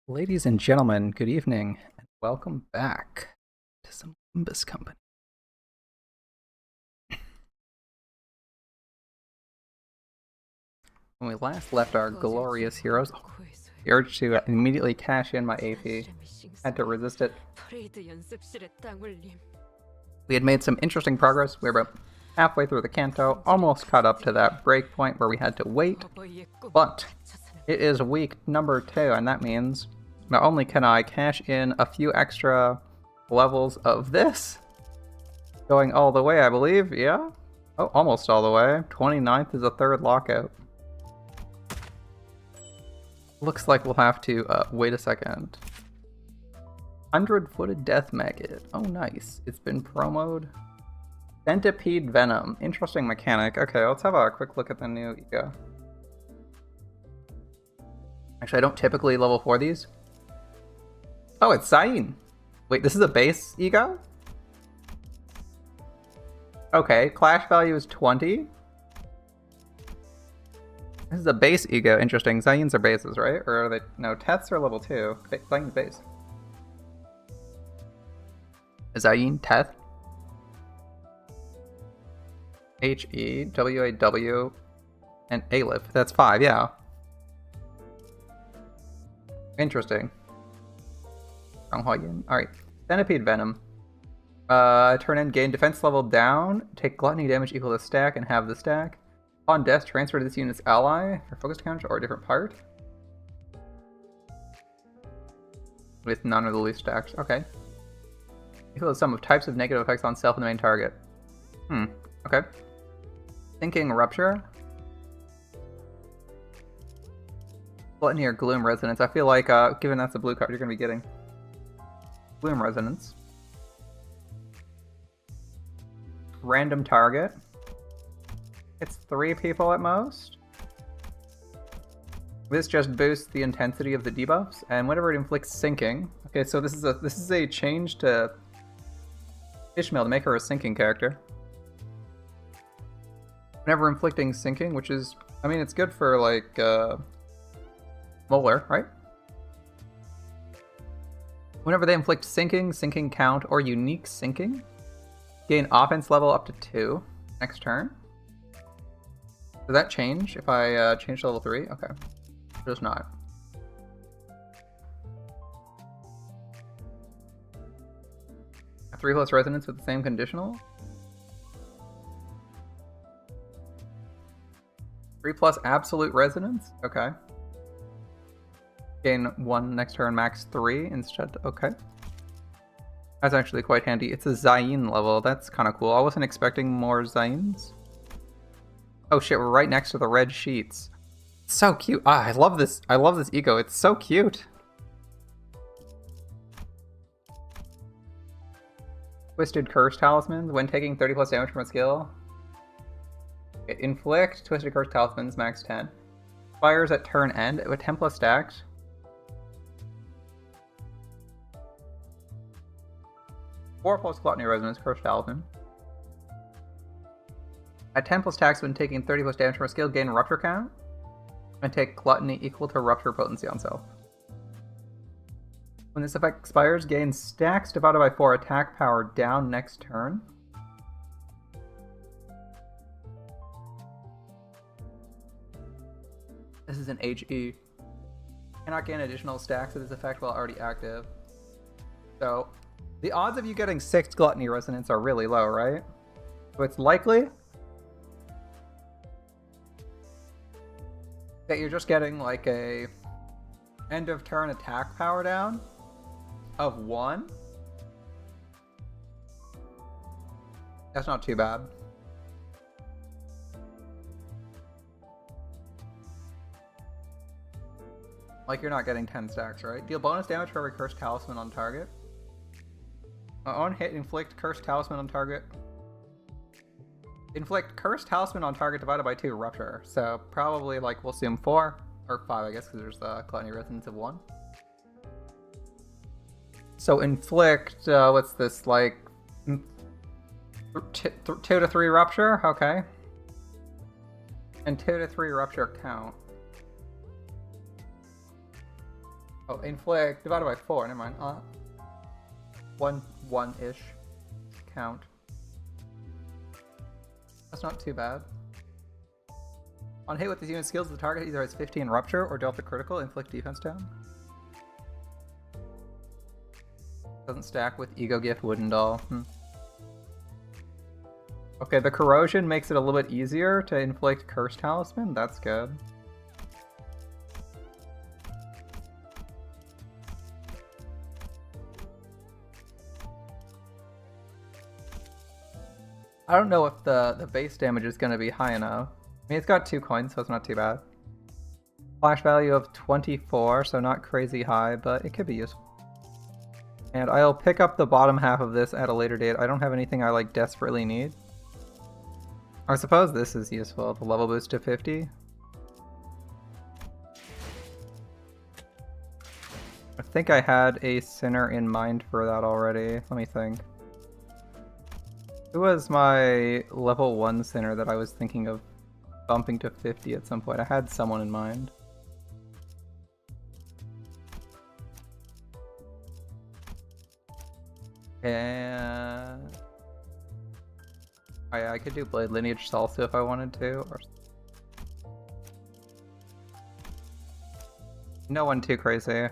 Ladies and gentlemen, good evening, and welcome back to some Limbus Company. When we last left our glorious heroes, the urge to immediately cash in my AP, had to resist it. We had made some interesting progress. We were about halfway through the Canto, almost caught up to that break point where we had to wait, but it is week number 2, and that means not only can I cash in a few extra levels of this, going all the way, I believe, yeah? Oh, almost all the way. 29th is a third lockout. Looks like we'll have to, wait a second. 100-footed death maggot. Oh, nice. It's been promoed. Centipede venom. Interesting mechanic. Okay, let's have a quick look at the new ego. Actually, I don't typically level 4 these. Oh, it's Zain. Wait, this is a base ego? Okay, clash value is 20. This is a base ego. Interesting. Zain's are bases, right? Or are they... No, Teths are level 2. Zain's base. Zain, Teth. H-E, W-A-W, and Aleph. That's 5, yeah. Interesting. Alright. Centipede Venom. Turn in, gain defense level down, take gluttony damage equal to stack, and have the stack. On death, transfer to this unit's ally for focused counter or a different part. With none of the least stacks. Okay. Equal to the sum of types of negative effects on self and the main target. Okay. Thinking Rupture. Gluttony or Gloom Resonance. I feel like, given that's the blue card, you're going to be getting Gloom Resonance. Random target. It's 3 people at most. This just boosts the intensity of the debuffs, and whenever it inflicts sinking. Okay, so this is a change to Ishmael to make her a sinking character. Whenever inflicting sinking, which is, I mean, it's good for like Molar, right? Whenever they inflict sinking, sinking count, or unique sinking, gain offense level up to 2 next turn. Does that change if I change to level 3? Okay. It does not. A 3+ resonance with the same conditional? 3+ absolute resonance? Okay. Gain 1 next turn, max 3 instead. Okay. That's actually quite handy. It's a Zain level. That's kind of cool. I wasn't expecting more Zains. Oh shit, we're right next to the red sheets. So cute. Ah, I love this. I love this ego. It's so cute. Twisted Curse Talismans. When taking 30+ damage from a skill, inflict Twisted Curse Talismans, max 10. Fires at turn end with 10+ stacked. Four plus Gluttony Resonance, Curse Talisman. At 10+ stacks when taking 30+ damage from a skill, gain Rupture count. And take Gluttony equal to Rupture potency on self. When this effect expires, gain stacks divided by 4 attack power down next turn. This is an HE. Cannot gain additional stacks of this effect while already active. So, the odds of you getting 6 Gluttony Resonance are really low, right? So it's likely that you're just getting like a end of turn attack power down of 1. That's not too bad. Like you're not getting 10 stacks, right? Deal bonus damage for every Cursed Talisman on target. On hit, inflict Cursed Talisman on target. Inflict Cursed Talisman on target divided by 2 Rupture. So probably like we'll assume 4 or 5, I guess, because there's the Gluttony Resonance of 1. So inflict, what's this, like 2 to 3 Rupture? Okay. And 2 to 3 Rupture count. Oh, inflict divided by 4, never mind. 1-ish count. That's not too bad. On hit with this unit skills, the target either has 15 rupture or delta critical, inflict defense down. Doesn't stack with Ego Gift Wooden Doll. Okay, the corrosion makes it a little bit easier to inflict Curse Talisman. That's good. I don't know if the base damage is going to be high enough. I mean, it's got 2 coins, so it's not too bad. Flash value of 24, so not crazy high, but it could be useful. And I'll pick up the bottom half of this at a later date. I don't have anything I like desperately need. I suppose this is useful, the level boost to 50. I think I had a Sinner in mind for that already. Let me think. Who was my level 1 Sinner that I was thinking of bumping to 50 at some point? I had someone in mind. And oh yeah, I could do Blade Lineage Salsa if I wanted to. Or no one too crazy.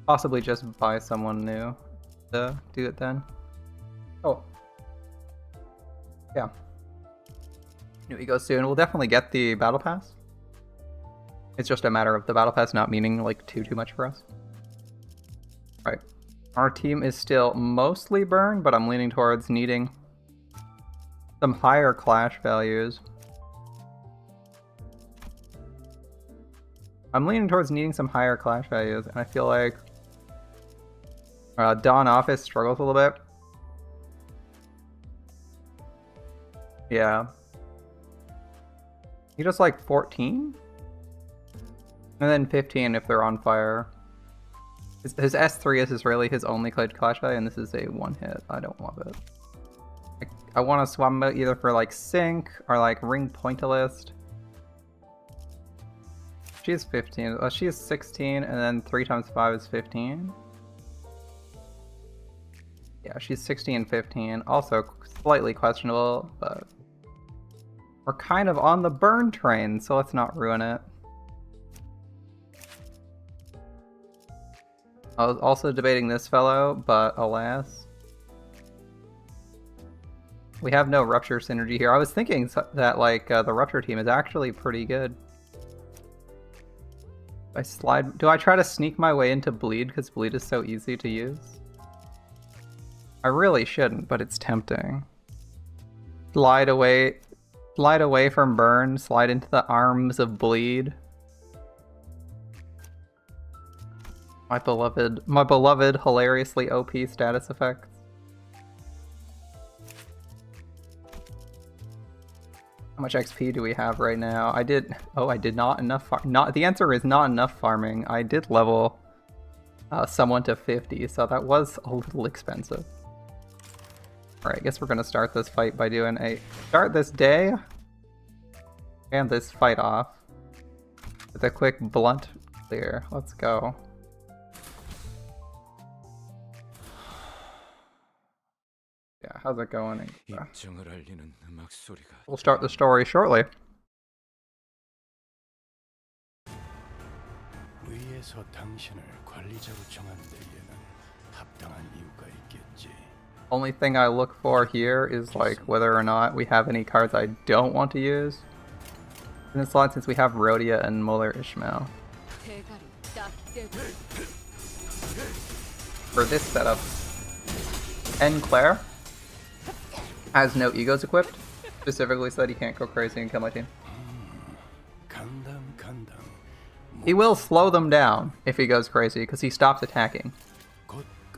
Possibly just buy someone new to do it then. Oh. Yeah. New Ego soon. We'll definitely get the Battle Pass. It's just a matter of the Battle Pass not meaning like too much for us. Alright. Our team is still mostly burned, but I'm leaning towards needing some higher clash values. I'm leaning towards needing some higher clash values, and I feel like Dawn Office struggles a little bit. Yeah. He just like 14? And then 15 if they're on fire. His S3 is really his only clash value, and this is a 1-hit. I don't want it. I want to swap him out either for like Sync or like Ring Pointillist. She's 15. She is 16, and then 3 times 5 is 15. Yeah, she's 16, 15. Also slightly questionable, but we're kind of on the burn train, so let's not ruin it. I was also debating this fellow, but alas. We have no Rupture synergy here. I was thinking that like the Rupture team is actually pretty good. Do I try to sneak my way into Bleed because Bleed is so easy to use? I really shouldn't, but it's tempting. Slide away from Burn, slide into the arms of Bleed. My beloved, hilariously OP status effects. How much XP do we have right now? I did not enough. The answer is not enough farming. I did level someone to 50, so that was a little expensive. All right, I guess we're gonna start this fight by doing start this day and this fight off with a quick blunt clear. Let's go. Yeah, how's it going? We'll start the story shortly. Only thing I look for here is like whether or not we have any cards I don't want to use in this slot, since we have Rhodia and Muller Ishmael. For this setup, N. Claire has no egos equipped, specifically so that he can't go crazy and kill my team. He will slow them down if he goes crazy, because he stops attacking.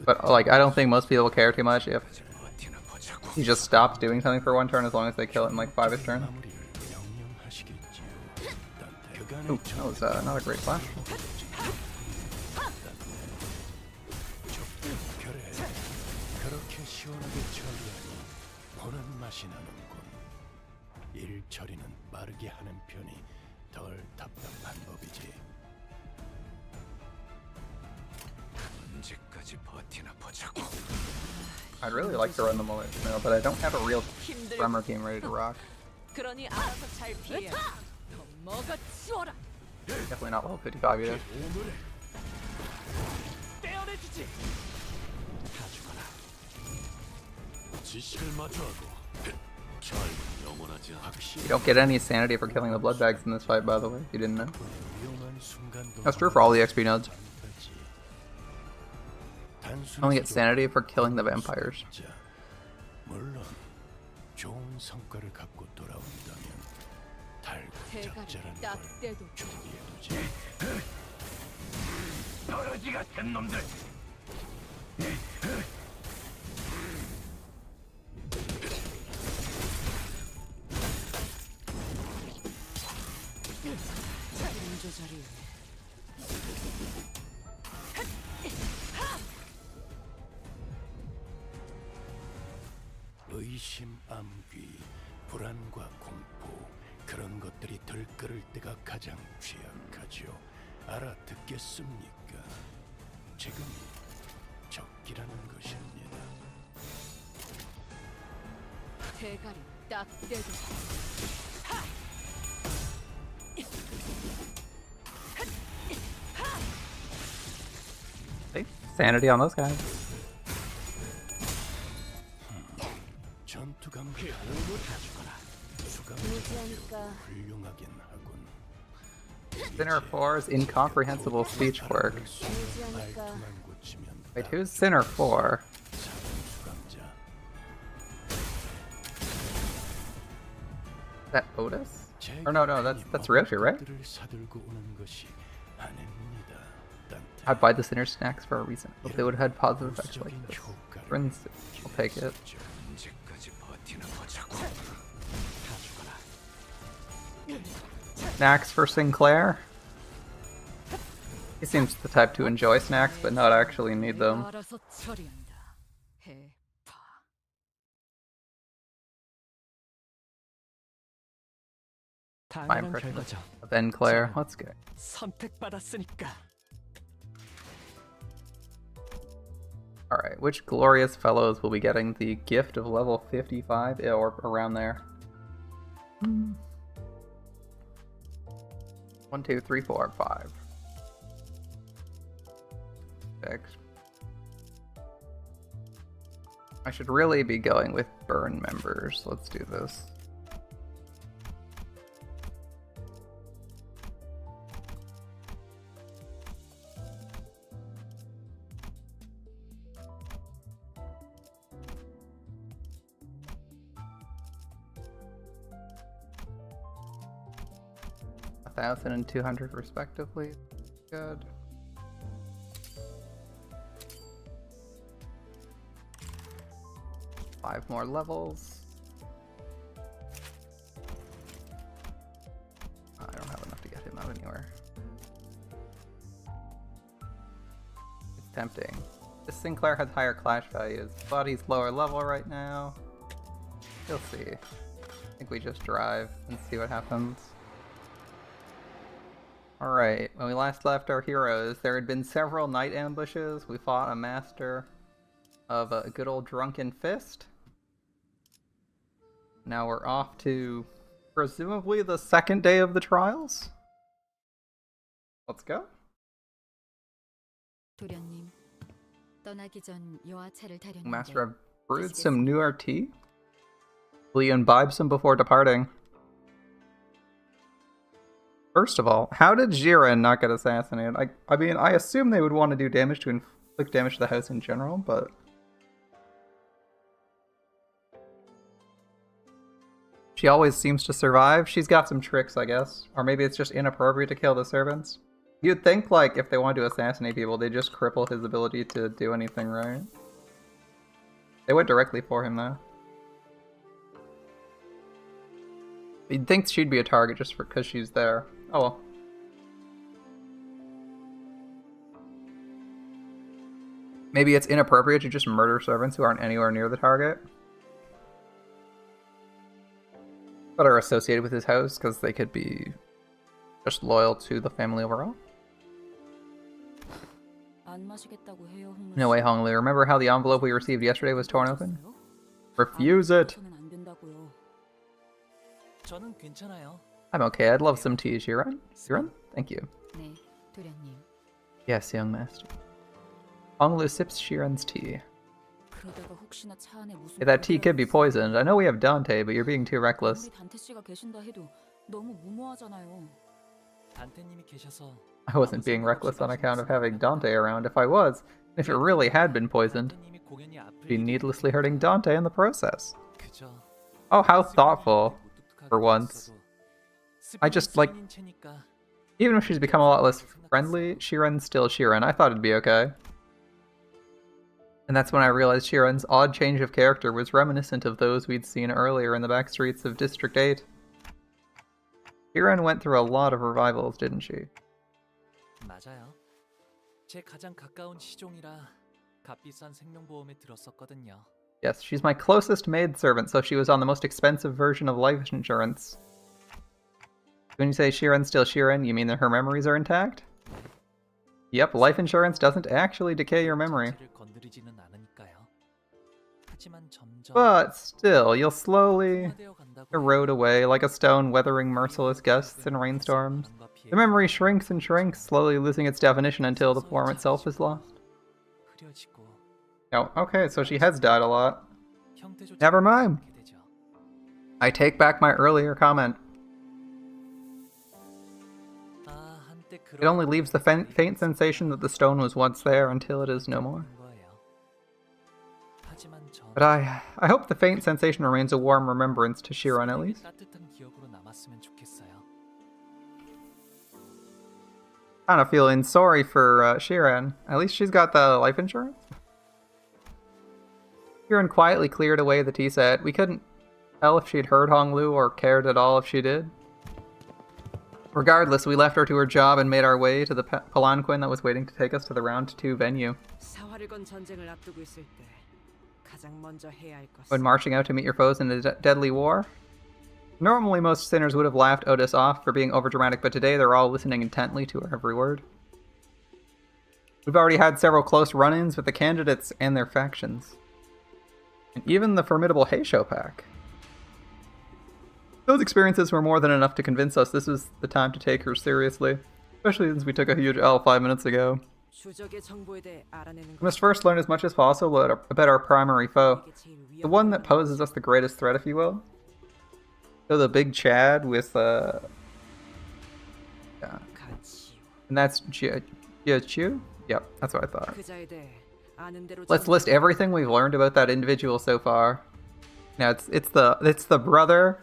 But like, I don't think most people care too much if he just stops doing something for one turn, as long as they kill it in like 5-ish turn. Ooh, that was not a great flash. I'd really like to run the mullet mill, but I don't have a real Tremor team ready to rock. 그러니 알아서 잘 피해. 더 먹어 치워라. Definitely not level 55 either. 떼어내주지. 다 죽어라. 지시를 마주하고 잘 영원하지 확실히. You don't get any sanity for killing the blood bags in this fight, by the way, if you didn't know. 위험한 순간도 That's true for all the XP nodes. 거지. You only get sanity for killing the vampires. 물론 좋은 성과를 갖고 돌아온다면 달고잡자라는 걸 준비해두지. 떨어지 같은 놈들. 조절이. 의심, 암귀, 불안과 공포 그런 것들이 들끓을 때가 가장 취약하죠. 알아듣겠습니까? 지금이 적기라는 것입니다. 대가리 딱 떼도. Hey, sanity on those guys. 전투 감각을 다 죽어라. 수감자가 훌륭하긴 하군. Sinner 4's incomprehensible speech quirk. 말투만 고치면 Wait, who's Sinner 4? 수감자. Is that Otis? Or no, that's Roshi, right? 사들고 오는 것이 아닙니다. I'd buy the Sinner snacks for a reason. Hope they would have had positive effects like this. For instance, I'll take it. Snacks for Sinclair? He seems the type to enjoy snacks, but not actually need them. 알아서 처리한다. 해파. My impression of N. Claire. Let's go. 선택받았으니까. Alright, which glorious fellows will be getting the gift of level 55 or around there? 1, 2, 3, 4, 5. 6. I should really be going with burn members. Let's do this. $1,000 and $200 respectively. Good. Five more levels. I don't have enough to get him out anywhere. It's tempting. This Sinclair has higher clash values, but he's lower level right now. You'll see. I think we just drive and see what happens. Alright, when we last left our heroes, there had been several night ambushes. We fought a master of a good old Drunken Fist. Now we're off to presumably the second day of the trials. Let's go. 도련님, 떠나기 전 요아차를 타려는데 Master have brewed some newer tea. Will you imbibe some before departing? First of all, how did Jiren not get assassinated? I mean, I assume they would want to do damage to inflict damage to the house in general, but... She always seems to survive. She's got some tricks, I guess. Or maybe it's just inappropriate to kill the servants. You'd think, like, if they wanted to assassinate people, they'd just cripple his ability to do anything, right? They went directly for him, though. You'd think she'd be a target just because she's there. Oh well. Maybe it's inappropriate to just murder servants who aren't anywhere near the target, but are associated with his house because they could be just loyal to the family overall. 안 마시겠다고 해요, 홍루 No way, Honglu. Remember how the envelope we received yesterday was torn open? Refuse it! 안 된다고요. 저는 괜찮아요. I'm okay. I'd love some tea, Shiran. Shiran? Thank you. 네, 도련님. Yes, young master. Honglu sips Shiran's tea. 그러다가 혹시나 차 안에 무슨 Hey, that tea could be poisoned. I know we have Dante, but you're being too reckless. 아무리 단테 씨가 계신다 해도 너무 무모하잖아요. 단테님이 계셔서 I wasn't being reckless on account of having Dante around. If I was, if it really had been poisoned, 단테님이 공연이 I'd be 아플 needlessly hurting Dante in the process. 그저 Oh, how thoughtful. 무뚝뚝하게 For once. 있어도 I just, like, 스피릿인 채니까 Even if she's become a lot less friendly, Shiran's still Shiran. I thought it'd be okay. And that's when I realized Shiran's odd change of character was reminiscent of those we'd seen earlier in the back streets of District 8. Shiran went through a lot of revivals, didn't she? 맞아요. 제 가장 가까운 시종이라 값비싼 생명보험에 들었었거든요. Yes, she's my closest maidservant, so she was on the most expensive version of life insurance. When you say Shiran's still Shiran, you mean that her memories are intact? Yep, life insurance doesn't actually decay your memory. 자체를 건드리지는 않으니까요. 하지만 점점 But still, you'll slowly 변화되어 간다고 erode away like a stone weathering merciless gusts in rainstorms. The memory shrinks and shrinks, slowly losing its definition until the form itself is lost. 흐려지고 Oh, okay, so she has died a lot. 형태조차 Never mind. 바뀌게 되죠. I take back my earlier comment. 아, 한때 It only leaves the faint sensation that the stone was once there until it is no more. 거예요. 하지만 전 But I hope the faint sensation remains a warm remembrance to Shiran at least. 따뜻한 기억으로 남았으면 좋겠어요. Kind of feeling sorry for Shiran. At least she's got the life insurance. Shiran quietly cleared away the tea set. We couldn't tell if she'd heard Honglu or cared at all if she did. Regardless, we left her to her job and made our way to the palanquin that was waiting to take us to the round 2 venue. 사활을 건 전쟁을 앞두고 있을 때 가장 먼저 해야 할 것은 When marching out to meet your foes in a deadly war? Normally, most sinners would have laughed Otis off for being overdramatic, but today they're all listening intently to her every word. We've already had several close run-ins with the candidates and their factions. And even the formidable Heisho pack. Those experiences were more than enough to convince us this was the time to take her seriously, especially since we took a huge L 5 minutes ago. 주적의 정보에 대해 알아내는 We must first learn as much as possible about our primary foe, 것이 제일 the one that poses us the greatest threat, if you will. So the big Chad with, yeah. 가치요. And that's Chu? Yep, that's what I thought. 그자에 대해 아는 대로 Let's list everything we've learned about that individual so far. Now it's the brother.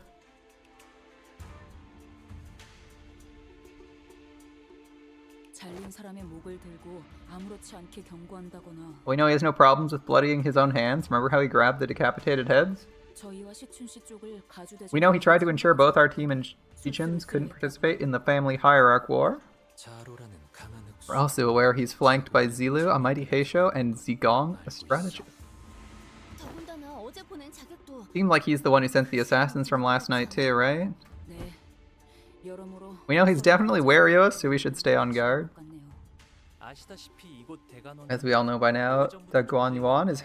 잘린 사람의 목을 들고 아무렇지 않게 경고한다거나 We know he has no problems with bloodying his own hands. Remember how he grabbed the decapitated heads? 저희와 시춘 씨 쪽을 가주대. We know he tried to ensure both our team and Shichin's couldn't participate in the family hierarch war. 자로라는 강한 흑수. We're also aware he's flanked by Zilu, a mighty Heisho, and Zigong, a strategist. 더군다나 어제 보낸 자격도. Seemed like he's the one who sent the assassins from last night too, right? 네. 여러모로 We know he's definitely wary of us, so we should stay on guard. 아시다시피 이곳 대관원 As we all know by now, the Guanyuan is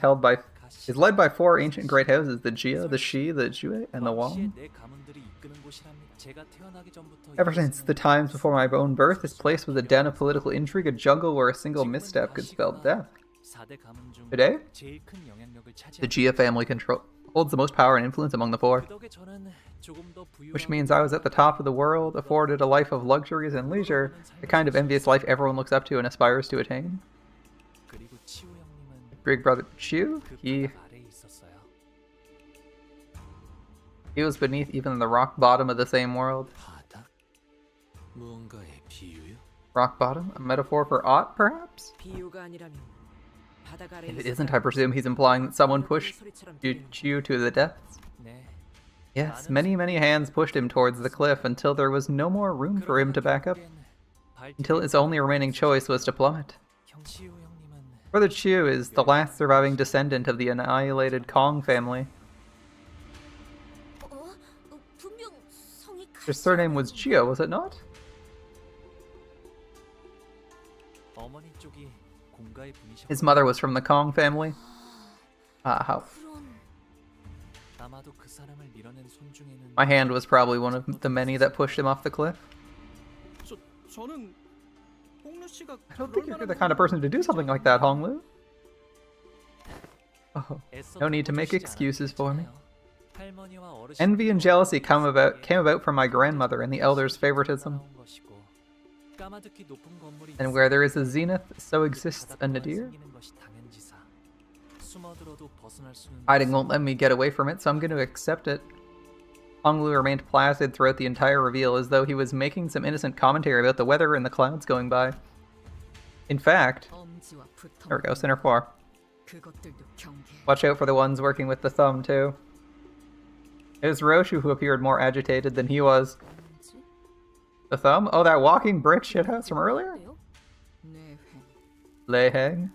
led by 4 ancient great houses, the Jia, the Shi, the Jue, and the Wang. 내 가문들이 이끄는 곳이랍니다. 제가 태어나기 전부터 Ever since the times before my own birth, this place was a den of political intrigue, a jungle where a single misstep could spell death. 4대 가문 중 Today, 제일 큰 영향력을 the 차지합니다. Jia family holds the most power and influence among the 4, 그 덕에 저는 조금 더 which 부유하고 means I was at the top of the world, afforded a life of luxuries and leisure, the kind of envious life everyone looks up to and aspires to attain. 그리고 치우 형님은 Big brother Chu, 그 he 바닥 아래에 있었어요. was beneath even the rock bottom of the same world. 바닥? 무언가의 비유요? Rock bottom? A metaphor for aught, perhaps? 비유가 아니라면 바닥 아래에 If it 있었다는 isn't, I presume he's implying that someone pushed 소리처럼 Chu to the depths. 네. Yes, many, many hands pushed him towards the cliff until there was no more room for him to back up, until his only remaining choice was to plummet. 형 치우 형님은 Brother Chu is the last surviving descendant of the annihilated Kong family. 분명 성이 His surname was Jia, was it not? 어머니 쪽이 본가의 분이셨. His mother was from the Kong family. How? 아마도 그 사람을 밀어낸 손 중에는 My hand was probably one of the many that pushed him off the cliff. 저는 홍루 씨가 I don't think you're the kind of person to do something like that, Honglu. Oh, no need to make excuses for me. Envy and jealousy came about from my grandmother and the elders' favoritism. And where there is a zenith, so exists a nadir. Hiding won't let me get away from it, so I'm going to accept it. Honglu remained placid throughout the entire reveal, as though he was making some innocent commentary about the weather and the clouds going by. In fact, there we go, Center 4. Watch out for the ones working with the thumb, too. It was Roshu who appeared more agitated than he was. The thumb? Oh, that walking brick shithouse from earlier? Leheng?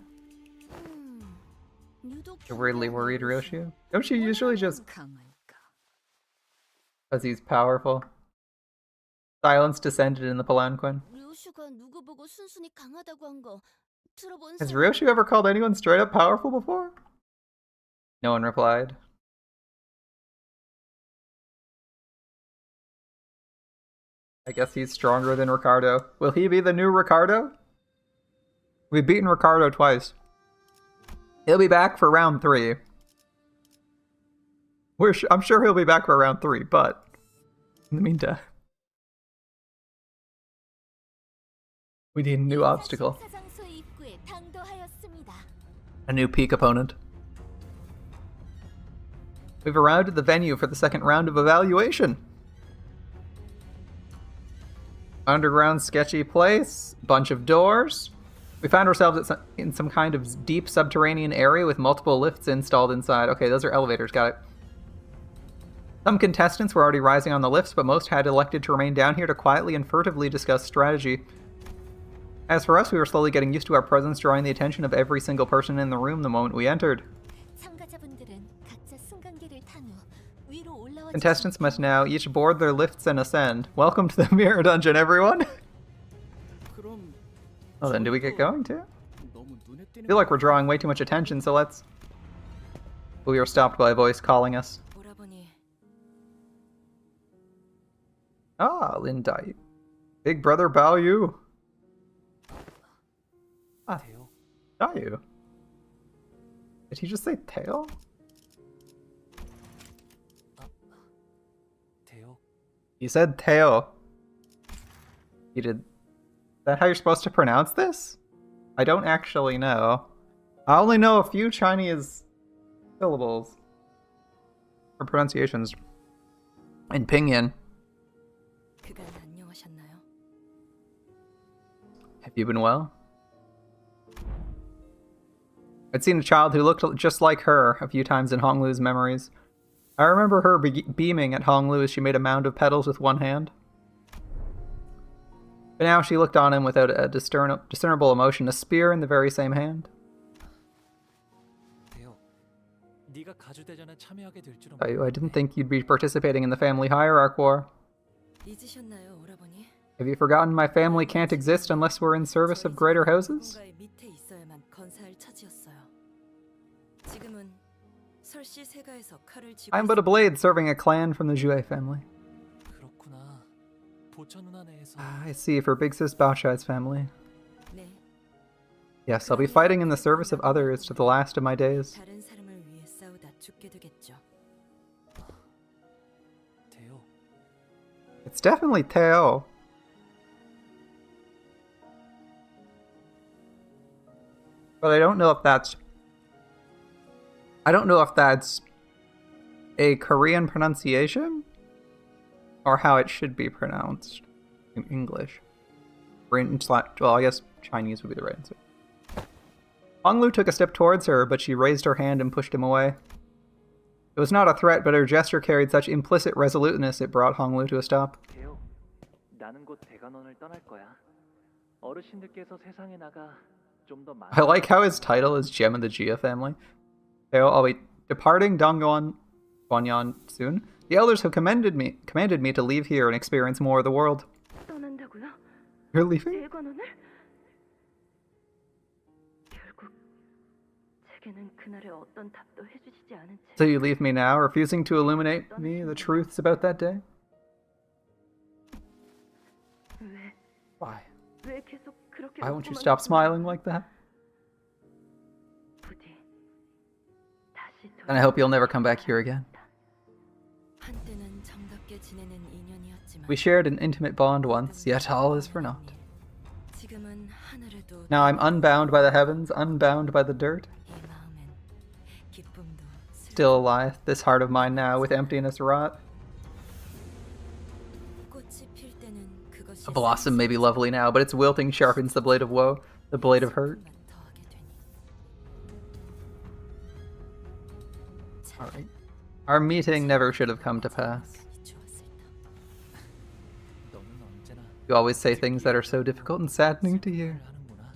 You're weirdly worried, Roshu? Don't you usually just... Because he's powerful. Silence descended in the palanquin. Has Roshu ever called anyone straight up powerful before? No one replied. I guess he's stronger than Ricardo. Will he be the new Ricardo? We've beaten Ricardo twice. He'll be back for round 3. I'm sure he'll be back for round 3, but in the meantime, we need a new obstacle. A new peak opponent. We've arrived at the venue for the second round of evaluation. Underground sketchy place, bunch of doors. We found ourselves in some kind of deep subterranean area with multiple lifts installed inside. Okay, those are elevators, got it. Some contestants were already rising on the lifts, but most had elected to remain down here to quietly and furtively discuss strategy. As for us, we were slowly getting used to our presence, drawing the attention of every single person in the room the moment we entered. Contestants must now each board their lifts and ascend. Welcome to the Mirror Dungeon, everyone! Well then, do we get going too? I feel like we're drawing way too much attention, so let's... We were stopped by a voice calling us. Ah, Lindai. Big brother Bao Yu. Ah, Bao Yu. Did he just say tail? He said tail. He did... Is that how you're supposed to pronounce this? I don't actually know. I only know a few Chinese syllables. Or pronunciations. In Pinyin. Have you been well? I'd seen a child who looked just like her a few times in Honglu's memories. I remember her beaming at Honglu as she made a mound of petals with one hand. But now she looked on him without a discernible emotion, a spear in the very same hand. I didn't think you'd be participating in the family hierarch war. Have you forgotten my family can't exist unless we're in service of greater houses? I'm but a blade serving a clan from the Jue family. I see, for Big Sis Baochai's family. Yes, I'll be fighting in the service of others to the last of my days. It's definitely Teo. But I don't know if that's... a Korean pronunciation, or how it should be pronounced in English. Well, I guess Chinese would be the right answer. Honglu took a step towards her, but she raised her hand and pushed him away. It was not a threat, but her gesture carried such implicit resoluteness it brought Honglu to a stop. I like how his title is Gem of the Jia family. I'll be departing Dongguan soon. The elders have commanded me to leave here and experience more of the world. You're leaving? So you leave me now, refusing to illuminate me the truths about that day? Why? Why won't you stop smiling like that? And I hope you'll never come back here again. 한때는 정답게 지내는 인연이었지만 We shared an intimate bond once, yet all is for naught. 지금은 하늘에도 Now I'm unbound by the heavens, unbound by the dirt. 이 마음엔 기쁨도 Still lieth this heart of mine now, with emptiness wrought. 꽃이 필 때는 그것이 A blossom may be lovely now, but its wilting sharpens the blade of woe, the blade of hurt. 더하게 되니 Alright. Our meeting never should have come to pass. 좋았을까. 너는 언제나 You always say things that are so difficult and saddening to hear. 하는구나.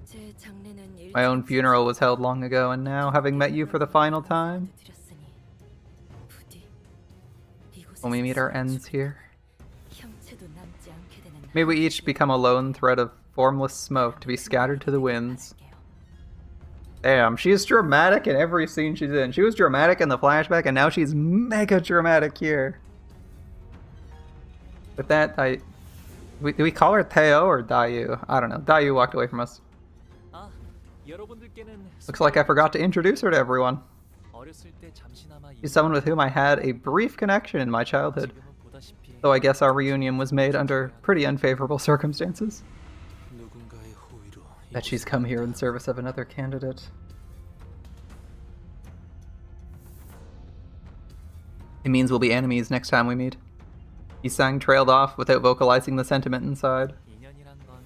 제 장례는 My own funeral was held long ago, and now, having met you for the final time, 드렸으니 부디 이곳에서 when we meet our ends here, 형체도 남지 않게 되는 may we each become a lone thread of formless smoke to be scattered to the winds. 바랄게요. Damn, she's dramatic in every scene she's in. She was dramatic in the flashback, and now she's mega dramatic here. With that, do we call her Teo or Dayu? I don't know. Dayu walked away from us. 아, 여러분들께는 Looks like I forgot to introduce her to everyone. 어렸을 때 잠시나마 She's someone with whom I had a brief connection in my childhood, 지금은 보다시피 though I guess our reunion was made under pretty unfavorable circumstances. 누군가의 호의로 That she's come here in service of another candidate. It means we'll be enemies next time we meet. Yisang trailed off without vocalizing the sentiment inside. 인연이란 건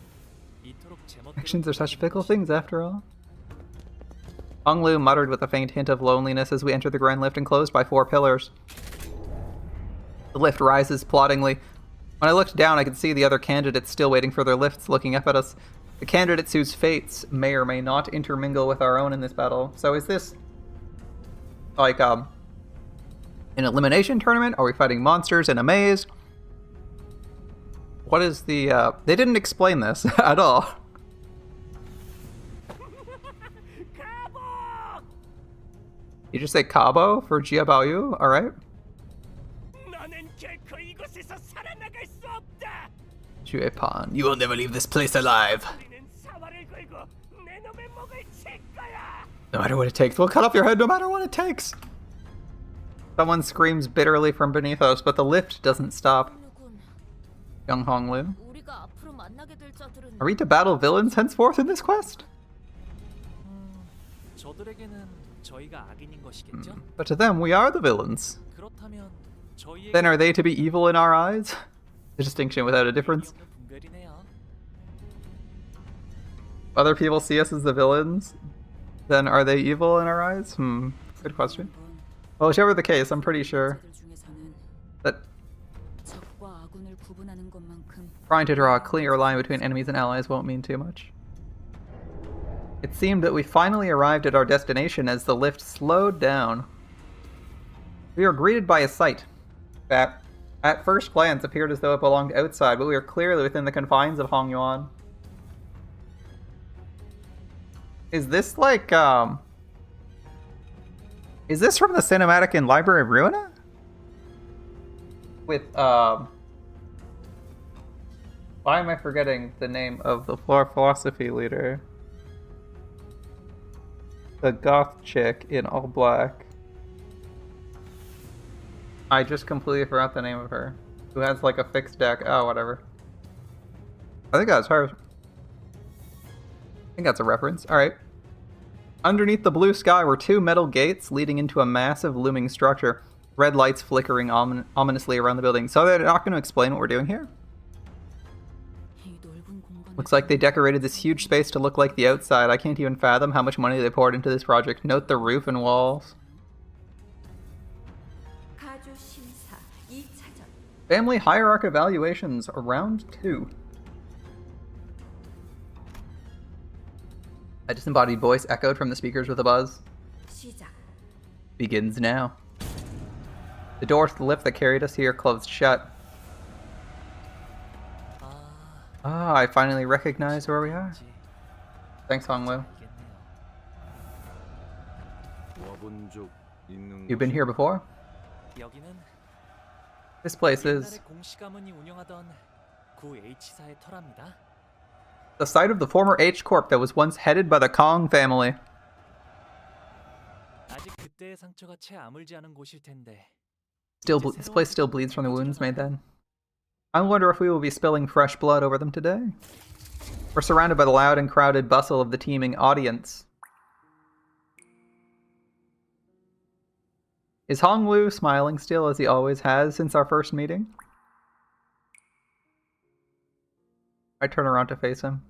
이토록 제멋대로 Actions are such fickle things after all. Honglu muttered with a faint hint of loneliness as we enter the grand lift enclosed by 4 pillars. The lift rises ploddingly. When I looked down, I could see the other candidates still waiting for their lifts, looking up at us. The candidates whose fates may or may not intermingle with our own in this battle. So is this like an elimination tournament? Are we fighting monsters in a maze? What is the they didn't explain this at all. You just say Cabo for Jia Baoyu? Alright. 나는 결코 이곳에서 살아나갈 수 없다. Xue Pan, you will never leave this place alive. 우리는 사활을 걸고 내 놈의 목을 칠 거야. No matter what it takes. We'll cut off your head no matter what it takes. Someone screams bitterly from beneath us, but the lift doesn't stop. 누군 Young Honglu. 우리가 앞으로 만나게 될 자들은 Are we to battle villains henceforth in this quest? 저들에게는 저희가 악인인 것이겠죠? But to them, we are the villains. 그렇다면 저희에게 Then are they to be evil in our eyes? The distinction without a difference. 없는 분별이네요. Other people see us as the villains, then are they evil in our eyes? Good question. Well, whichever the case, I'm pretty sure 자들 중에서는 that 적과 아군을 구분하는 것만큼 trying to draw a clear line between enemies and allies won't mean too much. It seemed that we finally arrived at our destination as the lift slowed down. We were greeted by a sight that, at first glance, appeared as though it belonged outside, but we were clearly within the confines of Hongyuan. Is this like, is this from the cinematic in Library of Ruina? With, why am I forgetting the name of the philosophy leader? The goth chick in all black. I just completely forgot the name of her. Who has like a fixed deck. Oh, whatever. I think that's her. I think that's a reference. Alright. Underneath the blue sky were 2 metal gates leading into a massive looming structure. Red lights flickering ominously around the building. So they're not going to explain what we're doing here? 이 넓은 공간에 Looks like they decorated this huge space to look like the outside. I can't even fathom how much money they poured into this project. Note the roof and walls. 가주 심사 2차전 Family Hierarch Evaluations, round 2. A disembodied voice echoed from the speakers with a buzz. 시작. Begins now. The door to the lift that carried us here closed shut. Ah, I finally recognize where we are. Thanks, Honglu. 와본 적 있는 You've been here before? 여기는 This place 옛날에 is 공씨 가문이 운영하던 구 H사의 터랍니다. the site of the former H Corp that was once headed by the Kong family. 아직 그때의 상처가 채 아물지 않은 곳일 텐데. This place still bleeds from the wounds made then. I wonder if we will be spilling fresh blood over them today. We're surrounded by the loud and crowded bustle of the teeming audience. Is Hong Lu smiling still as he always has since our first meeting? I turn around to face him.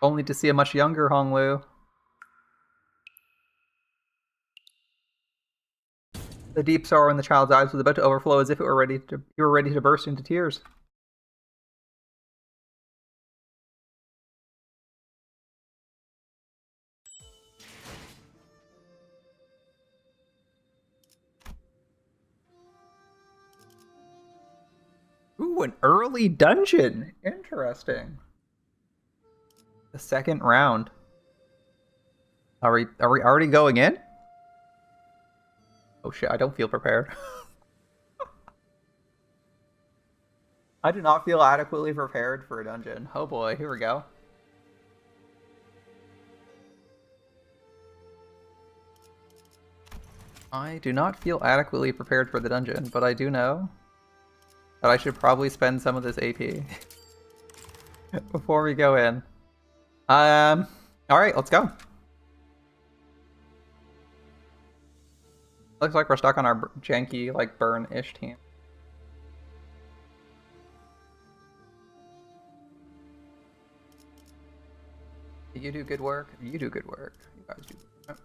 Only to see a much younger Hong Lu. The deep sorrow in the child's eyes was about to overflow as if you were ready to burst into tears. Ooh, an early dungeon. Interesting. The second round. Are we already going in? Oh shit, I don't feel prepared. I do not feel adequately prepared for a dungeon. Oh boy, here we go. I do not feel adequately prepared for the dungeon, but I do know that I should probably spend some of this AP before we go in. Alright, let's go. Looks like we're stuck on our janky, like, burn-ish team. You do good work. You do good work. You guys do good work.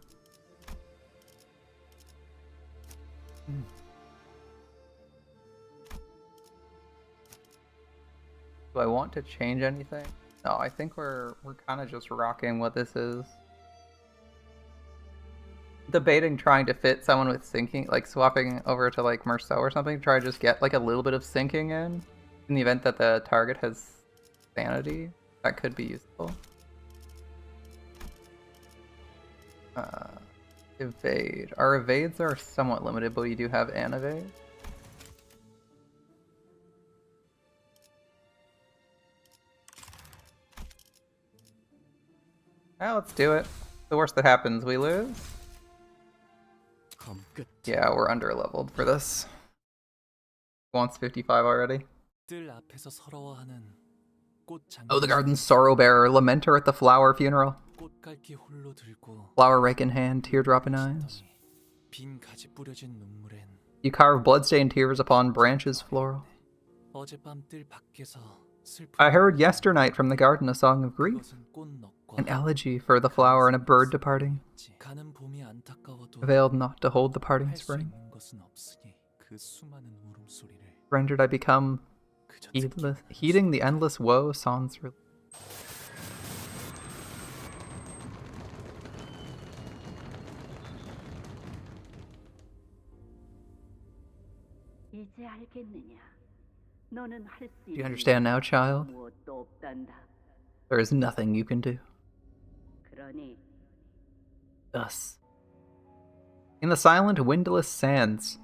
Do I want to change anything? No, I think we're kind of just rocking what this is. Debating trying to fit someone with syncing, like swapping over to like Merceau or something, try to just get like a little bit of syncing in the event that the target has sanity. That could be useful. Evade. Our evades are somewhat limited, but we do have an evade. Well, let's do it. The worst that happens, we lose. Yeah, we're under leveled for this. Wants 55 already. Oh, the garden's sorrow bearer, lamenter at the flower funeral. Flower rake in hand, teardrop in eyes. You carve bloodstained tears upon branches floral. I heard yesternight from the garden a song of grief, an elegy for the flower and a bird departing, availed not to hold the parting spring. Rendered I become heedless, heeding the endless woe sans relief. Do you understand now, child? There is nothing you can do. Thus, in the silent, windless sands,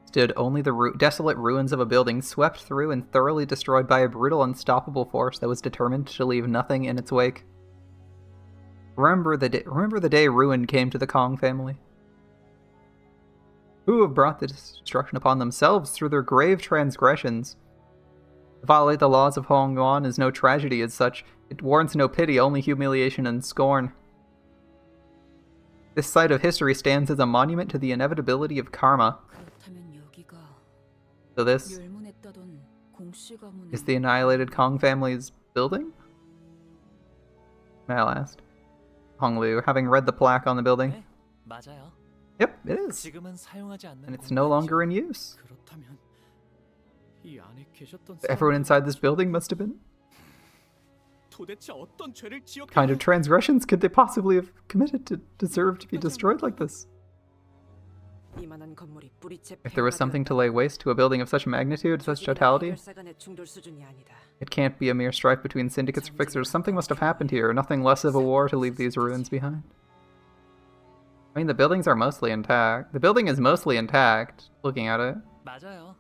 stood only the desolate ruins of a building swept through and thoroughly destroyed by a brutal, unstoppable force that was determined to leave nothing in its wake. Remember the day ruin came to the Kong family, who have brought the destruction upon themselves through their grave transgressions. To violate the laws of Hong Yuan is no tragedy as such. It warrants no pity, only humiliation and scorn. This site of history stands as a monument to the inevitability of karma. So this is the annihilated Kong family's building? Mal asked. Hong Lu, having read the plaque on the building. Yep, it is. And it's no longer in use. Everyone inside this building must have been... What kind of transgressions could they possibly have committed to deserve to be destroyed like this? If there was something to lay waste to a building of such magnitude, such totality, it can't be a mere strife between syndicates or fixers. Something must have happened here, nothing less of a war to leave these ruins behind. I mean, the buildings are mostly intact. The building is mostly intact, looking at it. 맞아요.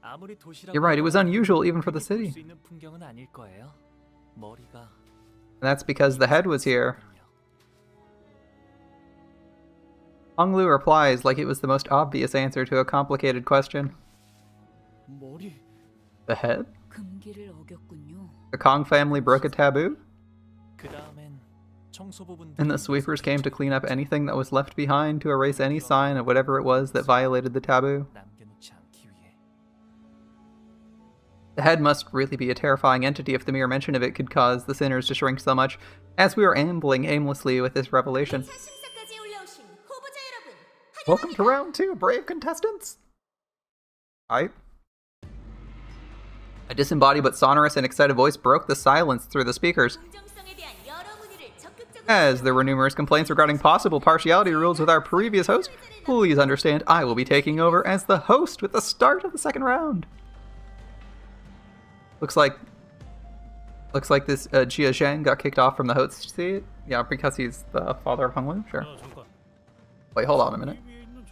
아무리 도시라고 You're right, it was unusual even for the city. 수 있는 풍경은 아닐 거예요. 머리가 And that's because the head was here. Honglu replies like it was the most obvious answer to a complicated question. 머리. The head? 금기를 어겼군요. The Kong family broke a taboo? 그다음엔 청소부분들이 And the sweepers came to clean up anything that was left behind to erase any sign of whatever it was that violated the taboo? 남겨놓지 않기 위해. The head must really be a terrifying entity if the mere mention of it could cause the sinners to shrink so much. As we were ambling aimlessly with this revelation. Welcome to round 2, brave contestants! Hi. A disembodied but sonorous and excited voice broke the silence through the speakers. As there were numerous complaints regarding possible partiality rules with our previous host, please understand I will be taking over as the host with the start of the second round. Looks like this Jia Zhang got kicked off from the host seat. Yeah, because he's the father of Honglu? Sure. Wait, hold on a minute.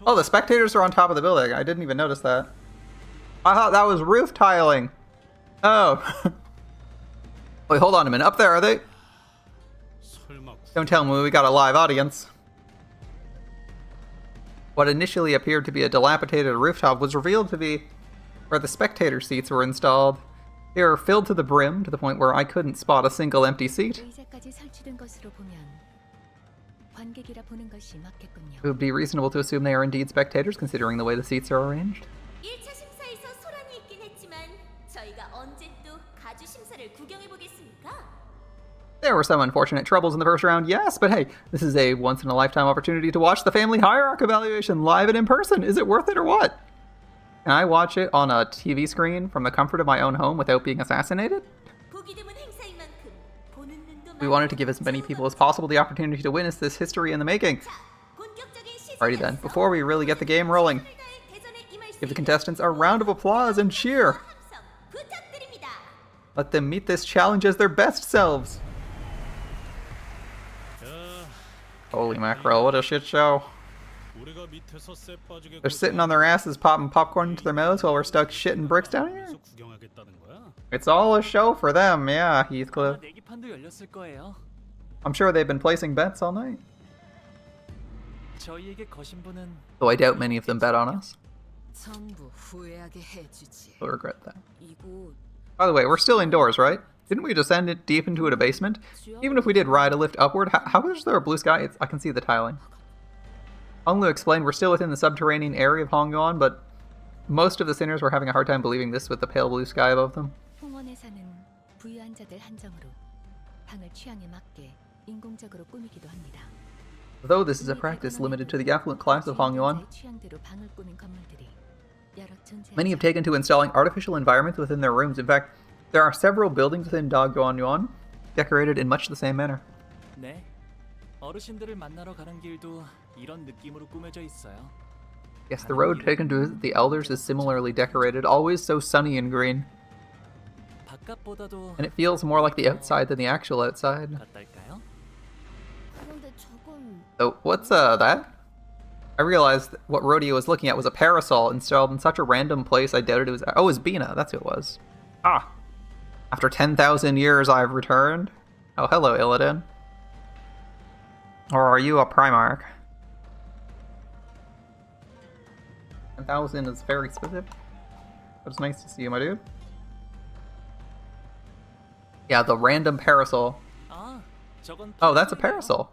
Oh, the spectators are on top of the building. I didn't even notice that. I thought that was roof tiling. Oh. Wait, hold on a minute. Up there, are they? Don't tell me we got a live audience. What initially appeared to be a dilapidated rooftop was revealed to be where the spectator seats were installed. They were filled to the brim, to the point where I couldn't spot a single empty seat. 의자까지 설치된 것으로 보면 관객이라 보는 것이 맞겠군요. It would be reasonable to assume they are indeed spectators, considering the way the seats are arranged. 1차 심사에서 소란이 있긴 했지만 저희가 언제 또 가주 심사를 구경해 보겠습니까? There were some unfortunate troubles in the first round, yes, but hey, this is a once-in-a-lifetime opportunity to watch the family hierarchy evaluation live and in person. Is it worth it or what? Can I watch it on a TV screen from the comfort of my own home without being assassinated? 보기 드문 행사인 만큼 보는 눈도 We wanted to give as many people as possible the opportunity to witness this history in the making. 본격적인 Alrighty then, 시즌에서 before we really get the game rolling, 대전에 임할 수 give the 있는 contestants a round of applause and cheer. 함성 부탁드립니다. Let them meet this challenge as their best selves. Holy mackerel, what a shit show. They're sitting on their asses popping popcorn into their mouths while we're stuck shitting bricks down here? It's all a show for them, yeah, Heathcliff. 아마 내기판도 열렸을 거예요. I'm sure they've been placing bets all night. 저희에게 거신 분은 Though I doubt many of them bet on us. 전부 후회하게 해주지. They'll regret that. 이곳 By the way, we're still indoors, right? Didn't we descend it deep into a basement? Even if we did ride a lift upward, how is there a blue sky? I can see the tiling. Honglu explained we're still within the subterranean area of Hongyuan, but most of the sinners were having a hard time believing this with the pale blue sky above them. 홍원에 사는 부유한 자들 한정으로 방을 취향에 맞게 인공적으로 꾸미기도 합니다. Though this is a practice limited to the affluent class of Hongyuan, 취향대로 방을 꾸민 건물들이 여러 존재하지 many have taken to installing artificial environments within their rooms. In fact, there are several buildings within Daguanyuan decorated in much the same manner. 네. 어르신들을 만나러 가는 길도 이런 느낌으로 꾸며져 있어요. Yes, the road taken to visit the elders is similarly decorated, always so sunny and green. 바깥보다도 And it feels more like the outside than the actual outside. 같달까요? 그런데 저건 So, what's that? I realized that what Rodeo was looking at was a parasol installed in such a random place I doubted it was... Oh, it was Bina, that's who it was. Ah! After 10,000 years I've returned. Oh, hello, Illidan. Or are you a Primarch? 10,000 is very specific. But it's nice to see you, my dude. Yeah, the random parasol. 아, 저건 Oh, that's a parasol.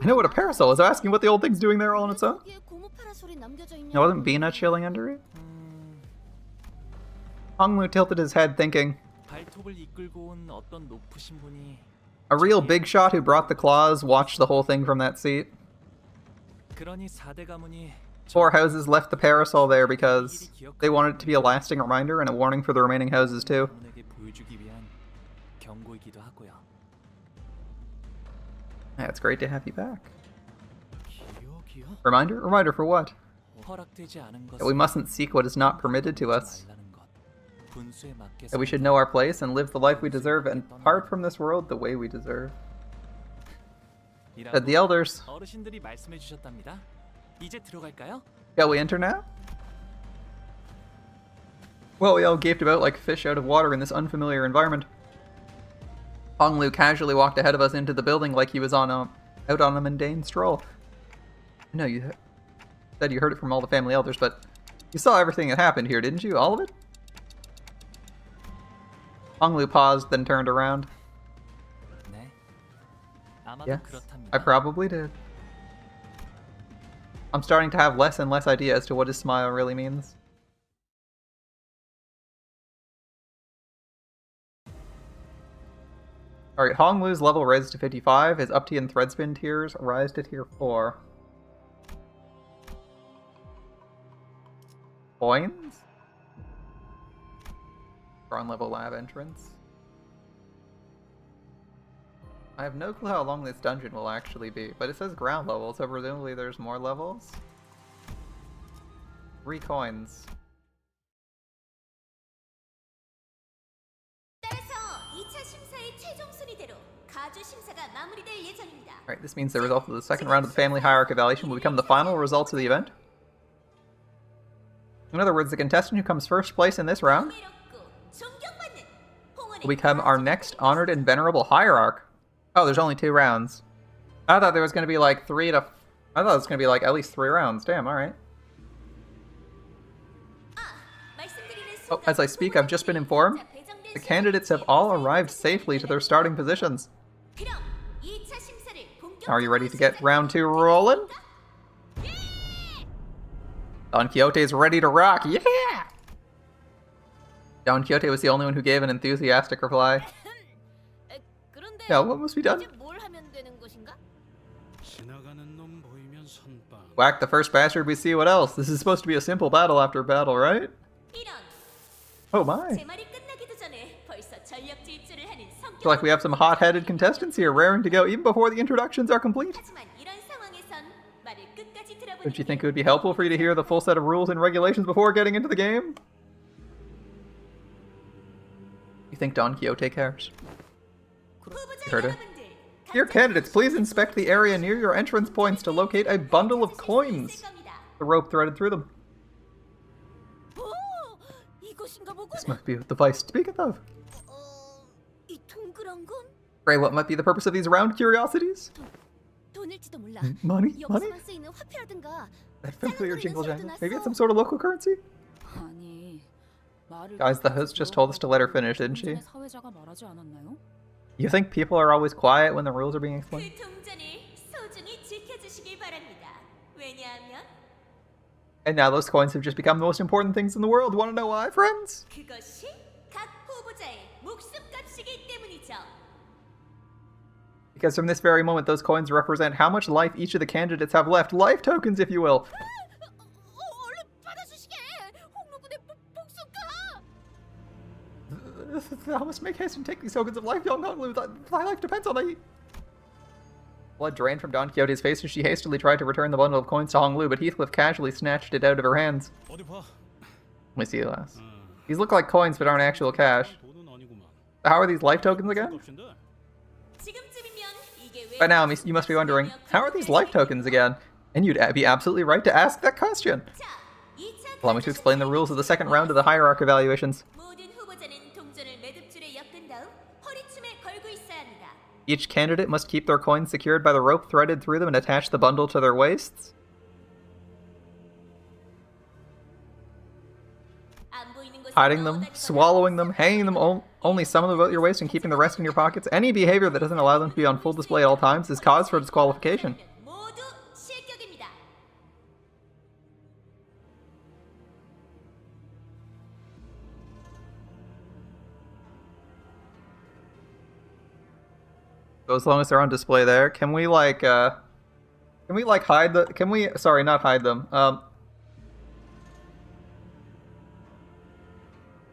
I know what a parasol is. I'm asking what the old thing's doing there all on its own. 거기에 고무 파라솔이 남겨져 있냐? Now, wasn't Bina chilling under it? Honglu tilted his head, thinking, 발톱을 이끌고 온 어떤 높으신 분이 a real big shot who brought the claws watched the whole thing from that seat. 그러니 4대 가문이 Four houses left the parasol there because they wanted it to be a lasting reminder and a warning for the remaining houses too. 가문에게 보여주기 위한 경고이기도 하고요. Yeah, it's great to have you back. Reminder? Reminder for what? 허락되지 않은 That we 것은 mustn't seek what is not permitted to us. 말라는 것. 분수에 맞게 That we should know our place and live the life we deserve and part from this world the way we deserve. Said the elders. 어르신들이 말씀해 주셨답니다. 이제 들어갈까요? Shall we enter now? Well, we all gaped about like fish out of water in this unfamiliar environment. Honglu casually walked ahead of us into the building like he was out on a mundane stroll. I know you said you heard it from all the family elders, but you saw everything that happened here, didn't you? All of it? Honglu paused, then turned around. 네. 아마도 Yes, 그렇답니다. I probably did. I'm starting to have less and less idea as to what his smile really means. Alright, Honglu's level raised to 55, his Upti and Threadspin tiers rise to tier 4. Coins? Ground level lab entrance. I have no clue how long this dungeon will actually be, but it says ground level, so presumably there's more levels. 3 coins. Alright, this means the result of the second round of the family hierarchy evaluation will become the final results of the event. In other words, the contestant who comes first place in this round will become our next honored and venerable hierarch. Oh, there's only 2 rounds. I thought there was going to be like 3 to... I thought it was going to be like at least 3 rounds. Damn, alright. Oh, as I speak, I've just been informed. The candidates have all arrived safely to their starting positions. Are you ready to get round 2 rolling? Don Quixote's ready to rock, yeah! Don Quixote was the only one who gave an enthusiastic reply. Now, what must be done? Whack the first bastard we see, what else? This is supposed to be a simple battle after battle, right? Oh my. I feel like we have some hot-headed contestants here, raring to go even before the introductions are complete. Don't you think it would be helpful for you to hear the full set of rules and regulations before getting into the game? You think Don Quixote cares? You heard her? Dear candidates, please inspect the area near your entrance points to locate a bundle of coins. The rope threaded through them. This must be the device speaketh of. Gray, what might be the purpose of these round curiosities? Money? Money? That familiar jingle jangle. Maybe it's some sort of local currency? Guys, the host just told us to let her finish, didn't she? You think people are always quiet when the rules are being explained? And now those coins have just become the most important things in the world. Want to know why, friends? Because from this very moment, those coins represent how much life each of the candidates have left. Life tokens, if you will. I must make haste and take these tokens of life, young Honglu. Thy life depends on thee. Blood drained from Don Quixote's face as she hastily tried to return the bundle of coins to Honglu, but Heathcliff casually snatched it out of her hands. Let me see, lass. These look like coins, but aren't actual cash. How are these life tokens again? By now, you must be wondering, how are these life tokens again? And you'd be absolutely right to ask that question. Allow me to explain the rules of the second round of the hierarch evaluations. Each candidate must keep their coins secured by the rope threaded through them and attach the bundle to their waists. Hiding them, swallowing them, hanging them, only some of them about your waist and keeping the rest in your pockets. Any behavior that doesn't allow them to be on full display at all times is cause for disqualification. So as long as they're on display there, can we hide the, sorry, not hide them, oh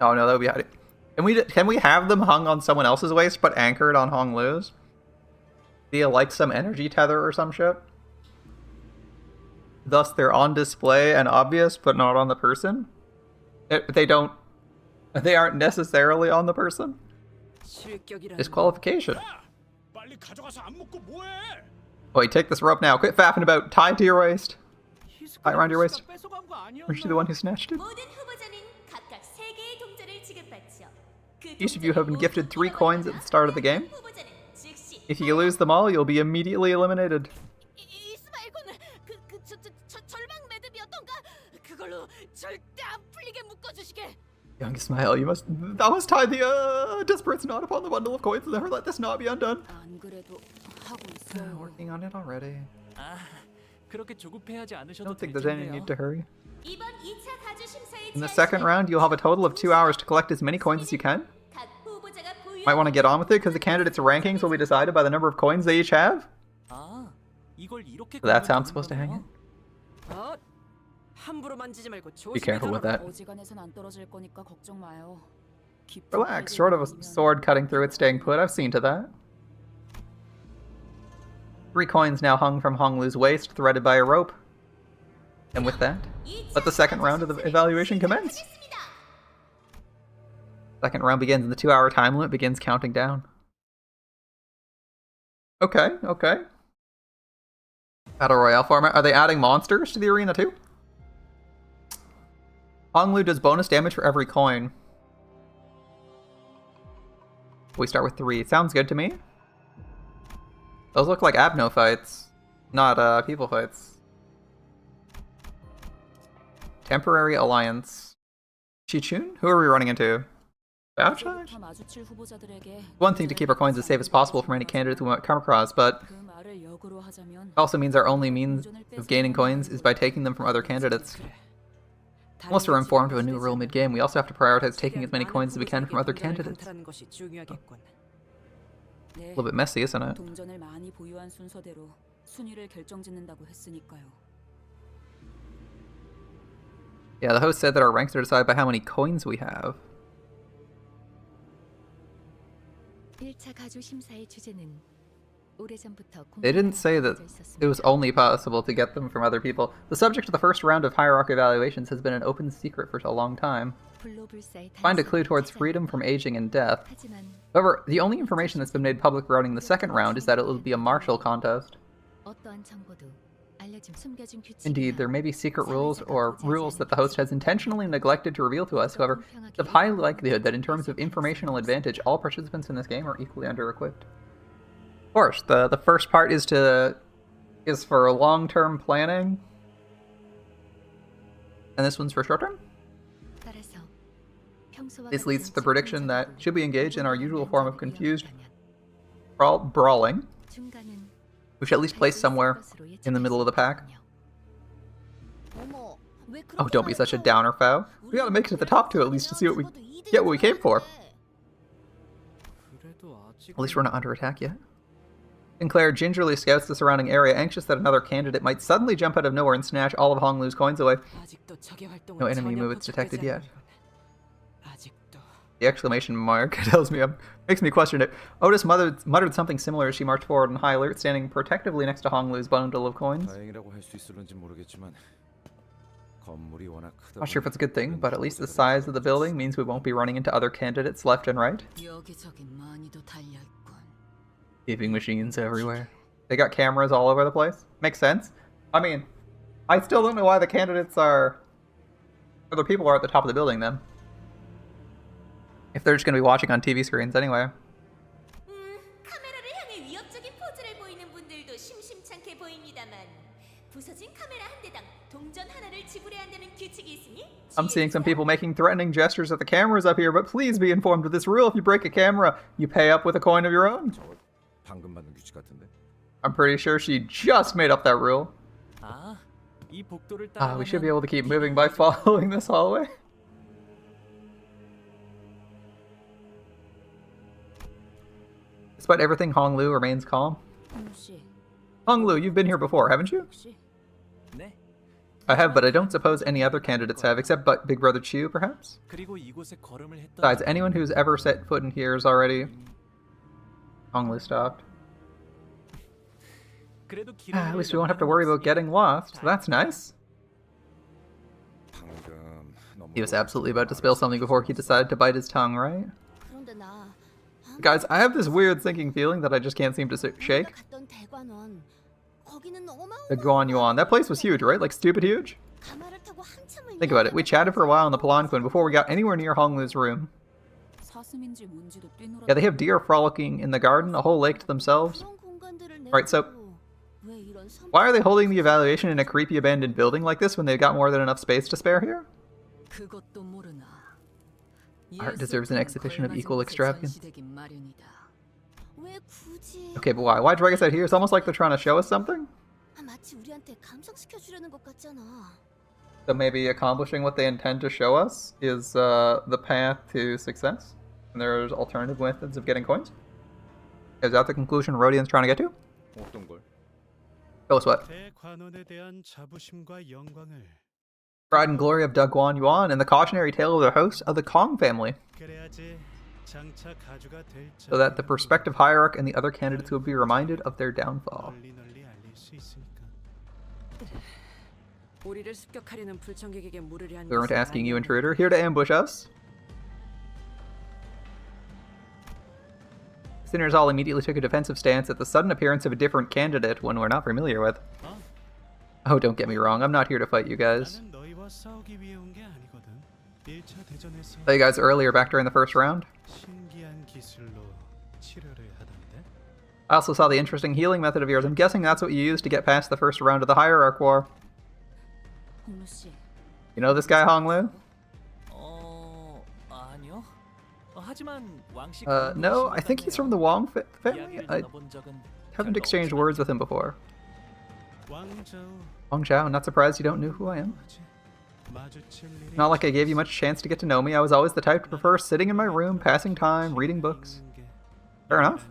no, that would be hiding. Can we have them hung on someone else's waist but anchored on Honglu's? Via like some energy tether or some shit? Thus they're on display and obvious but not on the person? They aren't necessarily on the person? Disqualification. Oh, you take this rope now. Quit faffing about. Tie it to your waist. Tie it around your waist. Or is she the one who snatched it? 모든 후보자는 각각 3개의 동전을 지급받죠. 그 Each of you have been 동전을 gifted 3 모두 coins at the start of the game. 후보자는 즉시 If you lose them all, you'll be immediately eliminated. 이스마일군은 절망 매듭이었던가? 그걸로 절대 안 풀리게 묶어주시게. Young Ismail, thou must tie the disparate knot upon the bundle of coins and never let this knot be undone. 안 그래도 하고 있어요. Working on it already. 아, 그렇게 조급해하지 I 않으셔도 don't think 될 there's any 텐데요. need to hurry. 이번 2차 가주 심사에 In the second round, you'll have a total of 2 hours to collect as many coins as you can. 각 후보자가 Might want to get on with it because the candidates' rankings will be decided by the number of coins they each have. 아, 이걸 이렇게 So that's how I'm 걸면 supposed to hang 되는 it. 거네요. 함부로 만지지 말고 Be careful with that. 어지간해선 안 떨어질 거니까 걱정 마요. 깊은 Relax, 팔 short of a 들어가면 sword cutting through it staying put. I've seen to that. 3 coins now hung from Honglu's waist, threaded by a rope. And with that, let the second round of the evaluation commence. Second round begins and the 2-hour time limit begins counting down. Okay, okay. Battle Royale format. Are they adding monsters to the arena too? Honglu does bonus damage for every coin. We start with 3. Sounds good to me. Those look like Abno fights, not people fights. Temporary Alliance. Chichun? Who are we running into? Gatcha? 이제부터 마주칠 후보자들에게 One thing to keep our coins as safe as possible from any candidates we might come across, but 그 말을 역으로 하자면 it also means our only means of gaining coins is by taking them from other candidates. Unless we're informed of a new rule mid-game, we also have to prioritize taking as many coins as we can from other candidates. A 네, little bit messy, isn't it? 동전을 많이 보유한 순서대로 순위를 결정짓는다고 했으니까요. Yeah, the host said that our ranks are decided by how many coins we have. 1차 가주 심사의 주제는 오래전부터 They didn't say that 있었습니다. it was only possible to get them from other people. The subject of the first round of hierarchy evaluations has been an open secret for a long time. 불로불사의 Find a clue 단서를 towards 찾아 freedom from aging and death. 하지만 However, the only information that's been made public regarding the second round is that it will be a martial contest. 어떠한 정보도 알려진 숨겨진 규칙이나 Indeed, there may be secret rules or rules that the host has intentionally neglected to reveal to us. However, it's a high likelihood that in terms of informational advantage, all participants in this game are equally under-equipped. Of course, the first part is for long-term planning, and this one's for short-term. 따라서 평소와 This leads to the 같은 prediction that 정보자들을 should we engage in our usual form of 면접을 confused 위험하다면 brawling, 중간은 we should at least place 갈수 있을 somewhere 것으로 in the middle of the pack. 예측했거든요. Oh, don't be such a downer, Fow. We gotta make it to the top two at least to see what we get what we came for. 그래도 아직 At least we're not under attack yet. Sinclair gingerly scouts the surrounding area, anxious that another candidate might suddenly jump out of nowhere and snatch all of Honglu's coins away. 아직도 적의 활동은 No enemy 전혀 movements detected yet. 아직도 The exclamation mark tells me, makes me question it. Otis muttered something similar as she marched forward in high alert, standing protectively next to Honglu's bundle of coins. 다행이라고 할 수 있을런지 모르겠지만 건물이 워낙 크다. Not sure if it's a good thing, but at least the size of the building means we won't be running into other candidates left and right. 여기저기 많이도 달려 있군. Keeping machines everywhere. They got cameras all over the place. Makes sense. I mean, I still don't know why the candidates are... or the people are at the top of the building then. If they're just going to be watching on TV screens anyway. 카메라를 향해 위협적인 포즈를 보이는 분들도 심심찮게 보입니다만 부서진 카메라 한 대당 동전 하나를 지불해야 한다는 규칙이 있으니 I'm seeing some people making threatening gestures at the cameras up here, but please be informed of this rule. If you break a camera, you pay up with a coin of your own. 저거 방금 만든 규칙 같은데. I'm pretty sure she just made up that rule. 아, 이 복도를 We should be 따라가면 able to keep moving by following this hallway. Despite everything, Honglu remains calm. 씨, Honglu, you've been here before, haven't you? 혹시 네. I have, but I don't suppose any other candidates have, except but Big Brother Chu, perhaps? 그리고 이곳에 걸음을 했던 Besides, anyone who's ever set foot in here is already... Honglu stopped. 그래도 At least we won't have to worry about getting lost. So that's nice. 방금 너무 He was absolutely about to spill something before he decided to bite his tongue, right? 그런데 나 Guys, I have this weird sinking feeling that I just can't seem to shake. 갔던 대관원 The Guan Yuan. That place was huge, right? Like stupid huge? Think about it. We chatted for a while in the palanquin before we got anywhere near Honglu's room. Yeah, they have deer frolicking in the garden, a whole lake to themselves. Alright, so why are they holding the evaluation in a creepy abandoned building like this when they've got more than enough space to spare here? Art deserves an exhibition of equal extravagance. Okay, but why? Why drag us out here? It's almost like they're trying to show us something? So maybe accomplishing what they intend to show us is the path to success? And there's alternative methods of getting coins? Is that the conclusion Rodian's trying to get to? Tell us what. Pride and glory of Guan Yuan and the cautionary tale of the host of the Kong family. So that the prospective hierarch and the other candidates will be reminded of their downfall. We weren't asking you, intruder. Here to ambush us. Sinners all immediately took a defensive stance at the sudden appearance of a different candidate, one we're not familiar with. Oh, don't get me wrong, I'm not here to fight you guys. Saw you guys earlier back during the first round. I also saw the interesting healing method of yours. I'm guessing that's what you used to get past the first round of the Hierarch War. You know this guy, Honglu? No, I think he's from the Wong family. I haven't exchanged words with him before. Wang Zhao, not surprised you don't know who I am. Not like I gave you much chance to get to know me. I was always the type to prefer sitting in my room, passing time, reading books. Fair enough.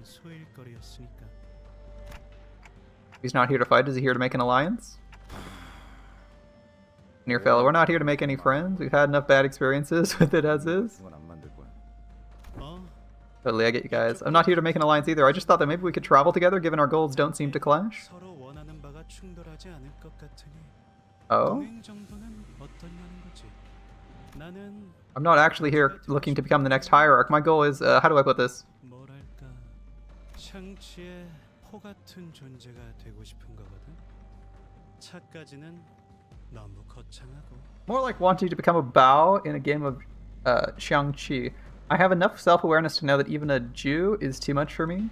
He's not here to fight. Is he here to make an alliance? Near fellow, we're not here to make any friends. We've had enough bad experiences with it as is. Totally, I get you guys. I'm not here to make an alliance either. I just thought that maybe we could travel together given our goals don't seem to clash. Oh? I'm not actually here looking to become the next hierarch. My goal is, how do I put this? More like wanting to become a Bao in a game of Xiangqi. I have enough self-awareness to know that even a Jew is too much for me.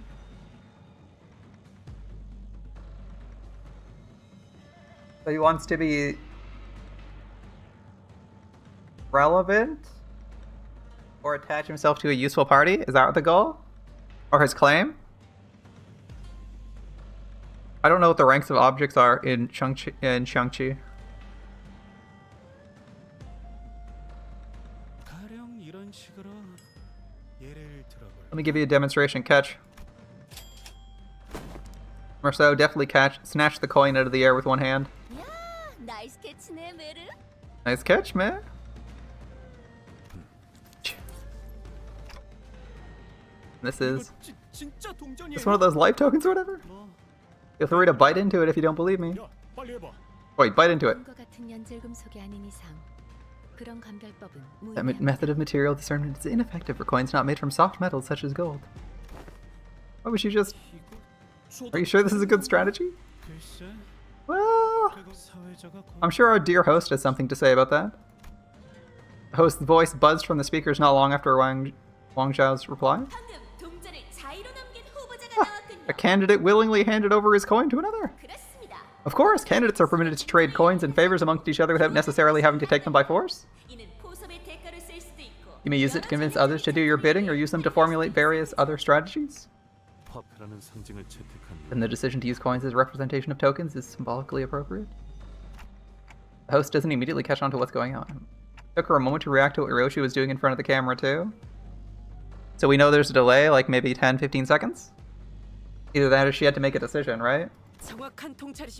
So he wants to be relevant or attach himself to a useful party? Is that the goal? Or his claim? I don't know what the ranks of objects are in Xiangqi. Let me give you a demonstration. Catch. Marceau, definitely snatch the coin out of the air with one hand. Nice catch, man. This is one of those life tokens or whatever? Feel free to bite into it if you don't believe me. Wait, bite into it. That method of material discernment is ineffective for coins not made from soft metals such as gold. Why would you just... Are you sure this is a good strategy? Well... I'm sure our dear host has something to say about that. The host's voice buzzed from the speakers not long after Wang Zhao's reply. A candidate willingly handed over his coin to another. Of course, candidates are permitted to trade coins and favors amongst each other without necessarily having to take them by force. You may use it to convince others to do your bidding or use them to formulate various other strategies. And the decision to use coins as representation of tokens is symbolically appropriate. The host doesn't immediately catch on to what's going on. It took her a moment to react to what Hiroshi was doing in front of the camera too. So we know there's a delay, like maybe 10-15 seconds? Either that or she had to make a decision, right?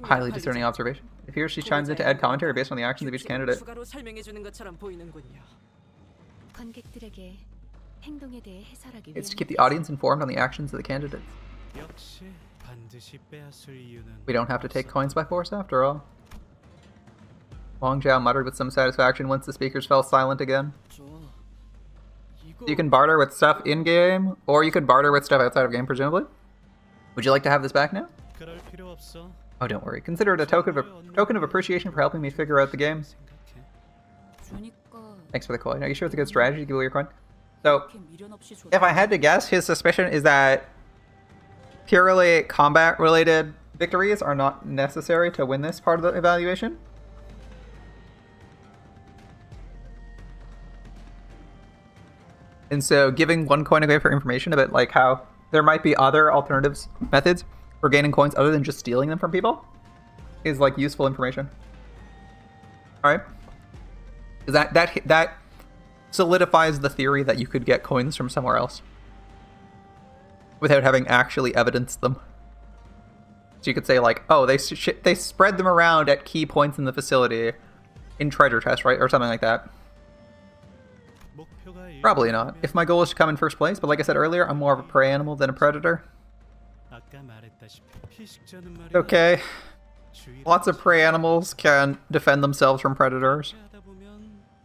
Highly discerning observation. If he or she chimes in to add commentary based on the actions of each candidate. It's to keep the audience informed on the actions of the candidates. We don't have to take coins by force after all. Wang Zhao muttered with some satisfaction once the speakers fell silent again. You can barter with stuff in-game, or you could barter with stuff outside of game, presumably. Would you like to have this back now? Oh, don't worry. Consider it a token of appreciation for helping me figure out the game. Thanks for the coin. Are you sure it's a good strategy to give away your coin? So, if I had to guess, his suspicion is that purely combat-related victories are not necessary to win this part of the evaluation. And so giving one coin away for information about like how there might be other alternatives methods for gaining coins other than just stealing them from people is like useful information. Alright? Because that solidifies the theory that you could get coins from somewhere else without having actually evidenced them. So you could say like, oh, they spread them around at key points in the facility in treasure chests, right? Or something like that. Probably not. If my goal is to come in first place, but like I said earlier, I'm more of a prey animal than a predator. Okay. Lots of prey animals can defend themselves from predators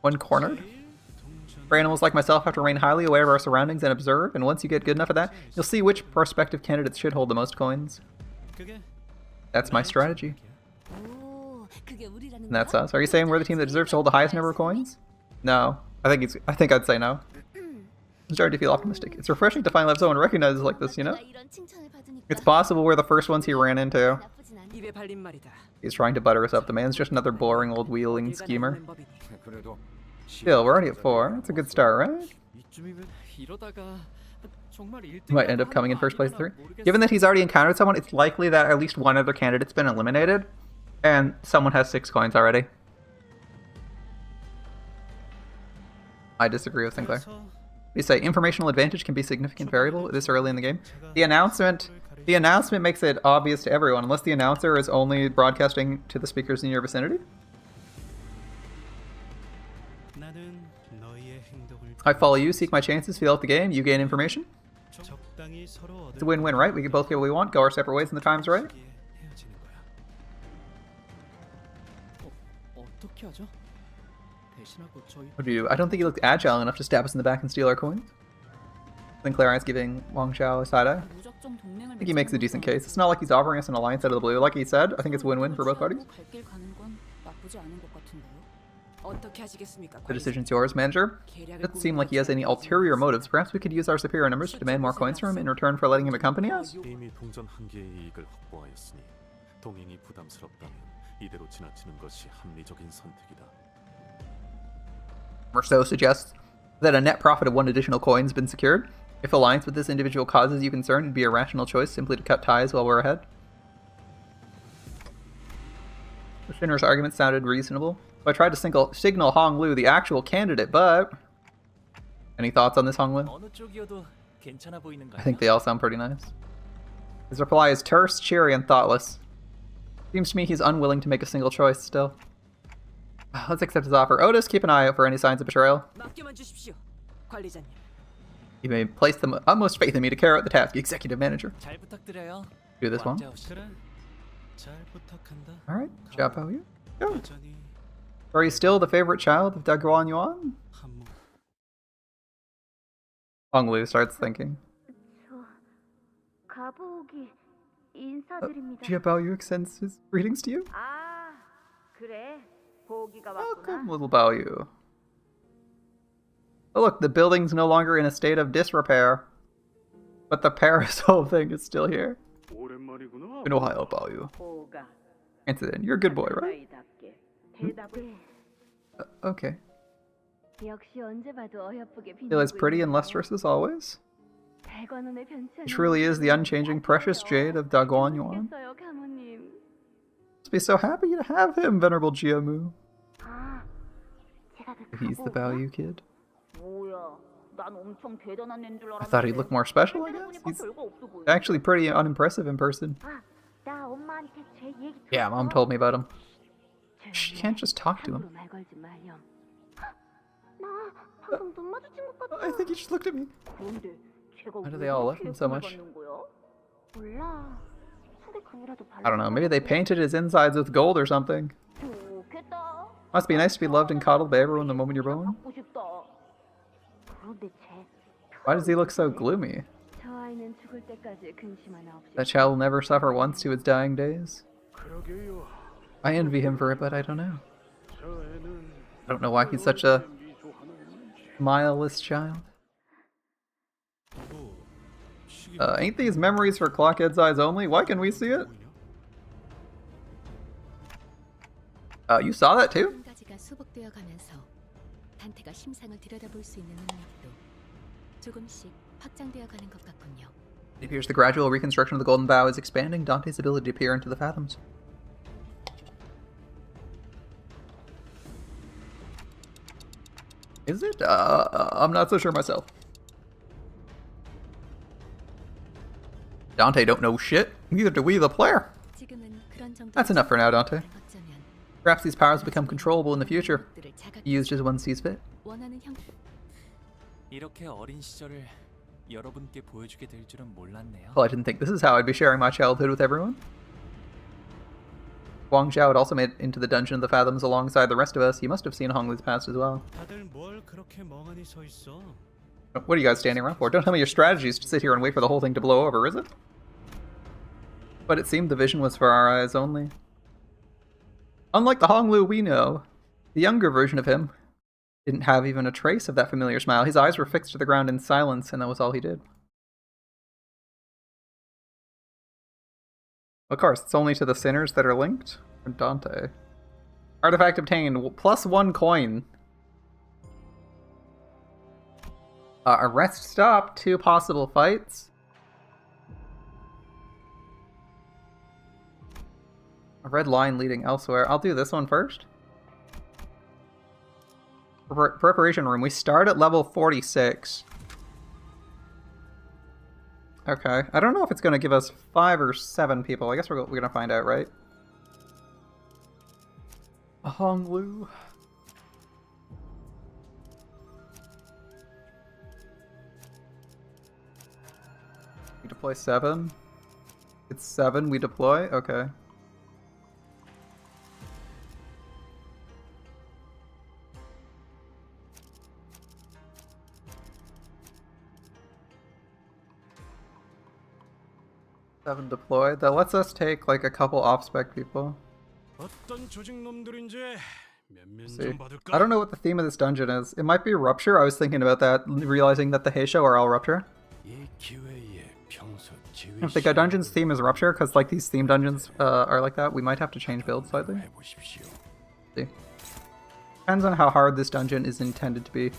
when cornered. Prey animals like myself have to remain highly aware of our surroundings and observe, and once you get good enough at that, you'll see which prospective candidates should hold the most coins. That's my strategy. And that's us. Are you saying we're the team that deserves to hold the highest number of coins? No. I think I'd say no. I'm starting to feel optimistic. It's refreshing to finally have someone recognized like this, you know? It's possible we're the first ones he ran into. He's trying to butter us up. The man's just another boring old wheeling schemer. Still, we're already at 4. That's a good start, right? He might end up coming in first place 3. Given that he's already encountered someone, it's likely that at least one other candidate's been eliminated, and someone has 6 coins already. I disagree with Sinclair. You say informational advantage can be a significant variable this early in the game. The announcement makes it obvious to everyone, unless the announcer is only broadcasting to the speakers in your vicinity. I follow you, seek my chances, feel out the game, you gain information. It's a win-win, right? We can both get what we want, go our separate ways when the time's right. What do you do? I don't think he looked agile enough to stab us in the back and steal our coins. Sinclair is giving Wang Xiao a side-eye. I think he makes a decent case. It's not like he's offering us an alliance out of the blue. Like he said, I think it's win-win for both parties. The decision's yours, manager. It doesn't seem like he has any ulterior motives. Perhaps we could use our superior numbers to demand more coins from him in return for letting him accompany us? 이미 동전 한 개의 이익을 확보하였으니 동행이 부담스럽다면 이대로 지나치는 것이 합리적인 선택이다. Merceau suggests that a net profit of 1 additional coin has been secured. If alliance with this individual causes you concern, it'd be a rational choice simply to cut ties while we're ahead. The Shinra's argument sounded reasonable. So I tried to signal Hong Lu the actual candidate, but... Any thoughts on this, Hong Lu? I think they all sound pretty nice. His reply is terse, cheery, and thoughtless. Seems to me he's unwilling to make a single choice still. Let's accept his offer. Otis, keep an eye out for any signs of betrayal. You may place the utmost faith in me to carry out the task, executive manager. Do this one. Alright, Xiaopao Yu. Go. Are you still the favorite child of Daguan Yuan? Hong Lu starts thinking. Xiaopao Yu extends his greetings to you. Welcome, little Bao Yu. Oh look, the building's no longer in a state of disrepair. But the parasol thing is still here. In Ohio, Bao Yu. Answer then, you're a good boy, right? Okay. Still as pretty and lustrous as always. He truly is the unchanging precious jade of Daguan Yuan. Must be so happy to have him, Venerable Jiamu. He's the Bao Yu kid. I thought he'd look more special, I guess. He's actually pretty unimpressive in person. Yeah, Mom told me about him. She can't just talk to him. I think he just looked at me. Why do they all love him so much? I don't know, maybe they painted his insides with gold or something. Must be nice to be loved and coddled by everyone the moment you're born. Why does he look so gloomy? That child will never suffer once to its dying days. I envy him for it, but I don't know. I don't know why he's such a smileless child. Ain't these memories for Clockhead's eyes only? Why can we see it? You saw that too? 한 가지가 수복되어 가면서 단테가 심상을 들여다볼 수 있는 능력도 조금씩 확장되어 가는 것 같군요. It appears the gradual reconstruction of the Golden Bow is expanding Dante's ability to peer into the fathoms. Is it? I'm not so sure myself. Dante don't know shit. Neither do we, the player. 지금은 그런 정도. That's enough for now, Dante. 어쩌면 Perhaps these powers will become controllable in the future, 들을 자각 used as one sees fit. 원하는 형 이렇게 어린 시절을 여러분께 보여주게 될 줄은 몰랐네요. Well, I didn't think this is how I'd be sharing my childhood with everyone. Guang Zhao had also made it into the Dungeon of the Fathoms alongside the rest of us. He must have seen Hong Li's past as well. 다들 뭘 그렇게 멍하니 서 있어? What are you guys standing around for? Don't tell me your strategy is to sit here and wait for the whole thing to blow over, is it? But it seemed the vision was for our eyes only. Unlike the Hong Lu we know, the younger version of him didn't have even a trace of that familiar smile. His eyes were fixed to the ground in silence, and that was all he did. Of course, it's only to the sinners that are linked. Or Dante. Artifact obtained. +1 coin. Arrest stop. 2 possible fights. A red line leading elsewhere. I'll do this one first. Preparation room. We start at level 46. Okay. I don't know if it's going to give us 5 or 7 people. I guess we're going to find out, right? Hong Lu. We deploy 7. It's 7 we deploy? Okay. Seven deployed. That lets us take like a couple off-spec people. 어떤 조직 놈들인지 면면 See. 좀 받을까? I don't know what the theme of this dungeon is. It might be Rupture. I was thinking about that, realizing that the Heisho are all Rupture. 이 기회에 평소 지휘 If the dungeon's theme is Rupture, because like these theme dungeons are like that, we might have to change build slightly. 해보십시오. See. Depends on how hard this dungeon is intended to be.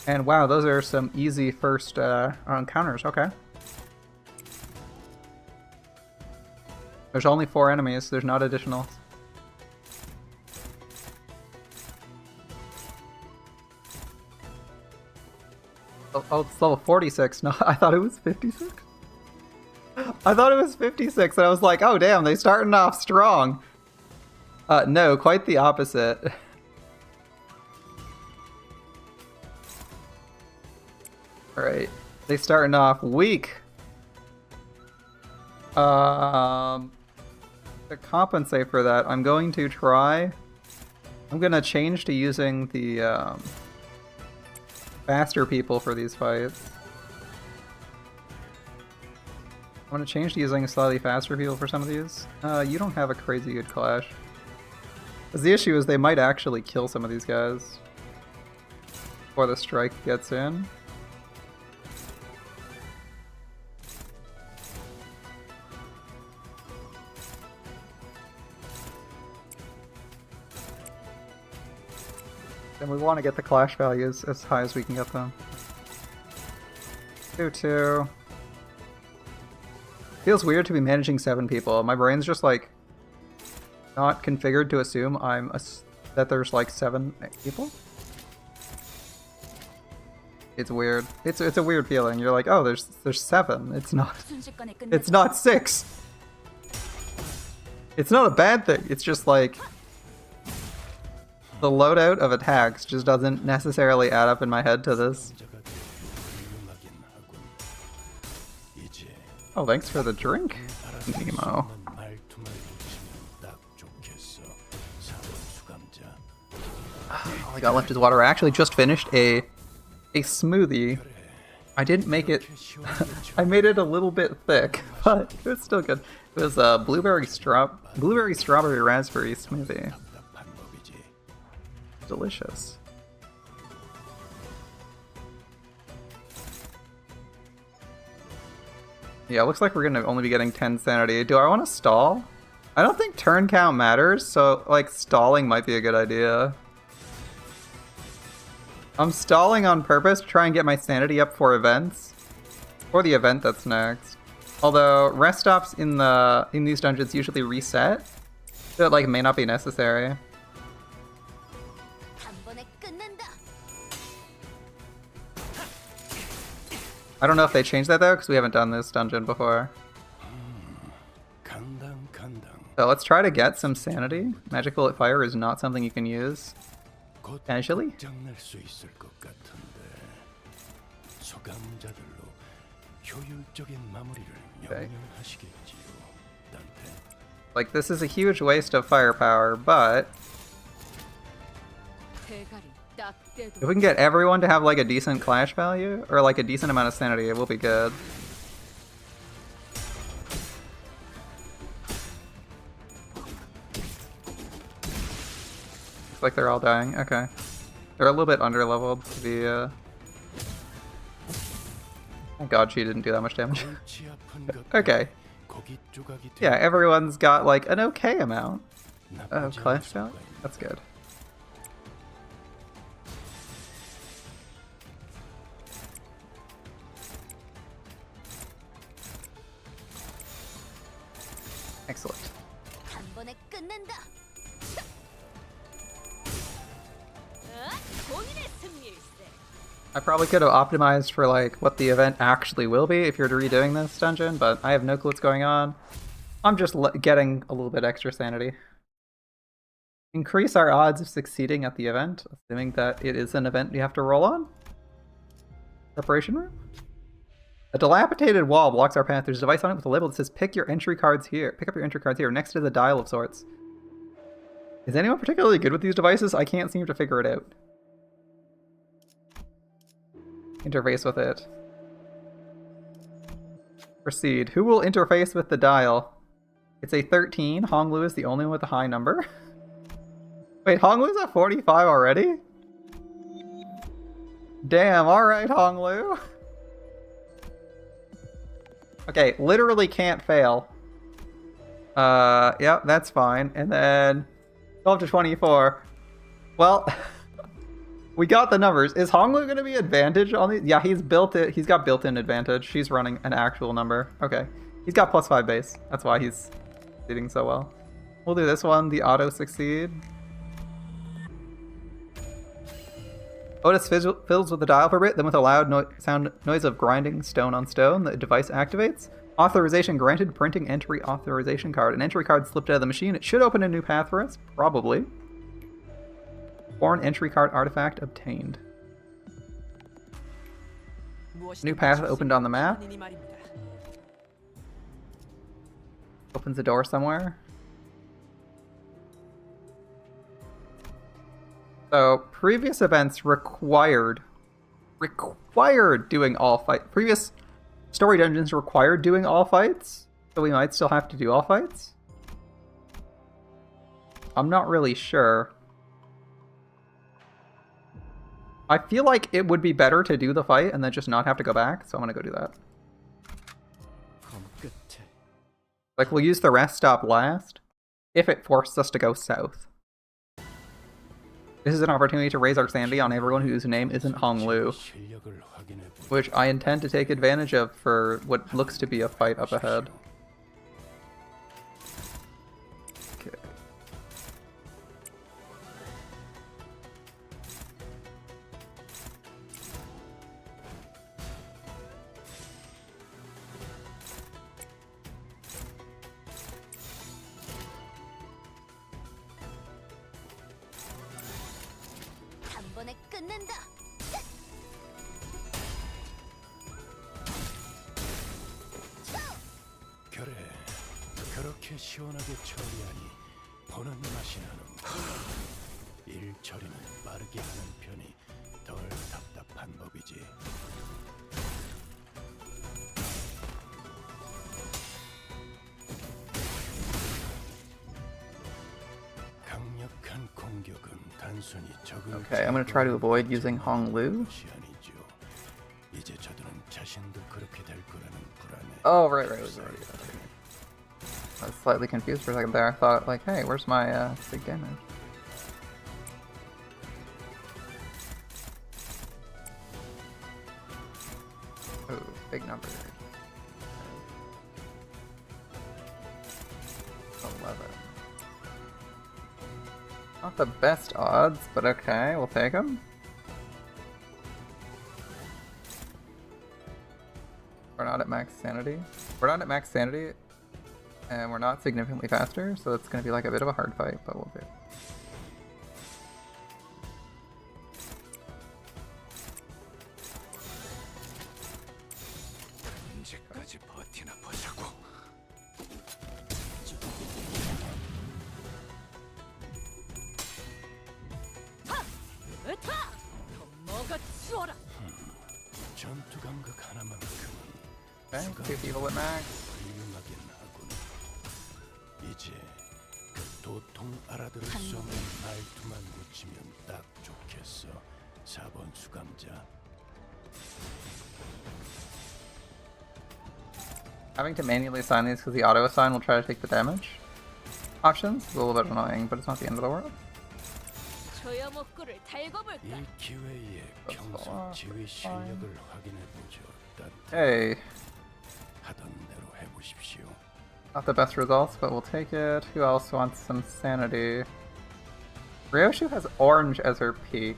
And wow, those are some easy first encounters. Okay. There's only 4 enemies, there's not additional. Oh, it's level 46. No, I thought it was 56. I thought it was 56, and I was like, oh damn, they starting off strong. No, quite the opposite. Alright, they starting off weak. To compensate for that, I'm going to change to using the faster people for these fights. I'm going to change to using slightly faster people for some of these. You don't have a crazy good clash. Because the issue is they might actually kill some of these guys before the strike gets in. And we want to get the clash values as high as we can get them. 2-2. Feels weird to be managing 7 people. My brain's just like not configured to assume that there's like 7 people. It's weird. It's a weird feeling. You're like, oh, there's 7. It's not 6. It's not a bad thing. It's just like the loadout of attacks just doesn't necessarily add up in my head to this. Oh, thanks for the drink, Nemo. All I got left is water. I actually just finished a smoothie I didn't make it. 그렇게 시원하게 I made it a little bit thick, but it was still good. It was a blueberry strawberry raspberry smoothie. 답답한 법이지. Delicious. Yeah, looks like we're gonna only be getting 10 sanity. Do I want to stall? I don't think turn count matters, so like stalling might be a good idea. I'm stalling on purpose to try and get my sanity up for events. For the event that's next. Although rest stops in these dungeons usually reset, so it like may not be necessary. 한 번에 끝낸다. I don't know if they changed that though, because we haven't done this dungeon before. 간당. So let's try to get some sanity. Magic Bullet Fire is not something you can use 곧 casually. 장날 수 있을 것 같은데. 소감자들로 효율적인 마무리를 Okay. 명령하시겠지요. 단테. Like, this is a huge waste of firepower, but 대가리 딱 떼도 if we can get everyone to have like a decent clash value, or like a decent amount of sanity, it will be good. Looks like they're all dying. Okay. They're a little bit underleveled to be, Thank god she didn't do that much damage. 골치 아픈 것 Okay. 고기 조각이 Yeah, everyone's got like an okay amount of 나쁘지 clash 않을 value. 수가 That's good. Excellent. 한 번에 끝낸다. 본인의 승리일세. I probably could have optimized for like what the event actually will be if you're redoing this dungeon, but I have no clue what's going on. I'm just getting a little bit extra sanity. Increase our odds of succeeding at the event, assuming that it is an event you have to roll on. Preparation room? A dilapidated wall blocks our path. There's a device on it with a label that says pick your entry cards here. Pick up your entry cards here, next to the dial of sorts. Is anyone particularly good with these devices? I can't seem to figure it out. Interface with it. Proceed. Who will interface with the dial? It's a 13. Honglu is the only one with a high number. Wait, Honglu's at 45 already? Damn, alright, Honglu. Okay, literally can't fail. Yep, that's fine. And then 12 to 24. Well, we got the numbers. Is Honglu going to be advantage on these? Yeah, he's got built-in advantage. She's running an actual number. Okay. He's got +5 base. That's why he's succeeding so well. We'll do this one, the auto succeed. Otis fills with the dial for a bit, then with a loud noise of grinding stone on stone, the device activates. Authorization granted, printing entry authorization card. An entry card slipped out of the machine. It should open a new path for us, probably. Foreign entry card artifact obtained. New path opened on the map. Opens a door somewhere. So, previous events required doing all fights. Previous story dungeons required doing all fights, so we might still have to do all fights. I'm not really sure. I feel like it would be better to do the fight and then just not have to go back, so I'm gonna go do that. Like, we'll use the rest stop last, if it forces us to go south. This is an opportunity to raise our sanity on everyone whose name isn't Honglu, 실력을 확인해 which I intend to take advantage of for what looks to be a fight up ahead. Okay. 한 번에 끝낸다. 그래, 그렇게 시원하게 처리하니 보는 맛이 나는군. 일 처리는 빠르게 하는 편이 덜 답답한 법이지. 간격은 단순히 적을 Okay, I'm gonna try to avoid using Honglu. 것이 아니죠. 이제 저들은 자신도 그렇게 될 거라는 불안에 Oh, right. I was slightly confused for a second there. I thought, like, hey, where's my big damage? Oh, big number. 11. Not the best odds, but okay, we'll take them. We're not at max sanity. We're not at max sanity, and we're not significantly faster, so it's going to be like a bit of a hard fight, but we'll do. 언제까지 버티나 보자고. 전투 감각 하나만큼은 Okay, two people at max. 훌륭하긴 하군. 이제 그 도통 알아들을 수 없는 말투만 고치면 딱 좋겠어. 4번 수감자. Having to manually assign these because the auto assign will try to take the damage options is a little bit annoying, but it's not the end of the world. 조여목구를 달궈볼까? 이 기회에 평소 지휘 실력을 확인해 보죠. Hey, 하던 대로 해보십시오. not the best results, but we'll take it. Who else wants some sanity? Ryoshu has orange as her peak.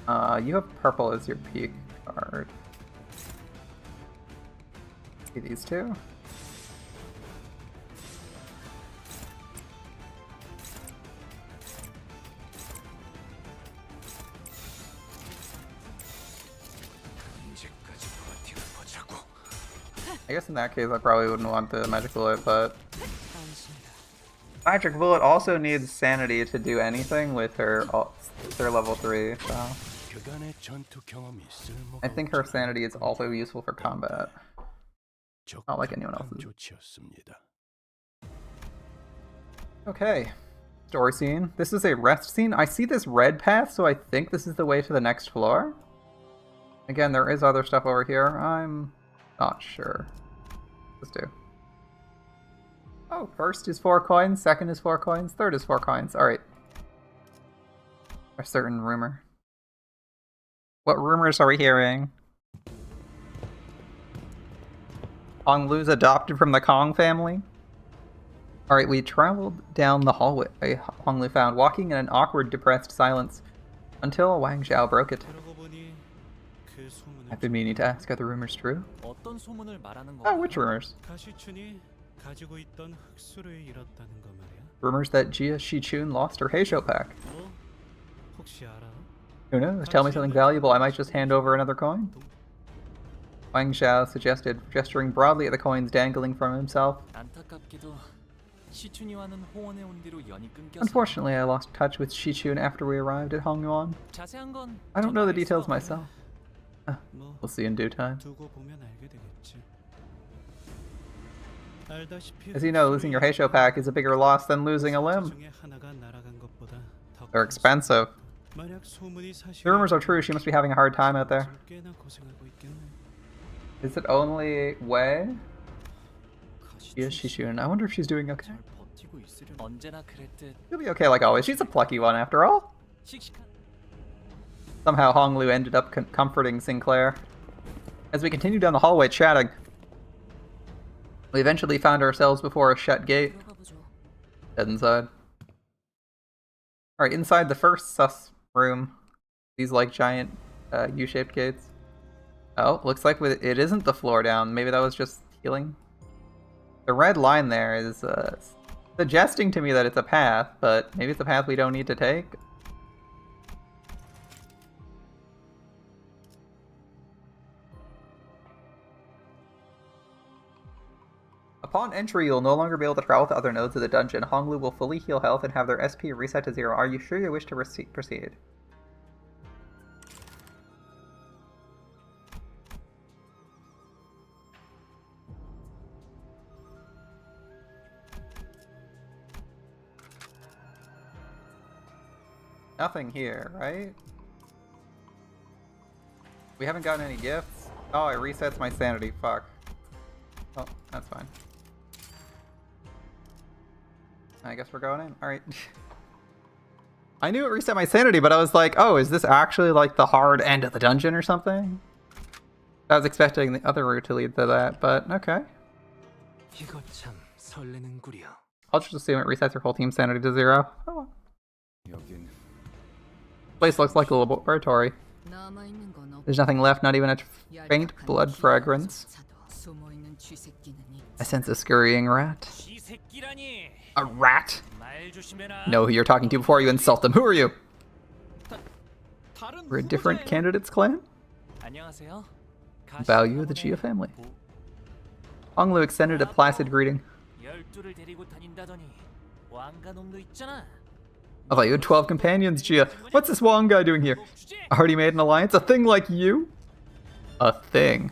You have purple as your peak card. See these two? 언제까지 버티나 보자고. I guess in that case I probably wouldn't want the magic bullet, but magic bullet also needs sanity to do anything with her level 3, so 그간의 전투 경험이 쓸모가 I think her sanity is also useful for combat. Not like anyone else's. 조치였습니다. Okay. Story scene. This is a rest scene. I see this red path, so I think this is the way to the next floor. Again, there is other stuff over here. I'm not sure. Let's do. Oh, first is 4 coins, second is 4 coins, third is 4 coins. Alright. A certain rumor. What rumors are we hearing? Honglu's adopted from the Kong family? Alright, we traveled down the hallway Honglu found, walking in an awkward, depressed silence, until Wang Xiao broke it. I've been meaning to ask, are the rumors true? 어떤 소문을 말하는 Oh, which rumors? 가시춘이 가지고 있던 흑수를 잃었다는 거 말이야. Rumors that Jia Shichun lost her Heisho pack. 뭐 혹시 알아? Who knows? Tell me something valuable, I might just hand over another coin. Wang Xiao suggested, gesturing broadly at the coins dangling from himself. 안타깝게도 시춘이와는 호원에 온 뒤로 연이 끊겨서 Unfortunately, I lost touch with Shichun after we arrived at Hongyuan. 자세한 건 I don't know the 전달할 details 수 myself. 뭐 We'll see in due time. 두고 보면 알게 되겠지. 알다시피 As you know, losing your Heisho pack is a bigger loss than losing a limb. 중에 하나가 날아간 것보다 더 They're 큰 expensive. 만약 소문이 The rumors are true, she must be having a hard time out there. 꽤나 고생하고 있겠네. Is it only Wei? Yes, Shishun. I wonder if she's doing okay. 잘 버티고 있으려나. 언제나 그랬듯 She'll be okay like always. She's a plucky one after all. 씩씩한 Somehow Honglu ended up comforting Sinclair. As we continued down the hallway chatting, we eventually found ourselves before a shut gate. 들어가 보죠. Head inside. Alright, inside the first sus room. These like giant U-shaped gates. Oh, looks like it isn't the floor down. Maybe that was just healing. The red line there is suggesting to me that it's a path, but maybe it's a path we don't need to take. Upon entry, you'll no longer be able to travel to other nodes of the dungeon. Honglu will fully heal health and have their SP reset to 0. Are you sure you wish to proceed? Nothing here, right? We haven't gotten any gifts. Oh, it resets my sanity. Fuck. Oh, that's fine. I guess we're going in. Alright. I knew it reset my sanity, but I was like, oh, is this actually like the hard end of the dungeon or something? I was expecting the other route to lead to that, but okay. 이거 참 설레는구려. I'll just assume it resets your whole team sanity to 0. Oh. 여긴 Place looks like a laboratory. 남아있는 건 없. There's nothing left, not even a faint blood fragrance. 숨어있는 쥐새끼는 있지. I sense a scurrying rat. 쥐새끼라니. A rat? 말 조심해라. Know who you're talking to before you insult them. Who are you? 다른 We're a different 누구세요? candidates clan? 안녕하세요. Value the Gia family. Honglu extended a placid greeting. 12를 데리고 다닌다더니 왕가놈도 있잖아. I thought you had 12 companions, Gia. What's this Wong guy doing here? Already made an alliance? A thing like you? A thing.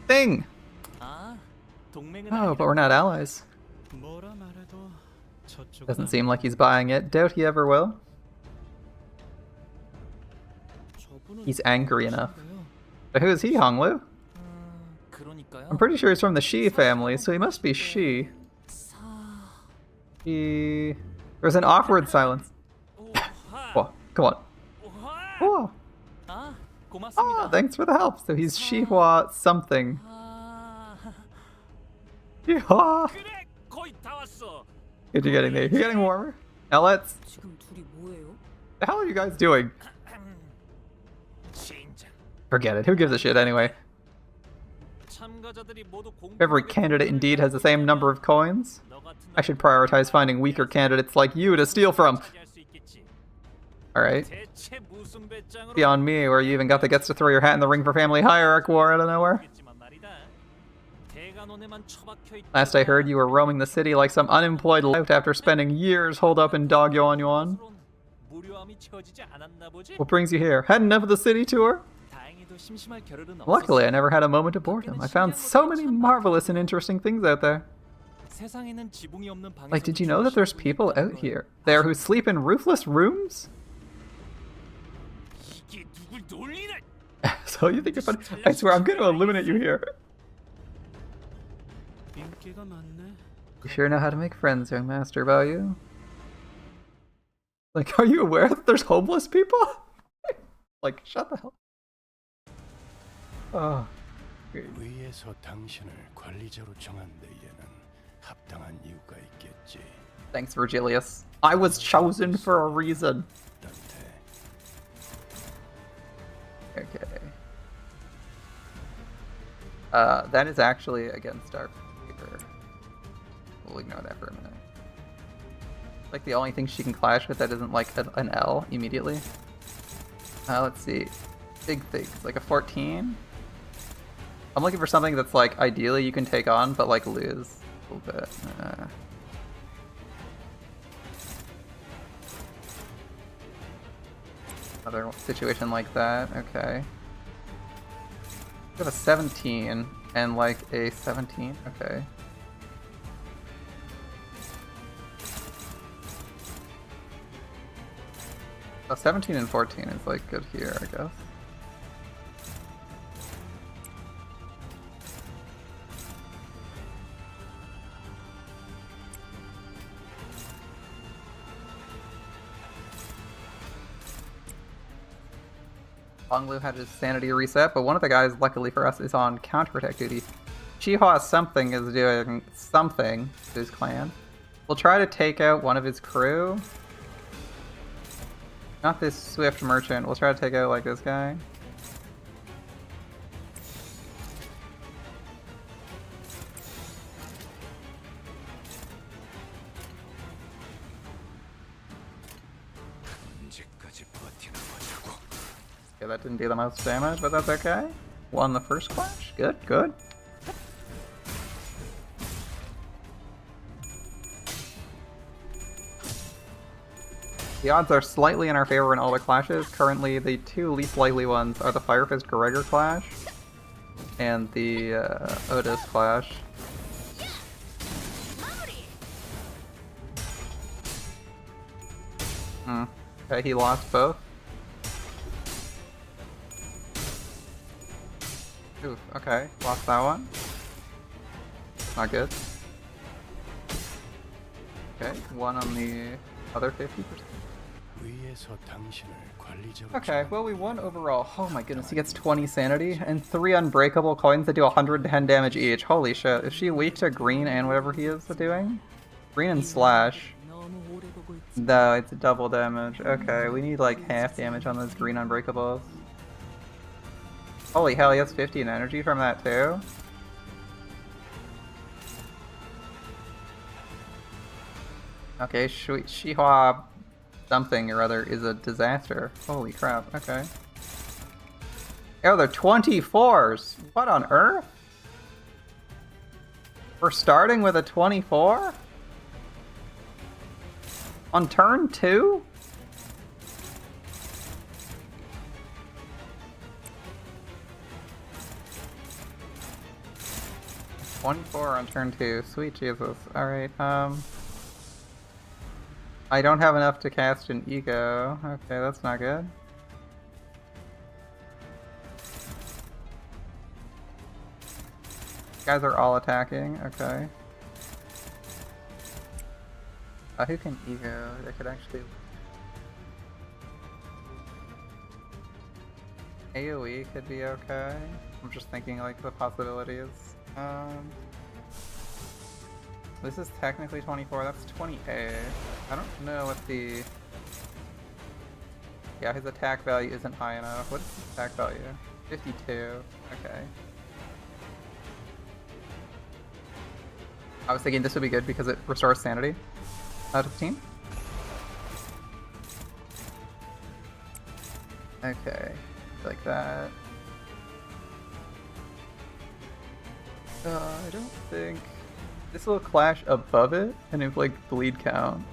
Thing! 아, 동맹은 Oh, but we're not allies. 뭐라 말해도 저쪽은 Doesn't seem like he's buying it. Doubt he ever will. 저분은 He's angry enough. 누구신가요? But who is he, Honglu? 그러니까요. I'm pretty sure he's from the Shi family, so he must be Shi. He... There's an awkward silence. Whoa, come on. Whoa. 아, 고맙습니다. Oh, thanks for the help. So he's Shihua something. 아, Shihua. 그래, 거의 다 왔어. Good, you're getting there. You're getting warmer. Now let's... 지금 둘이 뭐예요? The hell are you guys doing? 진짜. Forget it. Who gives a shit anyway? 참가자들이 모두 If every candidate indeed has the same number of coins, I should prioritize finding weaker candidates like you to steal from. Alright. 대체 무슨 배짱으로 Beyond me, where you even got the guts to throw your hat in the ring for family hierarchy war out of nowhere. 모르겠지만 말이다. 대간원에만 처박혀 있던 Last I heard, you were roaming the city like some unemployed lout after spending years holed up in Dogyeon. 무료함이 채워지지 않았나 보지? What brings you here? Had enough of the city tour? 다행히도 심심할 겨를은 Luckily, I 없었어. never had a moment of boredom. I found so many marvelous and interesting things out there. 세상에는 지붕이 없는 방에서 Like, did you know that there's people out here there who sleep in roofless rooms? 이게 누굴 놀리나? So you think you're funny? I swear, I'm going to eliminate you here. 인기가 많네. You sure know how to make friends, young master, Value. Like, are you aware that there's homeless people? Like, shut the hell. Oh. 위에서 당신을 관리자로 정한 데에는 합당한 이유가 있겠지. Thanks, Virgilius. I was chosen for a reason. 딴테 Okay. That is actually against our favor. We'll ignore that for a minute. Like the only thing she can clash with that isn't like an L immediately. Let's see. Big things, like a 14. I'm looking for something that's like ideally you can take on, but like lose a little bit. Another situation like that. Okay. We have a 17 and like a 17. Okay. A 17 and 14 is like good here, I guess. Honglu had his sanity reset, but one of the guys, luckily for us, is on counterattack duty. Chihua something is doing something to his clan. We'll try to take out one of his crew. Not this swift merchant. We'll try to take out like this guy. 언제까지 버티나 보자고. Okay, that didn't do the most damage, but that's okay. Won the first clash. Good, good. The odds are slightly in our favor in all the clashes. Currently, the two least likely ones are the Fire Fist Gregor clash and the Otis clash. Okay, he lost both. Oof, okay, lost that one. Not good. Okay, one on the other 50%. 위에서 당신을 관리자로 Okay, well we won overall. Oh my goodness, he gets 20 sanity and 3 unbreakable coins that do 110 damage each. Holy shit, is she weak to green and whatever he is doing? Green and slash. No, it's double damage. Okay, we need like half damage on those green unbreakables. Holy hell, he has 15 energy from that too? Okay, Shihua something or other is a disaster. Holy crap, okay. Oh, they're 24s! What on earth? We're starting with a 24? On turn 2? On turn 2. Sweet Jesus. Alright, I don't have enough to cast an ego. Okay, that's not good. Guys are all attacking, okay. Who can ego? They could actually... AoE could be okay. I'm just thinking like the possibilities. This is technically 24, that's 28. I don't know what the... Yeah, his attack value isn't high enough. What's his attack value? 52. Okay. I was thinking this would be good because it restores sanity out of the team. Okay, like that. I don't think... This will clash above it and it like bleed count.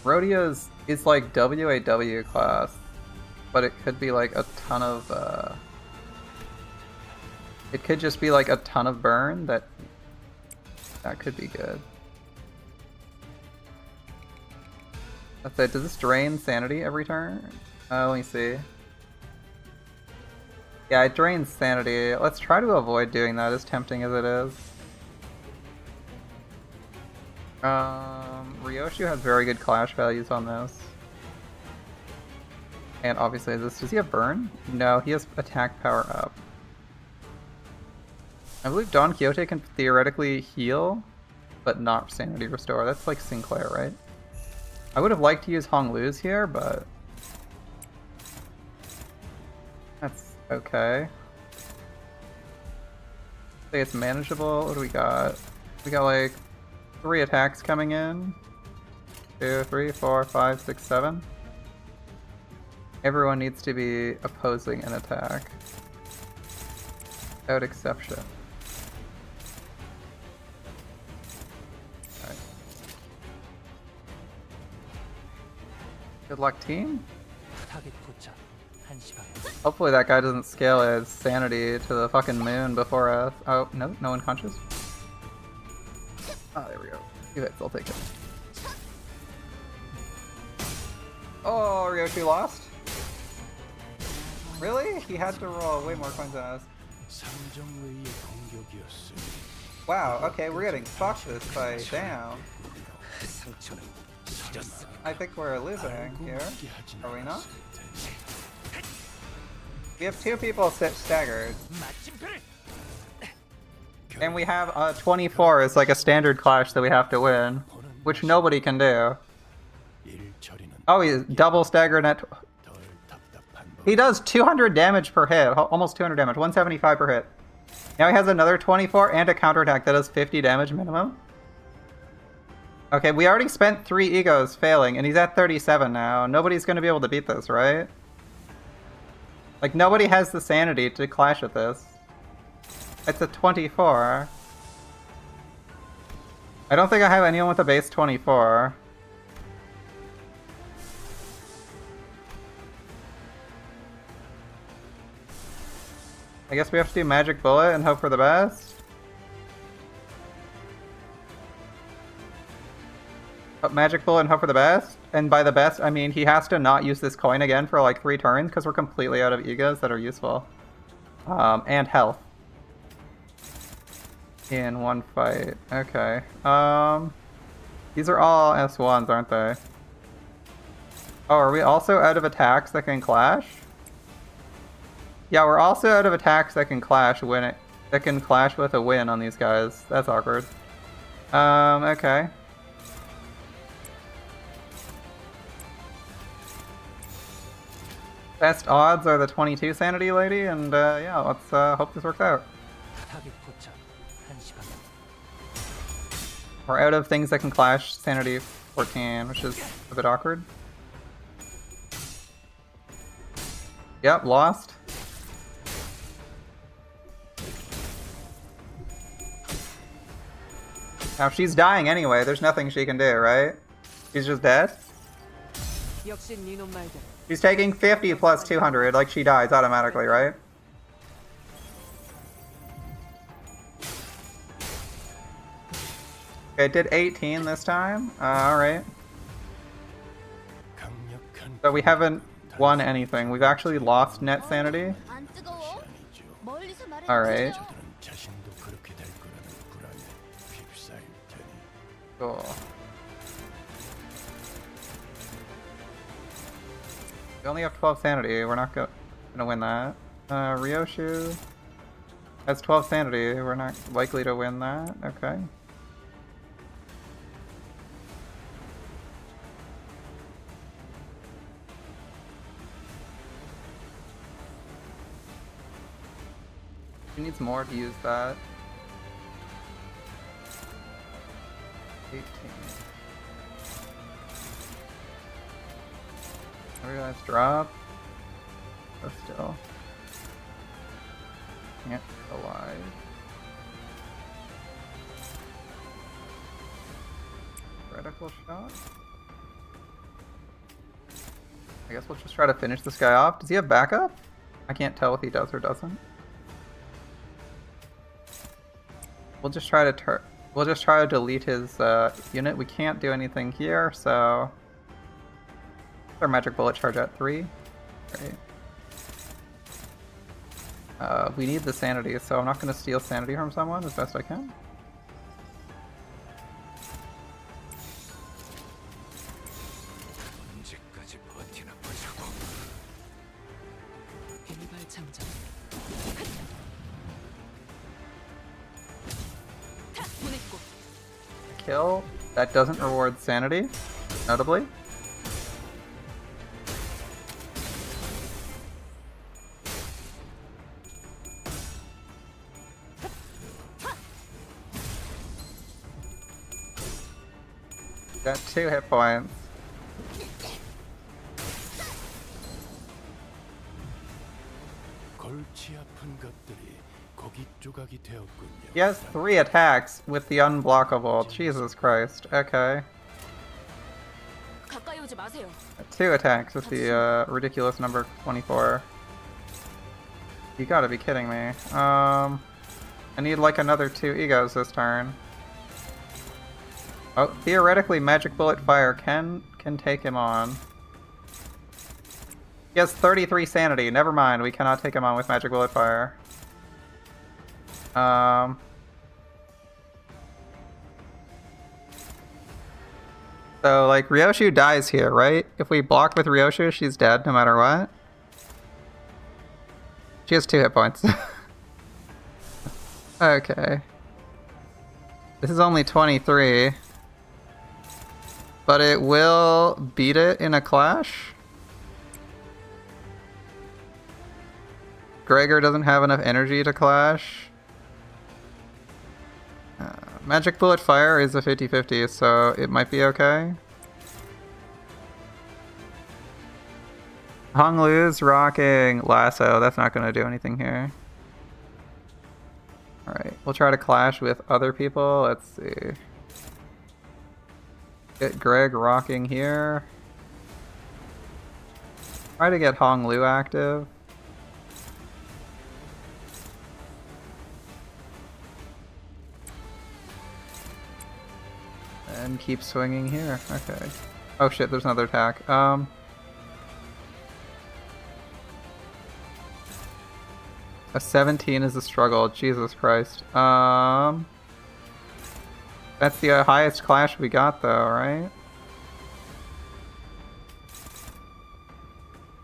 Rodeo's is like WAW class, but it could be like a ton of it could just be like a ton of burn that could be good. That's it. Does this drain sanity every turn? Let me see. Yeah, it drains sanity. Let's try to avoid doing that, as tempting as it is. Ryoshu has very good clash values on this. And obviously does he have burn? No, he has attack power up. I believe Don Quixote can theoretically heal, but not sanity restore. That's like Sinclair, right? I would have liked to use Hong Lu's here, but... That's okay. I think it's manageable. What do we got? We got like 3 attacks coming in. 2, 3, 4, 5, 6, 7. Everyone needs to be opposing an attack. Without exception. Alright. Good luck, team. Hopefully that guy doesn't scale his sanity to the fucking moon before us. Oh, no, no unconscious. Oh, there we go. 2 hits, I'll take it. Oh, Ryoshi lost? Really? He had to roll way more coins than us. Wow, okay, we're getting fucked this fight. Damn. I think we're losing here. Are we not? We have 2 people staggered. And we have 24 as like a standard clash that we have to win, which nobody can do. Oh, he's double staggered at... He does 200 damage per hit, almost 200 damage, 175 per hit. Now he has another 24 and a counterattack that does 50 damage minimum. Okay, we already spent 3 egos failing, and he's at 37 now. Nobody's going to be able to beat this, right? Like, nobody has the sanity to clash with this. It's a 24. I don't think I have anyone with a base 24. I guess we have to do Magic Bullet and hope for the best. Magic Bullet and hope for the best. And by the best, I mean he has to not use this coin again for like 3 turns because we're completely out of egos that are useful. And health. In one fight. Okay. These are all S1s, aren't they? Oh, are we also out of attacks that can clash? Yeah, we're also out of attacks that can clash that can clash with a win on these guys. That's awkward. Okay. Best odds are the 22 sanity lady, and yeah, let's hope this works out. 타겟 포착 1시 방향. We're out of things that can clash sanity 14, which is a bit awkward. Yep, lost. Now she's dying anyway, there's nothing she can do, right? She's just dead? 역시 니놈 말대로. She's taking 50 plus 200, like she dies automatically, right? Okay, it did 18 this time. Alright. So we haven't won anything. We've actually lost net sanity. Alright. Cool. We only have 12 sanity. We're not gonna win that. Ryoshu has 12 sanity. We're not likely to win that. Okay. She needs more to use that. 18. Very nice drop. But still. Can't alive. Reticle shot. I guess we'll just try to finish this guy off. Does he have backup? I can't tell if he does or doesn't. We'll just try to delete his unit. We can't do anything here, so our magic bullet charge at 3. Great. We need the sanity, so I'm not going to steal sanity from someone as best I can. Kill. That doesn't reward sanity, notably. Got 2 hit points. He has 3 attacks with the unblockable. Jesus Christ. Okay. 2 attacks with the ridiculous number 24. You gotta be kidding me. I need like another 2 egos this turn. Oh, theoretically Magic Bullet Fire can take him on. He has 33 sanity. Never mind, we cannot take him on with Magic Bullet Fire. So, like, Ryoshu dies here, right? If we block with Ryoshu, she's dead no matter what. She has 2 hit points. Okay. This is only 23. But it will beat it in a clash. Gregor doesn't have enough energy to clash. Magic Bullet Fire is a 50-50, so it might be okay. Honglu's rocking Lasso. That's not going to do anything here. Alright, we'll try to clash with other people. Let's see. Get Greg rocking here. Try to get Honglu active. And keep swinging here. Okay. Oh shit, there's another attack. A 17 is a struggle. Jesus Christ. That's the highest clash we got though, right?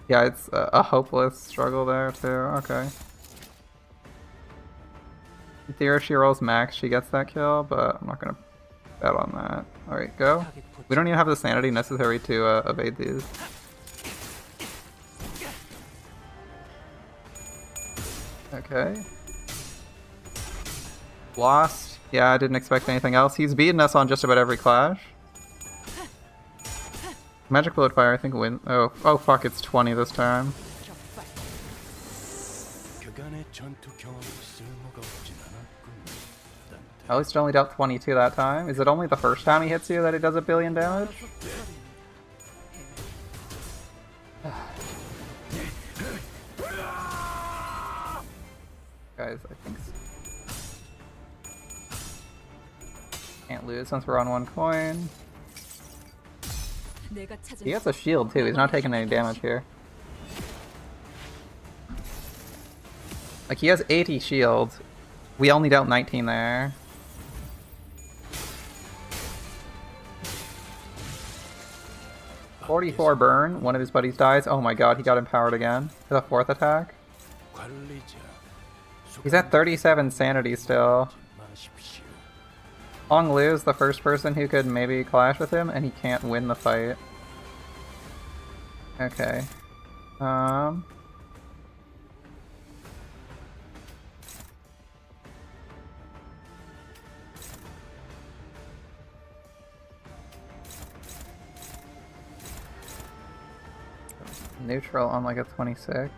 Yeah, it's a hopeless struggle there too. Okay. In theory, she rolls max, she gets that kill, but I'm not gonna bet on that. Alright, go. We don't even have the sanity necessary to evade these. Okay. Lost. Yeah, I didn't expect anything else. He's beaten us on just about every clash. Magic Bullet Fire, I think win. Oh fuck, it's 20 this time. At least it only dealt 22 that time. Is it only the first time he hits you that it does a billion damage? Guys, I think so. Can't lose since we're on 1 coin. He has a shield too, he's not taking any damage here. Like, he has 80 shields. We only dealt 19 there. $44 burn, one of his buddies dies. Oh my god, he got empowered again for the 4th attack. He's at 37 sanity still. Hong Lu is the first person who could maybe clash with him, and he can't win the fight. Okay. Neutral on like a 26.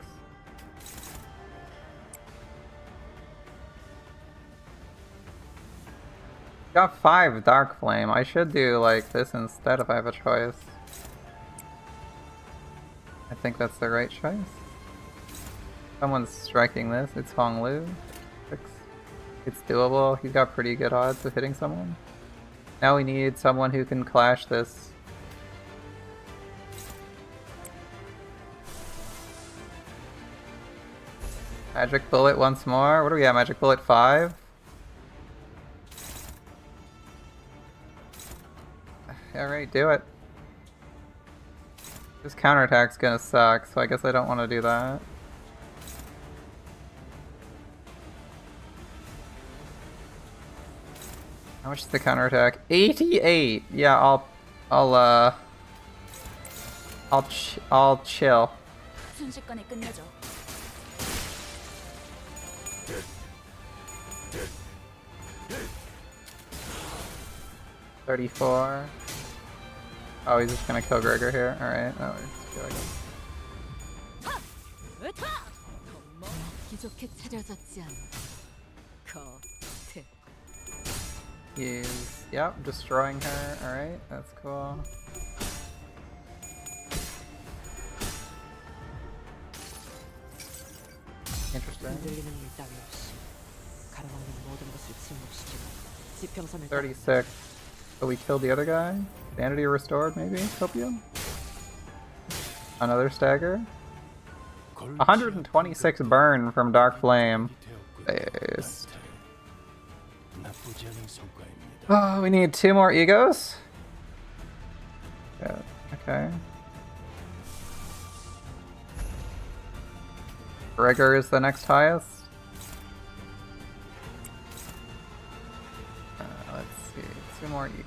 Got 5 Dark Flame. I should do like this instead if I have a choice. I think that's the right choice. Someone's striking this. It's Hong Lu. 6. It's doable. He's got pretty good odds of hitting someone. Now we need someone who can clash this. Magic Bullet once more. What do we have? Magic Bullet 5? Alright, do it. This counterattack's gonna suck, so I guess I don't want to do that. How much is the counterattack? 88! Yeah, I'll chill. 순식간에 끝내죠. 34. Oh, he's just gonna kill Gregor here. Alright. Oh, 기적해 차려졌지 않아. 겉에. he's, yep, destroying her. Alright, that's cool. Interesting. 흔들리는 일 따위 없이 가로막는 모든 것을 침묵시키고 지평선을 36. So we killed the other guy? Sanity restored, maybe? Copium? Another stagger? 126 burn from Dark Flame. Nice. Oh, we need 2 more egos? Yeah, okay. Gregor is the next highest. Let's see, 2 more egos.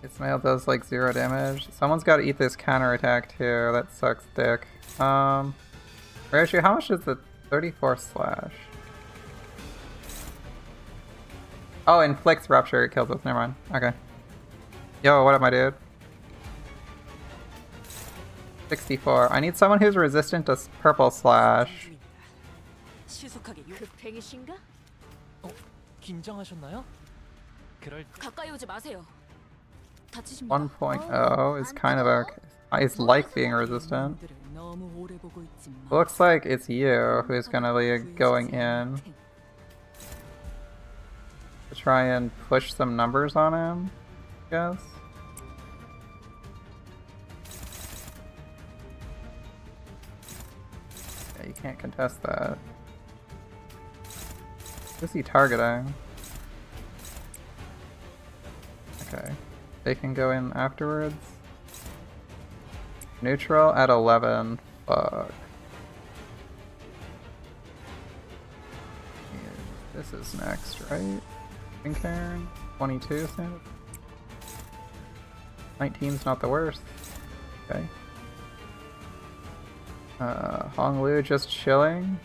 Ismail does like 0 damage. Someone's got to eat this counterattack too. That sucks dick. Or actually, how much is the 34 slash? Oh, inflicts rupture. It kills us. Never mind. Okay. Yo, what up, my dude? 64. I need someone who's resistant to purple slash. 급행이신가? 긴장하셨나요? 그럴 가까이 오지 마세요. 다치십니다. 1.0 is kind of a... It's like being resistant. Looks like it's you who's gonna be going in. to try and push some numbers on him, I guess. Yeah, you can't contest that. Who's he targeting? Okay. They can go in afterwards. Neutral at 11. Fuck. This is next, right? Pink Cairn? 22 standard? 19's not the worst. Okay. Hong Lu just chilling?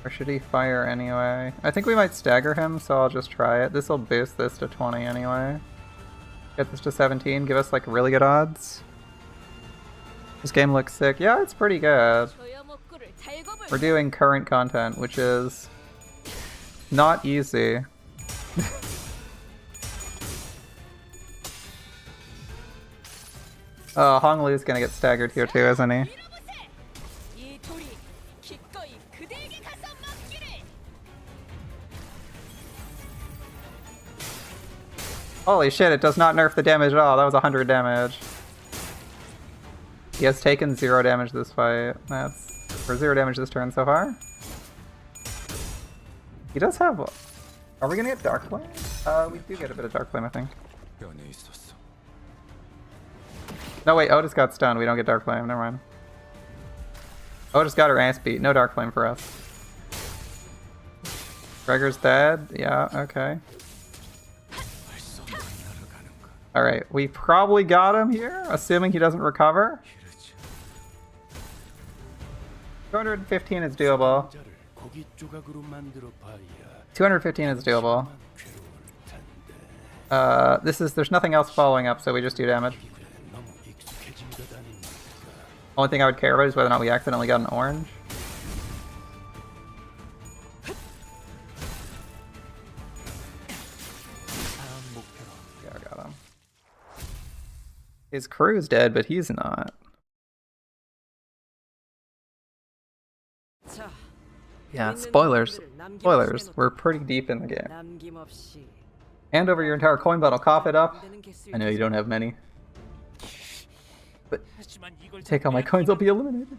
Or should he fire anyway? I think we might stagger him, so I'll just try it. This will boost this to 20 anyway. Get this to 17, give us like really good odds. This game looks sick. Yeah, it's pretty good. We're doing current content, which is not easy. Oh, Hong Lu's gonna get staggered here too, isn't he? Holy shit, it does not nerf the damage at all. That was 100 damage. He has taken 0 damage this fight. That's for 0 damage this turn so far. He does have... Are we gonna get Dark Flame? We do get a bit of Dark Flame, I think. No, wait, Otis got stunned. We don't get Dark Flame. Never mind. Otis got her ass beat. No Dark Flame for us. Gregor's dead. Yeah, okay. Alright, we probably got him here, assuming he doesn't recover. 215 is doable. 215 is doable. There's nothing else following up, so we just do damage. Only thing I would care about is whether or not we accidentally got an orange. Yeah, I got him. His crew's dead, but he's not. Yeah, spoilers. Spoilers. We're pretty deep in the game. Hand over your entire coin bundle, cough it up. I know you don't have many. But take all my coins, I'll be eliminated.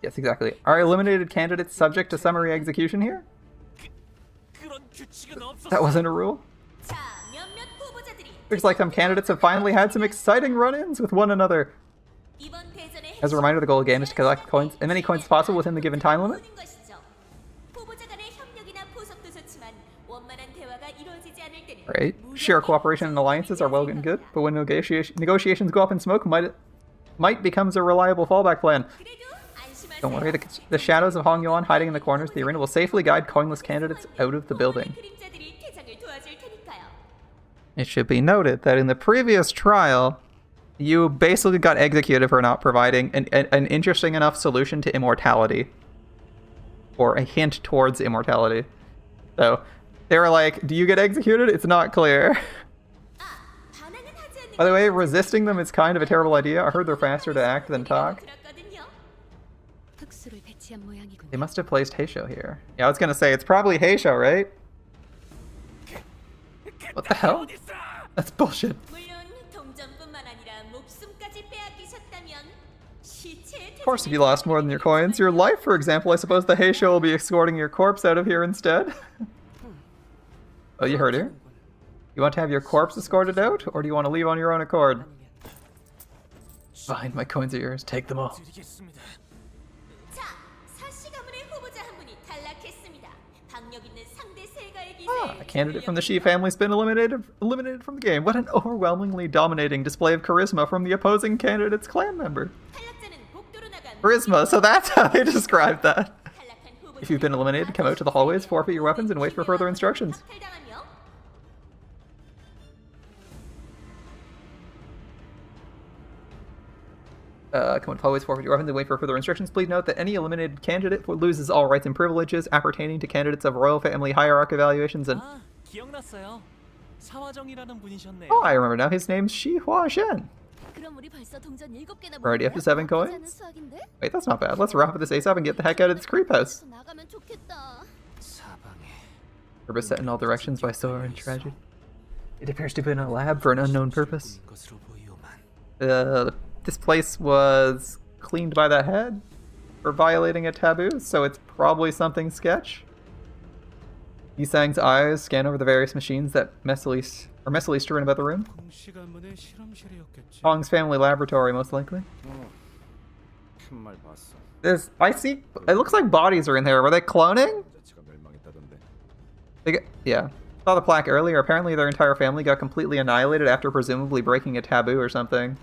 Yes, exactly. Are eliminated candidates subject to summary execution here? That wasn't a rule. Looks like some candidates have finally had some exciting run-ins with one another. As a reminder, the goal of the game is to collect coins, as many coins as possible within the given time limit. Right. Share cooperation and alliances are well and good, but when negotiations go up in smoke, might becomes a reliable fallback plan. Don't worry, the shadows of Hong Yuan hiding in the corners of the arena will safely guide coinless candidates out of the building. It should be noted that in the previous trial, you basically got executed for not providing an interesting enough solution to immortality. Or a hint towards immortality. So, they were like, do you get executed? It's not clear. By the way, resisting them is kind of a terrible idea. I heard they're faster to act than talk. They must have placed Heisho here. Yeah, I was gonna say, it's probably Heisho, right? What the hell? That's bullshit. Of course, if you lost more than your coins, your life, for example, I suppose the Heisho will be escorting your corpse out of here instead. Oh, you heard her. You want to have your corpse escorted out, or do you want to leave on your own accord? Fine, my coins are yours. Take them all. Ah, a candidate from the Shi family's been eliminated from the game. What an overwhelmingly dominating display of charisma from the opposing candidate's clan member. Charisma, so that's how they describe that. If you've been eliminated, come out to the hallways, forfeit your weapons, and wait for further instructions. Come out to the hallways, forfeit your weapons, and wait for further instructions. Please note that any eliminated candidate loses all rights and privileges appertaining to candidates of royal family hierarch evaluations and... Oh, I remember now. His name's Shi Hua Shen. Already up to 7 coins? Wait, that's not bad. Let's wrap up this ASAP and get the heck out of this creep house. Purpose set in all directions by sorrow and tragedy. It appears to be in a lab for an unknown purpose. This place was cleaned by the head for violating a taboo, so it's probably something sketch. Yisang's eyes scan over the various machines that messily strewn about the room. Hong's family laboratory, most likely. I see. It looks like bodies are in there. Were they cloning? Yeah. Saw the plaque earlier. Apparently their entire family got completely annihilated after presumably breaking a taboo or something.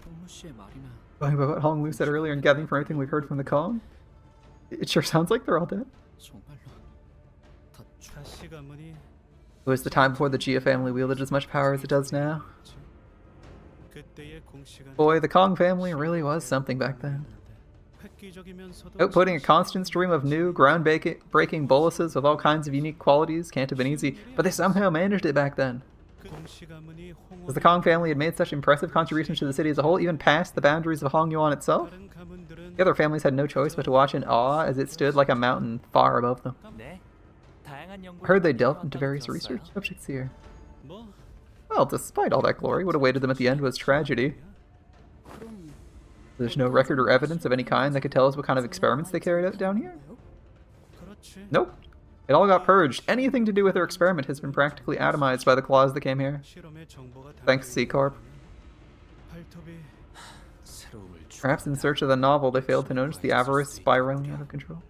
Going by what Hong Lu said earlier and gathering from everything we've heard from the Kong, it sure sounds like they're all dead. It was the time before the Jia family wielded as much power as it does now. Boy, the Kong family really was something back then. Outputting a constant stream of new, ground-breaking boluses with all kinds of unique qualities can't have been easy, but they somehow managed it back then. As the Kong family had made such impressive contributions to the city as a whole, even past the boundaries of Hongyuan itself, the other families had no choice but to watch in awe as it stood like a mountain far above them. I heard they delved into various research subjects here. Well, despite all that glory, what awaited them at the end was tragedy. There's no record or evidence of any kind that could tell us what kind of experiments they carried out down here? Nope. It all got purged. Anything to do with their experiment has been practically atomized by the claws that came here. Thanks, C-Corp. Perhaps in search of the novel, they failed to notice the avarice spiraling out of control.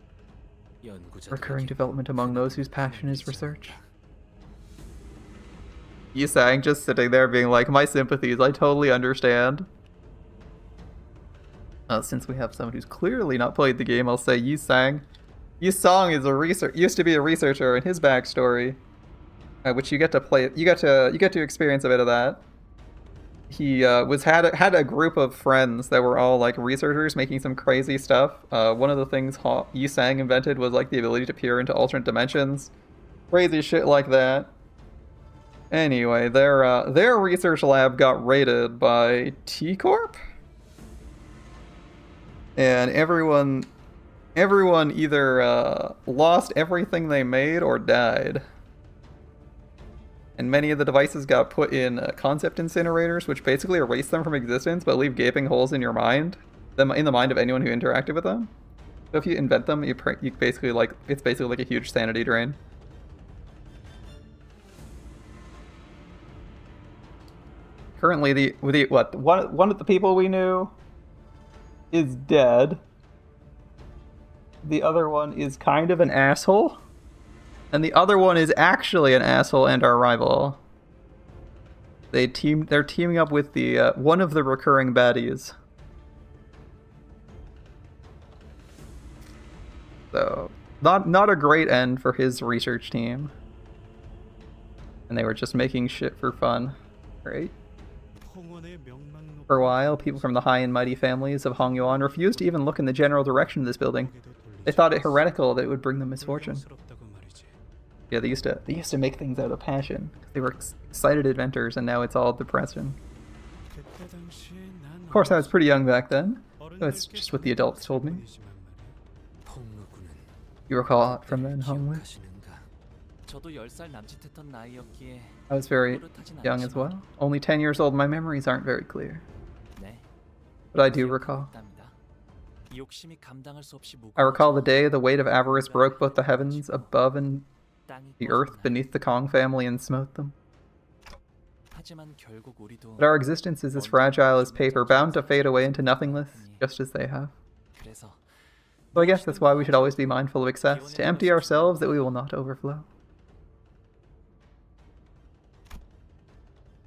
Recurring development among those whose passion is research. Yisang just sitting there being like, my sympathies, I totally understand. Since we have someone who's clearly not played the game, I'll say Yisang. Yisang is used to be a researcher in his backstory, which you get to play. You get to experience a bit of that. He had a group of friends that were all like researchers making some crazy stuff. One of the things Yisang invented was like the ability to peer into alternate dimensions, crazy shit like that. Anyway, their research lab got raided by T-Corp, and everyone either lost everything they made or died. And many of the devices got put in concept incinerators, which basically erase them from existence, but leave gaping holes in your mind, in the mind of anyone who interacted with them. So if you invent them, you basically it's basically like a huge sanity drain. Currently, one of the people we knew is dead. The other one is kind of an asshole. And the other one is actually an asshole and our rival. They're teaming up with the one of the recurring baddies. So not a great end for his research team. And they were just making shit for fun. Right? For a while, people from the high and mighty families of Hongyuan refused to even look in the general direction of this building. They thought it heretical that it would bring them misfortune. Yeah, they used to make things out of passion. They were excited inventors, and now it's all depression. Of course, I was pretty young back then. That's just what the adults told me. You recall it from then, Hong Lu? I was very young as well. Only 10 years old, my memories aren't very clear. But I do recall. I recall the day the weight of avarice broke both the heavens above and the earth beneath the Kong family and smote them. But our existence is as fragile as paper, bound to fade away into nothingness, just as they have. So I guess that's why we should always be mindful of excess, to empty ourselves that we will not overflow.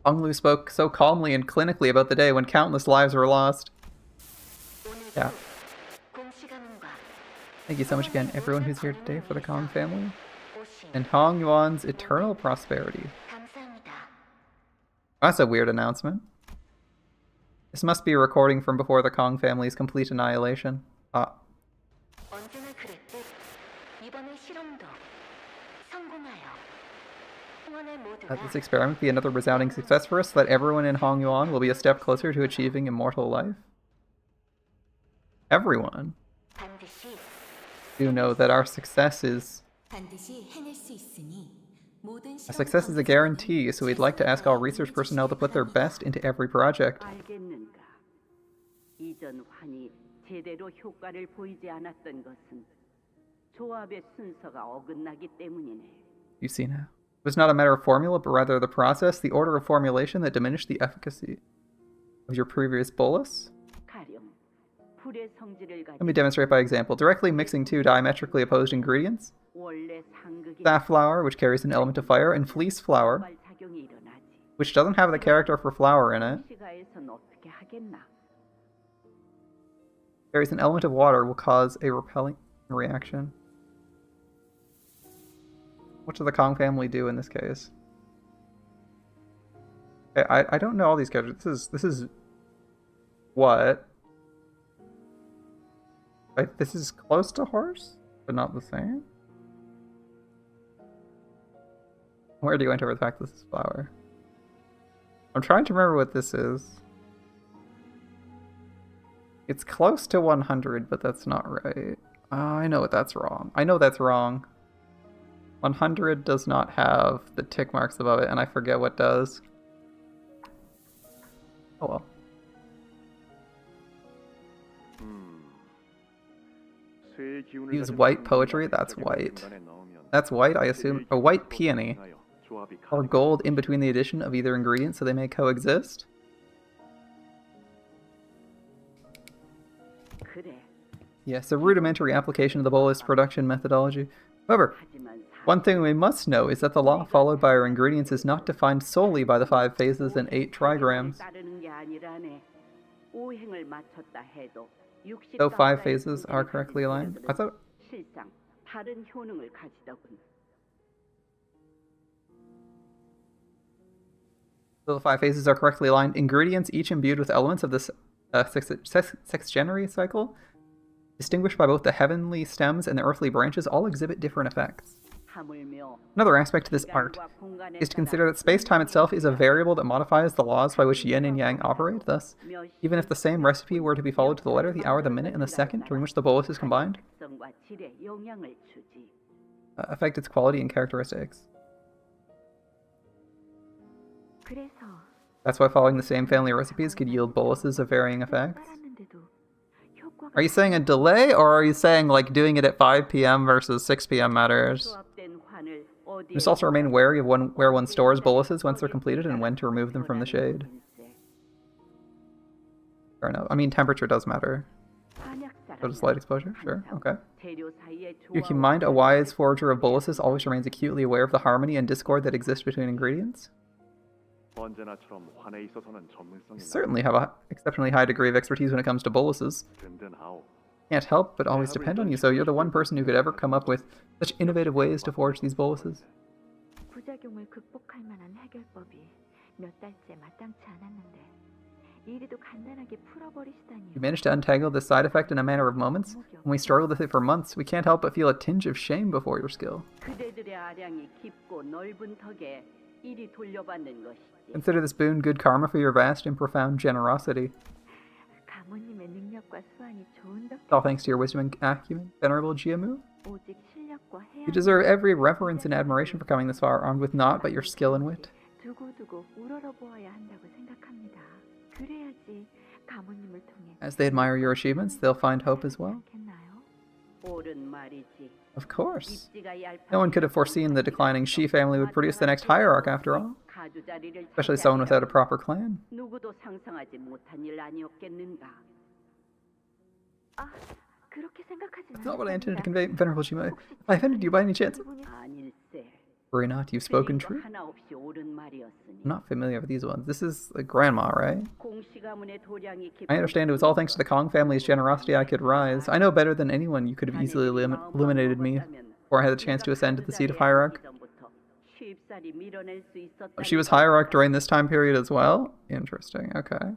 Hong Lu spoke so calmly and clinically about the day when countless lives were lost. Yeah. Thank you so much again, everyone who's here today for the Kong family. And Hong Yuan's eternal prosperity. That's a weird announcement. This must be a recording from before the Kong family's complete annihilation. Ah. Let this experiment be another resounding success for us, so that everyone in Hongyuan will be a step closer to achieving immortal life. Everyone. You know that our success is a guarantee, so we'd like to ask all research personnel to put their best into every project. 이전 환이 제대로 효과를 보이지 않았던 것은 조합의 순서가 어긋나기 때문이네. You see now. It was not a matter of formula, but rather the process, the order of formulation that diminished the efficacy of your previous bolus. Let me demonstrate by example. Directly mixing two diametrically opposed ingredients, safflower, which carries an element of fire, and fleece flour, which doesn't have the character for flour in it, carries an element of water, will cause a repelling reaction. What does the Kong family do in this case? Okay, I don't know all these characters. This is what? This is close to horse, but not the same. Where do you enter with the fact this is flour? I'm trying to remember what this is. It's close to 100, but that's not right. I know that's wrong. I know that's wrong. 100 does not have the tick marks above it, and I forget what does. Oh well. Use white poetry? That's white. That's white, I assume. A white peony. Or gold in between the addition of either ingredient so they may coexist? Yes, a rudimentary application of the bolus production methodology. However, one thing we must know is that the law followed by our ingredients is not defined solely by the 5 phases and 8 trigrams. Though 5 phases are correctly aligned, I thought... Though the 5 phases are correctly aligned, ingredients each imbued with elements of this sexagenary cycle, distinguished by both the heavenly stems and the earthly branches, all exhibit different effects. Another aspect to this art is to consider that space-time itself is a variable that modifies the laws by which yin and yang operate. Thus, even if the same recipe were to be followed to the letter, the hour, the minute, and the second during which the bolus is combined affect its quality and characteristics. That's why following the same family of recipes could yield boluses of varying effects. Are you saying a delay, or are you saying like doing it at 5 p.m. versus 6 p.m. matters? You must also remain wary of where one stores boluses once they're completed and when to remove them from the shade. Fair enough. I mean, temperature does matter. So does light exposure? Sure, okay. You keep in mind, a wise forger of boluses always remains acutely aware of the harmony and discord that exist between ingredients. You certainly have an exceptionally high degree of expertise when it comes to boluses. Can't help but always depend on you, so you're the one person who could ever come up with such innovative ways to forge these boluses. You managed to untangle this side effect in a matter of moments. When we struggled with it for months, we can't help but feel a tinge of shame before your skill. Consider this boon good karma for your vast and profound generosity. All thanks to your wisdom and acumen, Venerable Jiamu. You deserve every reverence and admiration for coming this far, armed with naught but your skill and wit. As they admire your achievements, they'll find hope as well. Of course. No one could have foreseen the declining Shi family would produce the next hierarch after all. Especially someone without a proper clan. That's not what I intended to convey, Venerable Jima. If I offended you by any chance. Worry not, you've spoken true. I'm not familiar with these ones. This is a grandma, right? I understand it was all thanks to the Kong family's generosity I could rise. I know better than anyone you could have easily eliminated me before I had the chance to ascend to the seat of hierarch. She was hierarch during this time period as well? Interesting, okay.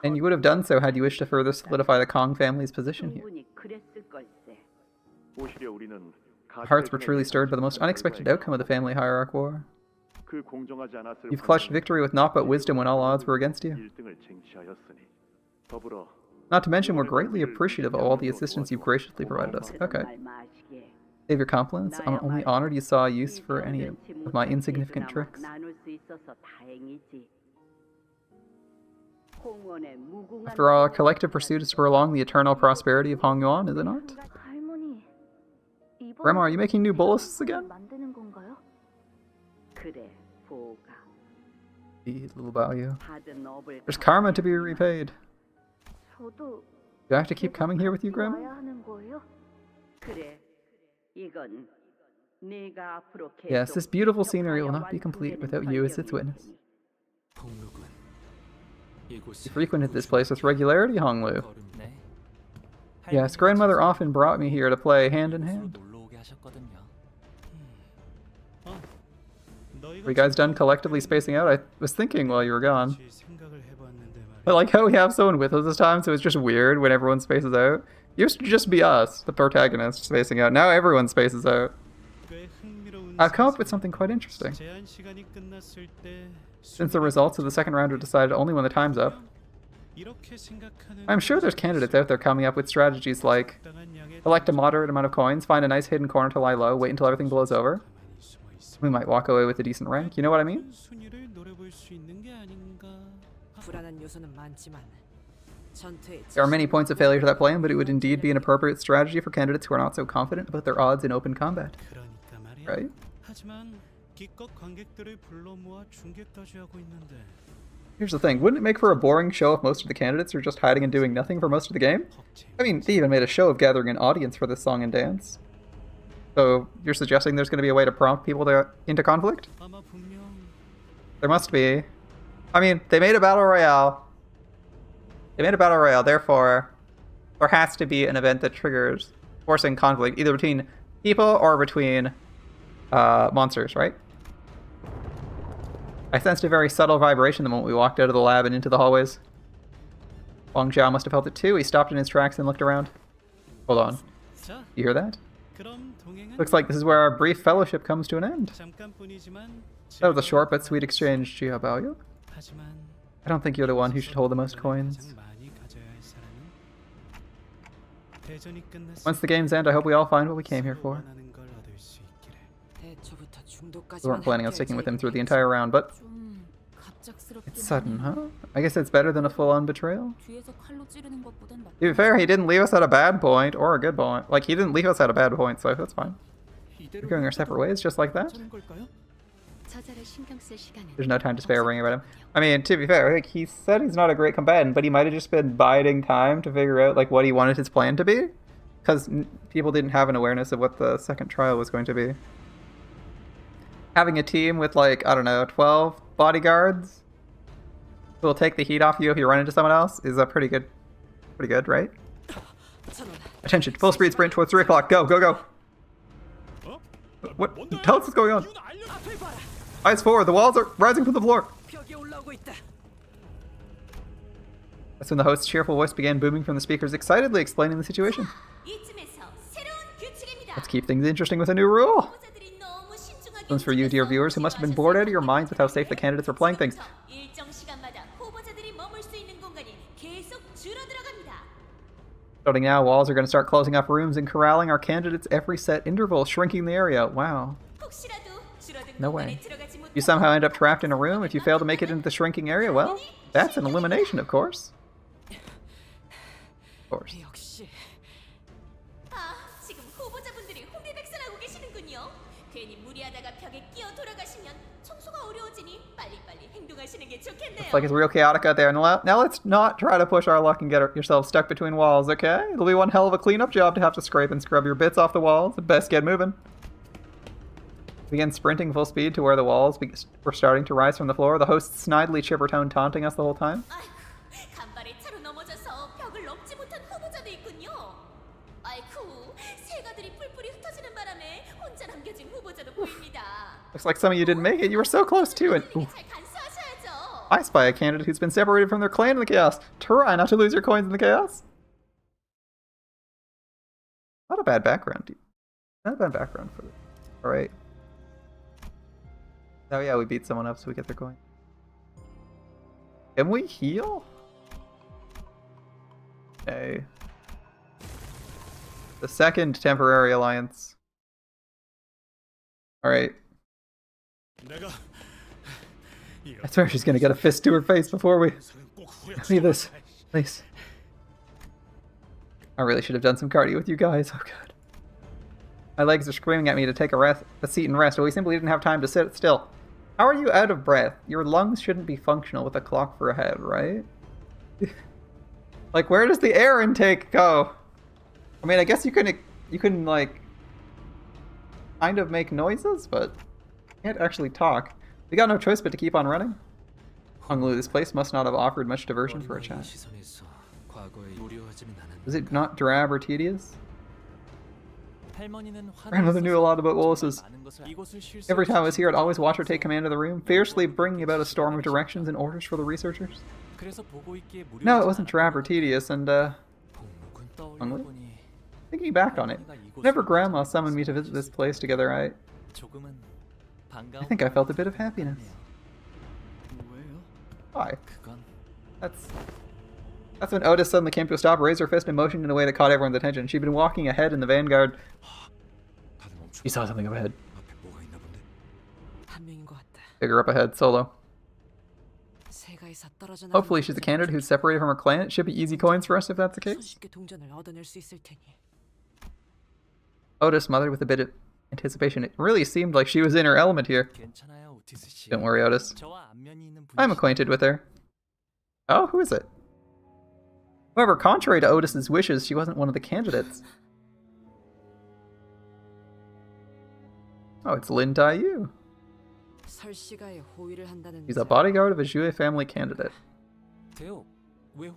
And you would have done so had you wished to further solidify the Kong family's position here. Hearts were truly stirred by the most unexpected outcome of the family hierarch war. You've clutched victory with naught but wisdom when all odds were against you. Not to mention, we're greatly appreciative of all the assistance you've graciously provided us. Okay. Save your compliments. I'm only honored you saw use for any of my insignificant tricks. After all, our collective pursuit is to prolong the eternal prosperity of Hong Yuan, is it not? Grandma, are you making new boluses again? Little Bao. There's karma to be repaid. Do I have to keep coming here with you, Grandma? Yes, this beautiful scenery will not be complete without you as its witness. You frequented this place with regularity, Honglu. Yes, grandmother often brought me here to play hand in hand. Were you guys done collectively spacing out? I was thinking while you were gone. I like how we have someone with us this time, so it's just weird when everyone spaces out. It used to just be us, the protagonists, spacing out. Now everyone spaces out. I've come up with something quite interesting. Since the results of the second round are decided only when the time's up, I'm sure there's candidates out there coming up with strategies like collect a moderate amount of coins, find a nice hidden corner to lie low, wait until everything blows over. We might walk away with a decent rank, you know what I mean? There are many points of failure to that plan, but it would indeed be an appropriate strategy for candidates who are not so confident about their odds in open combat. Right? Here's the thing, wouldn't it make for a boring show if most of the candidates are just hiding and doing nothing for most of the game? I mean, they even made a show of gathering an audience for this song and dance. So, you're suggesting there's going to be a way to prompt people into conflict? There must be. I mean, they made a battle royale. Therefore, there has to be an event that triggers forcing conflict, either between people or between monsters, right? I sensed a very subtle vibration the moment we walked out of the lab and into the hallways. Wang Zhao must have felt it too. He stopped in his tracks and looked around. Hold on. You hear that? Looks like this is where our brief fellowship comes to an end. That was a short but sweet exchange, Jia Baoyu. I don't think you're the one who should hold the most coins. Once the games end, I hope we all find what we came here for. We weren't planning on sticking with him through the entire round, but it's sudden, huh? I guess it's better than a full-on betrayal. To be fair, he didn't leave us at a bad point, or a good point. Like, he didn't leave us at a bad point, so that's fine. We're going our separate ways, just like that. There's no time to spare worrying about him. I mean, to be fair, like, he said he's not a great combatant, but he might have just been biding time to figure out, like, what he wanted his plan to be. Because people didn't have an awareness of what the second trial was going to be. Having a team with, like, I don't know, 12 bodyguards who will take the heat off you if you run into someone else is a pretty good, right? Attention, full speed sprint towards 3 o'clock. Go, go, go. What? Tell us what's going on. Eyes forward, the walls are rising from the floor. That's when the host's cheerful voice began booming from the speakers, excitedly explaining the situation. Let's keep things interesting with a new rule. This one's for you, dear viewers, who must have been bored out of your minds with how safe the candidates were playing things. Starting now, walls are going to start closing off rooms and corralling our candidates every set interval, shrinking the area. Wow. No way. You somehow end up trapped in a room. If you fail to make it into the shrinking area, well, that's an elimination, of course. Of course. Looks like it's real chaotic out there. Now let's not try to push our luck and get yourself stuck between walls, okay? It'll be one hell of a cleanup job to have to scrape and scrub your bits off the walls. Best get moving. Begin sprinting full speed to where the walls were starting to rise from the floor. The host snidely chipper tone taunting us the whole time. Looks like some of you didn't make it. You were so close too. And I spy a candidate who's been separated from their clan in the chaos. Try not to lose your coins in the chaos. Not a bad background. Not a bad background for it. Alright. Oh yeah, we beat someone up so we get their coin. Can we heal? Okay. The second temporary alliance. Alright. I swear she's gonna get a fist to her face before we leave this place. I really should have done some cardio with you guys. Oh god. My legs are screaming at me to take a seat and rest, but we simply didn't have time to sit still. How are you out of breath? Your lungs shouldn't be functional with a clock for a head, right? Like, where does the air intake go? I mean, I guess you can like kind of make noises, but you can't actually talk. We got no choice but to keep on running. Honglu, this place must not have offered much diversion for a chat. Was it not drab or tedious? Grandmother knew a lot about Wallace's. Every time I was here, I'd always watch her take command of the room, fiercely bringing about a storm of directions and orders for the researchers. No, it wasn't drab or tedious, and Honglu? Thinking back on it, whenever Grandma summoned me to visit this place together, I think I felt a bit of happiness. Why? That's when Otis suddenly came to a stop, raised her fist, and motioned in a way that caught everyone's attention. She'd been walking ahead in the vanguard. She saw something up ahead. Figure up ahead, solo. Hopefully she's a candidate who's separated from her clan. It should be easy coins for us if that's the case. Otis smothered with a bit of anticipation. It really seemed like she was in her element here. Don't worry, Otis. I'm acquainted with her. Oh, who is it? However, contrary to Otis's wishes, she wasn't one of the candidates. Oh, it's Lin Daiyu. He's a bodyguard of a Jue family candidate.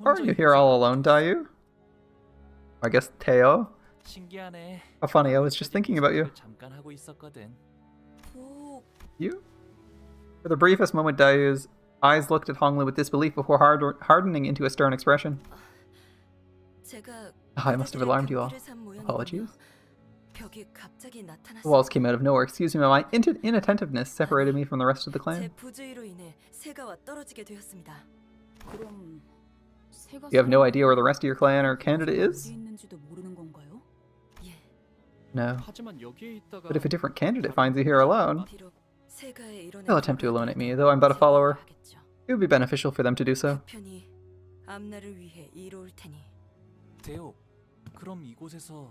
Aren't you here all alone, Daiyu? I guess Teo. How funny, I was just thinking about you. You? For the briefest moment, Daiyu's eyes looked at Honglu with disbelief before hardening into a stern expression. I must have alarmed you all. Apologies. The walls came out of nowhere. Excuse me, my inattentiveness separated me from the rest of the clan. You have no idea where the rest of your clan or candidate is? No. But if a different candidate finds you here alone, they'll attempt to eliminate me, though I'm but a follower. It would be beneficial for them to do so.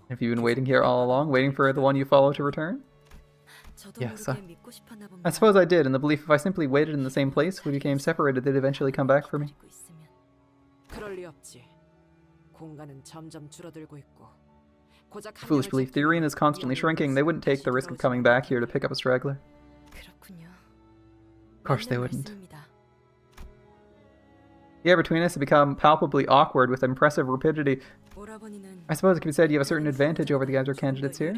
Have you been waiting here all along, waiting for the one you follow to return? Yes, I suppose I did, in the belief if I simply waited in the same place, we became separated, they'd eventually come back for me. Foolish belief. The arena is constantly shrinking. They wouldn't take the risk of coming back here to pick up a straggler. Of course they wouldn't. The air between us had become palpably awkward with impressive rapidity. I suppose it could be said you have a certain advantage over the other candidates here.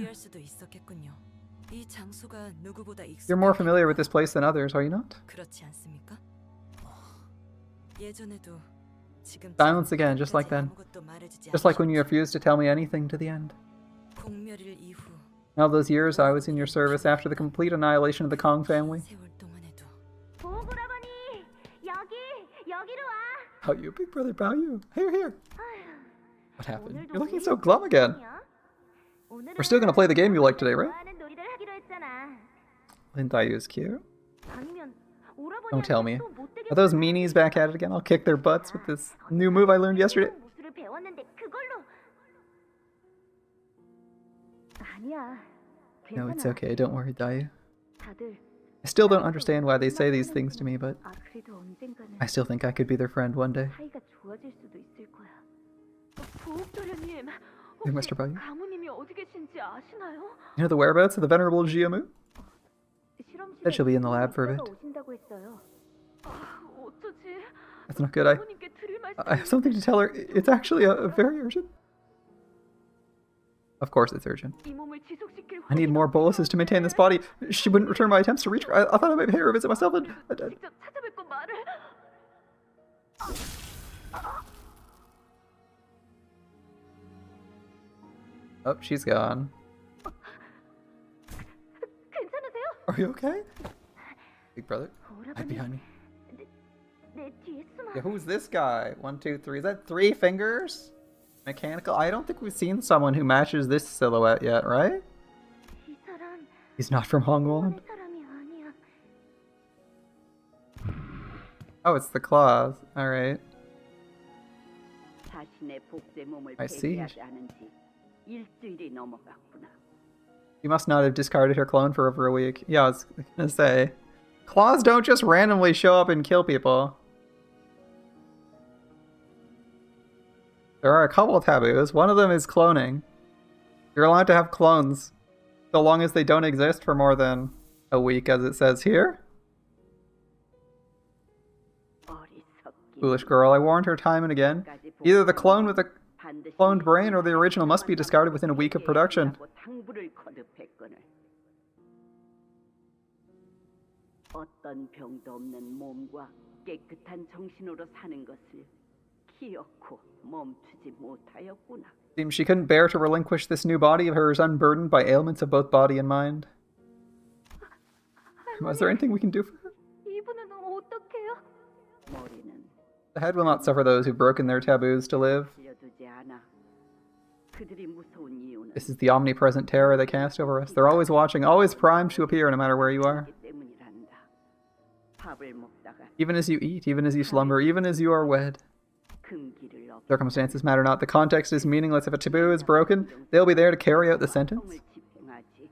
You're more familiar with this place than others, are you not? Silence again, just like then. Just like when you refused to tell me anything to the end. All those years I was in your service after the complete annihilation of the Kong family. Oh, you big brother Bao. Here. What happened? You're looking so glum again. We're still gonna play the game you like today, right? Lin Daiyu is cute. Don't tell me. Are those meanies back at it again? I'll kick their butts with this new move I learned yesterday. No, it's okay. Don't worry, Daiyu. I still don't understand why they say these things to me, but I still think I could be their friend one day. Hey, Mr. Bao. You know the whereabouts of the venerable Jiamu? Said she'll be in the lab for a bit. That's not good. I have something to tell her. It's actually a very urgent. Of course it's urgent. I need more boluses to maintain this body. She wouldn't return my attempts to reach her. I thought I might pay her a visit myself and... Oh, she's gone. Are you okay? Big brother? Right behind me. Yeah, who's this guy? 1, 2, 3. Is that 3 fingers? Mechanical? I don't think we've seen someone who matches this silhouette yet, right? He's not from Hongwon. Oh, it's the claws. Alright. I see. You must not have discarded her clone for over a week. Yeah, I was gonna say. Claws don't just randomly show up and kill people. There are a couple of taboos. One of them is cloning. You're allowed to have clones so long as they don't exist for more than a week, as it says here. Foolish girl, I warned her time and again. Either the clone with a cloned brain or the original must be discarded within a week of production. 어떤 병도 없는 몸과 깨끗한 정신으로 사는 것을 기어코 멈추지 못하였구나. Seems she couldn't bear to relinquish this new body of hers unburdened by ailments of both body and mind. Was there anything we can do for her? 이분은 어떡해요? 머리는 The head will not suffer those who've broken their taboos to live. 살려두지 않아. 그들이 무서운 이유는 This is the omnipresent terror they cast over us. They're always watching, always primed to appear no matter where you are. 때문이란다. 밥을 먹다가 Even as you eat, even as you slumber, even as you are wed. 금기를 얻 Circumstances matter not. The context is meaningless. If a taboo is broken, they'll be there to carry out the sentence. 성을 집행하지.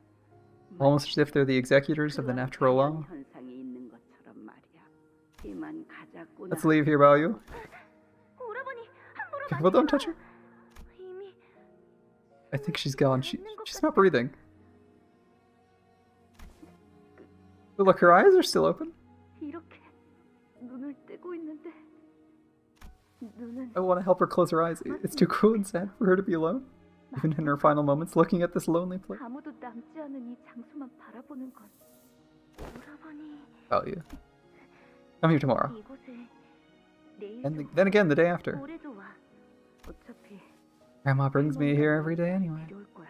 Almost as if they're the executors of the natural law. 현상이 있는 것처럼 말이야. 이만 가자꾸나. Let's leave here, Bao. 오라버니 함부로 Careful, don't touch her. 이미 I think she's gone. She's not breathing. Oh, look, her eyes are still open. 이렇게 눈을 떼고 있는데 눈은 I want to help her close her eyes. It's too cruel and sad for her to be alone. Even in her final moments, looking at this lonely place. 아무도 남지 않은 이 장소만 바라보는 건 오라버니 Bao. Come here tomorrow. 이곳에 And then again the day after. 올해도 와. 어차피 Grandma brings me here every day anyway. 올 거야.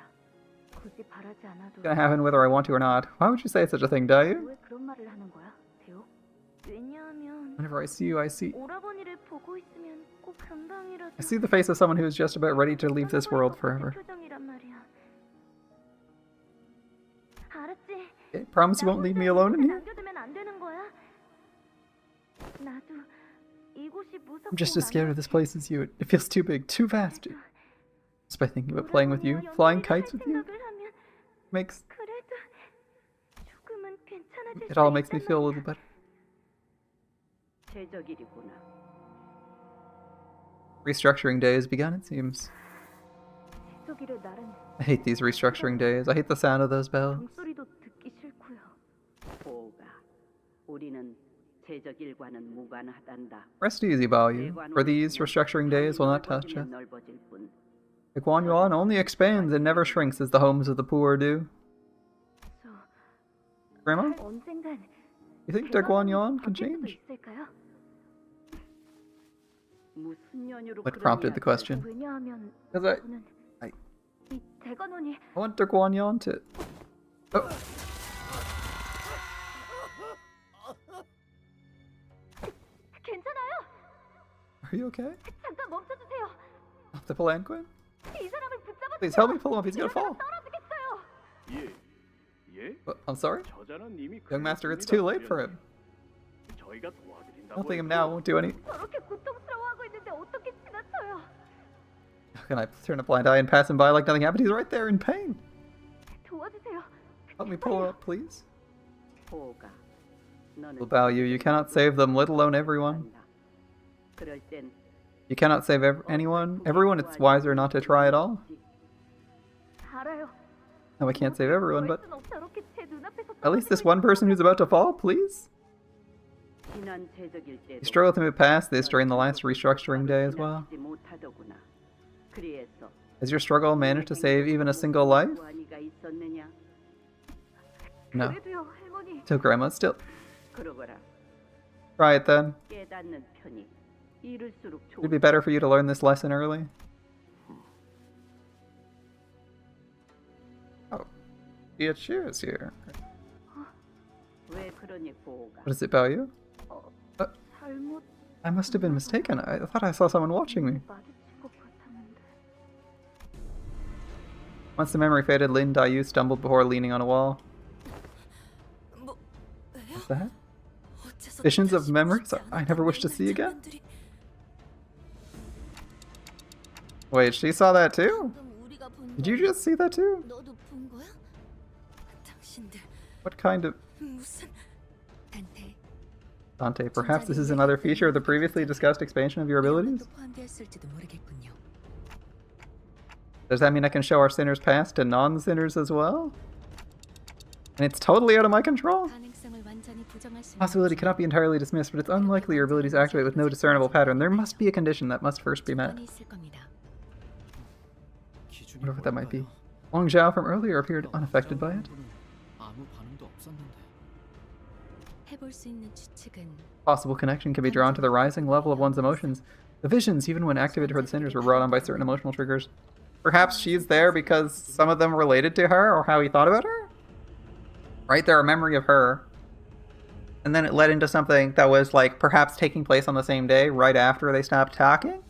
굳이 바라지 않아도 It's gonna happen whether I want to or not. Why would you say such a thing, Dayu? 왜 그런 말을 하는 거야, 대호? 왜냐하면 Whenever I see you, I see 오라버니를 보고 있으면 꼭 금방이라도 the face of someone who is just about ready to leave this world forever. 표정이란 말이야. 알았지? Okay, promise you won't leave me alone in here? 남겨두면 안 되는 거야. 나도 이곳이 무섭고 I'm just as scared of this place as you. It feels too big, too vast. Just by thinking about playing with you, flying kites with you, makes 그래도 조금은 괜찮아질 it all makes me feel a little better. 제적일이구나. Restructuring day has begun, it seems. 제적일의 날은 I hate these restructuring days. I hate the sound of those bells. 종소리도 듣기 싫고요. 보가 우리는 제적일과는 무관하단다. Rest easy, Bao. For these restructuring days will not touch us. 넓어질 뿐. The Guan Yuan only expands and never shrinks as the homes of the poor do. 저 Grandma, 언젠간 you think the Guan Yuan can change? 있을까요? 무슨 연유로 What prompted the question? 왜냐하면 Because 저는 I 이 대관원이 want the Guan Yuan to... Oh, 괜찮아요. are you okay? 잠깐 멈춰주세요. Off the palanquin? 이 사람을 붙잡아. Please help me pull him up, he's gonna fall. 떨어지겠어요. 예, 예. I'm sorry? 저자는 이미 Young master, it's too late for him. 저희가 도와드린다고 Helping him now won't do any... 저렇게 고통스러워하고 있는데 어떻게 지나쳐요? How can I turn a blind eye and pass him by like nothing happened? He's right there in pain. 도와주세요. Help me pull him up, please. 보가 너는 Will bow you. You cannot save them, let alone everyone. 그럴 땐 You cannot save anyone. Everyone, it's wiser not to try at all. 알아요. No, I can't save everyone, but 저렇게 제 눈앞에서 at least this one person who's about to fall, please. 지난 제적일 때도 You struggled to move past this during the last restructuring day as well. 지나치지 못하더구나. 그래서 Has your struggle managed to save even a single life? 무한이가 있었느냐? No. 그래도요, 할머니. So Grandma, still. 그러거라. Try it then. 깨닫는 편이 이럴수록 It'd be better for you to learn this lesson early. Oh. It's shoes here. 왜 그러니 보호가? What is it about you? 잘못 I must have been mistaken. I thought I saw someone watching me. 마주칠 것 같았는데. Once the memory faded, Lin Dayu stumbled before leaning on a wall. What's that? Visions of memories I never wish to see again? Wait, she saw that too? Did you just see that too? What kind of... 단테, Dante, perhaps this is another feature of the previously discussed expansion of your abilities? 포함되었을지도 모르겠군요. Does that mean I can show our sinners past to non-sinners as well? And it's totally out of my control? 가능성을 완전히 부정할 수 Possibility cannot be entirely dismissed, but it's unlikely your abilities activate with no discernible pattern. There must be a condition that must first be met. 뻔히 있을 겁니다. Whatever that might be. Wang Zhao from earlier appeared unaffected by it. 아무 반응도 없었는데. 해볼 수 있는 추측은 Possible connection can be drawn to the rising level of one's emotions. The visions, even when activated for the sinners, were brought on by certain emotional triggers. Perhaps she's there because some of them related to her, or how he thought about her? Right? They're a memory of her. And then it led into something that was, like, perhaps taking place on the same day, right after they stopped talking?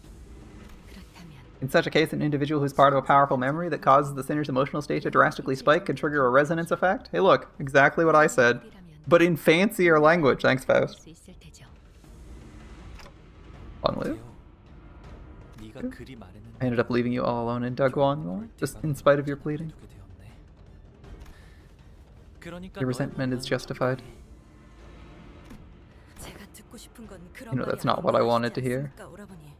그렇다면 In such a case, an individual who's part of a powerful memory that causes the sinner's emotional state to drastically spike could trigger a resonance effect. Hey look, exactly what I said. But in fancier language. Thanks, Faust. 수 있을 테죠. Long live. 네가 그리 말했는데 I ended up leaving you all alone in Dagwon, just in spite of your pleading. 두게 되었네. 그러니까 Your resentment is justified. 제가 듣고 싶은 건 그런 You know, that's 말이 not what I 아니지 wanted to hear. 않습니까, 오라버니?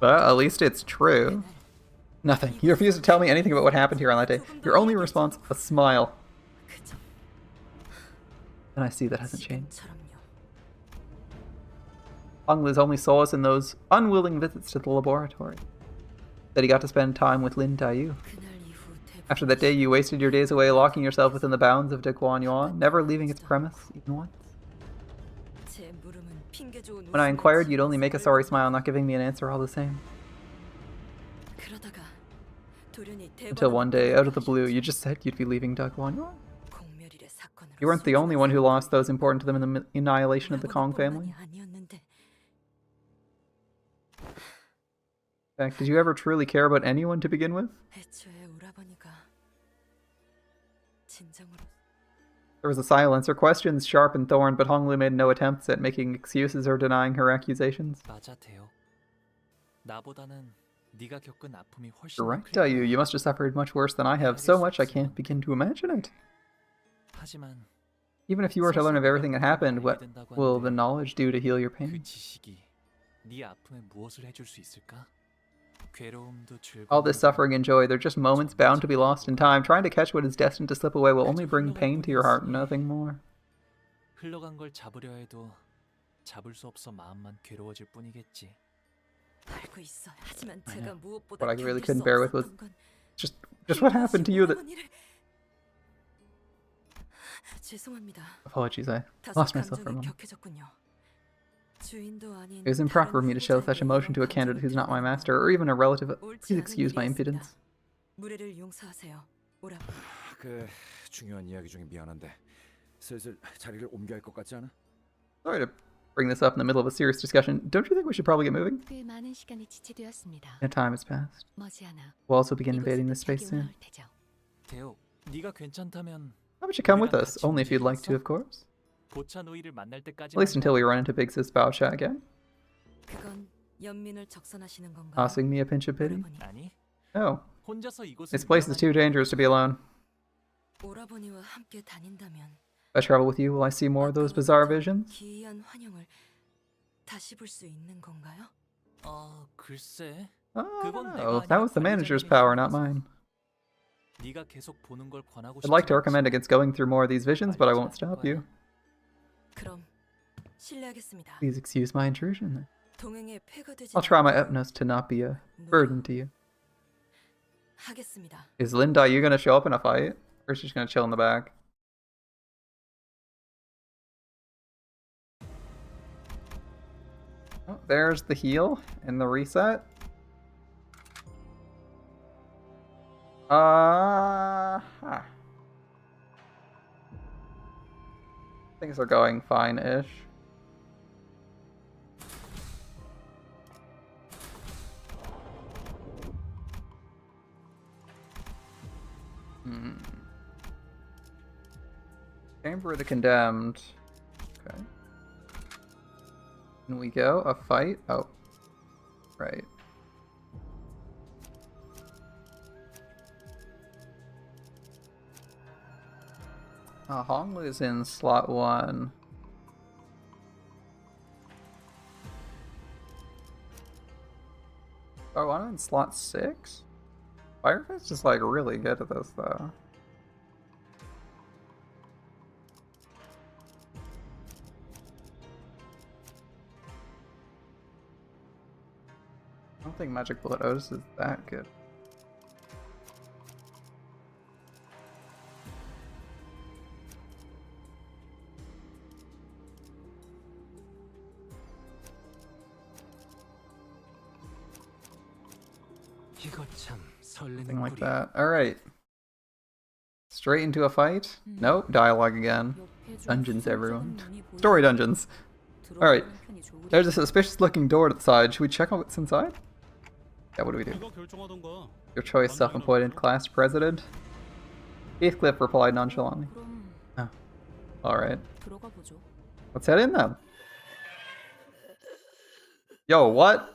But at least it's true. Nothing. You refuse to tell me anything about what happened here on that day. Your only response, a smile. 그저 And I see that hasn't changed. 지금처럼요. Hong Li's only solace in those unwilling visits to the laboratory. That he got to spend time with Lin Dayu. 그날 이후 After that day, you wasted your days away locking yourself within the bounds of Daguan Yuan, never leaving its premise even once. 제 물음은 핑계 좋은 When I 웃음을 inquired, you'd only make a sorry 지으면서 smile, not giving me an answer all the same. 그러다가 돌연히 Until one day, out of the blue, 대관을 you just said you'd be leaving Daguan Yuan. 공멸일의 사건으로 You weren't the only one who lost those important to them in the annihilation of the Kong family. 아니었는데 In fact, did you ever truly care about anyone to begin with? 애초에 오라버니가 진정으로 There was a silence, her questions sharp and thorned, but Hong Li made no attempts at making excuses or denying her accusations. 맞아 대요. 나보다는 네가 겪은 아픔이 훨씬 You're right, 클 Dayu. You must have suffered much worse than I have. So much I can't begin to imagine it. 하지만 Even if you were to learn of everything that happened, what will the knowledge do to heal your 그 pain? 지식이 네 아픔에 무엇을 해줄 수 있을까? 괴로움도 All this suffering and joy, they're just moments bound to be lost in time. Trying to catch what is destined to slip away will only bring pain to your heart, nothing more. 흘러간 걸 잡으려 해도 잡을 수 없어 마음만 괴로워질 뿐이겠지. 알고 있어. 하지만 I 제가 know. 무엇보다 What I really 견딜 couldn't 수 bear with was 없었던 건 just what happened to you that... 오라버니를- 죄송합니다. Apologies, I 다소 lost myself for a 감정이 moment. 격해졌군요. 주인도 아닌 It was improper of me to show 다른 such emotion to a 후보자에게 candidate who's not my 이런 master, or even a relative. 옳지 Please 않은 excuse my 일이었습니다. impudence. 무례를 용서하세요. 오라버니. 그 중요한 이야기 중에 미안한데 슬슬 자리를 옮겨야 할 것 같지 않아? Sorry to bring this up in the middle of a serious discussion. Don't you think we should probably get moving? 꽤 많은 시간이 지체되었습니다. No time has passed. 머지않아 We'll also begin invading 이곳으로 this space 적이 soon. 올라올 테죠. 대요, 네가 괜찮다면 How about you come with us? Only if you'd like to, of course. 보차 노이를 만날 때까지. At least until we run into Big Sis Baosha again. 그건 연민을 적선하시는 건가요? Tossing me a pinch of pity? 오라버니. 아니, No. 혼자서 이곳을 This place is too dangerous to be alone. 오라버니와 함께 다닌다면 If I travel with you, will I see more of those bizarre visions? 기이한 환영을 다시 볼 수 있는 건가요? 글쎄. Oh, I don't know. That was the manager's power, not mine. 네가 계속 보는 걸 권하고 I'd like to 싶진 recommend against going through more of these visions, but I won't stop you. 그럼 실례하겠습니다. Please excuse my intrusion. 동행에 폐가 되지 I'll try my 않도록 utmost to not be a burden to you. 하겠습니다. Is Linda, you gonna show up in a fight? Or is she just gonna chill in the back? Oh, there's the heal and the reset. Huh. Things are going fine-ish. Chamber of the Condemned. Okay. Can we go? A fight? Oh. Right. Honglu is in slot 1. Oh, I'm in slot 6? Firefist is like really good at this though. I don't think Magic Bullet Otis is that good. Something like that. Alright. Straight into a fight? Nope, dialogue again. Dungeons, everyone. Story dungeons. Alright. There's a suspicious looking door to the side. Should we check out what's inside? Yeah, what do we do? Your choice, self-appointed class president. Heathcliff replied nonchalantly. Oh. Alright. Let's head in then. Yo, what?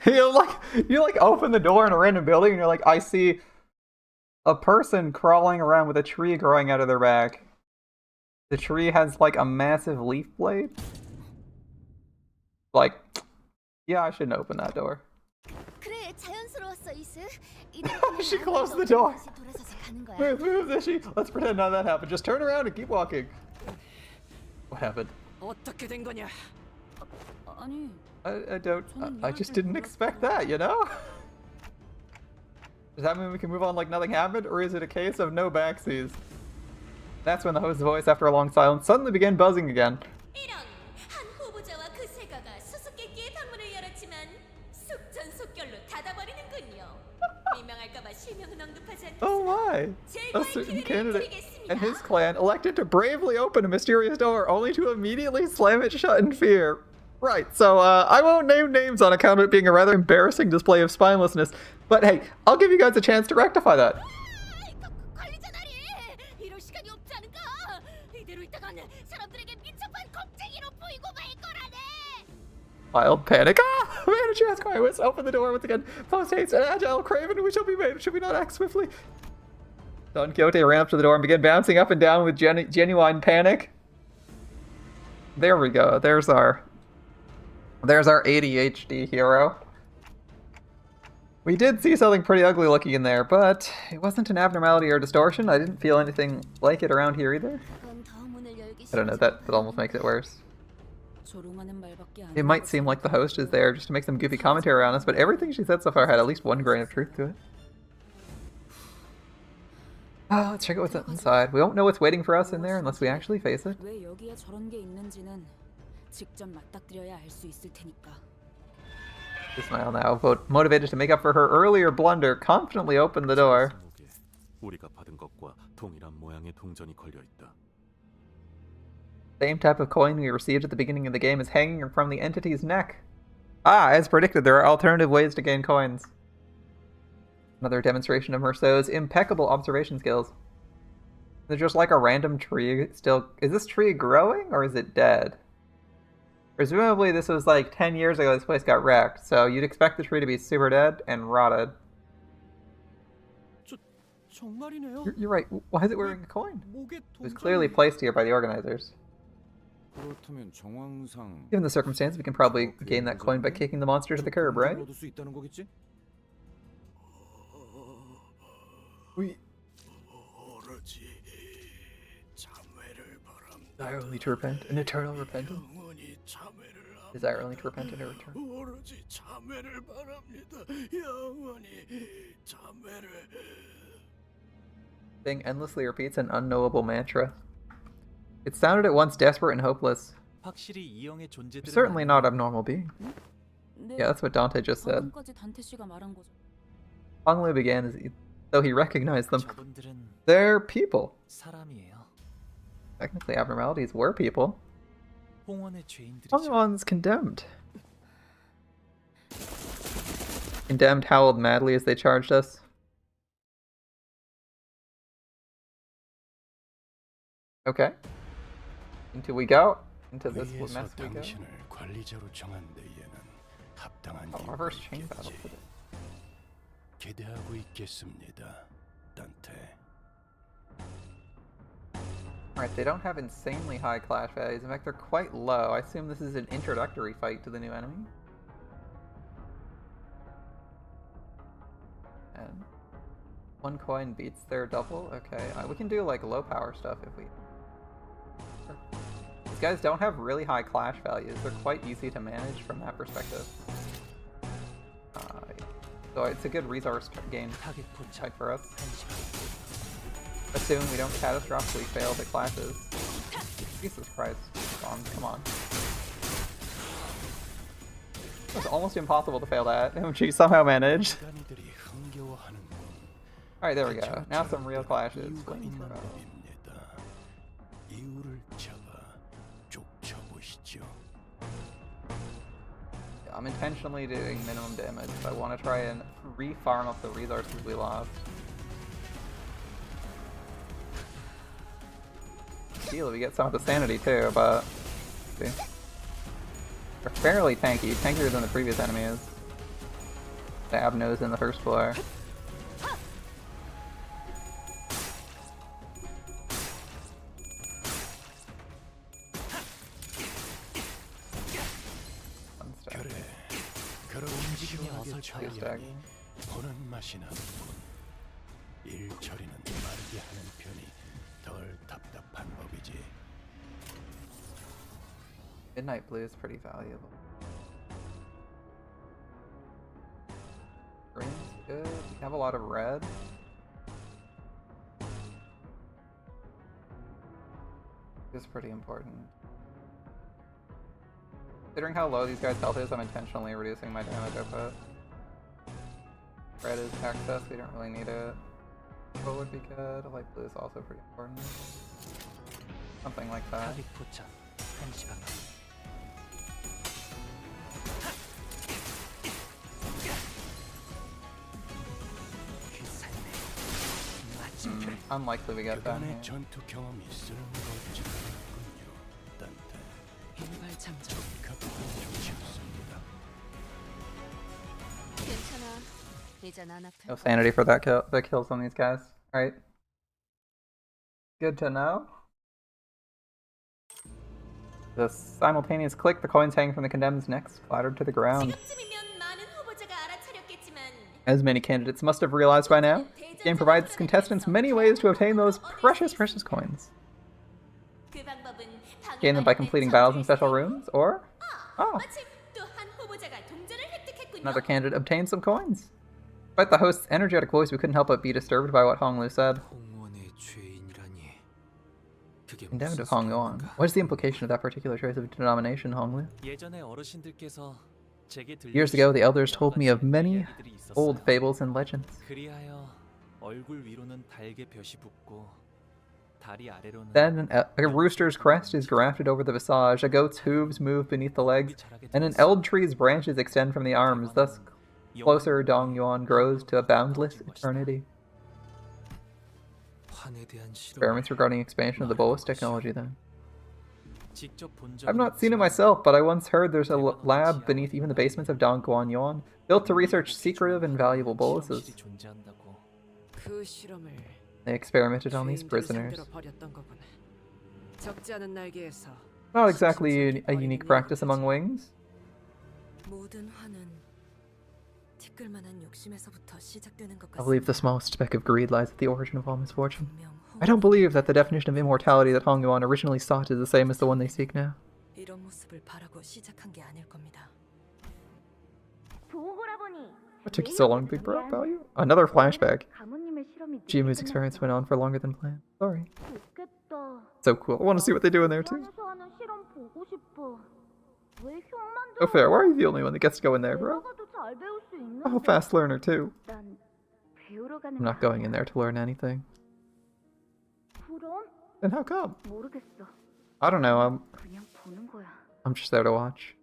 you like open the door in a random building and you're like, I see a person crawling around with a tree growing out of their back. The tree has like a massive leaf blade. Like, yeah, I shouldn't open that door. She closed the door. Move, Ishi. Let's pretend none of that happened. Just turn around and keep walking. What happened? I just didn't expect that, you know? Does that mean we can move on like nothing happened, or is it a case of no backsies? That's when the host's voice, after a long silence, suddenly began buzzing again. Oh my! A certain candidate and his clan elected to bravely open a mysterious door, only to immediately slam it shut in fear. Right, so I won't name names on account of it being a rather embarrassing display of spinelessness, but hey, I'll give you guys a chance to rectify that. Wild panic. Ah! Manager has quiet. Open the door once again. Post haste and agile craven. We shall be made. Should we not act swiftly? Don Quixote ran up to the door and began bouncing up and down with genuine panic. There we go. There's our ADHD hero. We did see something pretty ugly looking in there, but it wasn't an abnormality or distortion. I didn't feel anything like it around here either. I don't know, that almost makes it worse. It might seem like the host is there just to make some goofy commentary on us, but everything she said so far had at least one grain of truth to it. Oh, let's check out what's inside. We won't know what's waiting for us in there unless we actually face it. She smiled now, but motivated to make up for her earlier blunder, confidently opened the door. Same type of coin we received at the beginning of the game is hanging from the entity's neck. Ah, as predicted, there are alternative ways to gain coins. Another demonstration of Merceau's impeccable observation skills. There's just like a random tree still... Is this tree growing or is it dead? Presumably this was like 10 years ago this place got wrecked, so you'd expect the tree to be super dead and rotted. You're right, why is it wearing a coin? It was clearly placed here by the organizers. Given the circumstance, we can probably gain that coin by kicking the monster to the curb, right? Desire only to repent, an eternal repentance. Desire only to repent and a return. Thing endlessly repeats an unknowable mantra. It sounded at once desperate and hopeless. Certainly not abnormal being. Yeah, that's what Dante just said. Honglu began as though he recognized them. They're people. Technically, abnormalities were people. 홍원의 죄인들이죠. Hongwon's condemned. Condemned howled madly as they charged us. Okay. Into we go. Into this 회의에서 mess we go. 당신을 관리자로 정한 데에는 합당한 Oh, 이유가 reverse chain battle 있겠지. today. 기대하고 있겠습니다, 단테. Alright, they don't have insanely high clash values. In fact, they're quite low. I assume this is an introductory fight to the new enemy. And 1 coin beats their double? Okay, we can do like low power stuff if we... Sure. These guys don't have really high clash values. They're quite easy to manage from that perspective. So it's a good resource gain type for us. Assume we don't catastrophically fail the clashes. Jesus Christ. Come on. It's almost impossible to fail that. She somehow managed. 인간이들이 흥겨워하는군. Alright, there we go. Now some real clashes. 이유가 있는 법입니다. 이유를 잡아 쫓아보시죠. I'm intentionally doing minimum damage. I want to try and re-farm up the resources we lost. Deal, we get some of the sanity too, but see. They're fairly tanky, tankier than the previous enemies. Stab nose in the first floor. 그런 시원하게 처리하니 보는 맛이 나는군. 일 처리는 빠르게 하는 편이 덜 답답한 법이지. Midnight Blue is pretty valuable. Green's good. We have a lot of red. This is pretty important. Considering how low these guys' health is, I'm intentionally reducing my damage output. Red is access, we don't really need it. What would be good? Light blue is also pretty important. Something like that. Unlikely we get that here. 그간의 전투 경험이 쓸모없지 않았군요, 단테. 적합한 조치였습니다. 괜찮아. 이젠 안 아플 No sanity for that kill. That kills on these guys. Right. Good to know. The simultaneous click, the coins hang from the condemned's necks, clattered to the ground. 지금쯤이면 많은 후보자가 알아차렸겠지만 As many candidates must have realized by now, the game provides contestants many ways to obtain those precious coins. 그 방법은 Gain them by completing battles in special rooms, or... Oh, 마침 또 한 후보자가 동전을 획득했군요. another candidate obtained some coins. Despite the host's energetic voice, we couldn't help but be disturbed by what Honglu said. 홍원의 죄인이라니. 그게 Condemned 무슨 of Hongluan. What is the implication of that particular choice of denomination, Honglu? 예전에 어르신들께서 제게 Years ago, the elders told me of many old fables and legends. 그리하여 얼굴 위로는 달개 벼시 붙고 다리 아래로는 Then a rooster's crest is grafted over the visage, a goat's hooves move beneath the legs, and an eld tree's branches extend from the arms, thus closer Dong Yuan grows to a boundless eternity. 환에 대한 실험. Experiments regarding expansion of the bolus technology then. 직접 본 적은 I've not seen it myself, but I once heard there's a lab beneath even the basements of Dong Yuan, built to research secretive and valuable boluses. 실험실이 존재한다고. 그 실험을 They experimented on these 죄인들이 prisoners. 상대로 벌였던 거군. 적지 않은 날개에서 Not exactly a unique practice among wings. 모든 화는 티끌만한 욕심에서부터 시작되는 것 I believe the smallest speck of greed lies at the origin of all misfortune. I don't believe that the definition of immortality that Hong Yuan originally sought is the same as the one they seek now. 이런 모습을 바라고 시작한 게 아닐 겁니다. What took you so long, Big Bro? About you? Another flashback. Jimu's experience went on for longer than planned. Sorry. So cool. I want to see what they do in there too. Oh fair, why are you the only one that gets to go in there, bro? I'm a fast learner too. I'm not going in there to learn anything. Then how come? 모르겠어. I don't know. 그냥 보는 거야. I'm just there to watch.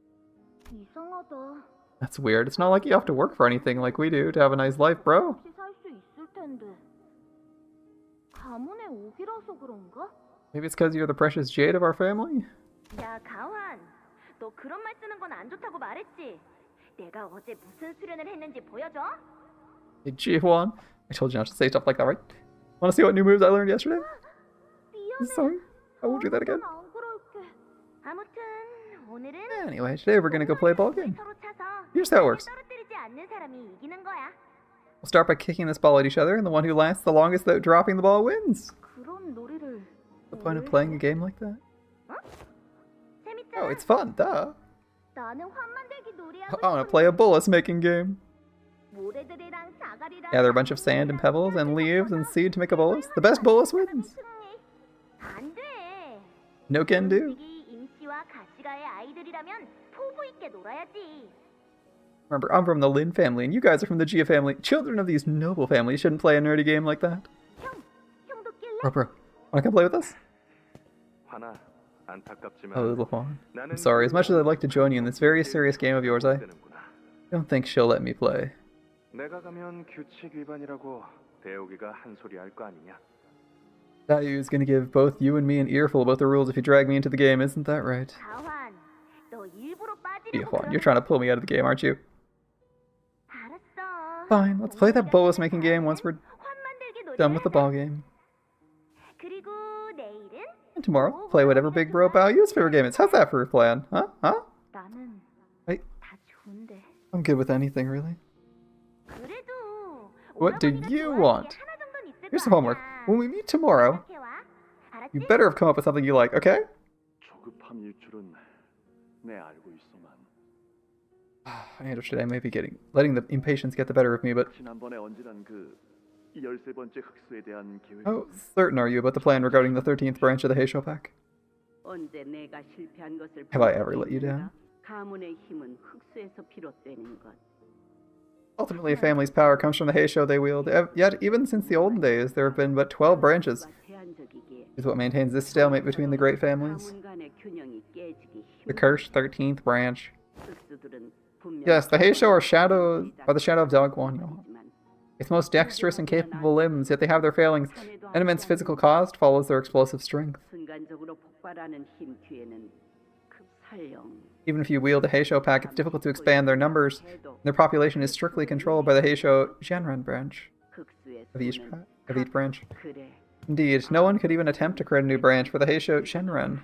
이상하다. That's weird. It's not like you have to work for anything like we do to have a nice life, bro. 없이 살 수 있을 텐데. 가문의 옥이라서 그런가? Maybe it's because you're the precious jade of our family? 야, 가환. 너 그런 말 쓰는 건 안 좋다고 말했지? 내가 어제 무슨 수련을 했는지 보여줘? Hey, Jiwon. I told you not to say stuff like that, right? Want to see what new moves I learned yesterday? Sorry. I won't do that again. 안 그럴게. 아무튼 오늘은 Anyway, today we're gonna go play a ball game. 서로 차서 Here's how it works. 떨어뜨리지 않는 사람이 이기는 거야. We'll start by kicking this ball at each other, and the one who lasts the longest without dropping the ball wins. 그런 놀이를 What's the point of playing a game like that? 재밌잖아. Oh, it's fun, duh. 나는 환 만들기 I 놀이하고 wanna play a bullis making game. 모래들이랑 자갈이랑 Gather a bunch of sand and pebbles and leaves and seed to make a bullis. The best bullis wins. 안 돼. No can do. 임씨와 가시가의 아이들이라면 포부 있게 놀아야지. Remember, I'm from the Lin family, and you guys are from the Jia family. Children of these noble families shouldn't play a nerdy game like that. 형, 형도 낄래? Bro, wanna come play with us? 하나, 안타깝지만 Oh, little Juan. I'm sorry, as much as I'd like to join you in this very serious game of yours, I don't think she'll let me play. 내가 가면 규칙 위반이라고 대우기가 한 소리 할 거 아니냐? Dayu is gonna give both you and me an earful about the rules if you drag me into the game, isn't that right? 가환, 너 일부러 Yeah, 빠지려고 Juan, you're trying to pull me out of the game, aren't you? 알았어. Fine, let's play that bullis making game once we're 환 만들기 놀이를 done with the 하자. ball game. 그리고 내일은 And tomorrow, play whatever big bro Baoyu's favorite game is. How's that for a plan? Huh? Huh? 나는 Hey, 다 좋은데. I'm good with anything, really. 그래도 What do 오라버니가 you 좋아하는 게 want? 하나 정도는 있을 Here's 거 the homework. 아니야. When we meet tomorrow, 생각해와. you 알았지? better have come up with something you like, okay? 조급함일 줄은 내 알고 있어만. I understood I may be letting the impatience get the better of me, but 지난번에 언질한 그 13번째 흑수에 대한 계획. how certain are you about the plan regarding the 13th branch of the Heisho pack? 언제 내가 실패한 것을 Have I ever let you down? 가문의 힘은 흑수에서 비롯되는 것. Ultimately, a family's power comes from the Heisho they wield. Yet, even since the olden days, there have been but 12 branches. 제한적이기에 Is what maintains this stalemate between the great families. 가문 간의 균형이 깨지기 The 힘들어. cursed 13th branch. 흑수들은 분명 Yes, the Heisho are the shadow of Dogwanyo. 하지만 Its most dexterous and capable limbs, yet they have their failings. An immense physical cost follows their explosive strength. 순간적으로 폭발하는 힘 뒤에는 급살령. Even if you wield a Heisho pack, it's difficult to expand their numbers. Their population is strictly controlled by the Heisho Shenren branch 흑수의 of each 손은 branch. 그래. Indeed, no one could even attempt to create a new branch, for the Heisho Shenren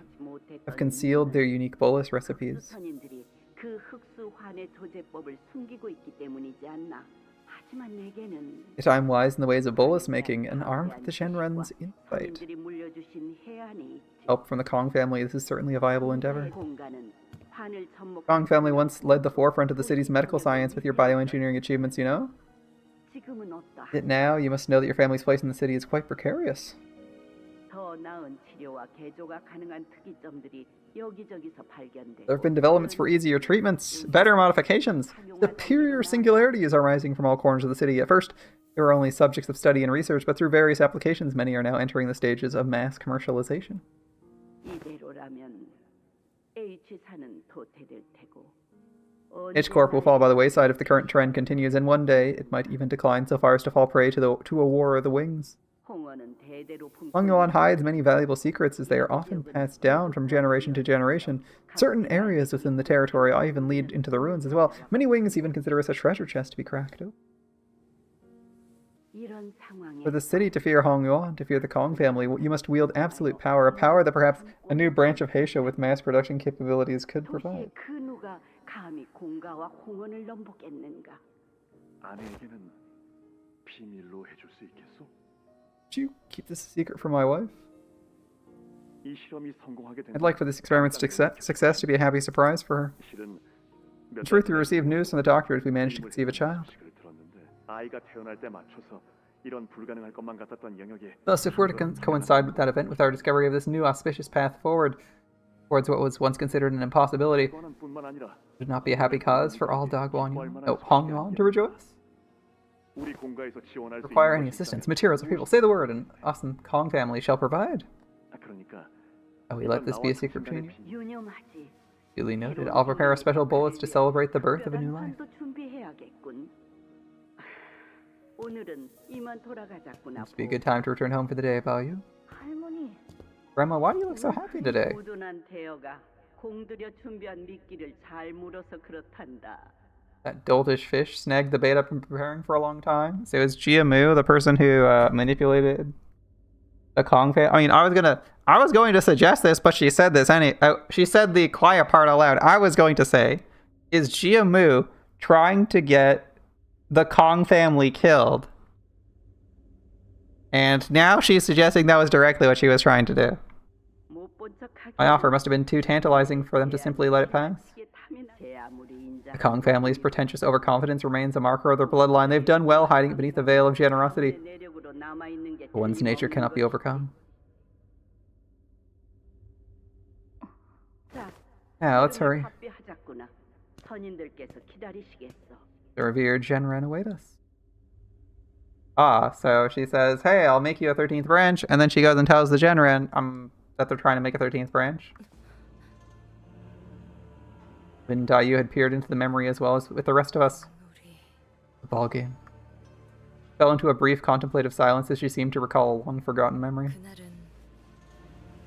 have concealed their unique bolus recipes. 선인들이 그 흑수환의 조제법을 숨기고 있기 때문이지 않나. 하지만 내게는 Yet I am wise in the ways of bolus making and armed with the Shenren's insight. 선인들이 물려주신 해안이 Help from the Kong family, this is certainly a viable endeavor. 공간은 환을 접목. Kong family once led the forefront of the city's medical science with your bioengineering achievements, you know? 지금은 어떠하? Yet now, you must know that your family's place in the city is quite precarious. 더 나은 치료와 개조가 가능한 특이점들이 여기저기서 발견돼. There have been developments for easier treatments, better modifications. Superior singularities are rising from all corners of the city. At first, they were only subjects of study and research, but through various applications, many are now entering the stages of mass commercialization. 이대로라면 H사는 도태될 테고. H Corp will fall by the wayside if the current trend continues, and one day it might even decline so far as to fall prey to a war of the wings. 홍어는 대대로 Hongyuan hides many valuable secrets as they are often passed down from generation to generation. Certain areas within the territory even lead into the ruins as well. Many wings even consider us a treasure chest to be cracked open. 이런 상황에 For the city to fear Hongyuan, to fear the Kong family, you must wield absolute power, a power that perhaps a new branch of Heisho with mass production capabilities could provide. 도시의 그 누가 감히 공가와 홍원을 넘보겠는가? 아내에게는 비밀로 해줄 수 있겠소? Would you keep this a secret from my wife? 이 실험이 성공하게 된 I'd like for this experiment's success to be a happy surprise for her. 실은 In truth, we received news from the doctor as we managed to conceive a child. 소식을 들었는데 아이가 태어날 때 맞춰서 이런 불가능할 것만 같았던 영역에 Thus, if we're to coincide with that event with our discovery of this new auspicious path forward towards what was once considered an impossibility, 뿐만 아니라 would it not be a happy cause for all Dogwan, no, Hongyuan to rejoice? Require any assistance, materials, or people, say the word, and us and Kong family shall provide. Oh, we let this be a secret between you. 유념하지. Duly noted. I'll prepare a special bullets to celebrate the birth of a new life. 영상도 준비해야겠군. 오늘은 이만 돌아가자꾸나. Must be a good time to return home for the day, Balyu. 할머니, Grandma, why do you look so happy today? 우둔한 태어가 공들여 준비한 미끼를 잘 물어서 그렇단다. That doltish fish snagged the bait I've been preparing for a long time. So is Jiamu the person who manipulated the Kong fan? I mean, I was going to suggest this, but she said this. She said the quiet part aloud. I was going to say, is Jiamu trying to get the Kong family killed? And now she's suggesting that was directly what she was trying to do. My offer must have been too tantalizing for them to simply let it pass. The Kong family's pretentious overconfidence remains a marker of their bloodline. They've done well hiding it beneath a veil of generosity. But one's nature cannot be overcome. Now, let's hurry. The revered Genren await us. Ah, so she says, hey, I'll make you a 13th branch, and then she goes and tells the Genren that they're trying to make a 13th branch. When Dayu had peered into the memory as well as with the rest of us. The ball game. Fell into a brief contemplative silence as she seemed to recall a long-forgotten memory.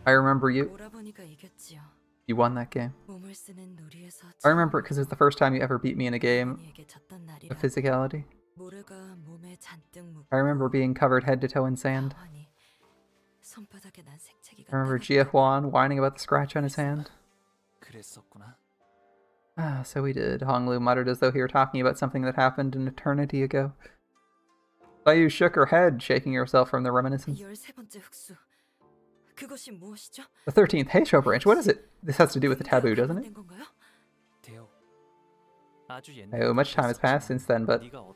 I remember you. You won that game. I remember it because it was the first time you ever beat me in a game of physicality. I remember being covered head to toe in sand. I remember Jia Huan whining about the scratch on his hand. Ah, so we did, Honglu muttered as though he were talking about something that happened an eternity ago. Dayu shook her head, shaking herself from the reminiscence. The 13th Heisho branch, what is it? This has to do with the taboo, doesn't it? Oh, much time has passed since then, but no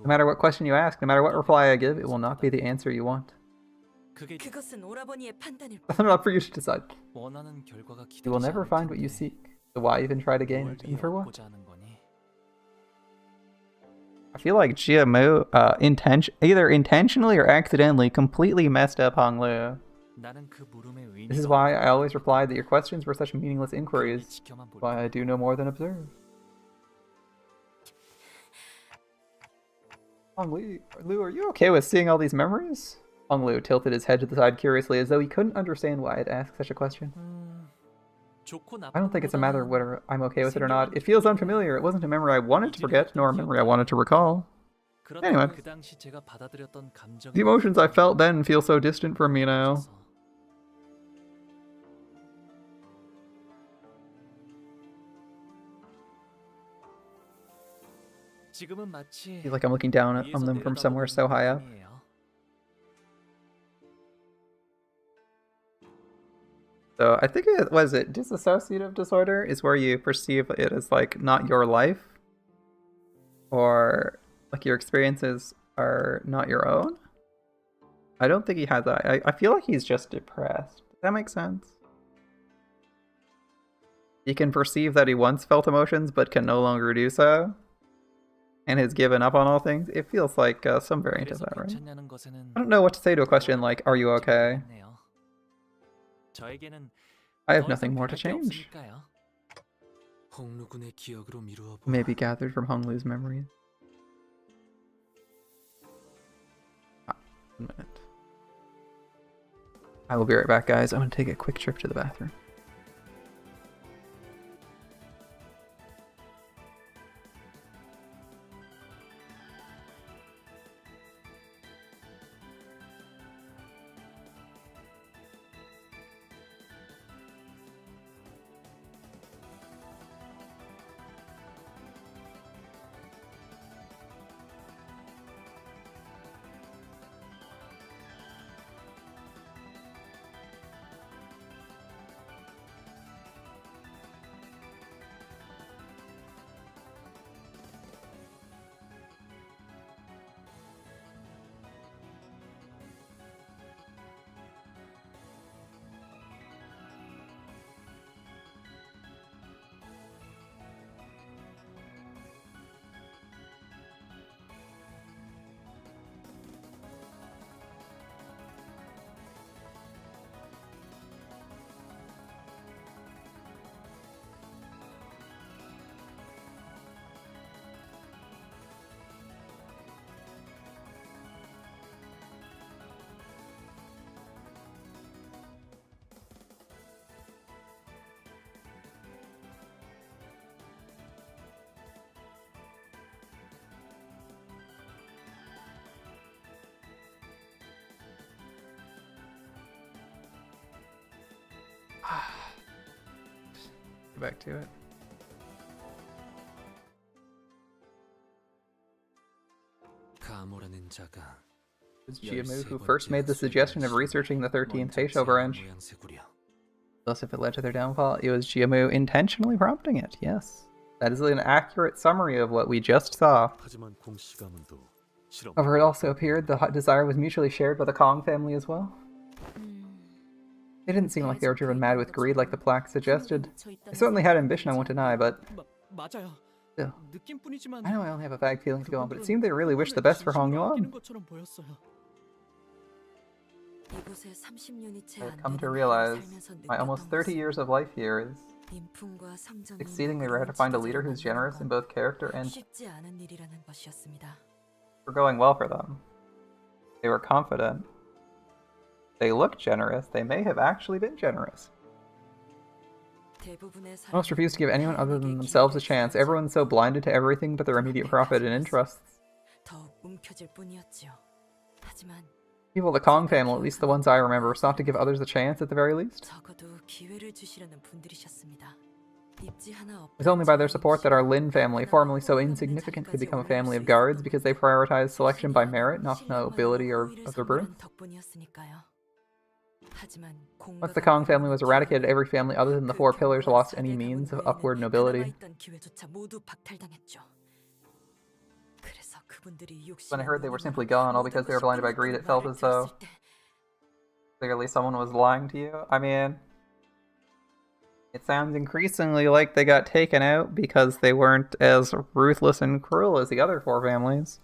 matter what question you ask, no matter what reply I give, it will not be the answer you want. That's not for you to decide. You will never find what you seek. So why even try to gain it? And for what? I feel like Jiamu either intentionally or accidentally completely messed up Honglu. This is why I always replied that your questions were such meaningless inquiries. Why I do no more than observe. Honglu, are you okay with seeing all these memories? Honglu tilted his head to the side curiously as though he couldn't understand why I'd asked such a question. I don't think it's a matter of whether I'm okay with it or not. It feels unfamiliar. It wasn't a memory I wanted to forget, nor a memory I wanted to recall. Anyway, the emotions I felt then feel so distant from me now. I feel like I'm looking down on them from somewhere so high up. So I think it was dissociative disorder is where you perceive it as like not your life, or like your experiences are not your own. I don't think he has that. I feel like he's just depressed. Does that make sense? He can perceive that he once felt emotions but can no longer do so, and has given up on all things. It feels like some variant of that, right? I don't know what to say to a question like, are you okay? I have nothing more to change. Maybe gathered from Honglu's memories. Ah, 1 minute. I will be right back, guys. I'm going to take a quick trip to the bathroom. Get back to it. 가모라는 자가 It was Jiamu who first made the suggestion of researching the 13th Heisho branch. Thus, if it led to their downfall, it was Jiamu intentionally prompting it. Yes. That is an accurate summary of what we just saw. 하지만 공씨 가문도 실험. However, it also appeared the desire was mutually shared by the Kong family as well. They didn't seem like they were driven mad with greed like the plaque suggested. They certainly had ambition, I won't deny, but 맞아요. still. 느낌뿐이지만 I know I only have a vague feeling to go on, but it seemed they really wished the best for Hong Yuan. I've come to realize my almost 30 years of life here is exceedingly rare to find a leader who's generous in both character and were going well for them. They were confident. They looked generous. They may have actually been generous. Most refuse to give anyone other than themselves a chance. Everyone's so blinded to everything but their immediate profit and interests. People of the Kong family, at least the ones I remember, sought to give others a chance at the very least. It was only by their support that our Lin family, formerly so insignificant, could become a family of guards because they prioritized selection by merit, not nobility or of their birth. Once the Kong family was eradicated, every family other than the Four Pillars lost any means of upward nobility. When I heard they were simply gone, all because they were blinded by greed, it felt as though clearly someone was lying to you. I mean, it sounds increasingly like they got taken out because they weren't as ruthless and cruel as the other four families.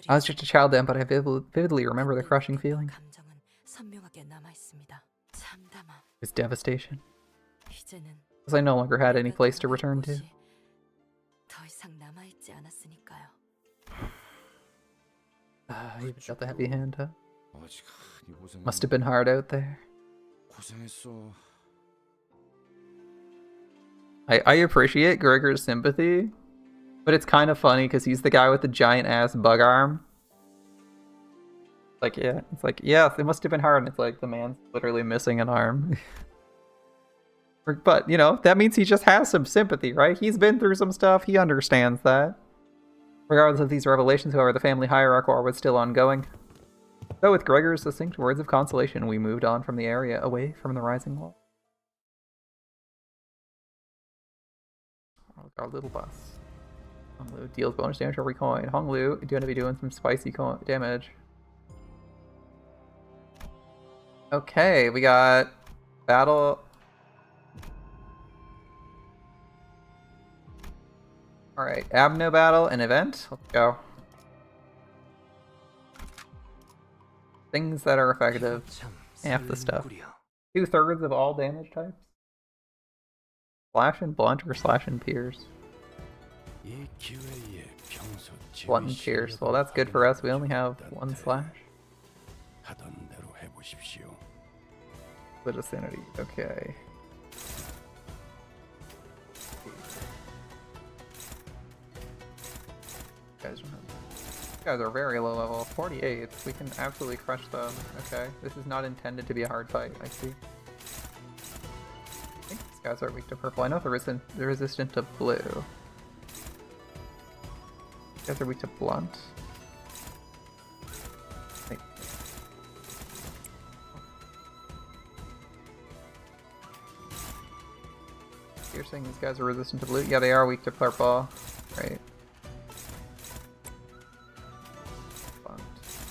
I was just a child then, but I vividly remember the crushing feeling. It was devastation. Because I no longer had any place to return to. You got the heavy hand, huh? Must have been hard out there. I appreciate Gregor's sympathy, but it's kind of funny because he's the guy with the giant ass bug arm. Like, yeah, it's like, yeah, it must have been hard, and it's like the man's literally missing an arm. But, you know, that means he just has some sympathy, right? He's been through some stuff, he understands that. Regardless of these revelations, however, the family hierarchy war was still ongoing. So with Gregor's succinct words of consolation, we moved on from the area, away from the rising wall. Our little bus. Honglu deals bonus damage every coin. Honglu, you're going to be doing some spicy damage. Okay, we got battle. Alright, Abno battle, an event. Let's go. Things that are effective. Half the stuff. 2/3 of all damage types. Slash and blunt or slash and pierce? Blunt and pierce. Well, that's good for us. We only have one slash. Split affinity. Okay. You guys are very low level. 48. We can absolutely crush them. Okay. This is not intended to be a hard fight. I see. I think these guys are weak to purple. I know they're resistant to blue. These guys are weak to blunt. Wait. You're saying these guys are resistant to blue? Yeah, they are weak to purple. Right.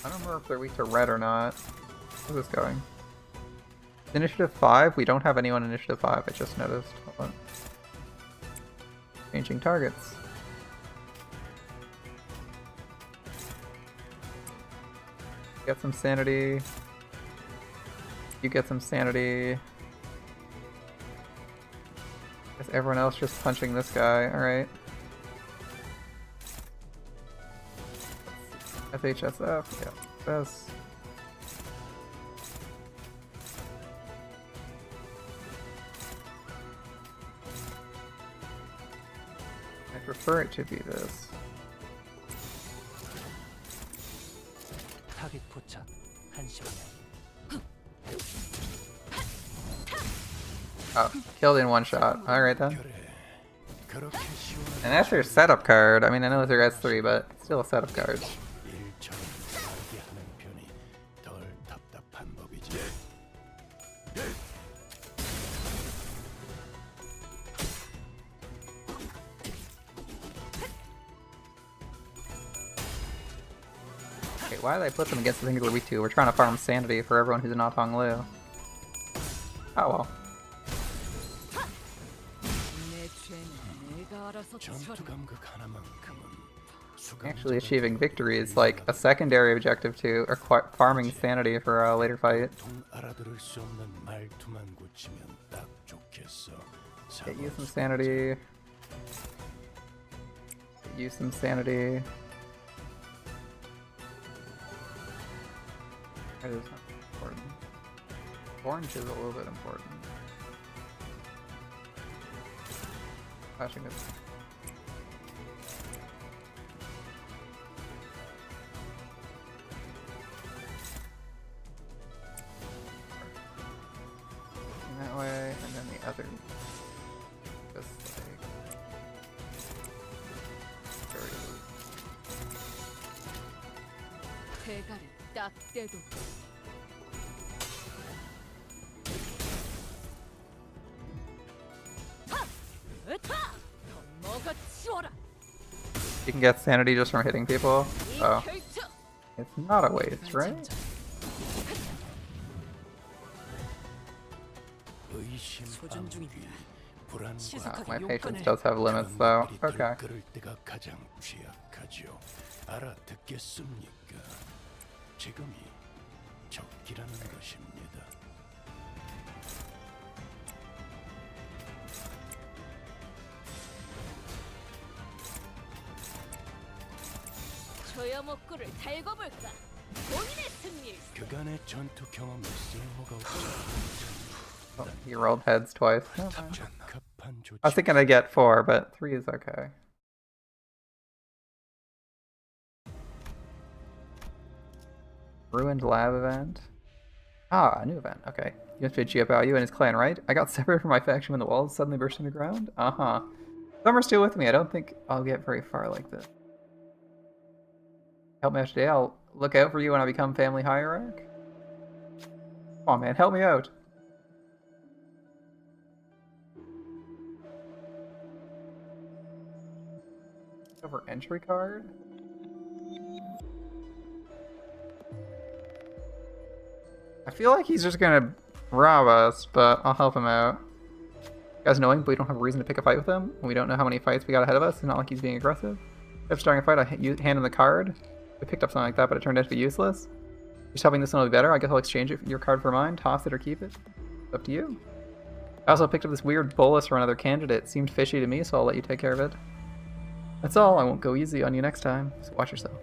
I don't remember if they're weak to red or not. Where's this going? Initiative 5? We don't have anyone in Initiative 5, I just noticed. Hold on. Changing targets. Get some sanity. You get some sanity. Guess everyone else just punching this guy, alright. FHSF, yeah, this. I prefer it to be this. 타깃 포착 한시방향. Oh, killed in one shot. Alright then. 그래. 그렇게 시원한 And that's your setup card. I mean, I know it's your S3, but it's still a setup card. 일처럼 빠르게 하는 편이 덜 답답한 법이지. Okay, why did I put them against the things we're weak to? We're trying to farm sanity for everyone who's not Hong Lu. Oh well. 내 죄는 내가 알아서 전투 처리. 감각 하나만큼은 Actually achieving victory is like a secondary objective to farming sanity for a later fight. 통 알아들을 수 없는 말투만 고치면 딱 좋겠어. Get you some sanity. Get you some sanity. That is not important. Orange is a little bit important. Flashing is. That way, and then the other. Just like. 대가를 딱 떼도. You can get sanity just from hitting people. Oh. It's not a waste, right? 소전 중입니다. Wow, my patience does have limits though. Okay. 그럴 때가 가장 취약하죠. 알아듣겠습니까? 지금이 적기라는 것입니다. 저여 목구를 달궈 볼까? 본인의 승리를. 그간의 전투 경험이 쓸모가 없어. Oh, you rolled heads twice. Oh, fine. 적합한 조치. I was thinking I'd get 4, but 3 is okay. Ruined lab event. Ah, a new event. Okay. You must be Jiabao, you and his clan, right? I got separated from my faction when the walls suddenly burst in the ground? Uh-huh. Some are still with me. I don't think I'll get very far like this. Help me out today. I'll look out for you when I become family hierarch. Come on, man. Help me out. Over entry card? I feel like he's just gonna rob us, but I'll help him out. You guys annoying, but we don't have a reason to pick a fight with him, and we don't know how many fights we got ahead of us. It's not like he's being aggressive. If starting a fight, I hand him the card. We picked up something like that, but it turned out to be useless. Just hoping this one will be better. I guess I'll exchange your card for mine, toss it or keep it. It's up to you. I also picked up this weird bolus for another candidate. It seemed fishy to me, so I'll let you take care of it. That's all. I won't go easy on you next time, so watch yourself.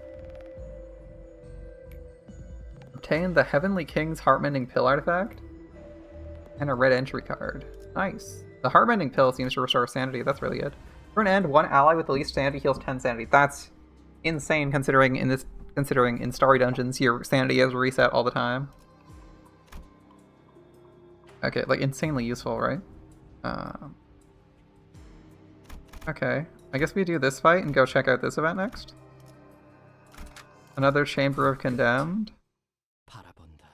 Obtain the Heavenly King's Heartmending Pill artifact and a red entry card. Nice. The Heartmending Pill seems to restore sanity. That's really good. For an end, one ally with the least sanity heals 10 sanity. That's insane considering in Starry Dungeons your sanity is reset all the time. Okay, like insanely useful, right? Okay. I guess we do this fight and go check out this event next. Another Chamber of Condemned. 바라본다.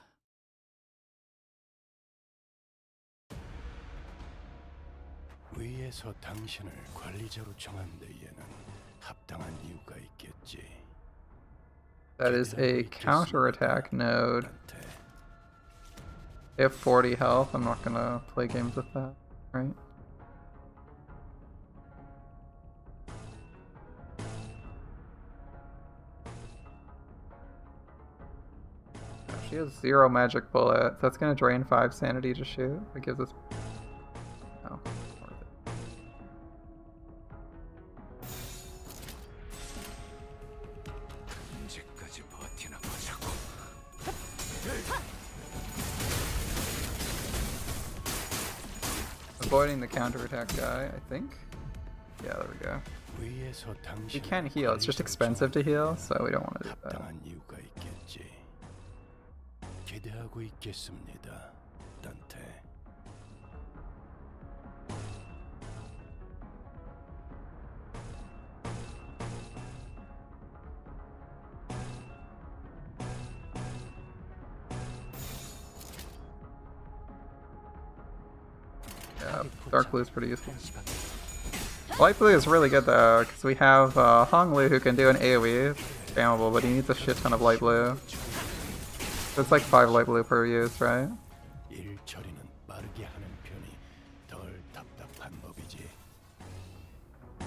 위에서 당신을 관리자로 정한 데에는 합당한 이유가 있겠지. That is a counterattack node. They have 40 health. I'm not gonna play games with that, right? She has 0 magic bullets. That's gonna drain 5 sanity to shoot. It gives us. Oh, worth it. 언제까지 버티나 보자고. Avoiding the counterattack guy, I think. Yeah, there we go. We can heal. It's just expensive to heal, so we don't want to do that. 합당한 이유가 있겠지. 기대하고 있겠습니다, 단테. Yeah, dark blue is pretty useful. Light blue is really good though, because we have Hong Lu who can do an AoE, spammable, but he needs a shit ton of light blue. So it's like 5 light blue per use, right? 일 처리는 빠르게 하는 편이 덜 답답한 법이지. I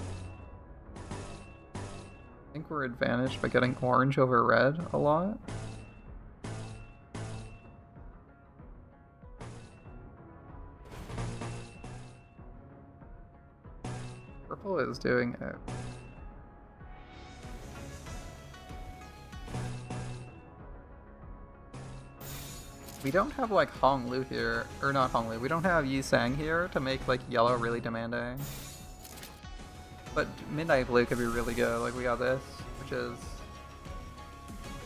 think we're advantaged by getting orange over red a lot. Purple is doing it. We don't have like Hong Lu here, or not Hong Lu, we don't have Yi Sang here to make like yellow really demanding. But Midnight Blue could be really good, like we got this, which is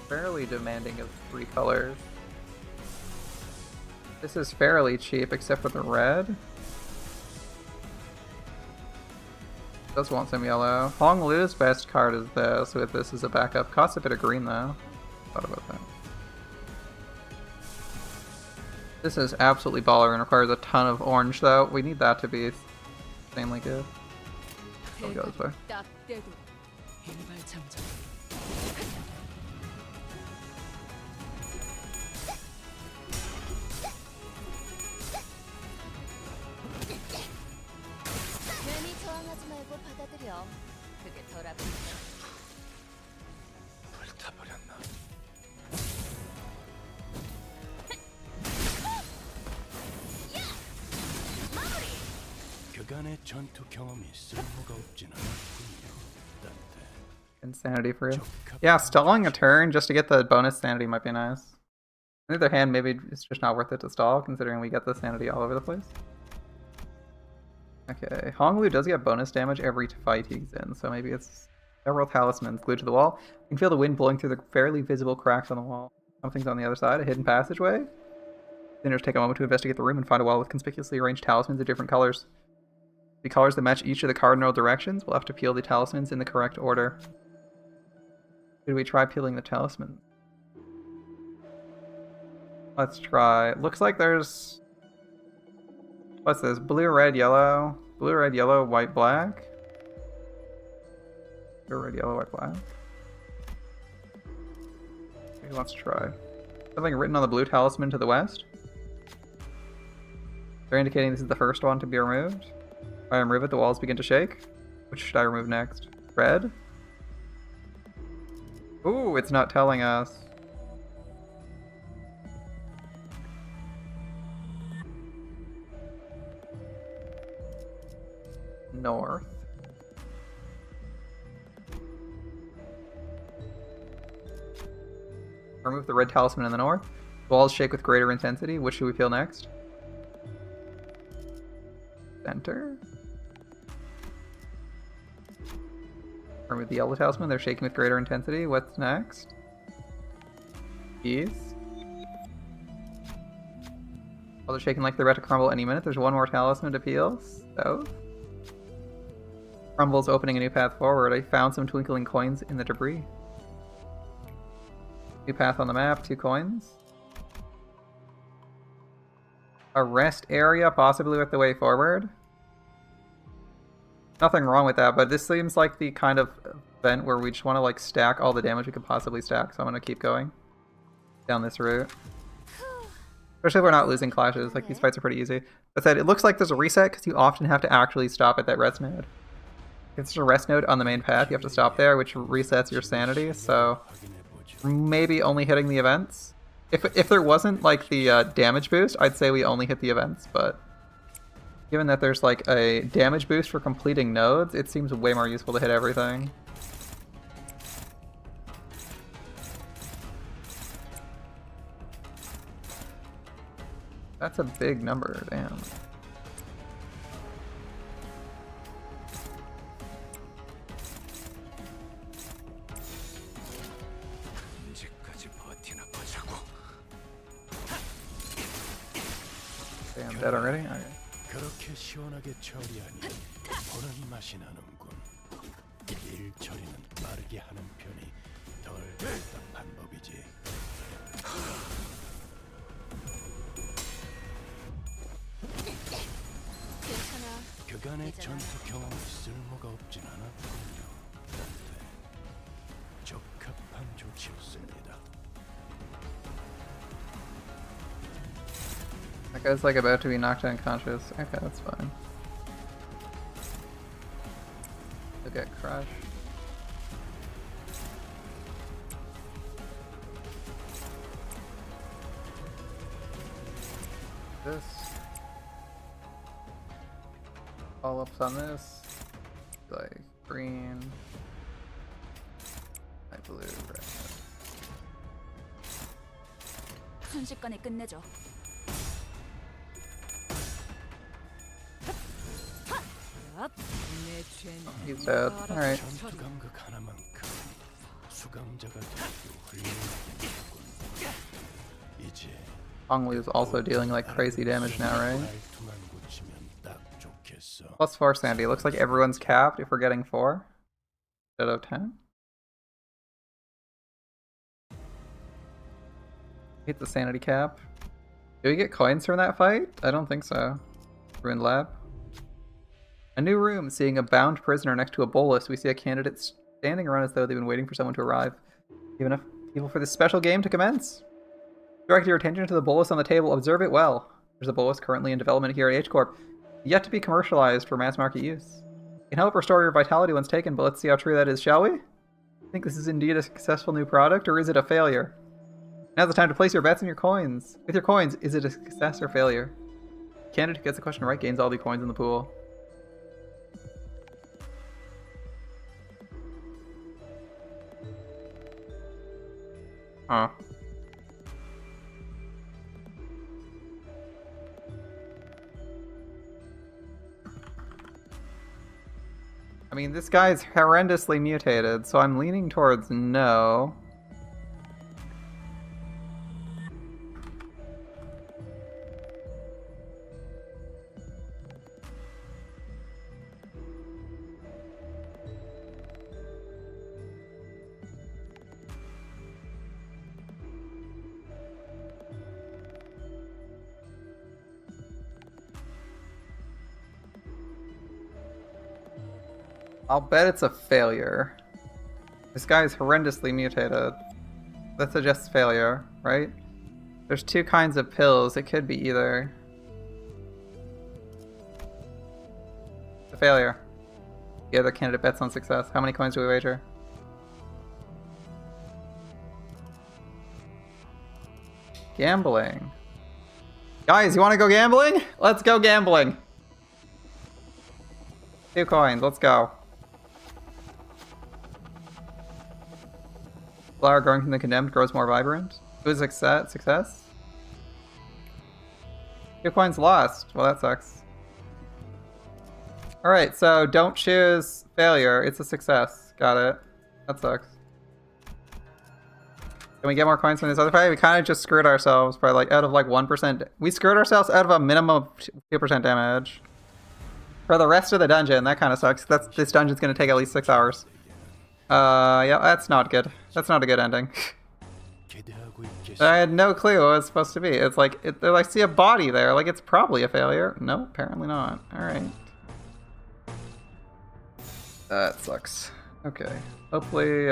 fairly demanding of 3 colors. This is fairly cheap except for the red. Does want some yellow. Hong Lu's best card is this, with this as a backup. Costs a bit of green though. Thought about that. This is absolutely baller and requires a ton of orange though. We need that to be insanely good. I'll go this way. 괜히 저항하지 말고 받아들여. 그게 덜 아프니까. 불타버렸나? 그간의 전투 경험이 쓸모가 없진 않았군요. 딴데. Insanity for you. Yeah, stalling a turn just to get the bonus sanity might be nice. On the other hand, maybe it's just not worth it to stall, considering we get the sanity all over the place. Okay, Hong Lu does get bonus damage every fight he's in, so maybe it's several talismans glued to the wall. You can feel the wind blowing through the fairly visible cracks on the wall. Something's on the other side, a hidden passageway. Sinners take a moment to investigate the room and find a wall with conspicuously arranged talismans of different colors. The colors that match each of the cardinal directions, we'll have to peel the talismans in the correct order. Should we try peeling the talismans? Let's try. Looks like there's... What's this? Blue, red, yellow. Blue, red, yellow, white, black. Blue, red, yellow, white, black. Okay, let's try. Something written on the blue talisman to the west. They're indicating this is the first one to be removed. If I remove it, the walls begin to shake. Which should I remove next? Red? Ooh, it's not telling us. North. Remove the red talisman in the north. The walls shake with greater intensity. Which should we peel next? Center. Remove the yellow talisman. They're shaking with greater intensity. What's next? East. Well, they're shaking like they're about to crumble any minute. There's one more talisman to peel. South. Crumbles, opening a new path forward. I found some twinkling coins in the debris. New path on the map, 2 coins. A rest area, possibly with the way forward. Nothing wrong with that, but this seems like the kind of event where we just want to like stack all the damage we could possibly stack, so I'm going to keep going down this route. Especially if we're not losing clashes, like these fights are pretty easy. That said, it looks like there's a reset because you often have to actually stop at that rest node. If there's a rest node on the main path, you have to stop there, which resets your sanity, so maybe only hitting the events. If there wasn't like the damage boost, I'd say we only hit the events, but given that there's like a damage boost for completing nodes, it seems way more useful to hit everything. That's a big number, damn. Damn, dead already? Okay. 그렇게 시원하게 처리하니 보는 맛이 나는군. 일 처리는 빠르게 하는 편이 덜 답답한 법이지. 그간의 전투 경험이 쓸모가 없진 않았군요. 단테. 적합한 조치였습니다. That guy's like about to be knocked unconscious. Okay, that's fine. He'll get crushed. This. Follow-ups on this. Like green. Light blue, red. 순식간에 끝내죠. He's dead. Alright. 전투 감각 하나만큼 수감자가 되기도 훌륭하겠군. 이제 Honglu is also dealing like crazy damage now, right? 말투만 고치면 딱 좋겠어. Plus 4 sanity. Looks like everyone's capped if we're getting 4 instead of 10. Hit the sanity cap. Do we get coins from that fight? I don't think so. Ruined lab. A new room. Seeing a bound prisoner next to a bolus, we see a candidate standing around as though they've been waiting for someone to arrive. You have enough people for this special game to commence? Direct your attention to the bolus on the table. Observe it well. There's a bolus currently in development here at H-Corp, yet to be commercialized for mass market use. It can help restore your vitality once taken, but let's see how true that is, shall we? Think this is indeed a successful new product, or is it a failure? Now's the time to place your bets and your coins. With your coins, is it a success or failure? The candidate who gets the question right gains all the coins in the pool. Huh. I mean, this guy's horrendously mutated, so I'm leaning towards no. I'll bet it's a failure. This guy's horrendously mutated. That suggests failure, right? There's two kinds of pills. It could be either. A failure. The other candidate bets on success. How many coins do we wager? Gambling. Guys, you want to go gambling? Let's go gambling. 2 coins. Let's go. Flower growing from the condemned grows more vibrant. It was success. 2 coins lost. Well, that sucks. Alright, so don't choose failure. It's a success. Got it. That sucks. Can we get more coins from this other fight? We kind of just screwed ourselves by like out of like 1%. We screwed ourselves out of a minimum of 2% damage. For the rest of the dungeon, that kind of sucks. This dungeon's going to take at least 6 hours. Yeah, that's not good. That's not a good ending. I had no clue what it was supposed to be. It's like, I see a body there. Like, it's probably a failure. No, apparently not. Alright. That sucks. Okay. Hopefully,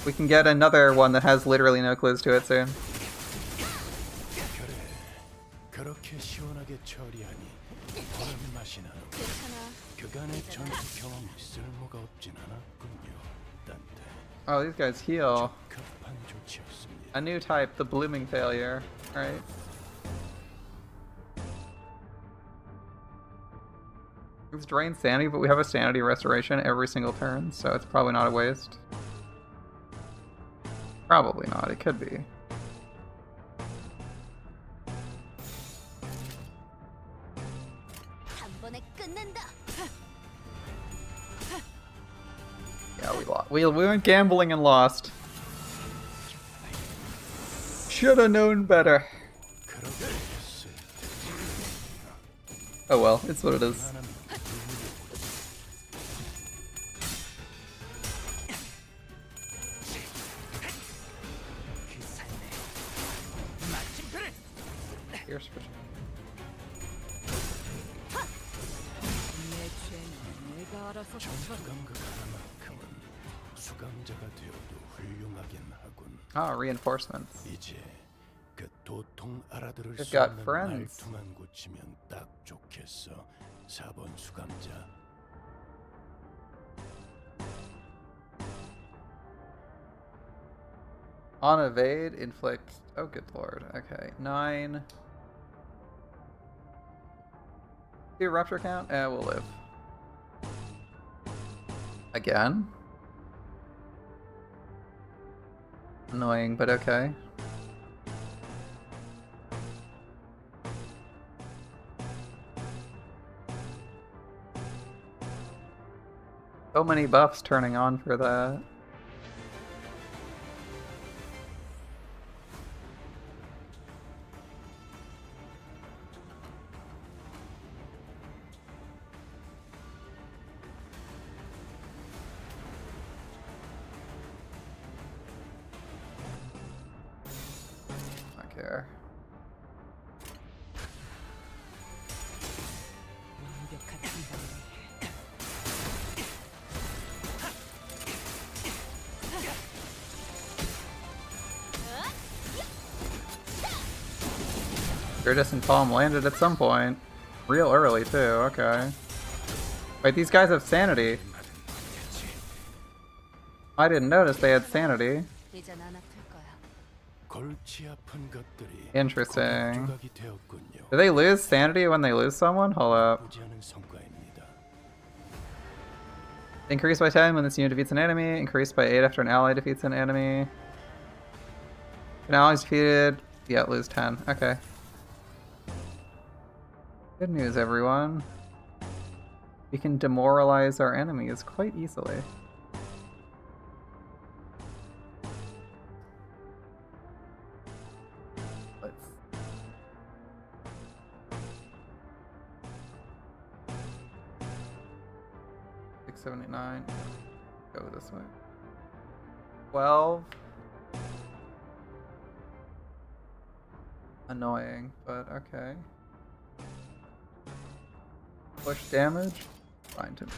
we can get another one that has literally no clues to it soon. Oh, these guys heal. A new type, the blooming failure. Alright. It's drain sanity, but we have a sanity restoration every single turn, so it's probably not a waste. Probably not, it could be. Yeah, we lost. We went gambling and lost. Shoulda known better. Oh well, it's what it is. 전투감각 하나만큼은 수감자가 되어도 훌륭하긴 하군. Oh, reinforcements. 이제 그 도통 알아들을 They've 수 got 없는 friends. 말투만 고치면 딱 좋겠어. 4번 수감자. On evade, inflict. Oh, good lord. Okay, 9. Do rupture count? We'll live. Again? Annoying, but okay. So many buffs turning on for that. Not care. Iridescent Palm landed at some point. Real early, too. Okay. Wait, these guys have sanity. I didn't notice they had sanity. 골치 아픈 것들이 Interesting. 조각이 되었군요. Do they lose sanity when they lose someone? Hold up. 나쁘지 않은 성과입니다. Increased by 10 when this unit defeats an enemy. Increased by 8 after an ally defeats an enemy. An ally is defeated. Yeah, lose 10. Okay. Good news, everyone. We can demoralize our enemies quite easily. Let's... 679. Go this way. 12. Annoying, but okay. Push damage? Fine to me.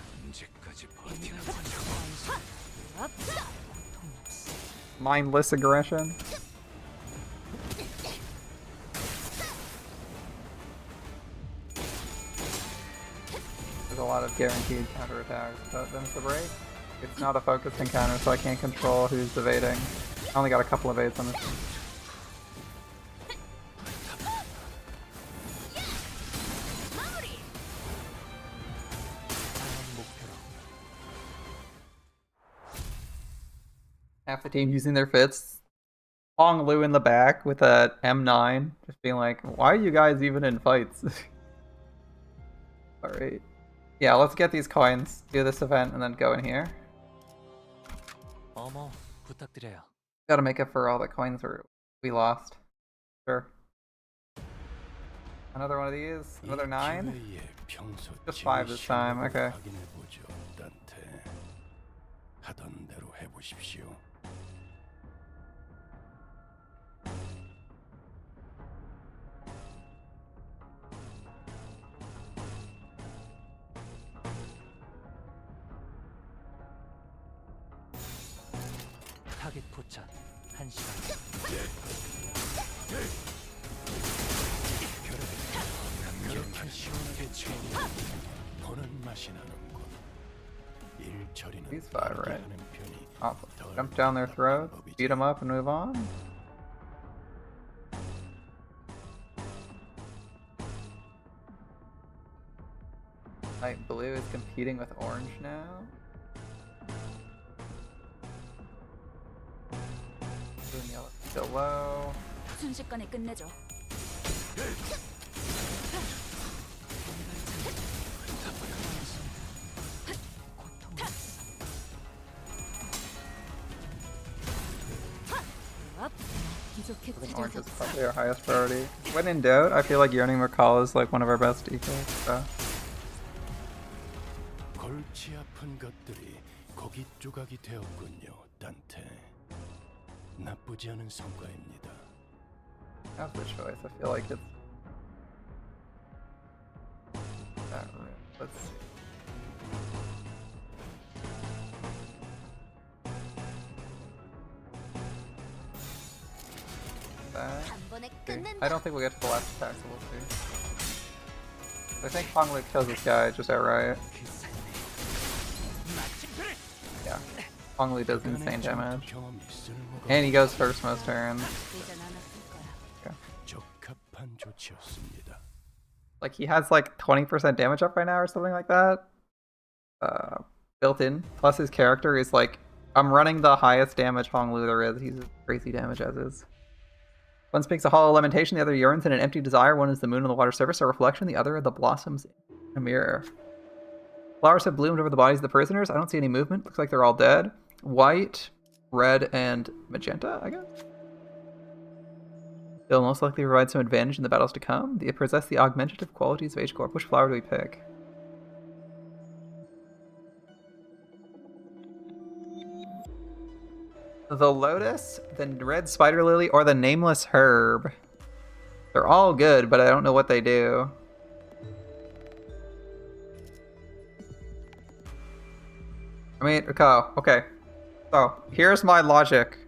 Mindless aggression? There's a lot of guaranteed counterattacks, but then it's a break. It's not a focused encounter, so I can't control who's evading. I only got a couple of evades on this one. Half the team using their fits. Hong Lu in the back with a M9, just being like, why are you guys even in fights? Alright. Yeah, let's get these coins, do this event, and then go in here. 어머, 부탁드려요. Gotta make up for all the coins we lost. Sure. Another one of these? Another 9? Just 5 this time, okay. 하던 대로 해보십시오. 타겟 포착 1시간. 이렇게 시원하게 채우면 보는 맛이 나는군. 일 처리는 These 5, 빠르게 right? 하는 편이 Awesome. 덜 Jump down their throat, 법이지. beat them up, and move on. Light blue is competing with orange now. Blue and yellow still low. 순식간에 끝내죠. I think orange is probably our highest priority. When in doubt, I feel like Yearning McCall is like one of our best equals. So. 골치 아픈 것들이 고깃 조각이 되었군요, 단테. 나쁘지 않은 성과입니다. That's the choice. I feel like it's that route. Let's see. I don't think we'll get to the last attack, so we'll see. I think Honglu kills this guy just outright. Yeah. Honglu does insane damage. And he goes first most turns. Yeah. Like he has like 20% damage up right now or something like that. Built in. Plus his character is like, I'm running the highest damage Honglu there is. He's crazy damage as is. One speaks a hollow lamentation, the other yearns in an empty desire. One is the moon on the water surface, a reflection, the other are the blossoms in a mirror. Flowers have bloomed over the bodies of the prisoners. I don't see any movement. Looks like they're all dead. White, red, and magenta, I guess. They'll most likely provide some advantage in the battles to come. They possess the augmentative qualities of H-Core. Which flower do we pick? The lotus, the red spider lily, or the nameless herb. They're all good, but I don't know what they do. I mean, okay. So, here's my logic.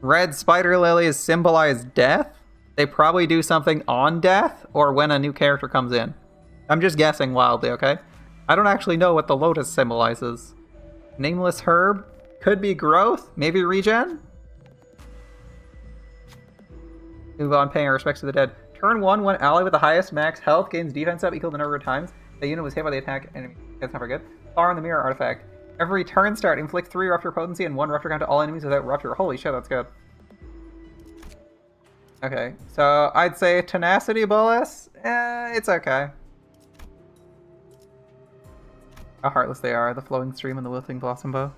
Red spider lilies symbolize death. They probably do something on death, or when a new character comes in. I'm just guessing wildly, okay? I don't actually know what the lotus symbolizes. Nameless herb? Could be growth, maybe regen. Move on, paying our respects to the dead. Turn 1, one ally with the highest max health gains defense up equal to the number of times the unit was hit by the attack enemy. That's not very good. Flower in the mirror artifact. Every turn start, inflict 3 rupture potency and 1 rupture count to all enemies without rupture. Holy shit, that's good. Okay, so I'd say tenacity bullets. It's okay. How heartless they are. The flowing stream and the wilting blossom both.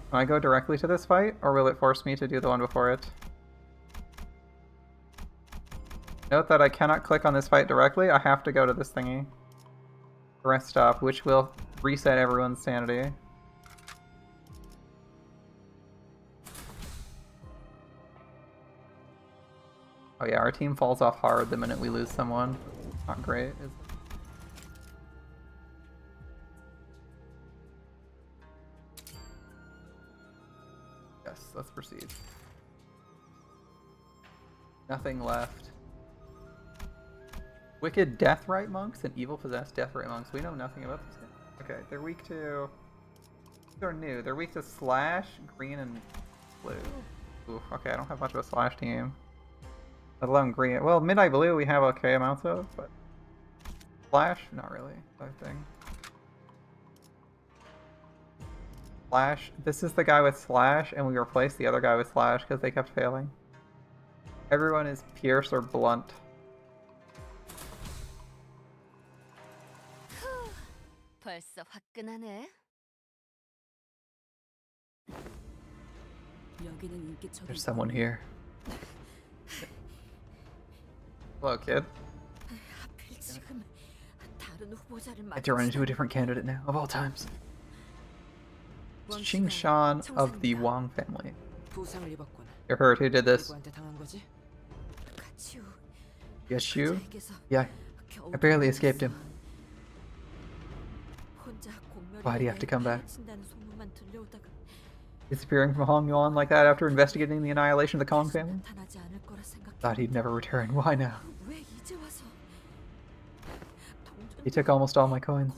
Can I go directly to this fight, or will it force me to do the one before it? Note that I cannot click on this fight directly, I have to go to this thingy. Rest stop, which will reset everyone's sanity. Oh yeah, our team falls off hard the minute we lose someone. Not great, is it? Yes, let's proceed. Nothing left. Wicked Deathrite monks and evil possessed Deathrite monks. We know nothing about this guy. Okay, they're weak to... They're new. They're weak to slash, green, and blue. Ooh, okay, I don't have much of a slash team. Let alone green. Well, Midnight Blue we have okay amounts of, but... Slash? Not really, I think. Slash. This is the guy with Slash, and we replaced the other guy with Slash because they kept failing. Everyone is Pierce or Blunt. 벌써 화끈하네. There's someone here. Hello, kid. I had to run into a different candidate now, of all times. It's Ching Shan of the Wang family. You heard who did this? Yes, you? Yeah, I barely escaped him. Why do you have to come back? Disappearing from Hong Yuan like that after investigating the annihilation of the Kong family? Thought he'd never return. Why now? He took almost all my coins.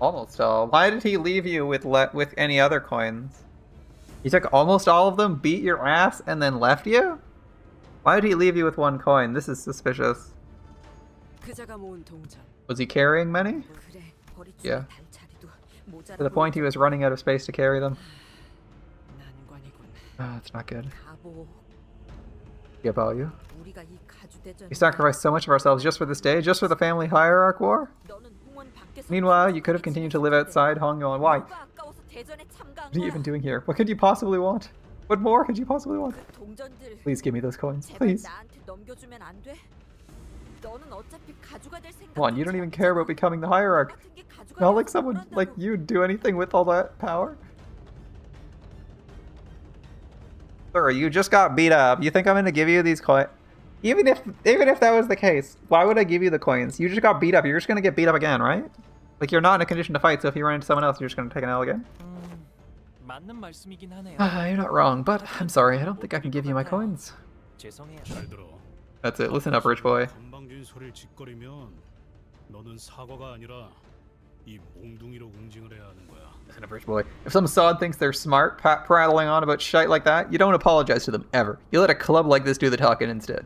Almost all? Why did he leave you with any other coins? He took almost all of them, beat your ass, and then left you? Why did he leave you with 1 coin? This is suspicious. Was he carrying many? Yeah. To the point he was running out of space to carry them. Oh, that's not good. Yeah, about you. We sacrificed so much of ourselves just for this day, just for the family hierarch war? Meanwhile, you could have continued to live outside Hongyuan. Why? What are you even doing here? What could you possibly want? What more could you possibly want? Please give me those coins. Please. Come on, you don't even care about becoming the hierarch. Not like someone like you do anything with all that power. Sir, you just got beat up. You think I'm gonna give you these coins? Even if that was the case, why would I give you the coins? You just got beat up. You're just gonna get beat up again, right? Like, you're not in a condition to fight, so if you run into someone else, you're just gonna take an L again? 맞는 말씀이긴 하네요. You're not wrong, but I'm sorry, I don't think I can give you my coins. 죄송해요. 잘 들어. That's it, listen up, rich boy. 건방진 소리를 짓거리면 너는 사과가 아니라 이 몽둥이로 응징을 해야 하는 거야. Listen up, rich boy. If some sod thinks they're smart, prattling on about shite like that, you don't apologize to them, ever. You let a club like this do the talking instead.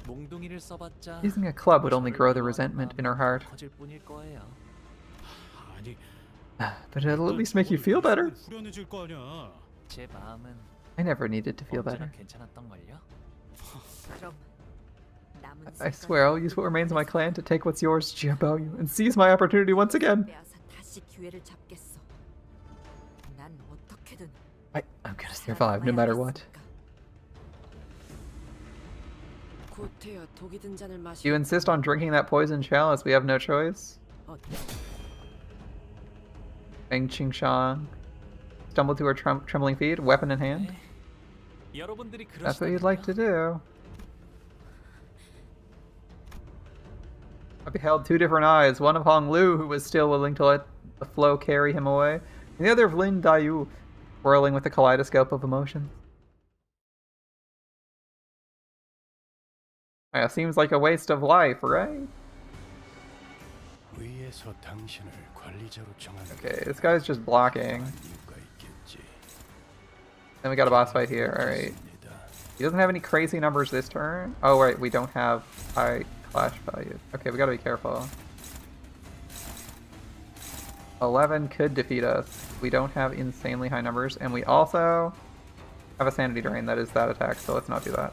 몽둥이를 써봤자 Using a club would only grow the resentment in her heart. 커질 뿐일 거예요. 아니, But it'll at least make you feel better. 후련해질 거 아니야. 제 마음은 I never needed to feel 언제나 better. 괜찮았던 걸요. 그럼 남은 I swear I'll use what remains of my clan to take what's yours, Jiabaoyu, and seize my opportunity once again. 빼앗아 다시 기회를 잡겠어. 난 어떻게든 I'm gonna survive no matter what. 고태여 독이 든 잔을 마시. You insist on drinking that poison chalice, we have no choice. Feng Qingshang stumbled to her trembling feet, weapon in hand. 여러분들이 That's what you'd like to do. I beheld two different eyes, one of Hong Lu, who was still willing to let the flow carry him away, and the other of Lin Daiyu, whirling with a kaleidoscope of emotions. Yeah, seems like a waste of life, right? 위에서 당신을 관리자로 정하는 Okay, this guy's just blocking. 이유가 있겠지. Then we got a boss fight here, alright. He doesn't have any crazy numbers this turn. Oh, right, we don't have high clash value. Okay, we gotta be careful. 11 could defeat us. We don't have insanely high numbers, and we also have a sanity drain that is that attack, so let's not do that.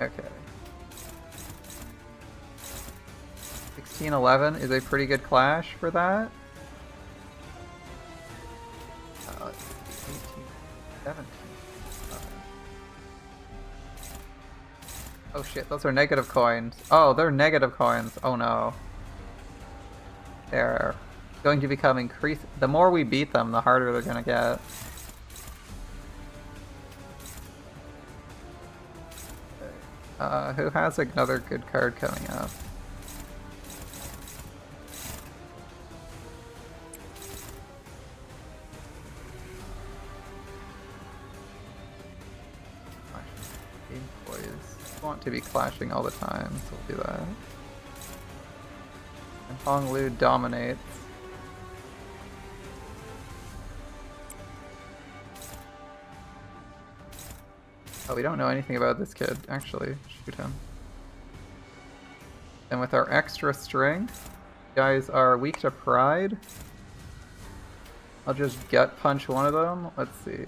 Okay. 1611 is a pretty good clash for that. 18, 17. Oh shit, those are negative coins. Oh, they're negative coins. Oh no. They're going to become increased. The more we beat them, the harder they're gonna get. Who has another good card coming up? Boys want to be clashing all the time, so we'll do that. And Hong Lu dominates. Oh, we don't know anything about this kid, actually. Shoot him. And with our extra strength, guys are weak to pride. I'll just gut punch one of them. Let's see.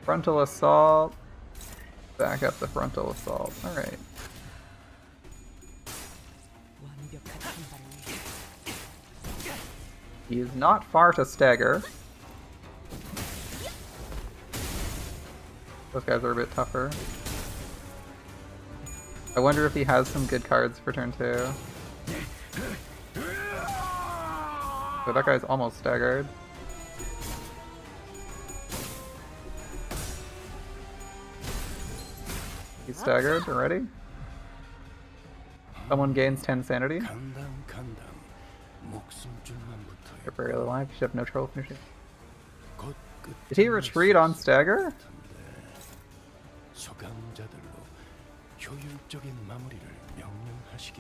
Frontal assault. Back up the frontal assault. Alright. He is not far to stagger. Those guys are a bit tougher. I wonder if he has some good cards for turn 2. So that guy's almost staggered. He's staggered already. Someone gains 10 sanity. You're barely alive. You should have no trouble finishing. Did he retreat on stagger?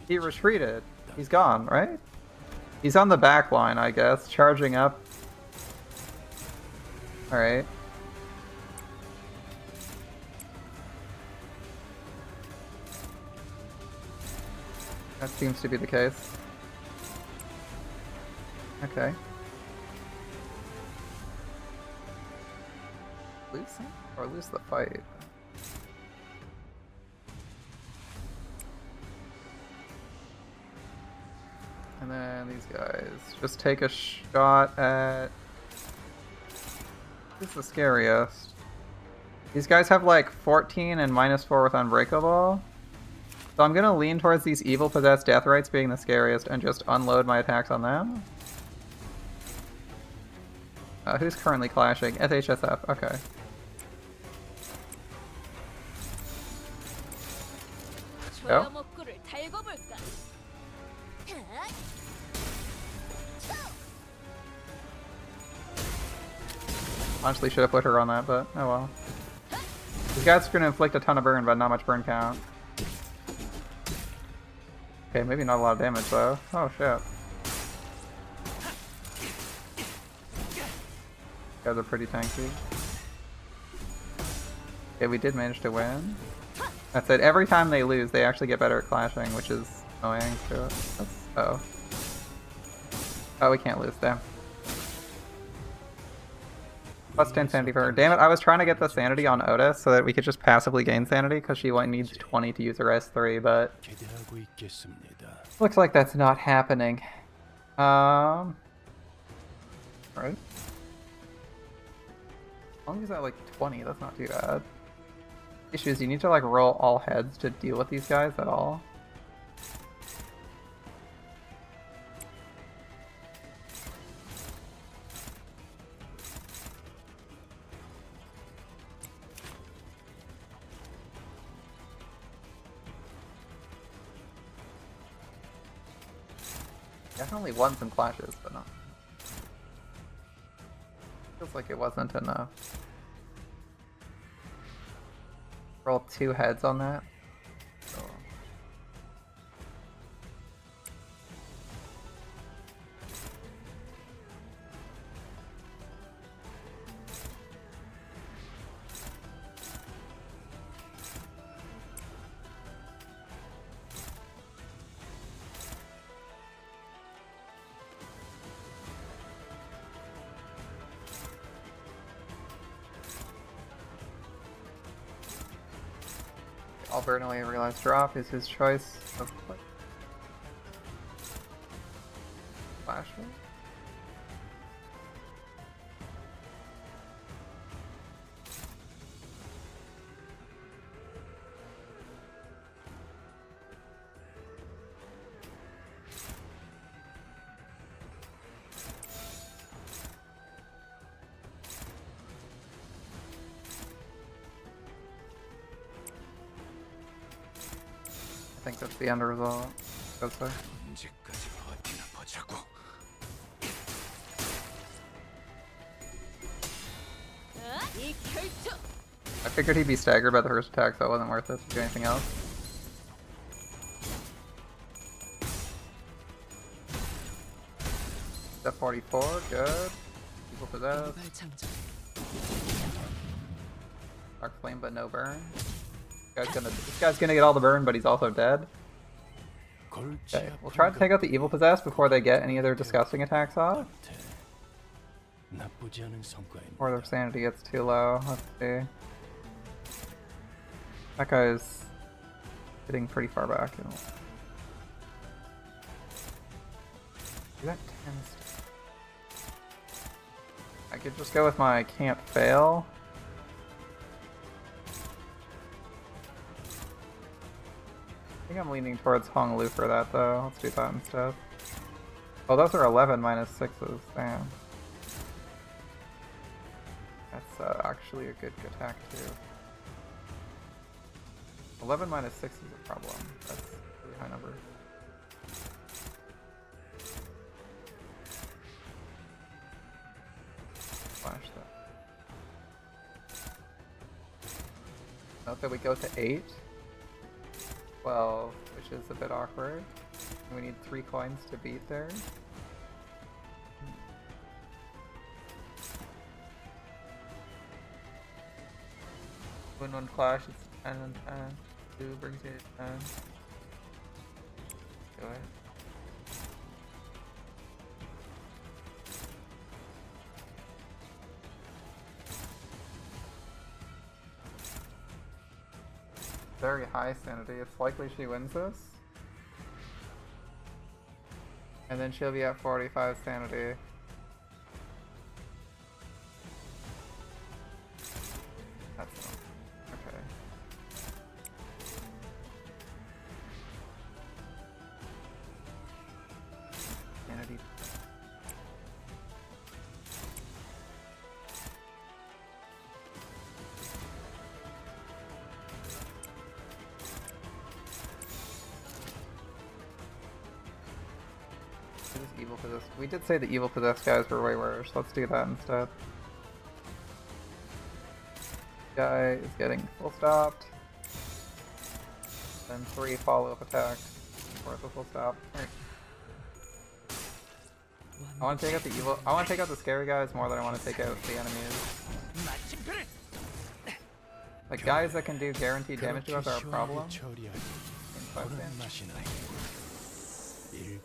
He retreated. He's gone, right? He's on the back line, I guess, charging up. Alright. That seems to be the case. Okay. Lose him? Or lose the fight? And then these guys just take a shot at... Who's the scariest? These guys have like 14 and -4 with Unbreakable. So I'm gonna lean towards these evil possessed death rights being the scariest and just unload my attacks on them. Who's currently clashing? SHSF, okay. Go. Honestly, should have put her on that, but oh well. These guys are going to inflict a ton of burn, but not much burn count. Okay, maybe not a lot of damage though. Oh shit. Guys are pretty tanky. Okay, we did manage to win. That's it. Every time they lose, they actually get better at clashing, which is annoying to it. That's, oh. Oh, we can't lose, damn. Plus 10 sanity for her. Damn it, I was trying to get the sanity on Otis so that we could just passively gain sanity, because she only needs 20 to use her S3, but... looks like that's not happening. Right? As long as that like 20, that's not too bad. Issue is you need to like roll all heads to deal with these guys at all. Definitely won some clashes, but not. Feels like it wasn't enough. Roll 2 heads on that. So. Albertly realized drop is his choice of play. Flashlight. I think that's the end result. That's it. I figured he'd be staggered by the first attack, so it wasn't worth it to do anything else. Step 44, good. People possessed. Dark flame, but no burn. This guy's gonna get all the burn, but he's also dead. Okay, we'll try to take out the evil possessed before they get any of their disgusting attacks off. Or their sanity gets too low. Let's see. That guy's getting pretty far back. You got 10 stuff. I could just go with my can't fail. I think I'm leaning towards Honglu for that though. Let's do that instead. Oh, those are 11 minus 6s. Damn. That's actually a good attack too. 11 minus 6 is a problem. That's a really high number. Flash that. Note that we go to 8. 12, which is a bit awkward. And we need 3 coins to beat there. When one clash, it's 10 and 10. 2 brings it 10. Do it. Very high sanity. It's likely she wins this. And then she'll be at 45 sanity. That's enough. Okay. Sanity. Evil possessed. We did say the evil possessed guys were way worse. Let's do that instead. Guy is getting full stopped. Then 3 follow-up attacks. Fourth a full stop. Right. I want to take out the evil. I want to take out the scary guys more than I want to take out the enemies. Like guys that can do guaranteed damage to us are a problem.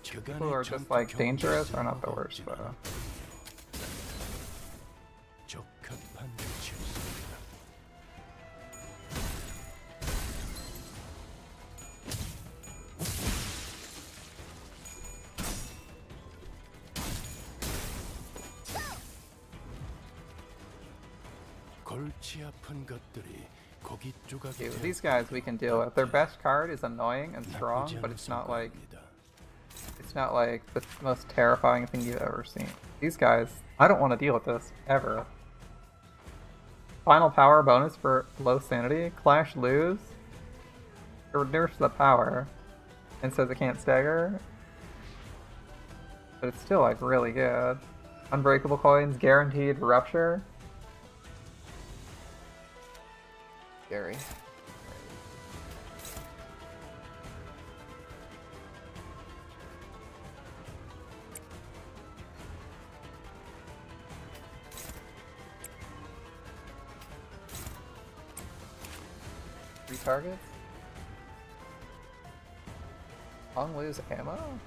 People who are just like dangerous are not the worst though. Okay, with these guys we can deal with. Their best card is annoying and strong, but it's not like the most terrifying thing you've ever seen. These guys, I don't want to deal with this ever. Final power bonus for low sanity. Clash lose. It nerfs the power and says it can't stagger, but it's still like really good. Unbreakable coins, guaranteed rupture. Scary. 3 targets? On lose ammo?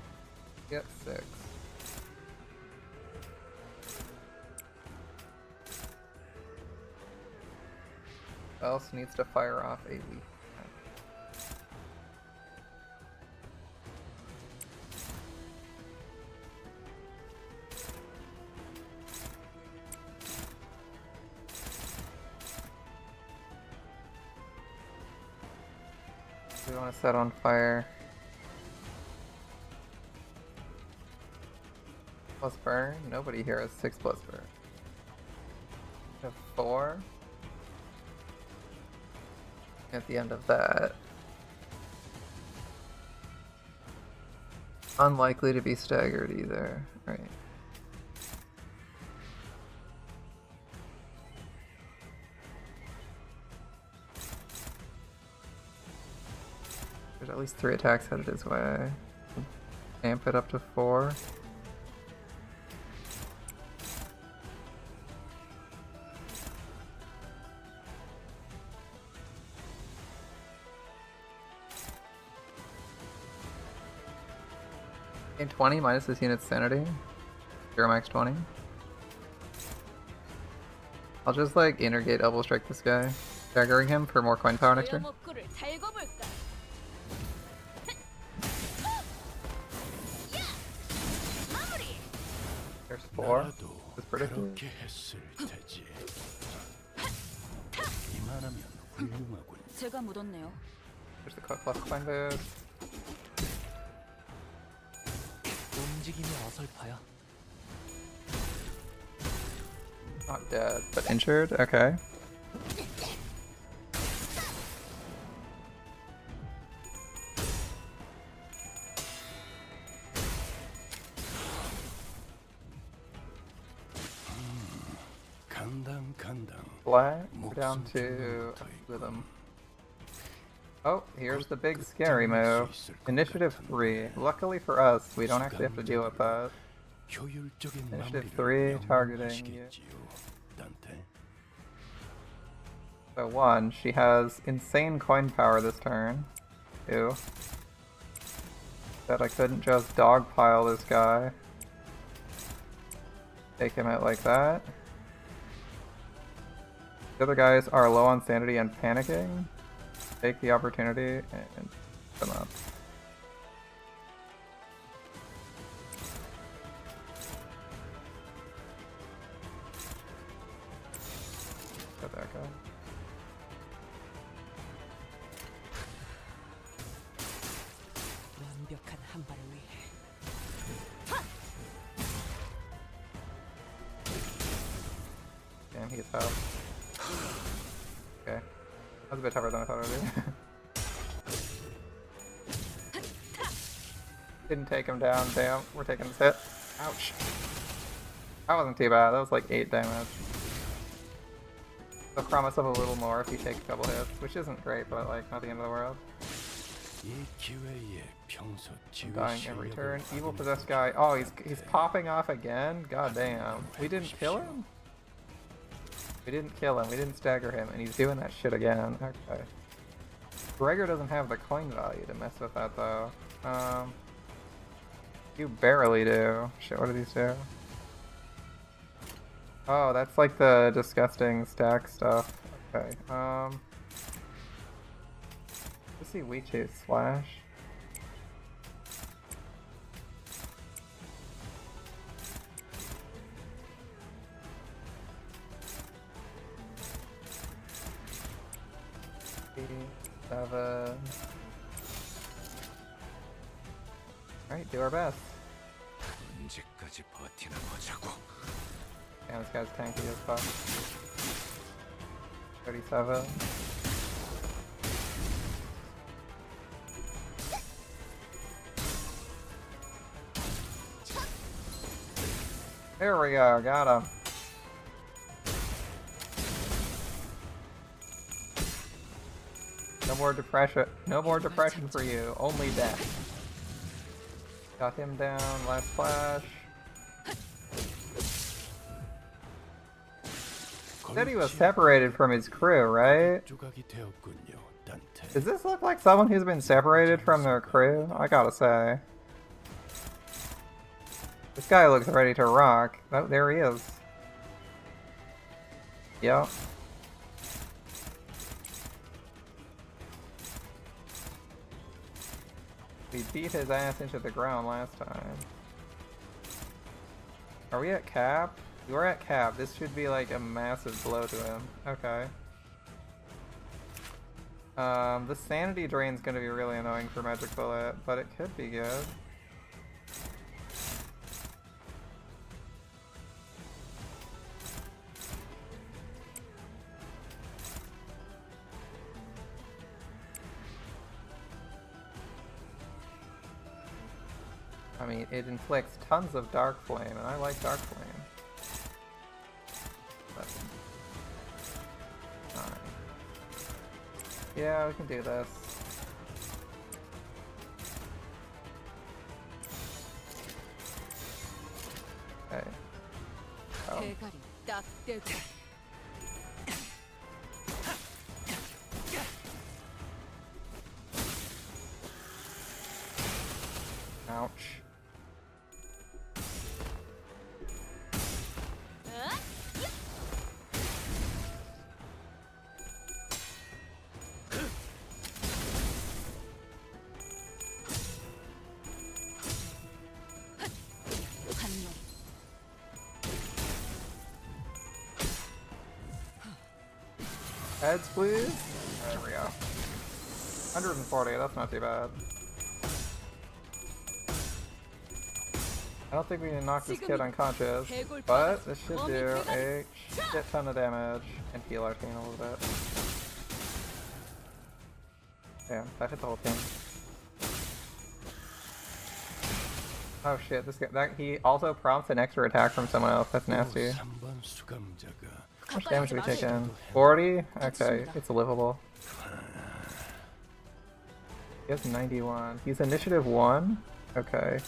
Get 6. Else needs to fire off a weak. We want to set on fire. Plus burn? Nobody here has 6 plus burn. We have 4. At the end of that. Unlikely to be staggered either. Right. There's at least 3 attacks headed his way. Amp it up to 4. Gain 20 minus this unit's sanity. 0 max 20. I'll just like intergate elbow strike this guy, staggering him for more coin power next turn. There's 4. That's predicted. There's the cut plus coin boost. Not dead, but injured? Okay. Black, we're down to rhythm. Oh, here's the big scary move. Initiative 3. Luckily for us, we don't actually have to deal with that. Initiative 3, targeting you. So 1, she has insane coin power this turn. 2. That I couldn't just dogpile this guy. Take him out like that. The other guys are low on sanity and panicking. Take the opportunity and put them up. Got that guy. Damn, he's out. Okay. That was a bit tougher than I thought it would be. Didn't take him down, damn. We're taking this hit. Ouch. That wasn't too bad, that was like 8 damage. The promise of a little more if you take a couple hits, which isn't great, but like not the end of the world. I'm dying every turn. Evil possessed guy. Oh, he's popping off again. God damn. We didn't kill him. We didn't kill him. We didn't stagger him, and he's doing that shit again. Okay. Gregor doesn't have the coin value to mess with that though. You barely do. Shit, what do these do? Oh, that's like the disgusting stack stuff. Okay. Let's see Wichu slash. Seven. Alright, do our best. Damn, this guy's tanky as fuck. 37. There we go, got him. No more depression. No more depression for you. Only death. Got him down. Last flash. Said he was separated from his crew, right? Does this look like someone who's been separated from their crew? I gotta say. This guy looks ready to rock. Oh, there he is. Yep. We beat his ass into the ground last time. Are we at cap? We're at cap. This should be like a massive blow to him. Okay. The sanity drain's gonna be really annoying for Magic Bullet, but it could be good. I mean, it inflicts tons of Dark Flame, and I like Dark Flame. Alright. Yeah, we can do this. Okay. Oh. Ouch. Heads, please. There we go. 140, that's not too bad. I don't think we can knock this kid unconscious, but this should do a shit ton of damage and heal our team a little bit. Damn, that hit the whole team. Oh shit, this guy, he also prompts an extra attack from someone else. That's nasty. How much damage have we taken? 40? Okay, it's livable. He has 91. He's initiative 1? Okay.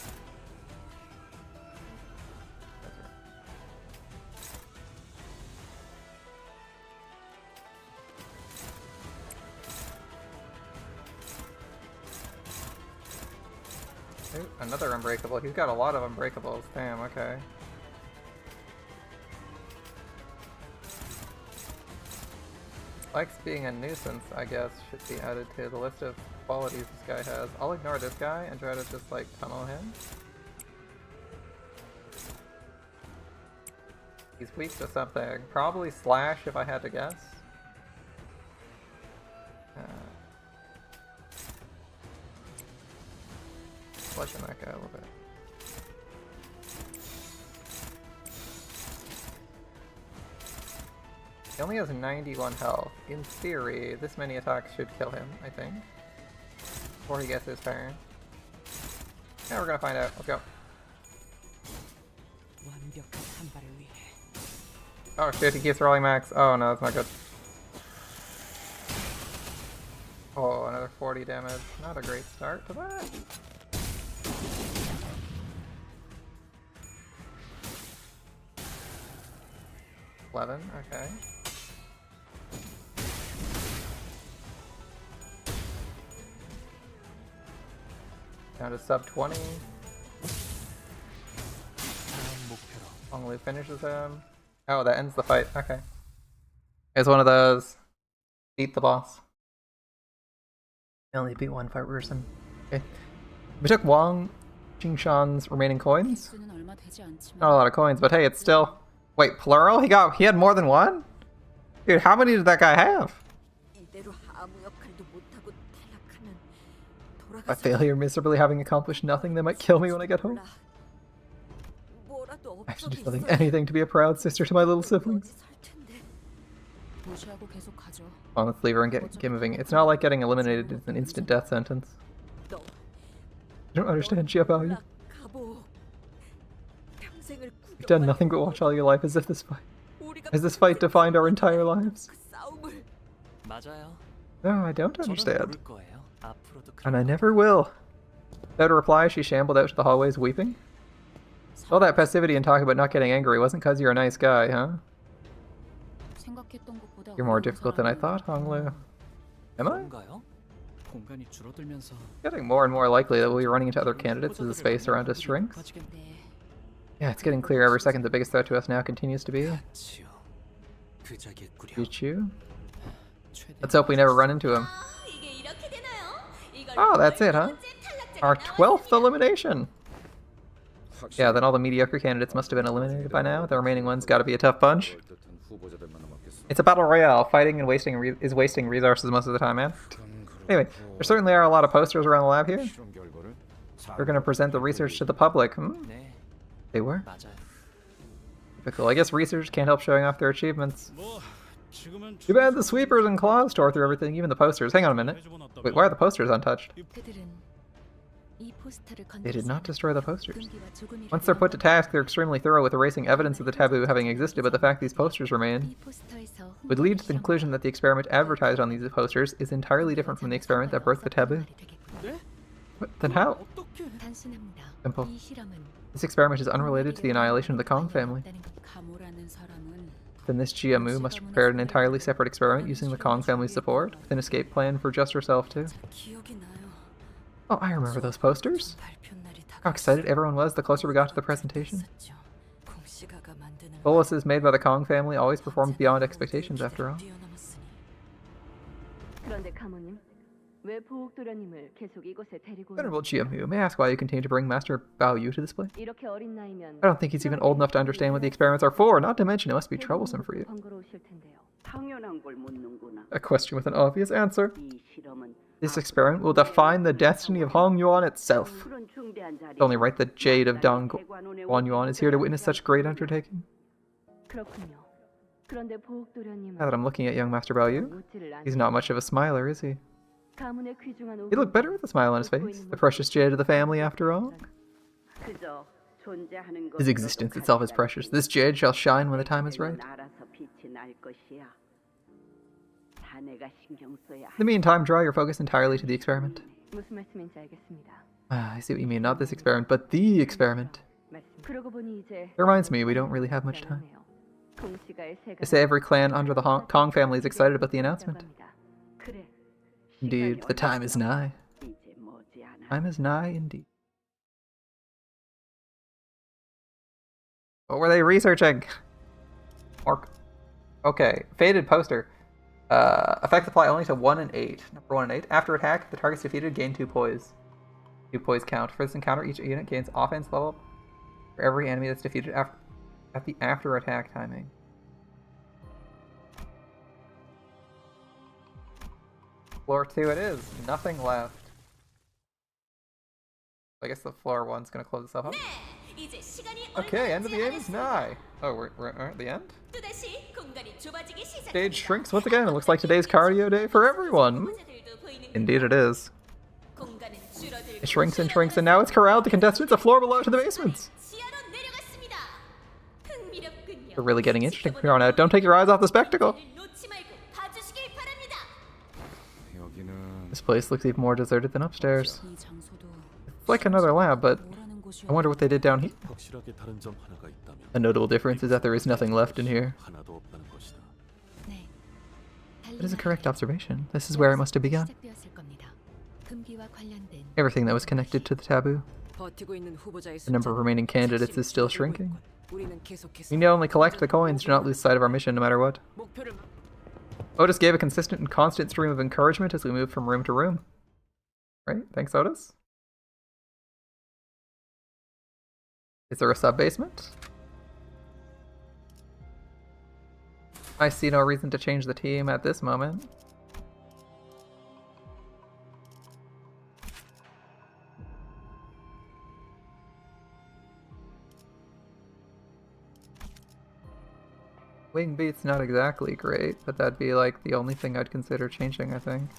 Ooh, another unbreakable. He's got a lot of unbreakables. Damn, okay. Likes being a nuisance, I guess, should be added to the list of qualities this guy has. I'll ignore this guy and try to just, like, tunnel him. He's weak to something. Probably Slash, if I had to guess. Flushing that guy a little bit. He only has 91 health. In theory, this many attacks should kill him, I think. Before he gets his turn. Yeah, we're gonna find out. Let's go. Oh shit, he keeps rolling max. Oh no, that's not good. Oh, another 40 damage. Not a great start to that. Okay. Down to sub 20. Honglu finishes him. Oh, that ends the fight. Okay. It's one of those. Beat the boss. I only beat one fight person. Okay. We took Wang Qingshan's remaining coins. Not a lot of coins, but hey, it's still. Wait, plural? He had more than one? Dude, how many did that guy have? I fail here miserably, having accomplished nothing. They might kill me when I get home. I should do anything to be a proud sister to my little siblings. Oh, let's leave her and get moving. It's not like getting eliminated. It's an instant death sentence. I don't understand Jia Bao. You've done nothing but watch all your life as if this fight defined our entire lives. No, I don't understand. And I never will. Without a reply, she shambled out to the hallways weeping. All that passivity and talk about not getting angry wasn't because you're a nice guy, huh? You're more difficult than I thought, Honglu. Am I? Getting more and more likely that we'll be running into other candidates as the space around us shrinks. Yeah, it's getting clear every second the biggest threat to us now continues to be Pichu. Let's hope we never run into him. Oh, that's it, huh? Our 12th elimination! Yeah, then all the mediocre candidates must have been eliminated by now. The remaining ones gotta be a tough bunch. It's a battle royale. Fighting and wasting resources most of the time, man. Anyway, there certainly are a lot of posters around the lab here. We're gonna present the research to the public. They were? Typical. I guess researchers can't help showing off their achievements. Too bad the sweepers and claws tore through everything, even the posters. Hang on a minute. Wait, why are the posters untouched? They did not destroy the posters. Once they're put to task, they're extremely thorough with erasing evidence of the taboo having existed, but the fact these posters remain would lead to the conclusion that the experiment advertised on these posters is entirely different from the experiment that broke the taboo. What? Then how? Simple. This experiment is unrelated to the annihilation of the Kong family. Then this Jia Mu must have prepared an entirely separate experiment using the Kong family's support, with an escape plan for just herself too. Oh, I remember those posters. How excited everyone was the closer we got to the presentation. Boluses made by the Kong family always performed beyond expectations after all. Venerable Jia Mu, may I ask why you continue to bring Master Bao Yu to this place? I don't think he's even old enough to understand what the experiments are for, not to mention it must be troublesome for you. A question with an obvious answer. This experiment will define the destiny of Hong Yuan itself. It's only right that Jade of Dong Guan Yuan is here to witness such great undertaking. Now that I'm looking at young Master Bao Yu, he's not much of a smiler, is he? He'd look better with a smile on his face. The precious jade of the family, after all. His existence itself is precious. This jade shall shine when the time is right. In the meantime, draw your focus entirely to the experiment. I see what you mean. Not this experiment, but the experiment. It reminds me, we don't really have much time. They say every clan under the Kong family is excited about the announcement. Indeed, the time is nigh. Time is nigh indeed. What were they researching? Okay, faded poster. Effects apply only to 1 and 8. Number 1 and 8. After attack, the target's defeated, gain 2 poise. 2 poise count. For this encounter, each unit gains offense level for every enemy that's defeated at the after attack timing. Floor 2 it is. Nothing left. I guess the floor 1's gonna close itself up. Okay, end of the game is nigh. Oh, we're at the end? Stage shrinks once again. It looks like today's cardio day for everyone. Indeed it is. It shrinks and shrinks, and now it's corralled the contestants a floor below to the basements. We're really getting interesting from here on out. Don't take your eyes off the spectacle. This place looks even more deserted than upstairs. It's like another lab, but I wonder what they did down here. 확실하게 다른 점 하나가 있다면 A notable difference is that there is nothing left in here. 하나도 없다는 것이다. 네. That is a correct observation. This is where it must have begun. 시작되었을 겁니다. 금기와 관련된 Everything that was connected to the taboo. 버티고 있는 후보자의 The number of remaining candidates is still shrinking. 우리는 계속해서 We need to only collect the coins, do not lose sight of our mission no matter what. 목표를 Otis gave a consistent and constant stream of encouragement as we moved from room to room. Right? Thanks, Otis. Is there a sub-basement? I see no reason to change the team at this moment. Wing beat's not exactly great, but that'd be like the only thing I'd consider changing, I think.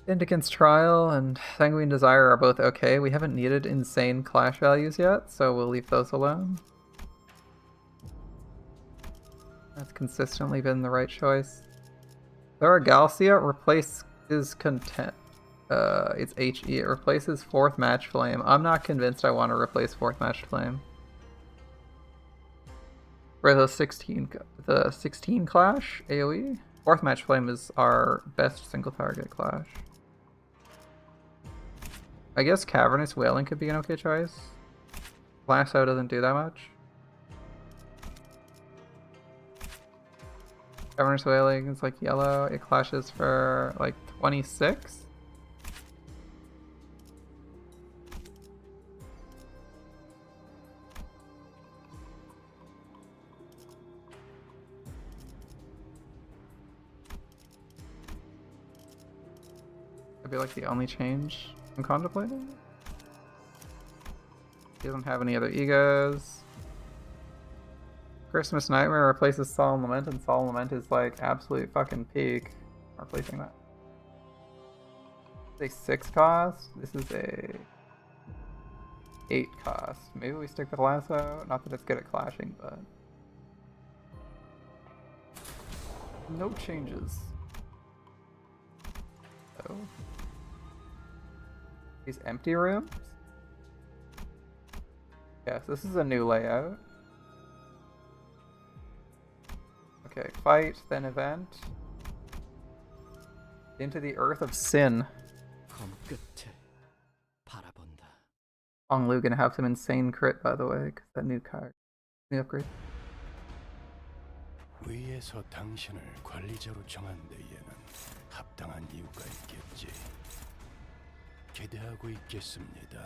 Indicant's Trial and Sanguine Desire are both okay. We haven't needed insane clash values yet, so we'll leave those alone. That's consistently been the right choice. Theragalcia replaces Content. It's HE. It replaces 4th Match Flame. I'm not convinced I want to replace 4th Match Flame. For the 16 clash AoE. 4th Match Flame is our best single target clash. I guess Cavernous Wailing could be an okay choice. Lasso doesn't do that much. Cavernous Wailing is like yellow. It clashes for like 26. That'd be like the only change I'm contemplating. He doesn't have any other egos. Christmas Nightmare replaces Solemn Lament, and Solemn Lament is like absolute fucking peak. I'm replacing that. It's a 6 cost. This is a 8 cost. Maybe we stick with Lasso. Not that it's good at clashing, but no changes. So these empty rooms? Yes, this is a new layout. Okay, fight, then event. Into the Earth of Sin. 검 끝에 바라본다. Onglu gonna have some insane crit, by the way, because that new card. New upgrade. 위에서 당신을 관리자로 정한 데에는 합당한 이유가 있겠지. 기대하고 있겠습니다.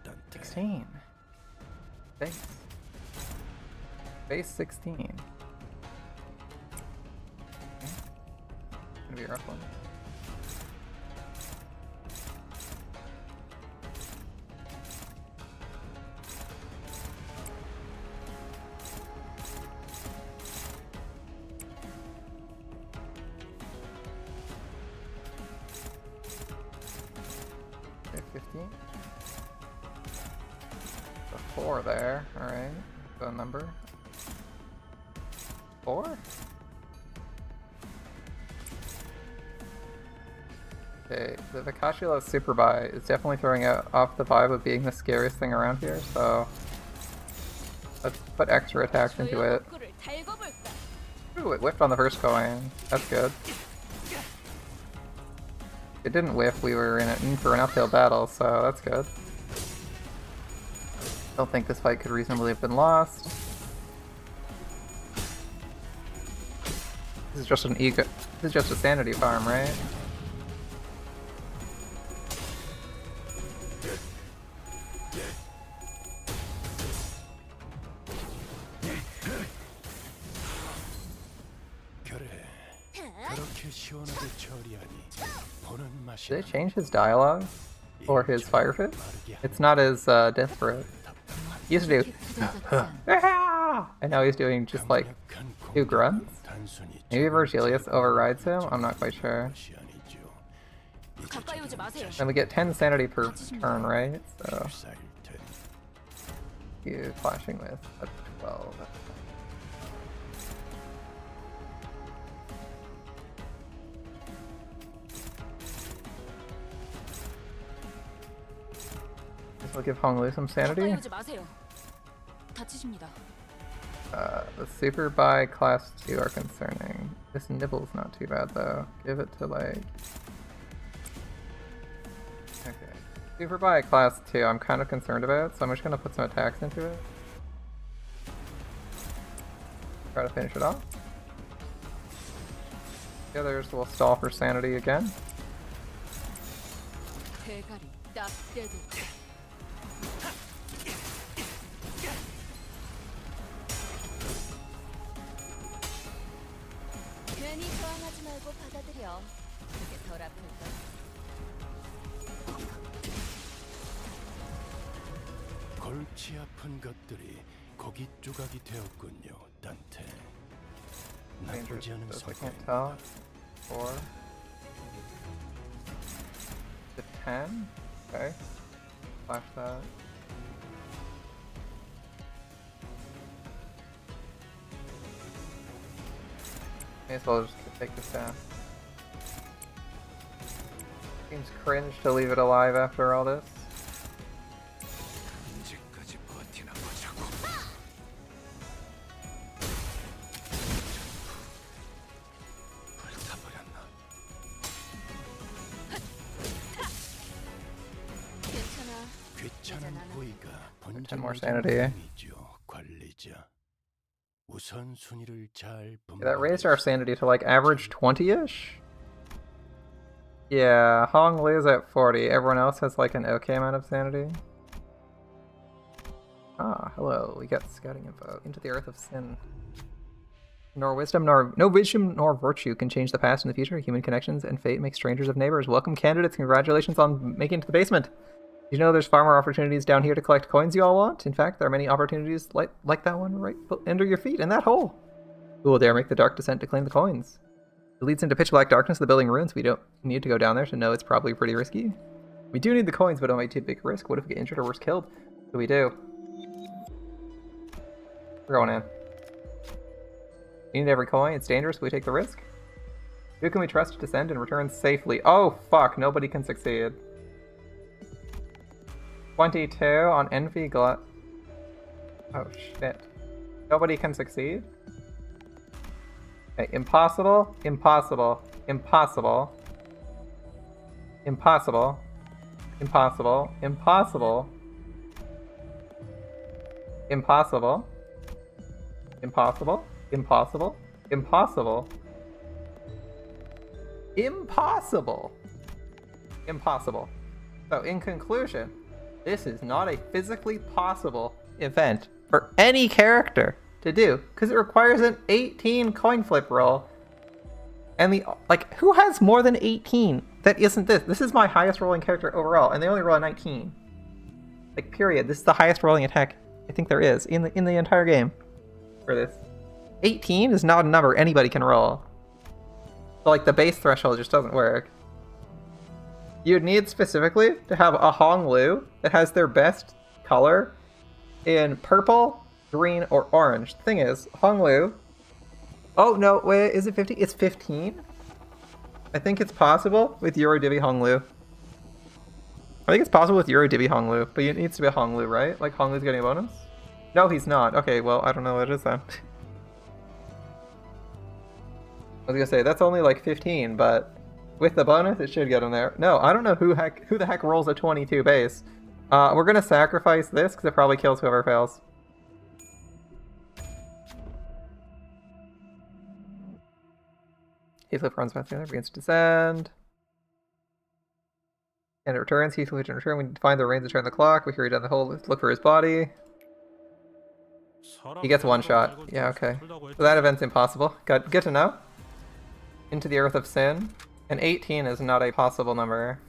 단테. 16. Base. Base 16. Okay. Gonna be a rough one. Okay, 15. The 4 there, alright. The number. 4? Okay, the Vikashila Super Buy is definitely throwing off the vibe of being the scariest thing around here, so let's put extra attacks into it. Ooh, it whiffed on the first coin. That's good. If it didn't whiff, we were in for an uphill battle, so that's good. Don't think this fight could reasonably have been lost. This is just an ego. This is just a sanity farm, right? Did they change his dialogue? Or his fire fit? It's not as desperate. He used to do and now he's doing just like 2 grunts? Maybe Virgilius overrides him? I'm not quite sure. And we get 10 sanity per turn, right? So you flashing with a 12. We'll give Honglu some sanity. The super by class 2 are concerning. This nibble's not too bad though. Give it to like... Okay. Super by class 2 I'm kind of concerned about, so I'm just gonna put some attacks into it. Try to finish it off. The others will stall for sanity again. 골치 아픈 것들이 고기 조각이 되었군요, 단테. 나쁘지 않은 I 성과입니다. can't tell. 4 to 10. Okay. Flash that. May as well just take this down. Seems cringe to leave it alive after all this. 귀찮은 부위가 10 more sanity. 관리자. 우선순위를 잘 Yeah, that raised our sanity to like average 20-ish? Yeah, Hong Li's at 40. Everyone else has like an okay amount of sanity. Ah, hello. We got scouting info. Into the earth of sin. No wisdom nor virtue can change the past and the future. Human connections and fate make strangers of neighbors. Welcome, candidates. Congratulations on making it to the basement. You know there's far more opportunities down here to collect coins you all want. In fact, there are many opportunities like that one right under your feet in that hole. Who will dare make the dark descent to claim the coins? It leads into pitch black darkness of the building ruins. We don't need to go down there to know it's probably pretty risky. We do need the coins, but don't make too big a risk. What if we get injured or worse killed? What do we do? We're going in. We need every coin. It's dangerous, but we take the risk. Who can we trust to descend and return safely? Oh, fuck. Nobody can succeed. 22 on Envy Glut. Oh, shit. Nobody can succeed? Okay, impossible, impossible, impossible. Impossible. Impossible. Impossible. Impossible. Impossible. Impossible. Impossible. Impossible. Impossible. So, in conclusion, this is not a physically possible event for any character to do, because it requires an 18 coin flip roll. And who has more than 18 that isn't this? This is my highest rolling character overall, and they only roll a 19. Like, period. This is the highest rolling attack I think there is in the entire game for this. 18 is not a number anybody can roll. So, like, the base threshold just doesn't work. You'd need specifically to have a Hong Lu that has their best color in purple, green, or orange. The thing is, Hong Lu... Oh, no, wait, is it 50? It's 15? I think it's possible with Euro Divi Hong Lu. I think it's possible with Euro Divi Hong Lu, but it needs to be a Hong Lu, right? Like, Hong Lu's getting a bonus? No, he's not. Okay, well, I don't know what it is then. I was gonna say, that's only like 15, but... with the bonus, it should get him there. No, I don't know who the heck rolls a 22 base. We're gonna sacrifice this because it probably kills whoever fails. Heathcliff runs back together, begins to descend. And it returns. Heathcliff to return. We need to find the reins to turn the clock. We hurry down the hole, look for his body. He gets one shot. Yeah, okay. So that event's impossible. Good to know. Into the earth of sin. And 18 is not a possible number.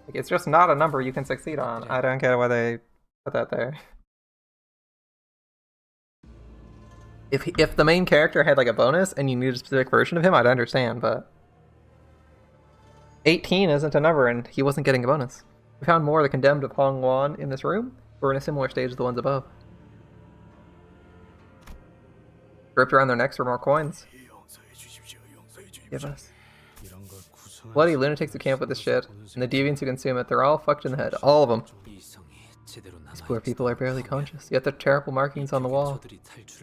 Like, it's just not a number you can succeed on. I don't get why they put that there. If the main character had like a bonus and you needed a specific version of him, I'd understand, but 18 isn't a number and he wasn't getting a bonus. We found more of the condemned of Hong Wan in this room, who are in a similar stage as the ones above. Gripped around their necks for more coins. Give us. Bloody lunatics who came up with this shit, and the deviants who consume it, they're all fucked in the head. All of them. These poor people are barely conscious, yet the terrible markings on the wall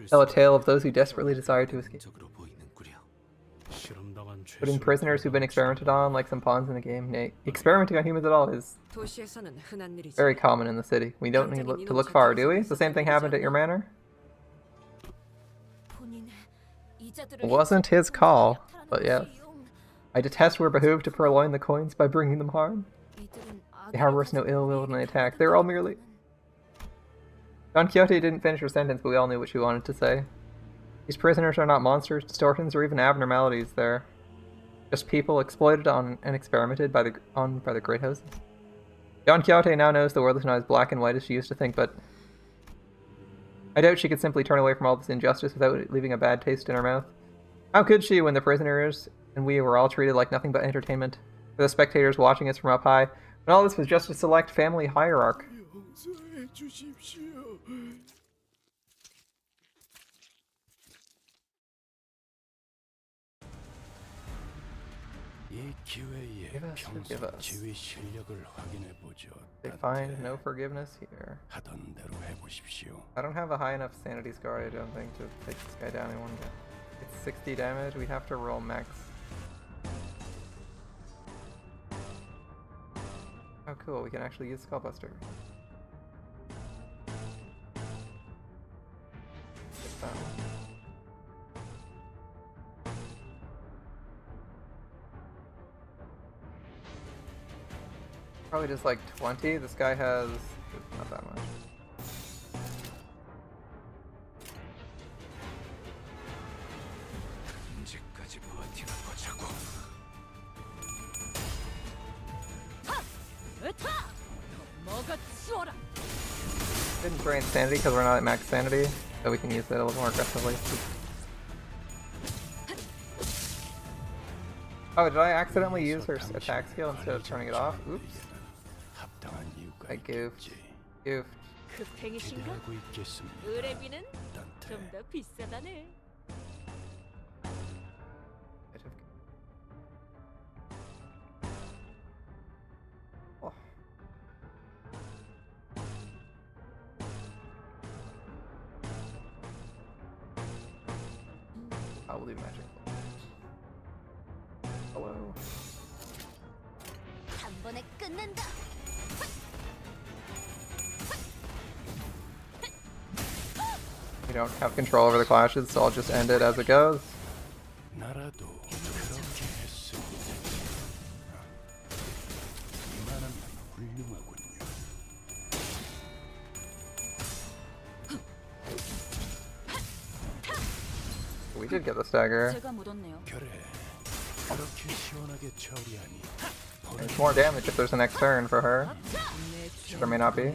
tell a tale of those who desperately desire to escape. Putting prisoners who've been experimented on like some pawns in the game. Nay, experimenting on humans at all is 도시에서는 흔한 일이지. very common in the city. We don't need to look far, do we? The same thing happened at your manor? It wasn't his call, but yes. I detest we're behooved to purloin the coins by bringing them harm. They harbor us no ill will when they attack. They're all merely... Don Quixote didn't finish her sentence, but we all knew what she wanted to say. These prisoners are not monsters, distortions, or even abnormalities. They're just people exploited on and experimented by the great houses. Don Quixote now knows the world is not as black and white as she used to think, but I doubt she could simply turn away from all this injustice without it leaving a bad taste in her mouth. How could she when the prisoners and we were all treated like nothing but entertainment, for the spectators watching us from up high, when all this was just a select family hierarch? Give us. They find no forgiveness here. I don't have a high enough sanity score, I don't think, to take this guy down in one go. It's 60 damage, we have to roll max. Oh cool, we can actually use Skullbuster. Probably just like 20. This guy has not that much. Didn't drain sanity because we're not at max sanity, so we can use it a little more aggressively. Oh, did I accidentally use her attack skill instead of turning it off? Oops. I goofed. Goofed. 급행이신가? 의뢰비는 좀 더 비싸다네. Oh. I will do magic. Hello. 한 번에 끝낸다. We don't have control over the clashes, so I'll just end it as it goes. We did get the stagger. There's more damage if there's a next turn for her. There may not be.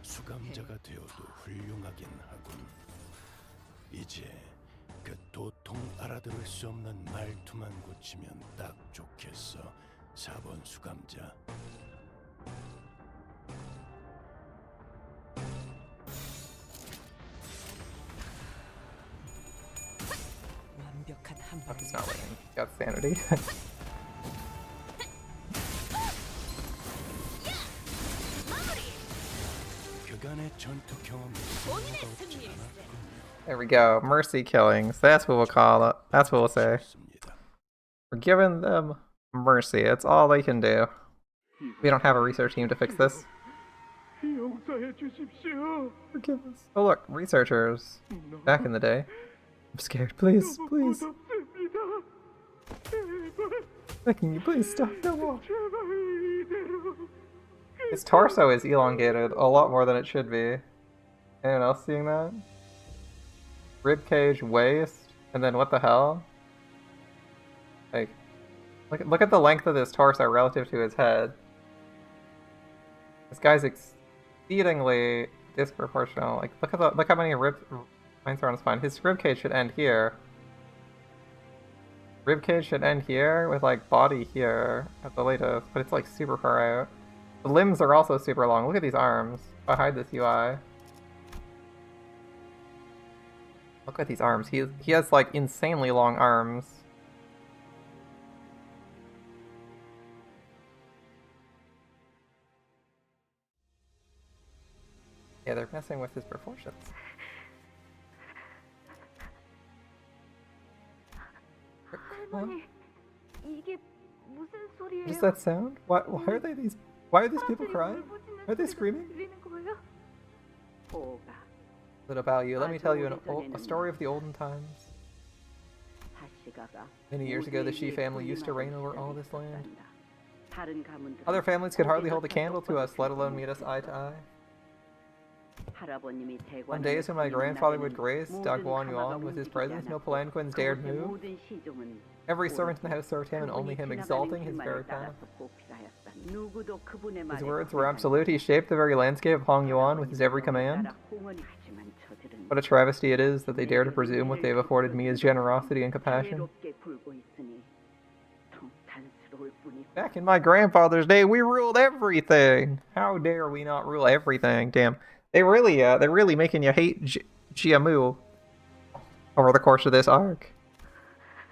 수감자가 되어도 훌륭하긴 하군. 이제 그 도통 알아들을 수 없는 말투만 고치면 딱 좋겠어. 4번 수감자. 완벽한 한 Oh, he's not winning. He got sanity. There we go. Mercy killings. That's what we'll call it. That's what we'll say. We're giving them mercy. It's all they can do. We don't have a research team to fix this. Forgive us. Oh look, researchers. Back in the day. I'm scared. Please, please. Begging you, please stop. No more. His torso is elongated a lot more than it should be. Anyone else seeing that? Ribcage, waist, and then what the hell? Like, look at the length of this torso relative to his head. This guy's exceedingly disproportional. Like, look how many lines are on his spine. His ribcage should end here. Ribcage should end here with like body here at the latest, but it's like super far out. The limbs are also super long. Look at these arms. If I hide this UI. Look at these arms. He has like insanely long arms. Yeah, they're messing with his proportions. 할머니, 이게 무슨 소리예요? What does that sound? Why are they these? Why are these people crying? Are they screaming? 들리는 거예요? 보가 Little Baloo, let me tell you a story of the olden times. 사시가가 Many years ago, the Shi family used to reign over all this land. 다른 가문들은 Other families could hardly hold a candle to us, let alone meet us eye to eye. 할아버님이 On days when my grandfather would grace Dagwan Yuan with his presence, no palanquins dared move. 모든 시종은 Every servant in the house served him, and only him exalting his very path. 누구도 그분의 His 말에 words were absolute. He shaped the very landscape of Hong Yuan with his every command. 공헌이지만 저들은 What a travesty it is that they dare to presume what they have afforded me is generosity and compassion. 지혜롭게 굴고 있으니 통탄스러울 뿐이고 Back in my grandfather's day, we ruled everything. How dare we not rule everything? Damn, they're really making you hate Jiamu over the course of this arc.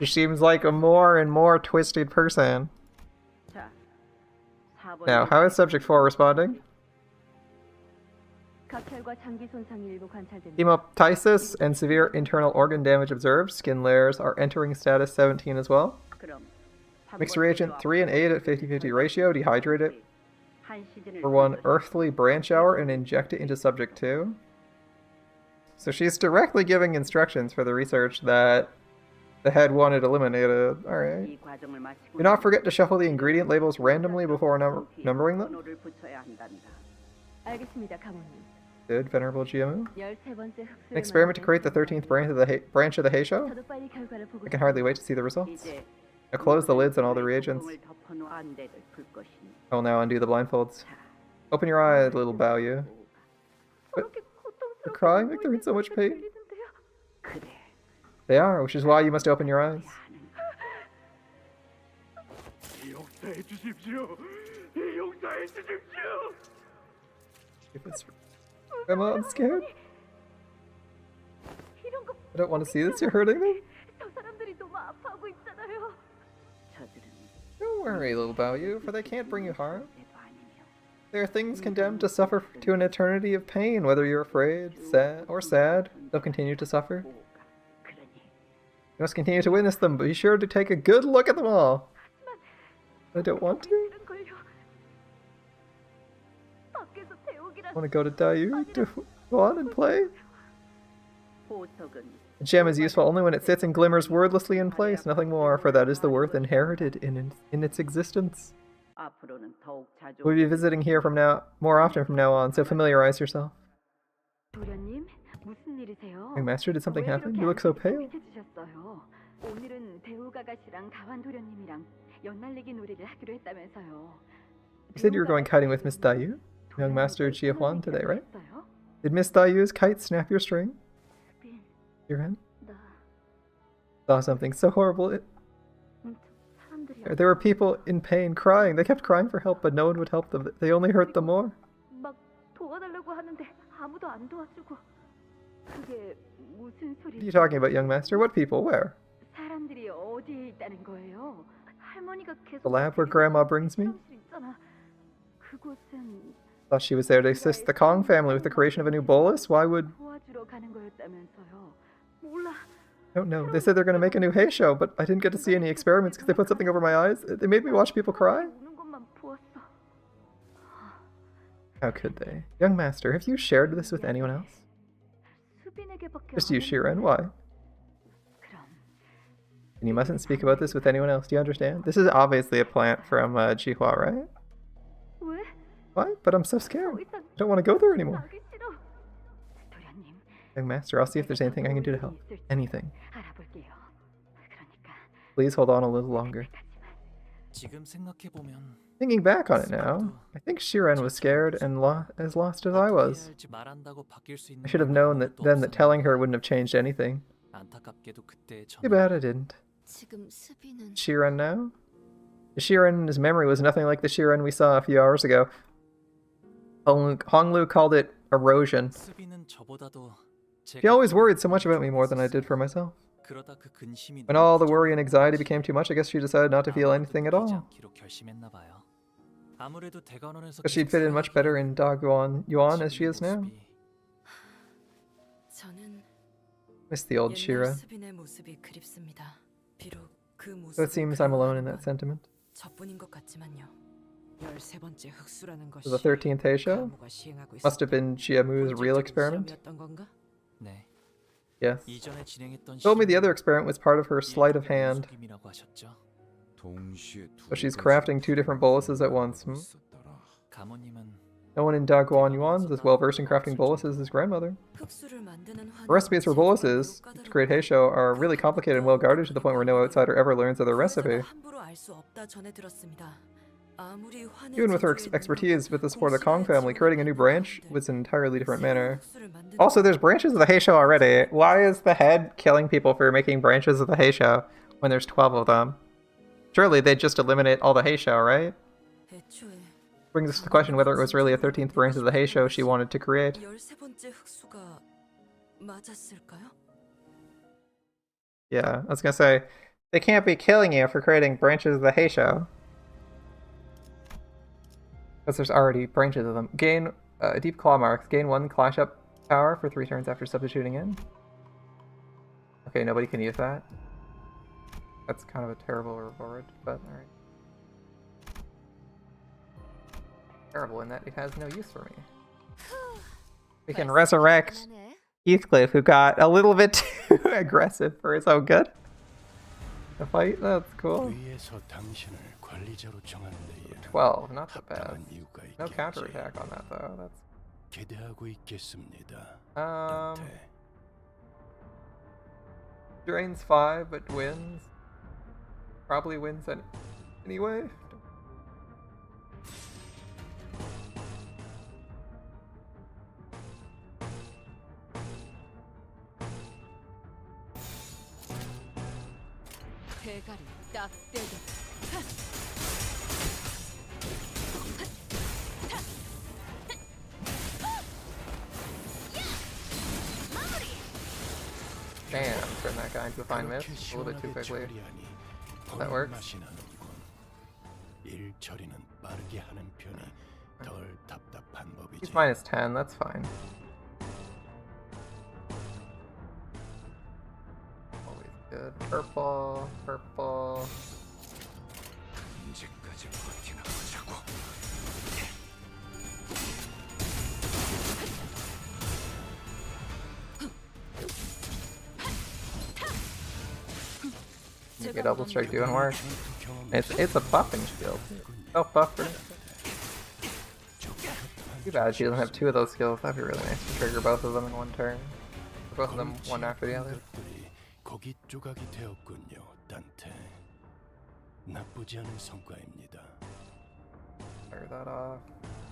She seems like a more and more twisted person. 자, Now, how is Subject 4 responding? 각혈과 장기 손상이 일부 관찰됩니다. Hemoptysis and severe internal organ damage observed. Skin layers are entering status 17 as well. 그럼 Mix reagent 3 and 8 at 50-50 ratio. Dehydrate it 한 시즌을 for 1 earthly branch hour and inject it into Subject 2. So she's directly giving instructions for the research that the head wanted eliminated. Alright. 이 과정을 마치고 Do not forget to shuffle the ingredient labels randomly before numbering them. 번호를 붙여야 한단다. 알겠습니다, 가모님. Good, Venerable Jiamu. 13번째 흑수를 Experiment to create the 13th branch of the Heisho. 저도 빨리 결과를 보고 I can hardly wait to see the results. 이제 Now close the lids on all the reagents. 을 덮어놓은 안대를 풀 것이니. I will now undo the blindfolds. Open your eyes, little Baoyu. What? They're crying like they're in so much pain. 그래. They are, which is why you must open your eyes. 용서해 주십시오. 용서해 주십시오. Grandma, I'm scared. 이런 거 I don't want to see this. You're hurting them. 저 사람들이 너무 아파하고 있잖아요. 저들은 Don't worry, little Baoyu, for they can't bring you harm. 때도 아니며 There are things condemned to suffer to an eternity of pain, whether you're afraid, sad, they'll continue to suffer. 보가. 그러니 You must continue to witness them, but be sure to take a good look at them all. I don't want to. 싫은걸요. 밖에서 배우기라. I want to go to Dayu to go on and play. 보석은 A gem is useful only when it sits and glimmers wordlessly in place, nothing more, for that is the worth inherited in its existence. 앞으로는 더욱 자주 We'll be visiting here more often from now on, so familiarize yourself. 도련님, 무슨 일이세요? Young master, did something 왜 happen? 그렇게 You look so 안색이 pale. 삐끗해지셨어요? 오늘은 배우가가씨랑 가완 도련님이랑 연날리기 놀이를 하기로 했다면서요. You said you were going kiting with Miss Dayu, young master Jia Huan, today, right? Did Miss Dayu's kite snap your string? Your hand? 나 Saw something so horrible. 사람들이 There were people in pain crying. They kept crying for help, but no one would help them. They only hurt them more. 막 도와달라고 하는데 아무도 안 도와주고 그게 무슨 What are 소리지? you talking about, young master? What people? Where? 사람들이 어디에 있다는 거예요? 할머니가 계속 The lab where Grandma brings me? 실험실 있잖아. 그곳은 Thought she was there to assist the Kong family with the creation of a new bolus? Why would... 도와주러 가는 거였다면서요. 몰라. I don't know. They said they're going to make a new Heisho, but I didn't get to see any experiments because they put something over my eyes. They made me watch people cry. 우는 것만 보았어. How could they? Young master, have you shared this with anyone else? 수빈에게밖에 Just you, 안 Shiren. Why? 그럼 And you mustn't speak about this with anyone else. Do you understand? This is obviously a plant from Jihua, right? 왜? What? But I'm so scared. 더 이상 I don't want to go there anymore. 나기 싫어. 도련님, Young master, I'll see if there's anything I can do to help. Anything. 알아볼게요. 그러니까 Please hold on a little longer. 지금 생각해 보면 Thinking back on it now, I think Shiren was scared and as lost as I was. 말한다고 바뀔 수 있는 I should have known that telling her wouldn't have changed anything. 안타깝게도 그때 Too bad I didn't. 지금 수비는 Shiren now? The Shiren in his memory was nothing like the Shiren we saw a few hours ago. Honglu called it erosion. 수비는 저보다도 She always worried so much about me more than I did for myself. 그러다 그 근심이 When all the worry and anxiety became too much, I guess she decided not to feel anything at all. 결심했나 봐요. 아무래도 대관원에서 Because she'd fit in much better in Dagwan Yuan as she is now. Miss the old Shira. 수빈의 모습이 그립습니다. 비록 그 So it seems I'm alone in that sentiment. 저뿐인 것 같지만요. 13번째 흑수라는 것이 So the 13th Heisho 가무가 시행하고 must have been Jiamu's real 본질적인 experiment? 실험이었던 건가? 네. Yes. 이전에 진행했던 Told me the other experiment was part of her sleight of hand. 속임이라고 하셨죠? So she's crafting two different boluses at once. 가모님은 No one in Daguan Yuan is as well versed in crafting boluses as his grandmother. 흑수를 만드는 The recipes for boluses to create Heisho are really complicated and well guarded to the point where no outsider ever learns of their recipe. 함부로 알 수 없다 전해 들었습니다. 아무리 환의 Even with her expertise with the support of the Kong family, creating a new branch was an entirely different manner. Also, there's branches of the Heisho already. Why is the head killing people for making branches of the Heisho when there's 12 of them? Surely they'd just eliminate all the Heisho, right? 애초에 Brings us to the question whether it was really a 13th branch of the Heisho she wanted to create. 13번째 흑수가 맞았을까요? Yeah, I was gonna say, they can't be killing you for creating branches of the Heisho. Because there's already branches of them. Gain deep claw marks. Gain 1 clash up power for 3 turns after substituting in. Okay, nobody can use that. That's kind of a terrible reward, but alright. Terrible in that it has no use for me. We can resurrect Heathcliff, who got a little bit too aggressive for his own good. The fight? That's cool. 12, not the best. No counterattack on that though. That's drains 5 but wins. Probably wins anyway. 대가리 딱 떼게. Damn, turn that guy into a fine miss. A little bit too quickly. That works. He's minus 10, that's fine. Always good. Purple, purple. Okay, double strike doing work. It's a buffing skill. Oh, buff for too bad she doesn't have 2 of those skills. That'd be really nice to trigger both of them in one turn. Or both of them one after the other. 고기 조각이 되었군요, 단테. 나쁘지 않은 성과입니다. Fire that off.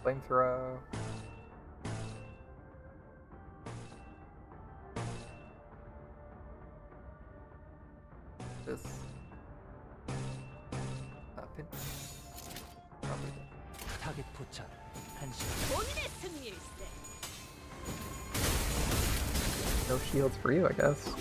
Flamethrow. This. Pin. Probably. 타겟 포착. 1시. 본인의 승리일세. No shields for you, I guess.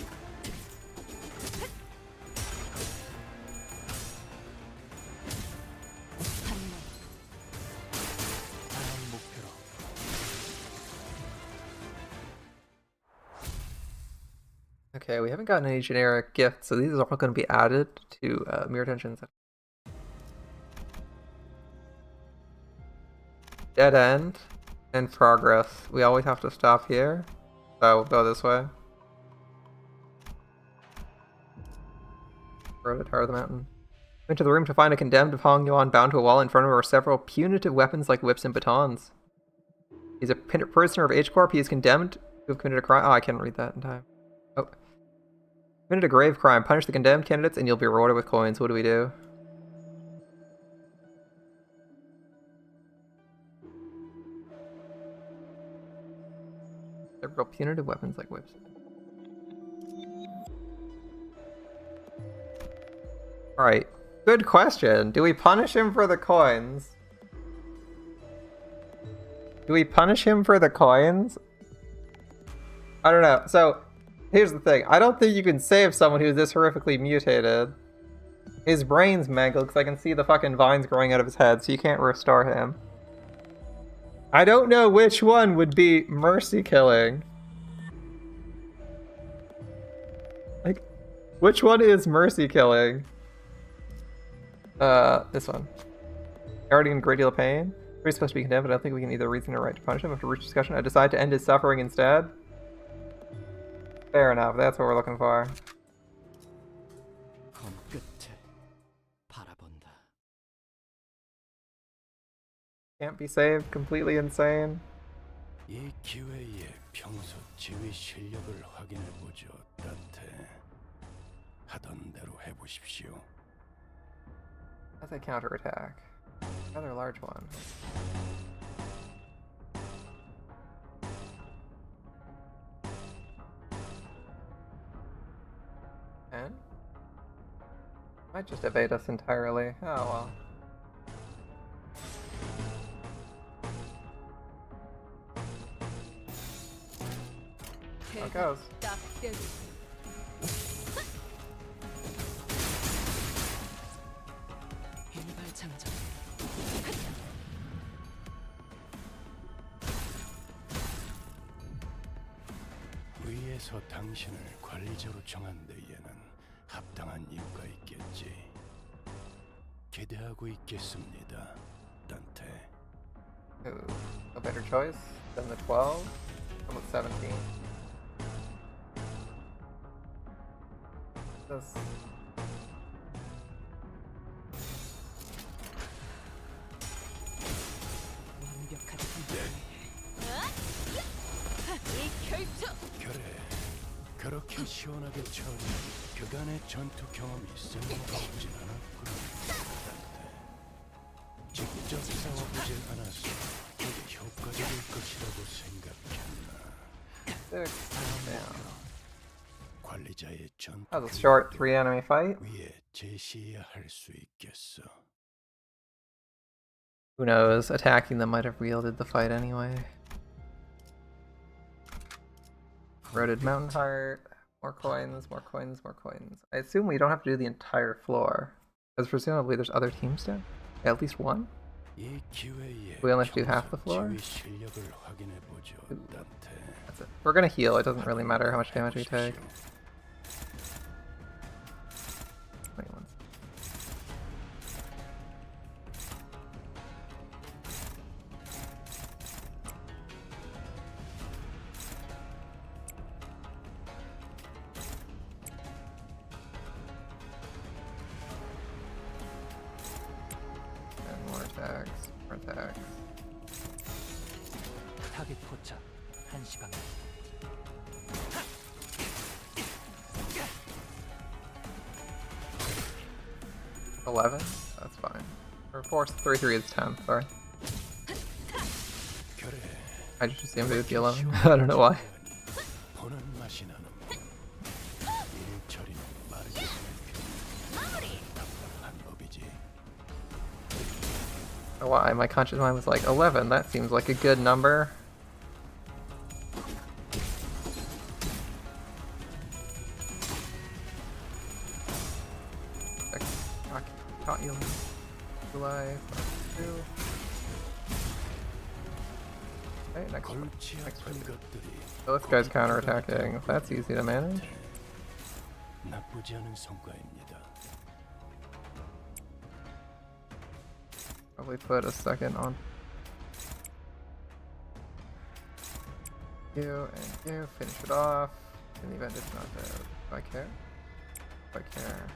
Okay, we haven't gotten any generic gifts, so these are all going to be added to Mirror Tensions. Dead end and progress. We always have to stop here, so we'll go this way. Road to the mountain. Went to the room to find a condemned of Hong Yuan bound to a wall. In front of him are several punitive weapons like whips and batons. He's a prisoner of H-Corp. He is condemned to have committed a crime. Oh, I can't read that in time. Oh. Committed a grave crime. Punish the condemned candidates and you'll be rewarded with coins. What do we do? Several punitive weapons like whips. Alright. Good question. Do we punish him for the coins? Do we punish him for the coins? I don't know. So, here's the thing. I don't think you can save someone who's this horrifically mutated. His brain's mangled because I can see the fucking vines growing out of his head, so you can't restore him. I don't know which one would be mercy killing. Which one is mercy killing? This one. Already in a great deal of pain. We're supposed to be condemned, but I don't think we can either reason or right to punish him. After rich discussion, I decide to end his suffering instead. Fair enough, that's what we're looking for. 검 끝에 바라본다. Can't be saved, completely insane. 이 기회에 평소 지휘 실력을 확인해 보죠, 단테. 하던 대로 해보십시오. That's a counterattack. Another large one. And? Might just evade us entirely. Oh well. How it goes. 일발장전. 위에서 당신을 관리자로 정한 데에는 합당한 이유가 있겠지. 기대하고 있겠습니다, 단테. Ooh, a better choice than the 12? How about 17? This. 완벽하다. 그래, 그렇게 시원하게 처리. 그간의 전투 경험이 쓸모없진 않았구나, 단테. 직접 싸워보질 않았어. 그게 효과적일 것이라고 생각했나? 6 down. 관리자의 전투 That was a short 3 enemy fight. 위에 제시해야 할 수 있겠어. Who knows? Attacking them might have wielded the fight anyway. Eroded Mountain Heart. More coins, more coins, more coins. I assume we don't have to do the entire floor. Because presumably there's other teams down? Yeah, at least one? 이 기회에 We only have to do half the floor? 지휘 실력을 확인해 보죠, 단테. That's it. We're gonna heal, it doesn't really matter how much damage we take. Wait, one second. And more attacks, more attacks. 타겟 포착 1시간. 11? That's fine. Or 4-3-3 is 10, sorry. I just assumed it would be 11. I don't know why. 보는 맛이 나는 일처리는 빠르게 답답한 법이지. Why? My conscious mind was like, 11, that seems like a good number. Caught you. July 2. Okay, next one. 골치 Next 아픈 one. 것들이 Oh, this guy's counterattacking. That's easy to manage. 나쁘지 않은 성과입니다. Probably put a second on you and you. Finish it off. In the event it's not dead. Do I care? Do I care?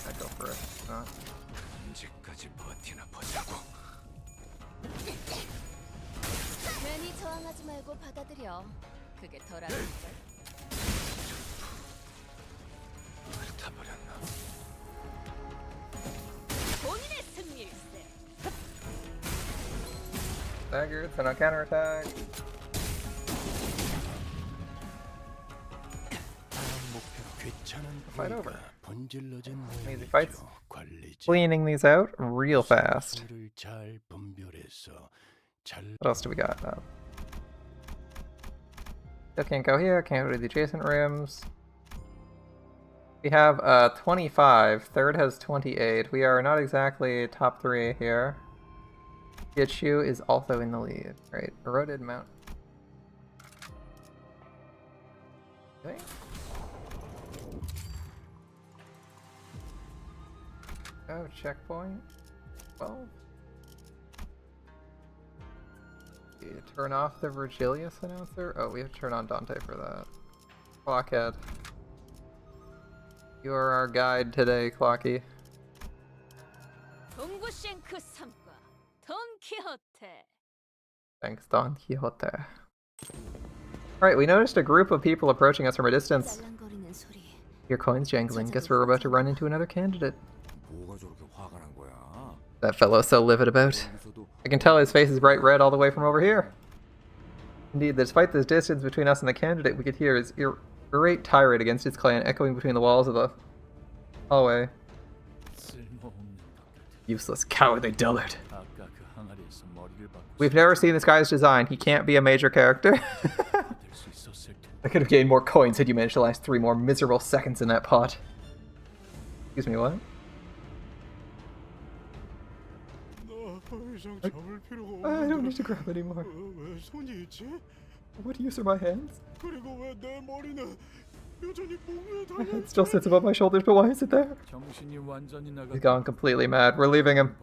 I'd go for it. Not. 언제까지 버티나 보자고. 괜히 저항하지 말고 받아들여. 그게 덜 아플걸? 훑어버렸나? 본인의 승리일세. Staggered, so no counterattack. 귀찮은 Fight over. 번질러진 Easy fights. 모양이죠. 관리자. Cleaning these out real fast. 를 잘 분별해서 잘 What else do we got? Still can't go here, can't go to the adjacent rooms. We have 25, third has 28. We are not exactly top 3 here. Yichu is also in the lead. Right, Eroded Mount. Okay. Oh, checkpoint. 12. You turn off the Virgilius announcer? Oh, we have to turn on Dante for that. Clockhead. You are our guide today, Clocky. Thanks, Don Quixote. Alright, we noticed a group of people approaching us from a distance. Your coins jangling. Guess we're about to run into another candidate. That fellow's so livid about. I can tell his face is bright red all the way from over here. Indeed, despite this distance between us and the candidate, we could hear his irate tirade against his clan echoing between the walls of the hallway. Useless, cowardly dullard. We've never seen this guy's design. He can't be a major character. I could have gained more coins had you managed to last 3 more miserable seconds in that pot. Excuse me, what? I don't need to grab anymore. What use are my hands? My head still sits above my shoulders, but why is it there? He's gone completely mad. We're leaving him.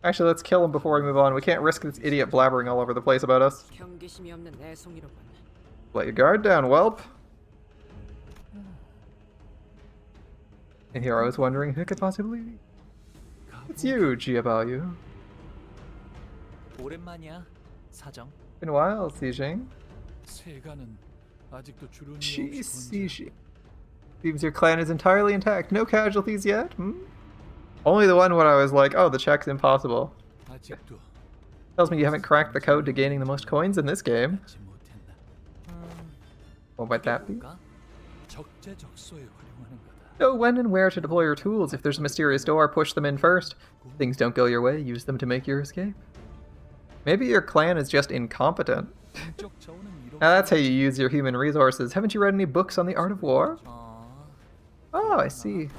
Actually, let's kill him before we move on. We can't risk this idiot blabbering all over the place about us. Let your guard down, whelp. And here I was wondering who could possibly be. It's you, Giabayu. Been a while, Xijing. Xijing. Seems your clan is entirely intact. No casualties yet? Hmm? Only the one when I was like, oh, the check's impossible. Tells me you haven't cracked the code to gaining the most coins in this game. What might that be? Know when and where to deploy your tools. If there's a mysterious door, push them in first. If things don't go your way, use them to make your escape. Maybe your clan is just incompetent. Now that's how you use your human resources. Haven't you read any books on the art of war? Oh, I see.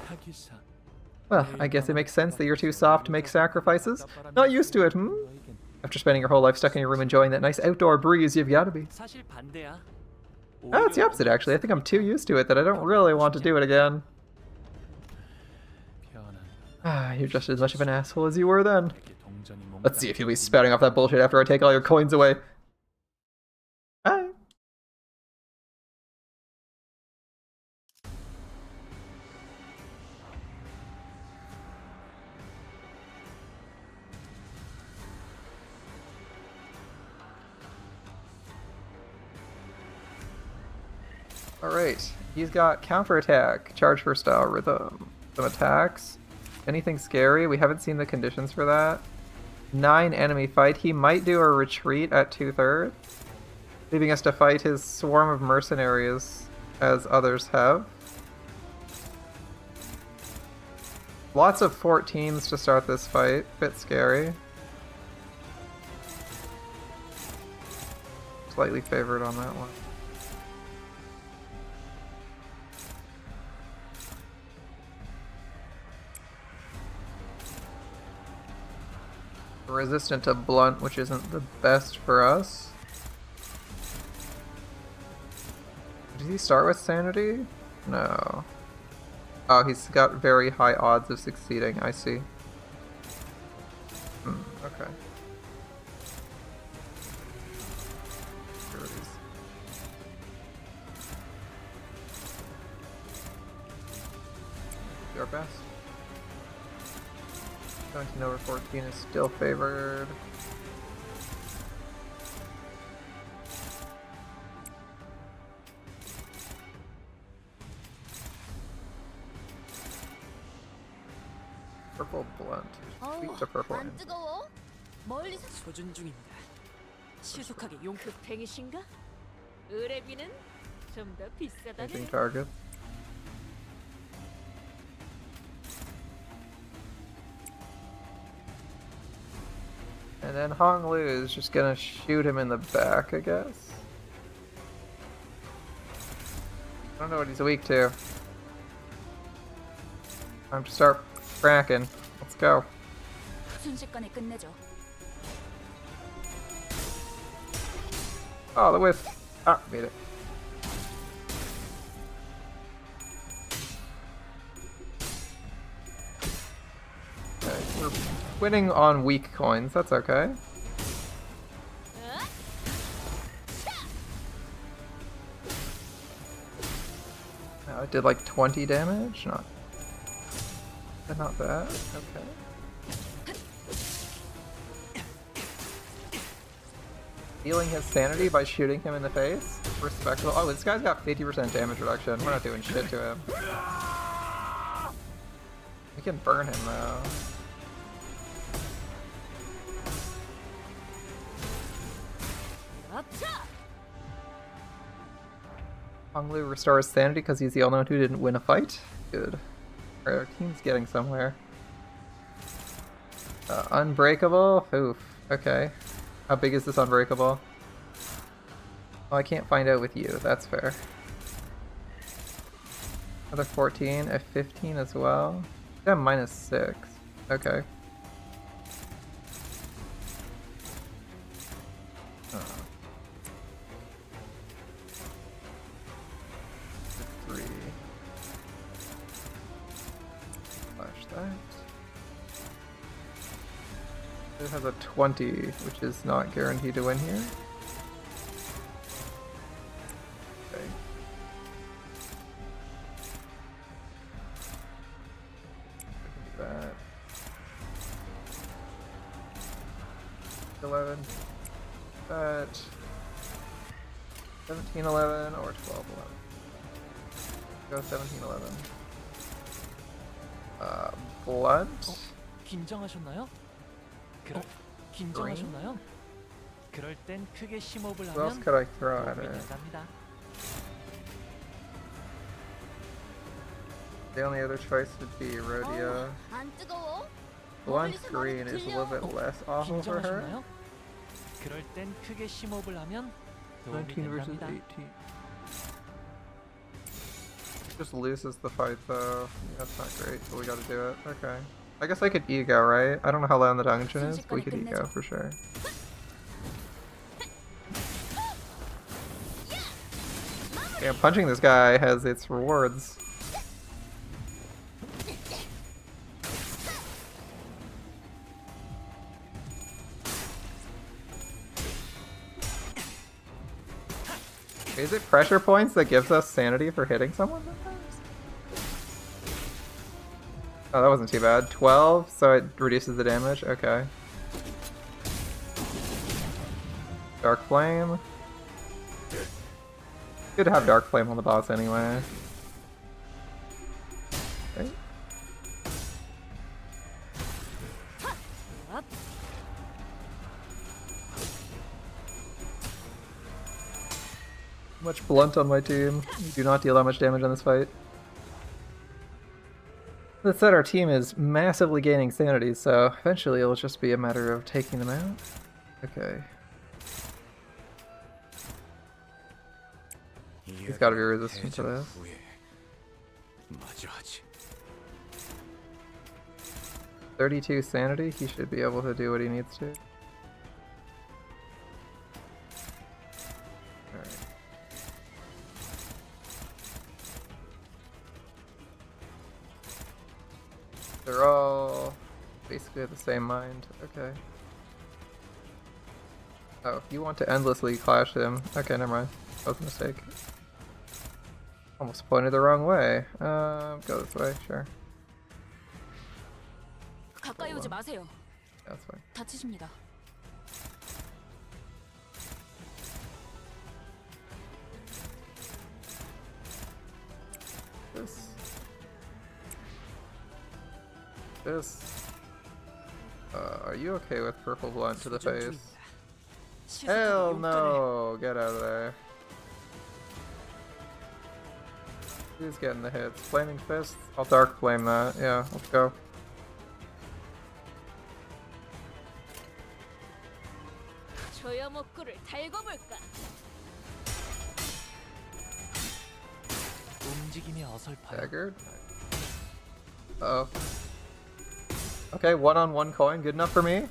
Well, I guess it makes sense that you're too soft to make sacrifices. Not used to it, hmm? After spending your whole life stuck in your room enjoying that nice outdoor breeze, you've gotta be. Oh, it's the opposite, actually. I think I'm too used to it that I don't really want to do it again. Ah, you're just as much of an asshole as you were then. Let's see if you'll be spouting off that bullshit after I take all your coins away. Hi. Alright, he's got counterattack, charge for style rhythm, some attacks. Anything scary? We haven't seen the conditions for that. 9 enemy fight. He might do a retreat at 2/3, leaving us to fight his swarm of mercenaries as others have. Lots of 14s to start this fight. Bit scary. Slightly favored on that one. Resistant to blunt, which isn't the best for us. Did he start with sanity? No. Oh, he's got very high odds of succeeding, I see. Okay. Do our best. 17 over 14 is still favored. Purple blunt. Sweet to purple. 소준 중입니다. 시속하게 용급행이신가? 의뢰비는 좀 더 비싸다네. Changing target. And then Hong Lu is just gonna shoot him in the back, I guess. I don't know what he's weak to. Time to start cracking. Let's go. Oh, the wisp. Ah, made it. Okay, we're winning on weak coins. That's okay. It did like 20 damage? Not bad. Okay. Healing his sanity by shooting him in the face? Respectable. Oh, this guy's got 50% damage reduction. We're not doing shit to him. We can burn him though. Honglu restores sanity because he's the only one who didn't win a fight. Good. Alright, our team's getting somewhere. Unbreakable? Oof. Okay. How big is this unbreakable? Oh, I can't find out with you. That's fair. Another 14, a 15 as well. Yeah, -6. Okay. It has a 20, which is not guaranteed to win here. Okay. We can do that. 11. That. 17, 11, or 12, 11. Go 17, 11. Blunt. 긴장하셨나요? 긴장하셨나요? 그럴 땐 크게 심호흡을 What else 하면 could I throw at 도움이 it? 된답니다. The only other choice would be Rodeo. 안 뜨거워? Blunt green is a little bit less awful for her. 긴장하셨나요? 그럴 땐 크게 심호흡을 하면 도움이 19 versus 된답니다. 18. Just loses the fight though. That's not great, but we gotta do it. Okay. I guess I could ego, right? I don't know how long the dungeon is, but we could ego for sure. Yeah, punching this guy has its rewards. Is it pressure points that gives us sanity for hitting someone? Oh, that wasn't too bad. 12, so it reduces the damage? Okay. Dark Flame. Good to have Dark Flame on the boss anyway. Okay. Much blunt on my team. We do not deal that much damage on this fight. That said, our team is massively gaining sanity, so eventually it'll just be a matter of taking them out. Okay. He's gotta be resistant to this. 32 sanity, he should be able to do what he needs to. Alright. They're all basically of the same mind. Okay. Oh, if you want to endlessly clash him. Okay, never mind. That was a mistake. Almost pointed the wrong way. Go this way, sure. 가까이 오지 마세요. That's fine. 다치십니다. This. Are you okay with purple blunt to the face? Hell no! Get out of there. Who's getting the hits? Flaming Fist? I'll Dark Flame that. Yeah, let's go. 조여목구를 달궈볼까? 움직임이 어설퍼요. Daggered? Uh oh. Okay, 1-on-1 coin, good enough for me.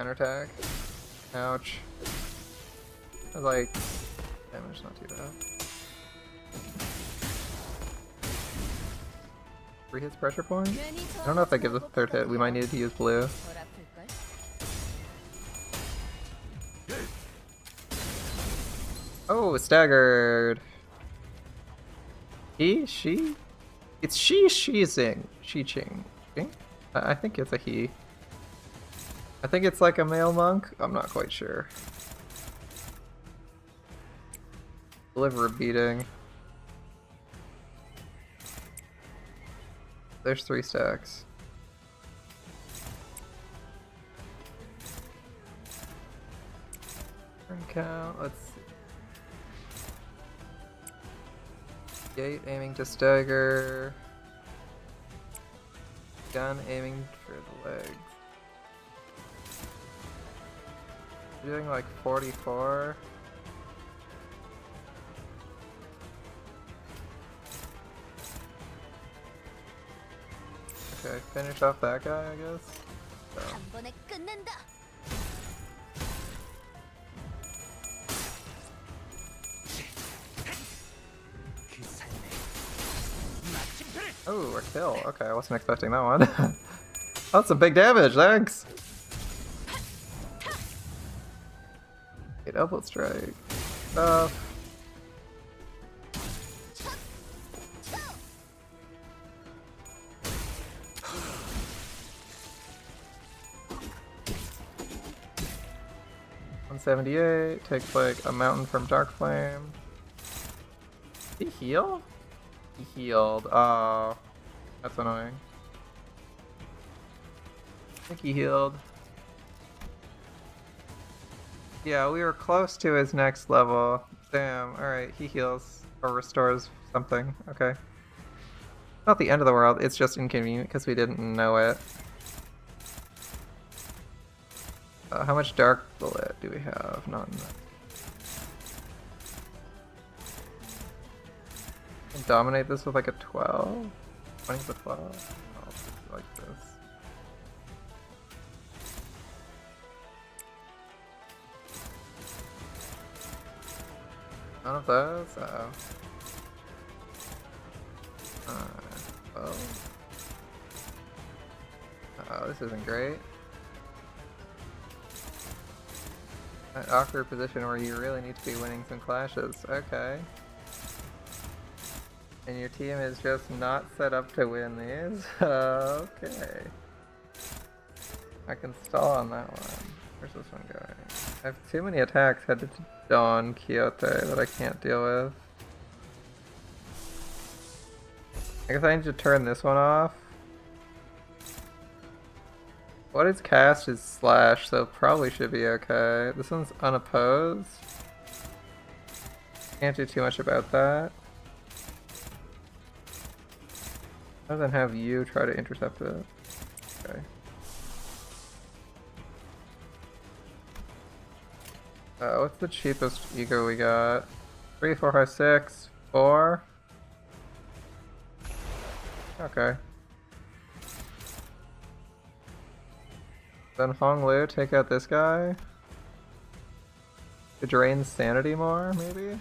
Counterattack. Ouch. I was like, damage not too bad. 3 hits pressure point? I don't know if that gives us a 3rd hit. We might need to use blue. Oh, staggered. He? She? It's she'ing. She-ching. I think it's a he. I think it's like a male monk. I'm not quite sure. Deliver a beating. There's 3 stacks. Turn count. Let's see. Gate aiming to stagger. Gun aiming for the legs. Doing like 44. Okay, finish off that guy, I guess. So. Oh, a kill. Okay, I wasn't expecting that one. That's some big damage, thanks! Okay, elbow strike. Stuff. $178, takes like a mountain from Dark Flame. Did he heal? He healed. Oh, that's annoying. I think he healed. Yeah, we were close to his next level. Damn, alright, he heals or restores something. Okay. Not the end of the world, it's just inconvenient because we didn't know it. How much Dark Bullet do we have? Not enough. Dominate this with like a 12? 20 to 12? I'll do like this. None of those? Uh-oh. Oh. Uh-oh, this isn't great. An awkward position where you really need to be winning some clashes. Okay. And your team is just not set up to win these? Okay. I can stall on that one. Where's this one going? I have too many attacks headed to Dawn Quixote that I can't deal with. I guess I need to turn this one off. What is cast is slash, so probably should be okay. This one's unopposed. Can't do too much about that. Other than have you try to intercept it. Okay. What's the cheapest ego we got? 3, 4, 5, 6, 4. Okay. Then Hong Lu, take out this guy. To drain sanity more, maybe?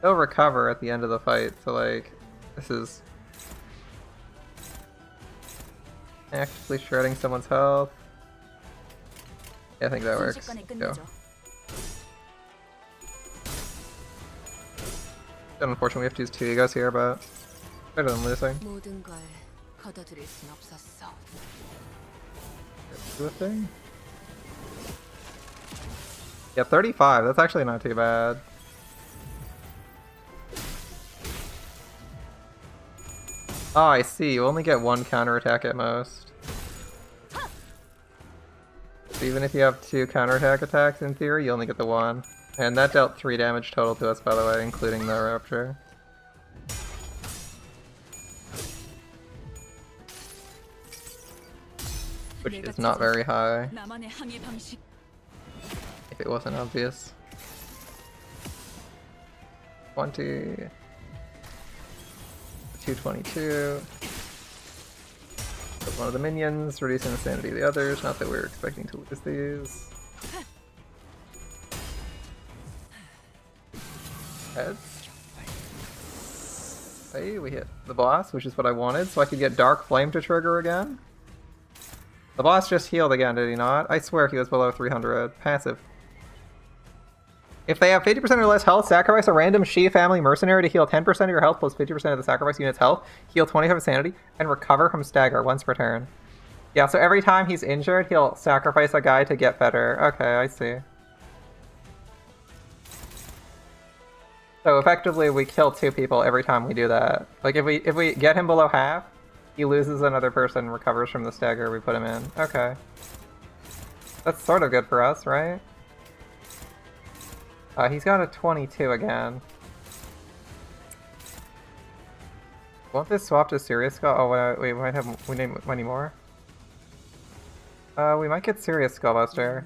He'll recover at the end of the fight, so like, this is actively shredding someone's health. Yeah, I think that works. Let's go. Unfortunately, we have to use 2 egos here, but better than losing. Do a thing? Yeah, 35. That's actually not too bad. Oh, I see. You only get 1 counterattack at most. So even if you have 2 counterattack attacks, in theory, you only get the 1. And that dealt 3 damage total to us, by the way, including the Rapture. Which is not very high. If it wasn't obvious. 20. 222. One of the minions, reducing the sanity of the others. Not that we were expecting to lose these. Heads. Hey, we hit the boss, which is what I wanted, so I could get Dark Flame to trigger again. The boss just healed again, did he not? I swear he was below 300. Passive. If they have 50% or less health, sacrifice a random Shi family mercenary to heal 10% of your health plus 50% of the sacrifice unit's health, heal 25 sanity, and recover from stagger once per turn. Yeah, so every time he's injured, he'll sacrifice a guy to get better. Okay, I see. So effectively, we kill 2 people every time we do that. Like, if we get him below half, he loses another person, recovers from the stagger we put him in. Okay. That's sort of good for us, right? He's got a 22 again. Won't this swap to Serious Skull? Oh, we might have... we need many more. We might get Serious Skullbuster.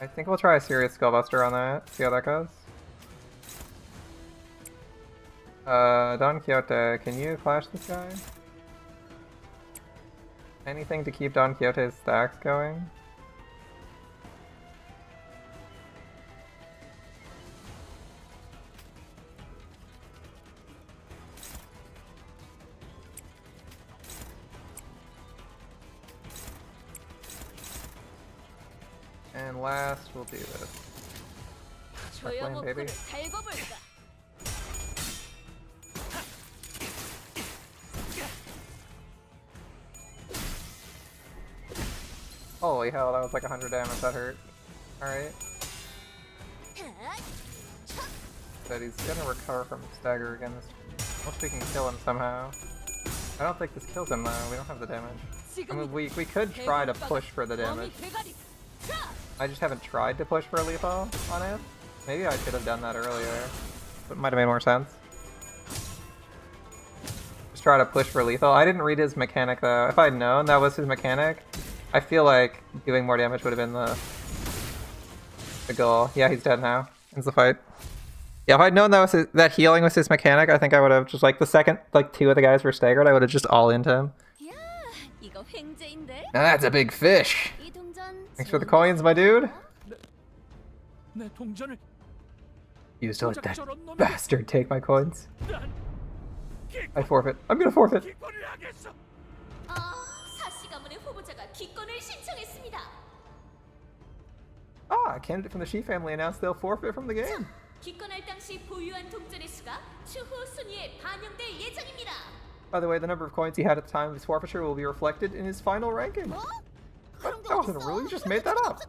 I think we'll try a Serious Skullbuster on that, see how that goes. Don Quixote, can you flash this guy? Anything to keep Don Quixote's stacks going? And last, we'll do this. Flame, baby. Holy hell, that was like 100 damage, that hurt. Alright. But he's gonna recover from stagger again. Unless we can kill him somehow. I don't think this kills him though, we don't have the damage. I mean, we could try to push for the damage. I just haven't tried to push for a lethal on it. Maybe I should have done that earlier. But it might have made more sense. Just try to push for lethal. I didn't read his mechanic though. If I'd known that was his mechanic, I feel like doing more damage would have been the goal. Yeah, he's dead now. Ends the fight. Yeah, if I'd known that was that healing was his mechanic, I think I would have just like the second 2 of the guys were staggered, I would have just all into him. Now that's a big fish. Thanks for the coins, my dude. You just let that bastard take my coins. I forfeit. I'm gonna forfeit. Ah, a candidate from the Shi family announced they'll forfeit from the game. By the way, the number of coins he had at the time of his forfeiture will be reflected in his final ranking. What? That wasn't real, you just made that up.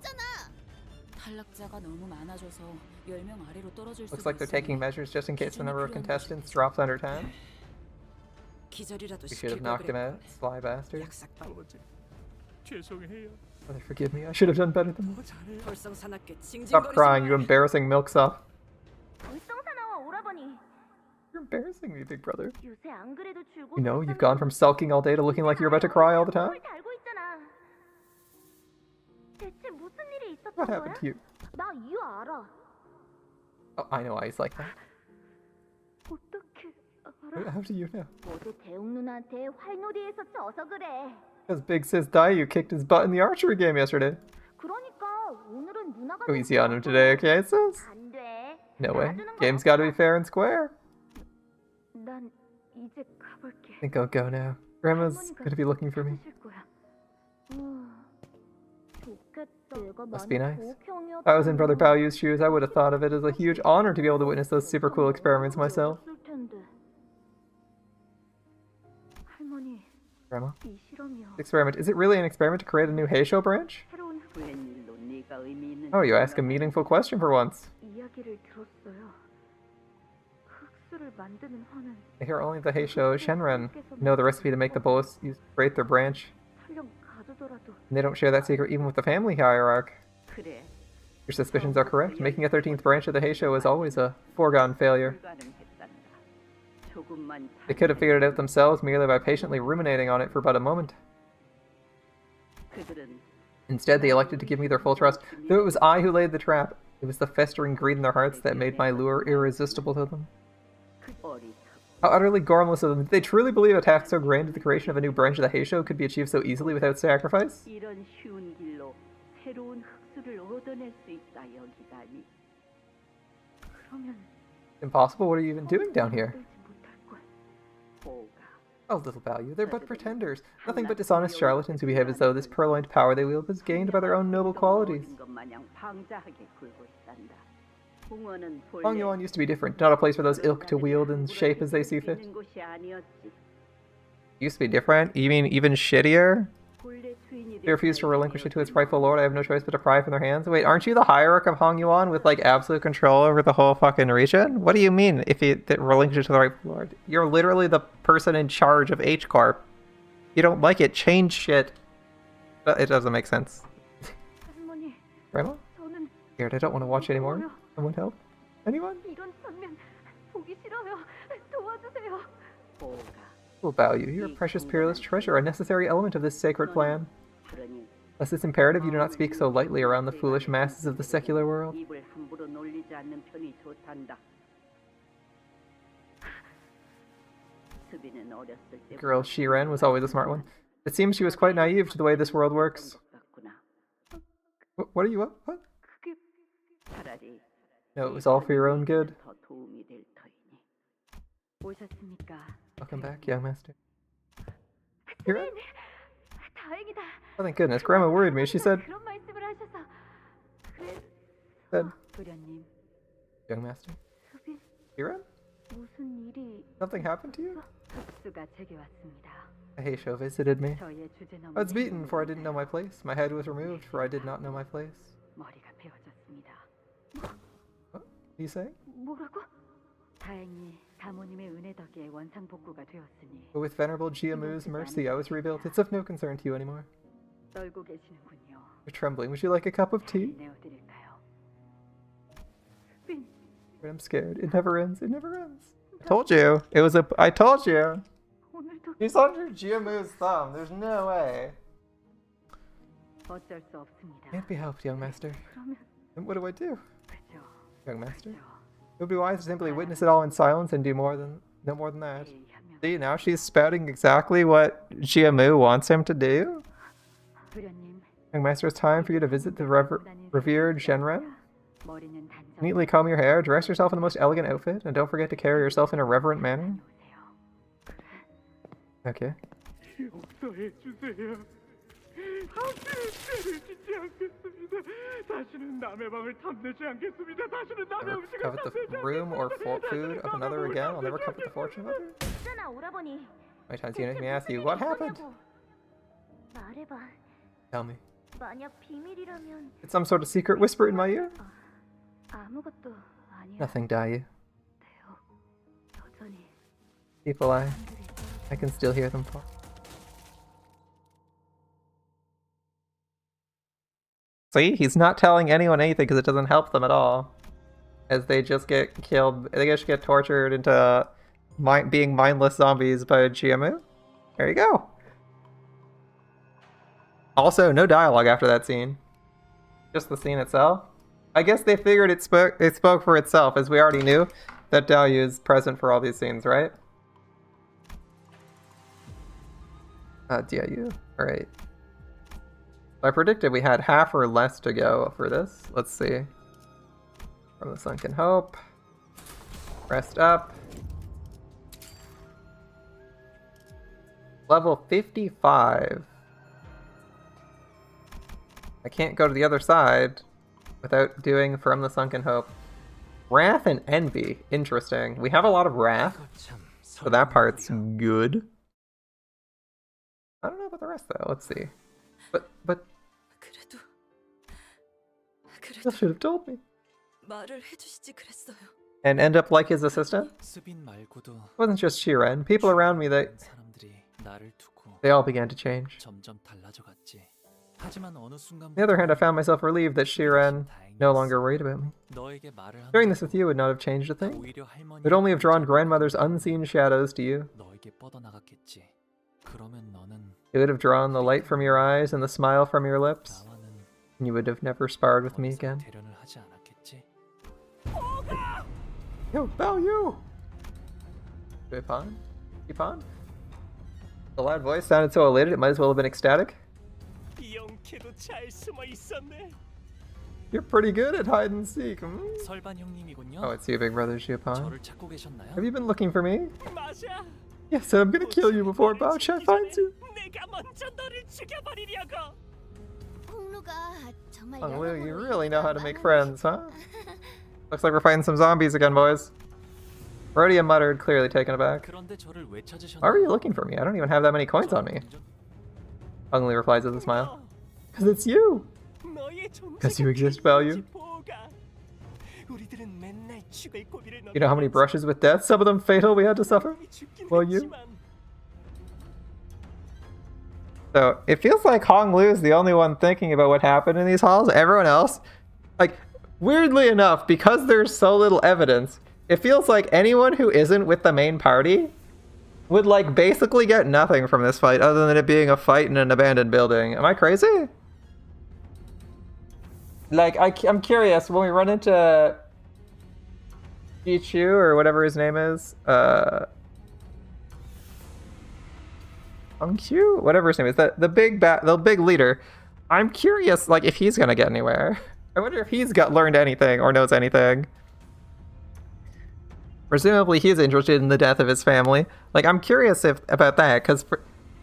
Looks like they're taking measures just in case the number of contestants drops under 10. We should have knocked him out, sly bastard. Mother, forgive me, I should have done better than that. Stop crying, you embarrassing milksop. You're embarrassing me, big brother. You know, you've gone from sulking all day to looking like you're about to cry all the time. What happened to you? Oh, I know why he's like that. How do you know? Because Big Sis Dayu kicked his butt in the archery game yesterday. Go easy on him today, okay, sis? No way. Game's gotta be fair and square. I think I'll go now. Grandma's gonna be looking for me. Must be nice. If I was in Brother Baoyu's shoes, I would have thought of it as a huge honor to be able to witness those super cool experiments myself. Grandma? Experiment. Is it really an experiment to create a new Heisho branch? Oh, you ask a meaningful question for once. I hear only the Heisho Shenren know the recipe to make the bullets create their branch. And they don't share that secret even with the family hierarch. Your suspicions are correct. Making a 13th branch of the Heisho is always a foregone failure. They could have figured it out themselves merely by patiently ruminating on it for but a moment. Instead, they elected to give me their full trust, though it was I who laid the trap. It was the festering greed in their hearts that made my lure irresistible to them. How utterly gormless of them. Did they truly believe a task so grand as the creation of a new branch of the Heisho could be achieved so easily without sacrifice? 이런 쉬운 길로 새로운 흑수를 얻어낼 수 있다 여기다니. 그러면 Impossible? What are you even doing down here? 못할 걸. 보가. Oh, little value. They're but pretenders. Nothing but dishonest charlatans who behave as though this purloined power they wield was gained by their own noble qualities. Hong Yuan used to be different, not a place for those ilk to wield and shape as they see fit. Used to be different? You mean even shittier? They refuse to relinquish it to its rightful lord. I have no choice but to pry from their hands. Wait, aren't you the hierarch of Hong Yuan with like absolute control over the whole fucking region? What do you mean if you relinquish it to the rightful lord? You're literally the person in charge of H Corp. You don't like it, change shit. It doesn't make sense. Grandma? Scared, I don't want to watch anymore. Someone help? Anyone? Will value. You're a precious, peerless treasure, a necessary element of this sacred plan. Thus it's imperative you do not speak so lightly around the foolish masses of the secular world. The girl Shiren was always a smart one. It seems she was quite naive to the way this world works. What are you up? What? No, it was all for your own good. Welcome back, young master. Shiren? Oh, thank goodness. Grandma worried me. She said... Young master? Shiren? Something happened to you? A Heisho visited me. I was beaten for I didn't know my place. My head was removed for I did not know my place. What are you saying? But with Venerable Jiamu's mercy, I was rebuilt. It's of no concern to you anymore. You're trembling. Would you like a cup of tea? But I'm scared. It never ends. It never ends. I told you. It was a... I told you. He's under Jiamu's thumb. There's no way. Can't be helped, young master. Then what do I do? Young master? It would be wise to simply witness it all in silence and do no more than that. See, now she's spouting exactly what Jiamu wants him to do. Young master, it's time for you to visit the revered Shenren. Neatly comb your hair, dress yourself in the most elegant outfit, and don't forget to carry yourself in a reverent manner. Okay. Covet the room or food of another again. I'll never covet the fortune of others. My time's you make me ask you, what happened? Tell me. It's some sort of secret whisper in my ear? Nothing, Dayu. People, I can still hear them fall. See, he's not telling anyone anything because it doesn't help them at all. As they just get killed, they just get tortured into being mindless zombies by Jiamu. There you go. Also, no dialogue after that scene. Just the scene itself. I guess they figured it spoke for itself, as we already knew that Dayu is present for all these scenes, right? Dayu. Alright. I predicted we had half or less to go for this. Let's see. From the Sunken Hope. Rest up. Level 55. I can't go to the other side without doing From the Sunken Hope. Wrath and Envy. Interesting. We have a lot of Wrath, so that part's good. I don't know about the rest though. Let's see. But you should have told me. And end up like his assistant? It wasn't just Shiren. People around me, they all began to change. On the other hand, I found myself relieved that Shiren no longer worried about me. Sharing this with you would not have changed a thing. It would only have drawn grandmother's unseen shadows to you. It would have drawn the light from your eyes and the smile from your lips. And you would have never sparred with me again. Yo, Bao Keep on? Keep on? The loud voice sounded so elated it might as well have been ecstatic. 영케도 잘 숨어 있었네. You're pretty good at hide and seek. 설반 형님이군요. Oh, it's you, big brother Xiaopan. 저를 찾고 계셨나요? Have you been looking for me? 맞아. Yes, I'm gonna kill you before Bao Cha finds you. 내가 먼저 너를 죽여버리려고. 홍루가 정말 Oh, Lou, you really know how to make friends, huh? Looks like we're fighting some zombies again, boys. Rhodia muttered, clearly taken aback. 그런데 저를 왜 찾으셨나요? Why are you looking for me? I don't even have that many coins on me. Ugly replies with a smile. Because it's you! Because you exist, value. You know how many brushes with death, some of them fatal, we had to suffer? Well, you? So, it feels like Hong Lu is the only one thinking about what happened in these halls. Everyone else, like, weirdly enough, because there's so little evidence, it feels like anyone who isn't with the main party would, like, basically get nothing from this fight other than it being a fight in an abandoned building. Am I crazy? Like, I'm curious, when we run into Ichu, or whatever his name is, Hongqiu? Whatever his name is, the big leader, I'm curious, like, if he's gonna get anywhere. I wonder if he's learned anything or knows anything. Presumably he's interested in the death of his family. Like, I'm curious about that, because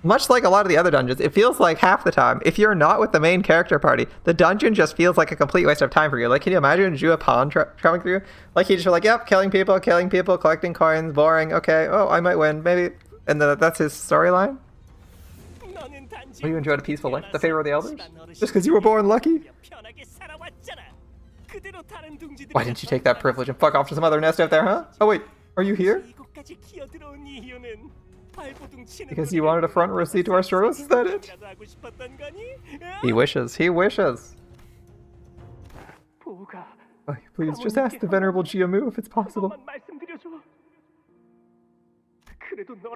much like a lot of the other dungeons, it feels like half the time, if you're not with the main character party, the dungeon just feels like a complete waste of time for you. Like, can you imagine Zhua Pan coming through? Like, he just like, yep, killing people, collecting coins, boring, okay, oh, I might win, maybe. And then that's his storyline? Oh, you enjoyed a peaceful life, the favor of the elders? Just because you were born lucky? Why didn't you take that privilege and fuck off to some other nest out there, huh? Oh wait, are you here? Because you wanted a front row seat to our struggles, is that it? He wishes, he wishes. Oh, please, just ask the Venerable Jiamu if it's possible.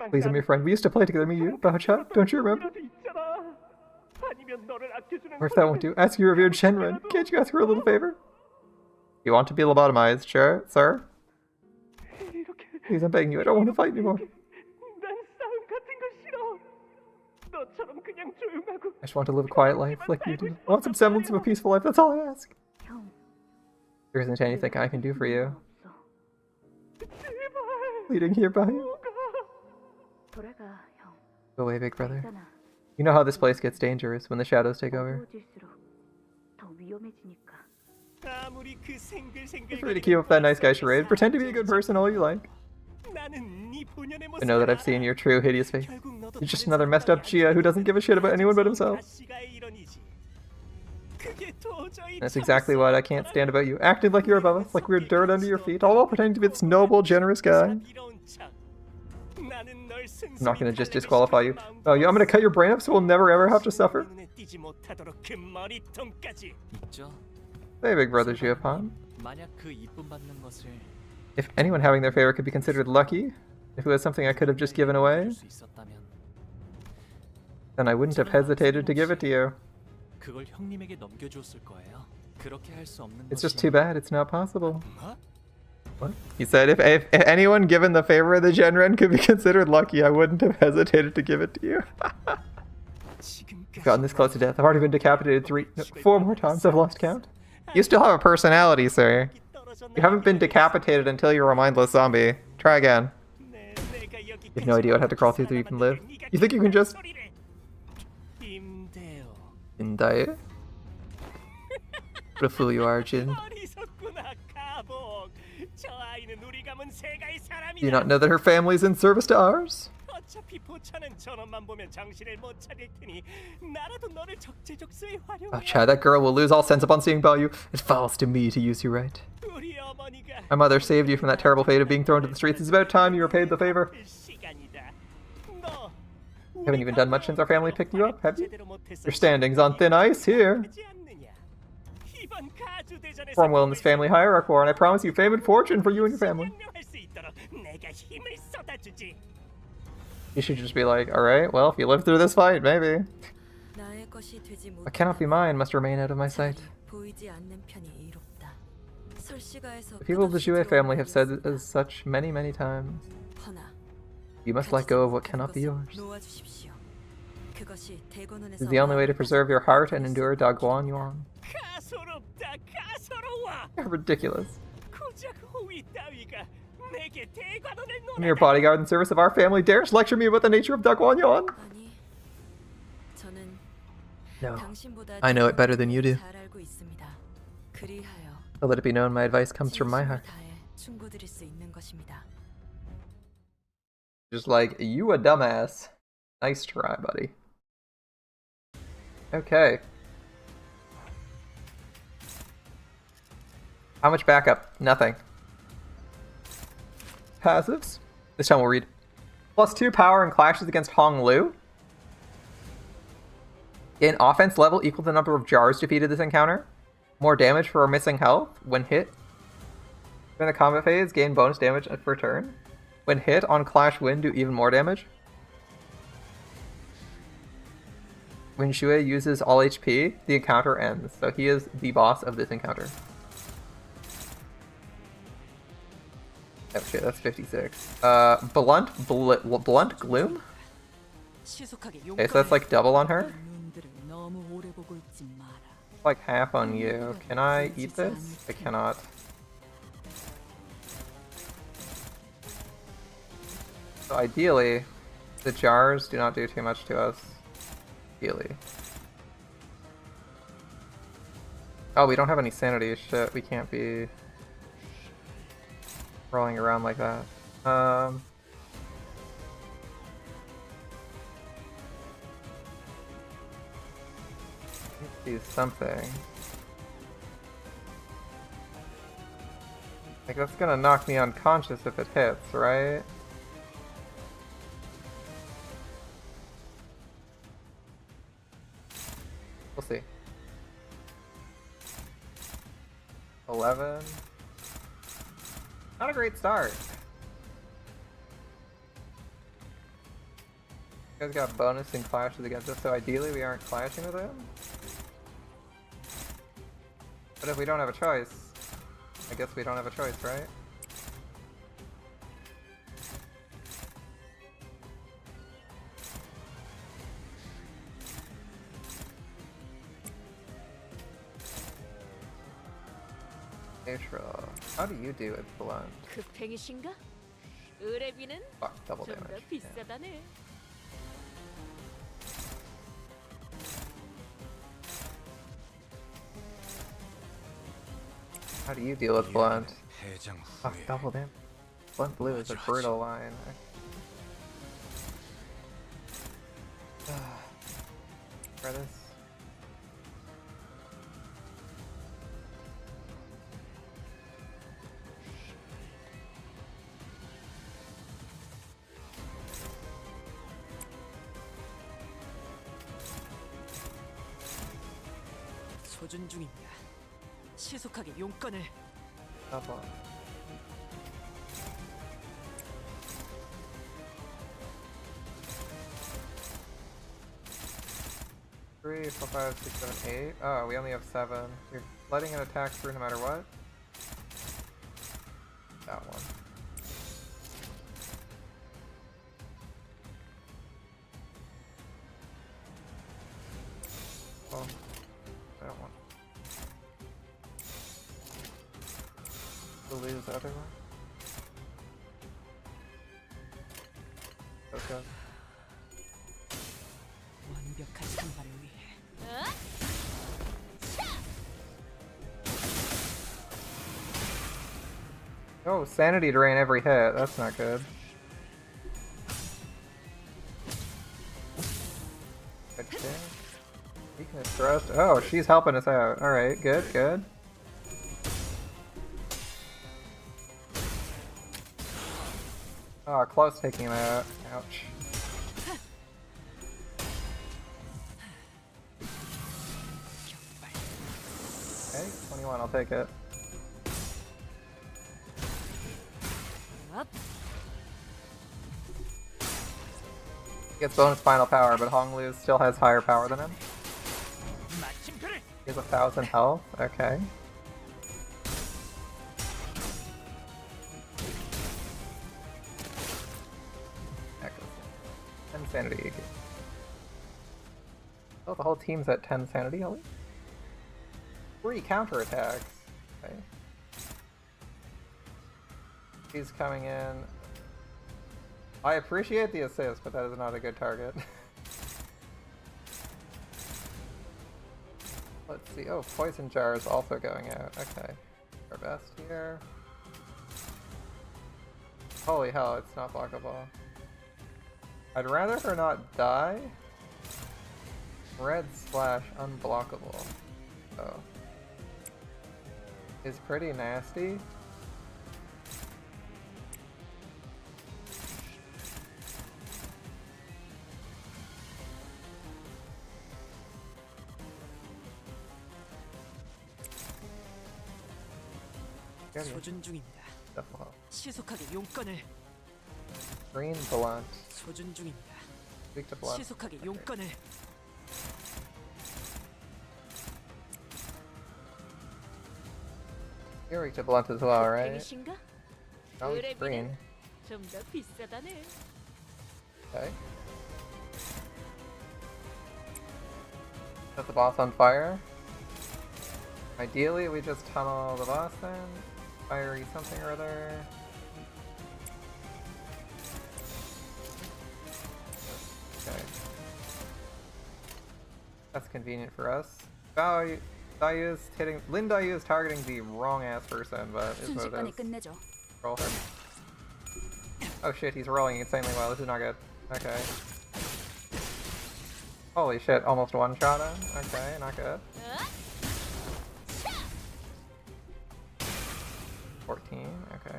Please, I'm your friend. We used to play together, me, you, Bao Cha. Don't you remember? Or if that won't do, ask your revered Shenren. Can't you ask her a little favor? You want to be lobotomized, sure, sir? Please, I'm begging you. I don't want to fight anymore. I just want to live a quiet life like you do. I want some semblance of a peaceful life. That's all I ask. There isn't anything I can do for you. Pleading here by you. Go away, big brother. You know how this place gets dangerous when the shadows take over. Feel free to keep up that nice guy charade. Pretend to be a good person all you like. I know that I've seen your true hideous face. You're just another messed up Chia who doesn't give a shit about anyone but himself. That's exactly what I can't stand about you. Acting like you're above us, like we're dirt under your feet, all while pretending to be this noble, generous guy. I'm not gonna just disqualify you. Oh, I'm gonna cut your brain up so we'll never ever have to suffer. Hey, big brother Xiaopan. If anyone having their favor could be considered lucky, if it was something I could have just given away, then I wouldn't have hesitated to give it to you. It's just too bad it's not possible. What? He said if anyone given the favor of the Genren could be considered lucky, I wouldn't have hesitated to give it to you. I've gotten this close to death. I've already been decapitated 4 more times. I've lost count. You still have a personality, sir. You haven't been decapitated until you're a mindless zombie. Try again. You have no idea what I have to crawl through to even live. You think you can just... Indae? What a fool you are, Jin. Do you not know that her family's in service to ours? Oh, Chad, that girl will lose all sense upon seeing Bao Yu. It falls to me to use you right. My mother saved you from that terrible fate of being thrown to the streets. It's about time you repaid the favor. You haven't even done much since our family picked you up, have you? Your standing's on thin ice here. Perform well in this family hierarchy, and I promise you fame and fortune for you and your family. You should just be like, alright, well, if you live through this fight, maybe. What cannot be mine must remain out of my sight. The people of the Jue family have said it as such many, many times. You must let go of what cannot be yours. It is the only way to preserve your heart and endure Daguan Yuan. 가소롭다 가소로워. Ridiculous. 고작 호위 따위가 내게 대관원을 I'm your bodyguard in service of our family dares lecture me about the nature of Daguan Yuan? No. I know it better than you do. So let it be known my advice comes from my heart. Just like, you a dumbass. Nice try, buddy. Okay. How much backup? Nothing. Passives? This time we'll read. +2 power and clashes against Hong Lu. Gain offense level equal to the number of jars defeated this encounter. More damage for our missing health when hit. During the combat phase, gain bonus damage per turn. When hit on Clash Wind, do even more damage. When Shui uses all HP, the encounter ends. So he is the boss of this encounter. Oh shit, that's 56. Blunt Gloom? Okay, so that's like double on her? Like half on you. Can I eat this? I cannot. So ideally, the jars do not do too much to us. Ideally. Oh, we don't have any sanity. Shit, we can't be rolling around like that. Let's do something. Like, that's gonna knock me unconscious if it hits, right? We'll see. 11. Not a great start. You guys got bonus and clashes against us, so ideally we aren't clashing with him. But if we don't have a choice, I guess we don't have a choice, right? Neutral. How do you do with blunt? 급행이신가? 의뢰비는 Fuck, double 좀 더 damage. Yeah. 비싸다네. How do you deal with blunt? Fuck, double damage. Blunt blue is a brutal line. Try this. 소준 중입니다. 신속하게 용건을. Double. Three, 4, 5, 6, 7, 8. Oh, we only have 7. You're letting it attack through no matter what? That one. Well, I don't want to lose the other one. Okay. 완벽한 선발을 위해. Oh, sanity drain every hit. That's not good. Okay. Weakness thrust. Oh, she's helping us out. Alright, good, good. Oh, close taking him out. Ouch. Okay, 21, I'll take it. Gets bonus final power, but Hong Lu still has higher power than him. He has 1,000 health. Okay. sanity. Oh, the whole team's at 10 sanity, Ellie? 3 counterattacks. Okay. He's coming in. I appreciate the assist, but that is not a good target. Let's see. Oh, poison jar is also going out. Okay. Our best here. Holy hell, it's not blockable. I'd rather her not die. Red slash unblockable. Oh. Is pretty nasty. 소준 중입니다. 시속하게 용건을. Green blunt. 소준 중입니다. Weak to blunt. 시속하게 용건을. You're weak to blunt as well, right? 땡이신가? No, it's green. 좀더 비싸다네. Okay. Set the boss on fire. Ideally, we just tunnel the boss then. Fiery something or other. Okay. That's convenient for us. Dayu's hitting. Lin Dayu is targeting the wrong ass person, but is what it is. Roll her. Oh shit, he's rolling insanely well. This is not good. Okay. Holy shit, almost one shot him. Okay, not good. 14, okay.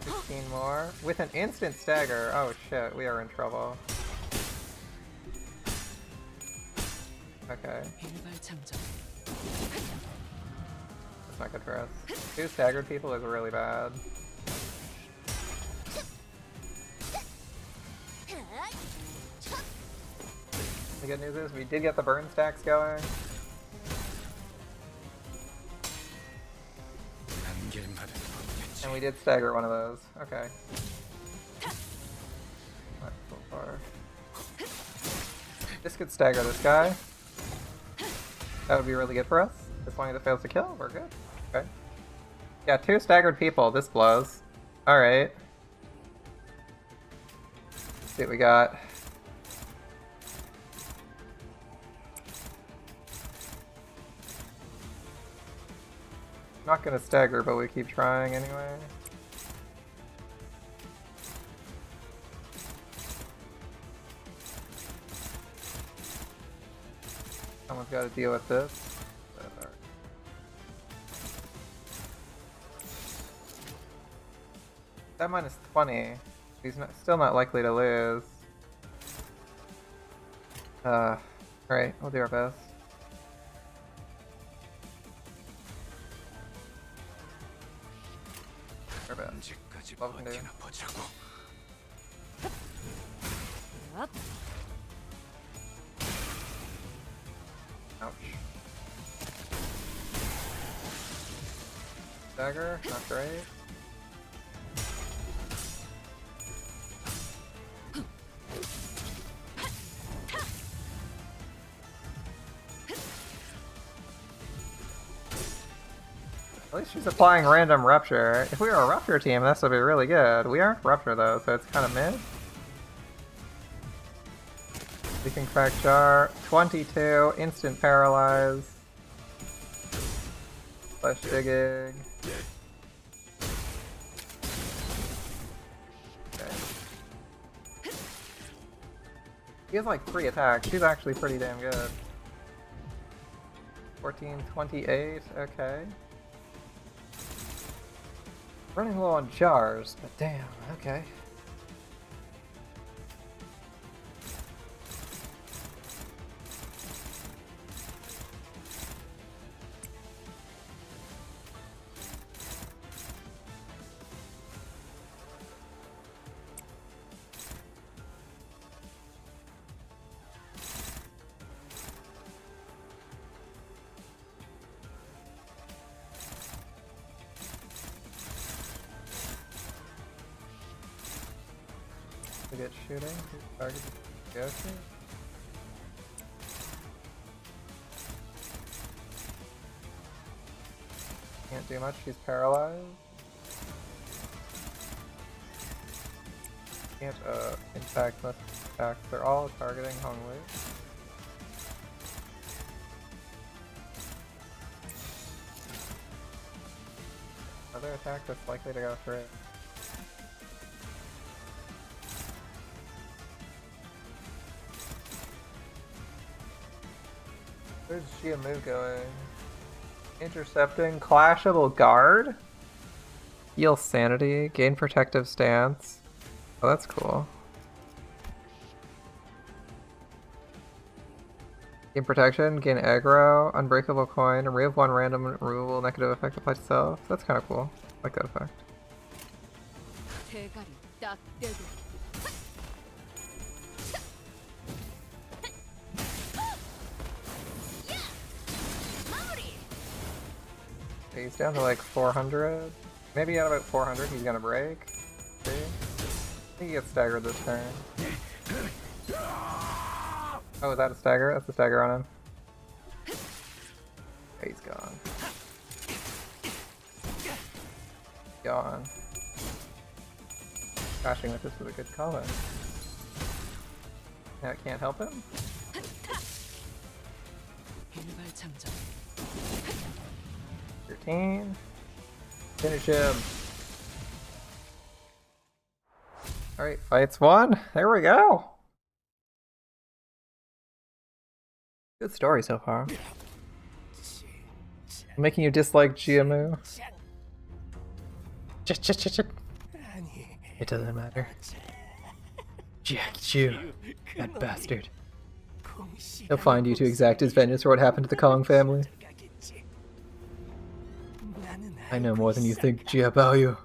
16 more. With an instant stagger. Oh shit, we are in trouble. Okay. That's not good for us. 2 staggered people is really bad. The good news is we did get the burn stacks going. And we did stagger one of those. Okay. Right, so far. This could stagger this guy. That would be really good for us. As long as it fails to kill, we're good. Okay. Yeah, 2 staggered people. This blows. Alright. Let's see what we got. Not gonna stagger, but we keep trying anyway. Someone's got to deal with this. That minus 20. He's still not likely to lose. Alright, we'll do our best. Our best. What we can do. Ouch. Dagger, not great. At least she's applying random rupture. If we were a rupture team, this would be really good. We aren't rupture though, so it's kind of mid. We can crack jar. 22, instant paralyze. Flesh digging. Okay. He has like 3 attacks. He's actually pretty damn good. 14, 28, okay. Running low on jars, but damn, okay. To get shooting. Target. Yoshi. Can't do much. She's paralyzed. Can't impact most attacks. They're all targeting Honglu. Other attack that's likely to go through. Where's Jiamu going? Intercepting, clashable guard? Heal sanity, gain protective stance. Oh, that's cool. Gain protection, gain aggro, unbreakable coin, remove one random removal negative effect applied to self. That's kind of cool. I like that effect. He's down to like 400. Maybe at about 400 he's gonna break. See? I think he gets staggered this turn. Oh, is that a stagger? That's a stagger on him. Okay, he's gone. Gone. Crashing with this was a good comment. Now it can't help him? 13. Finish him. Alright, fights won. There we go. Good story so far. I'm making you dislike Jiamu. It doesn't matter. Jack Chu, that bastard. He'll find you to exact his vengeance for what happened to the Kong family. I know more than you think, Jia Baoyu.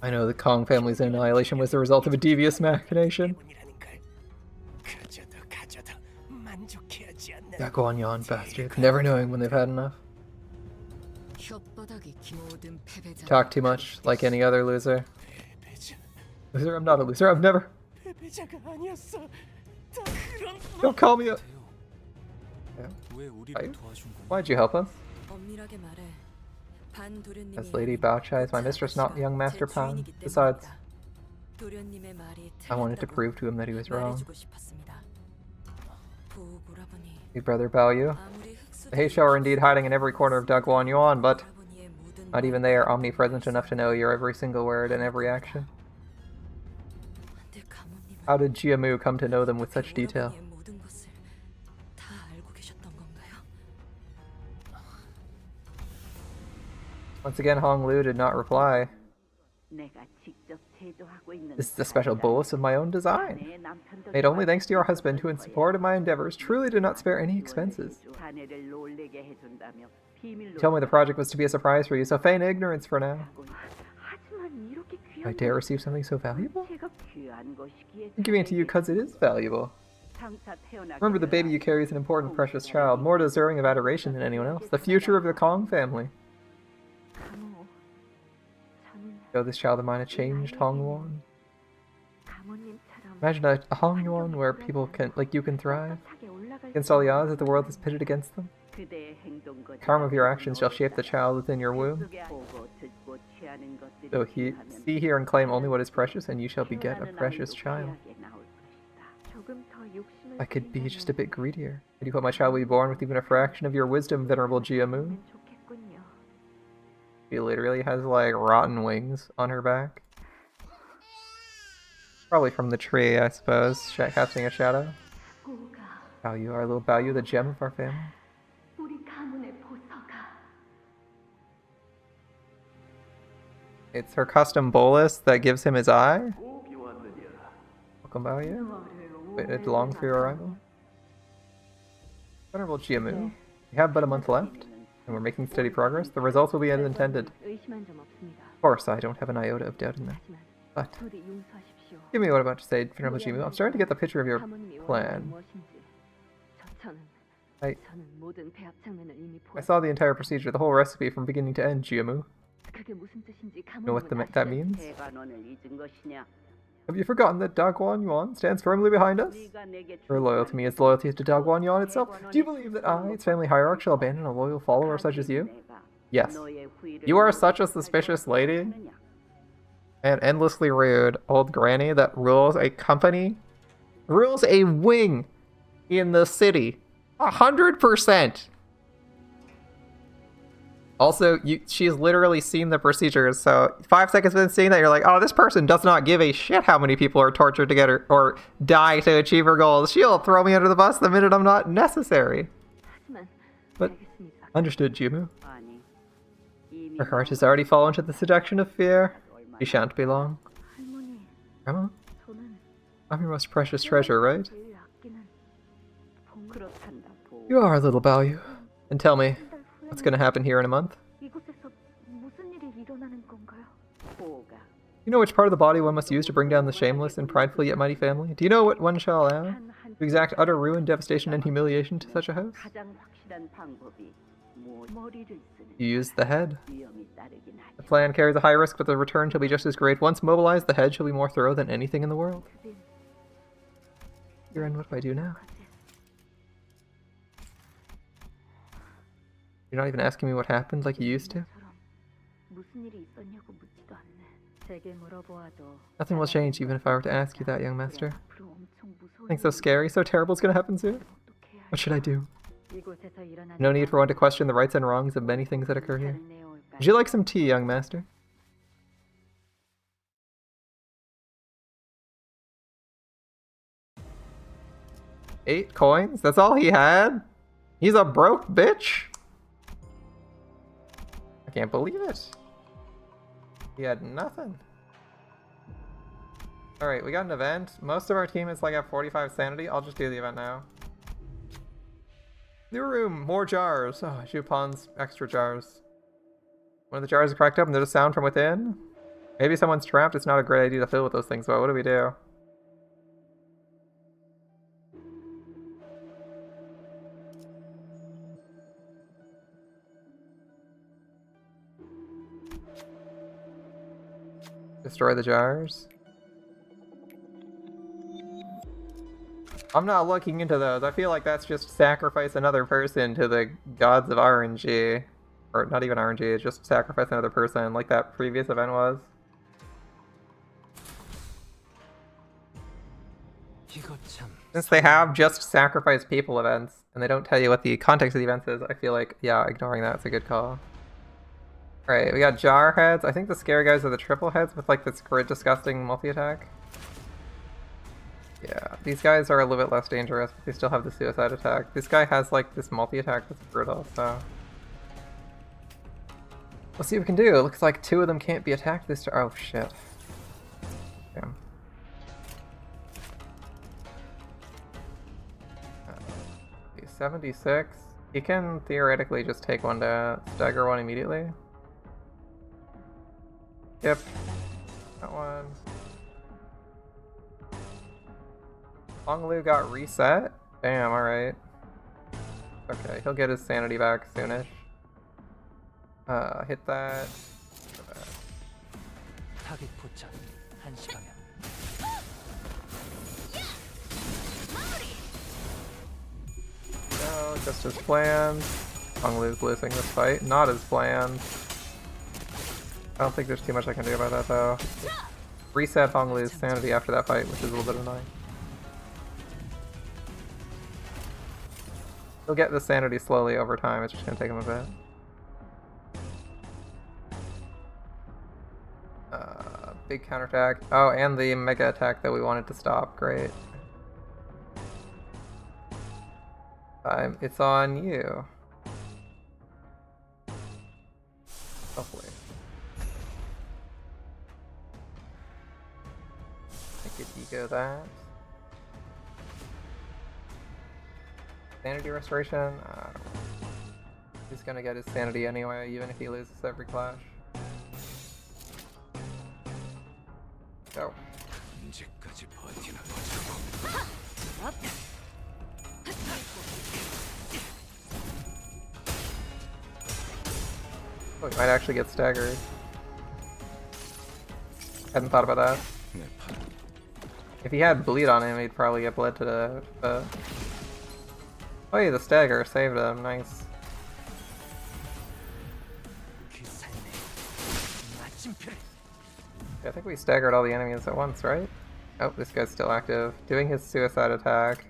I know the Kong family's annihilation was the result of a devious machination. That Guanyan bastard, never knowing when they've had enough. Talk too much, like any other loser. Loser? I'm not a loser, I've never... Don't call me a... Yeah. Why'd you help us? As Lady Baochai is my mistress, not young Master Pan. Besides, I wanted to prove to him that he was wrong. Your brother Baoyu? The Heishou are indeed hiding in every corner of Daguan Yuan, but not even they are omnipresent enough to know your every single word and every action. How did Jiamu come to know them with such detail? Once again, Hong Lu did not reply. This is a special bolus of my own design, made only thanks to your husband, who in support of my endeavors truly did not spare any expenses. You told me the project was to be a surprise for you, so feign ignorance for now. I dare receive something so valuable? I'm giving it to you because it is valuable. Remember, the baby you carry is an important, precious child, more deserving of adoration than anyone else, the future of the Kong family. Show this child of mine a changed Hong Yuan. Imagine a Hong Yuan where people can, like you, can thrive against all the odds that the world is pitted against them. The karma of your actions shall shape the child within your womb. So see, hear, and claim only what is precious, and you shall beget a precious child. I could be just a bit greedier. Could you hope my child will be born with even a fraction of your wisdom, venerable Jiamu? She literally has like rotten wings on her back. Probably from the tree, I suppose, casting a shadow. Baoyu, our little Baoyu, the gem of our family. It's her custom bolus that gives him his eye. Welcome, Baoyu. Waited long for your arrival. Venerable Jiamu, we have but a month left, and we're making steady progress. The results will be as intended. Of course, I don't have an iota of doubt in that. But, give me what I'm about to say, Venerable Jiamu. I'm starting to get the picture of your plan. I saw the entire procedure, the whole recipe from beginning to end, Jiamu. 그게 무슨 뜻인지 You know what that means? 대관원을 잊은 것이냐? Have you forgotten that Dagwan Yuan stands firmly behind us? 네가 내게 Her loyalty to me is loyalty to Dagwan Yuan itself. Do you believe that I, its family hierarch, shall abandon a loyal follower such as you? Yes. You are such a suspicious lady and endlessly rude old granny that rules a company, rules a wing in the city. 100%. Also, she's literally seen the procedures, so 5 seconds within seeing that, you're like, oh, this person does not give a shit how many people are tortured to get her, or die to achieve her goals. She'll throw me under the bus the minute I'm not necessary. But, understood, Jimu. Her heart has already fallen to the seduction of fear. She shan't be long. Grandma? I'm your most precious treasure, right? You are a little Baoyu. And tell me, what's gonna happen here in a month? You know which part of the body one must use to bring down the shameless and prideful yet mighty family? Do you know what one shall allow? To exact utter ruin, devastation, and humiliation to such a house? You use the head. The plan carries a high risk, but the return shall be just as great. Once mobilized, the head shall be more thorough than anything in the world. Kiran, what do I do now? You're not even asking me what happened like you used to? Nothing will change even if I were to ask you that, young master. Something so scary, so terrible is gonna happen soon? What should I do? No need for one to question the rights and wrongs of many things that occur here. Would you like some tea, young master? $8 coins? That's all he had? He's a broke bitch? I can't believe it. He had nothing. Alright, we got an event. Most of our team is like at 45 sanity. I'll just do the event now. New room, more jars. Oh, Jupon's extra jars. One of the jars is cracked up and there's a sound from within. Maybe someone's trapped. It's not a great idea to fill with those things, but what do we do? Destroy the jars. I'm not looking into those. I feel like that's just sacrifice another person to the gods of RNG. Or not even RNG, it's just sacrifice another person like that previous event was. Since they have just sacrifice people events, and they don't tell you what the context of the events is, I feel like, yeah, ignoring that's a good call. Alright, we got jar heads. I think the scary guys are the triple heads with like this disgusting multi-attack. Yeah, these guys are a little bit less dangerous, but they still have the suicide attack. This guy has like this multi-attack that's brutal, so... Let's see what we can do. It looks like 2 of them can't be attacked this turn. Oh shit. Damn. 76. He can theoretically just take one to stagger one immediately. Yep. That one. Honglu got reset? Damn, alright. Okay, he'll get his sanity back soonish. Hit that. No, just as planned. Honglu's losing this fight. Not as planned. I don't think there's too much I can do about that though. Reset Honglu's sanity after that fight, which is a little bit annoying. He'll get the sanity slowly over time, it's just gonna take him a bit. Big counterattack. Oh, and the mega attack that we wanted to stop. Great. It's on you. Hopefully. I could eco that. Sanity restoration? He's gonna get his sanity anyway, even if he loses every clash. Go. Oh, he might actually get staggered. Hadn't thought about that. 내 팔은 If he had bleed on him, he'd probably get bled to the. Oh, yeah, the stagger saved him. Nice. Yeah, I think we staggered all the enemies at once, right? Oh, this guy's still active, doing his suicide attack.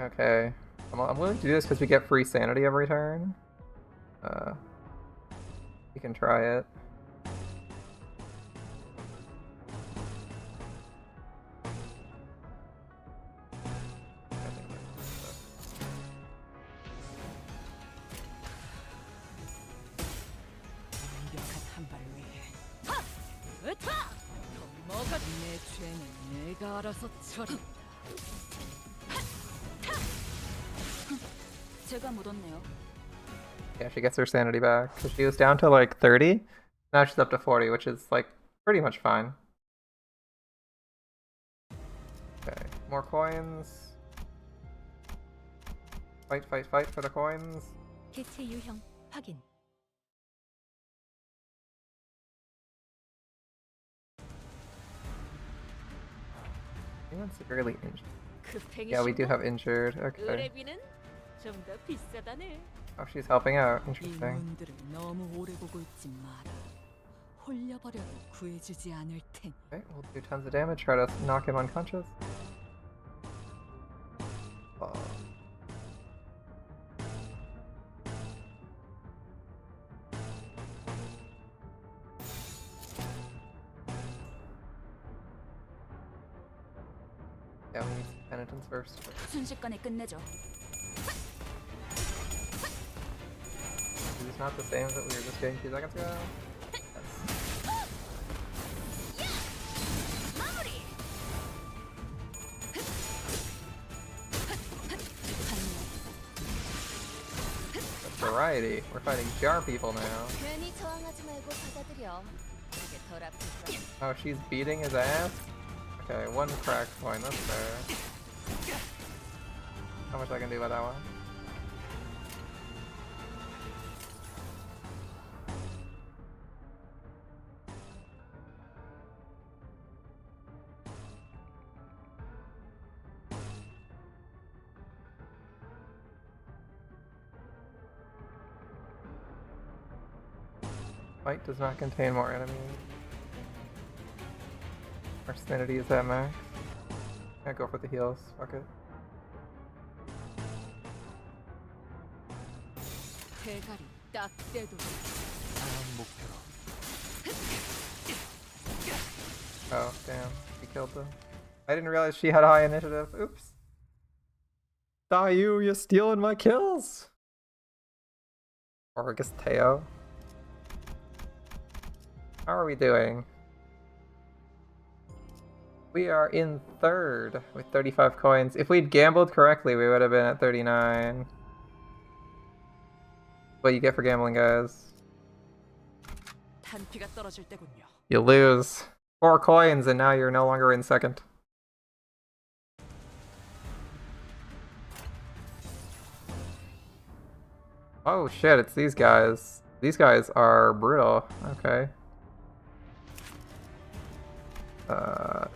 Okay, I'm willing to do this because we get free sanity every turn. We can try it. 완벽한 한 발을 위해. 으타! 더 먹어. 내 죄는 내가 알아서 처리. 제가 묻었네요. Yeah, she gets her sanity back. So she was down to like 30. Now she's up to 40, which is like pretty much fine. Okay, more coins. Fight, fight, fight for the coins. 개체 유형 확인. Anyone severely injured? Yeah, we do have injured. Okay. 의뢰비는 좀 더 비싸다네. Oh, she's helping out. 이 Interesting. 문들을 너무 오래 보고 있지 마라. 홀려버려도 구해주지 않을 테니. Okay, we'll do tons of damage. Try to knock him unconscious. Oh. Yeah, we need some penitence first. 순식간에 끝내죠. He's not the same that we were just getting 2 seconds ago. Variety. We're fighting jar people now. 괜히 저항하지 말고 받아들여. 그게 덜 아플 거야. Oh, she's beating his ass? Okay, 1 crack coin, that's fair. How much I can do about that one? Fight does not contain more enemies. Our sanity is at max. I go for the heals. Fuck it. 대가리 딱 떼도. 다음 목표로 Oh, damn. She killed them. I didn't realize she had high initiative. Oops. Dayu, you're stealing my kills! Or I guess Teo. How are we doing? We are in 3rd with 35 coins. If we'd gambled correctly, we would have been at 39. What you get for gambling, guys? 단피가 떨어질 때군요. You lose 4 coins and now you're no longer in 2nd. Oh shit, it's these guys. These guys are brutal. Okay.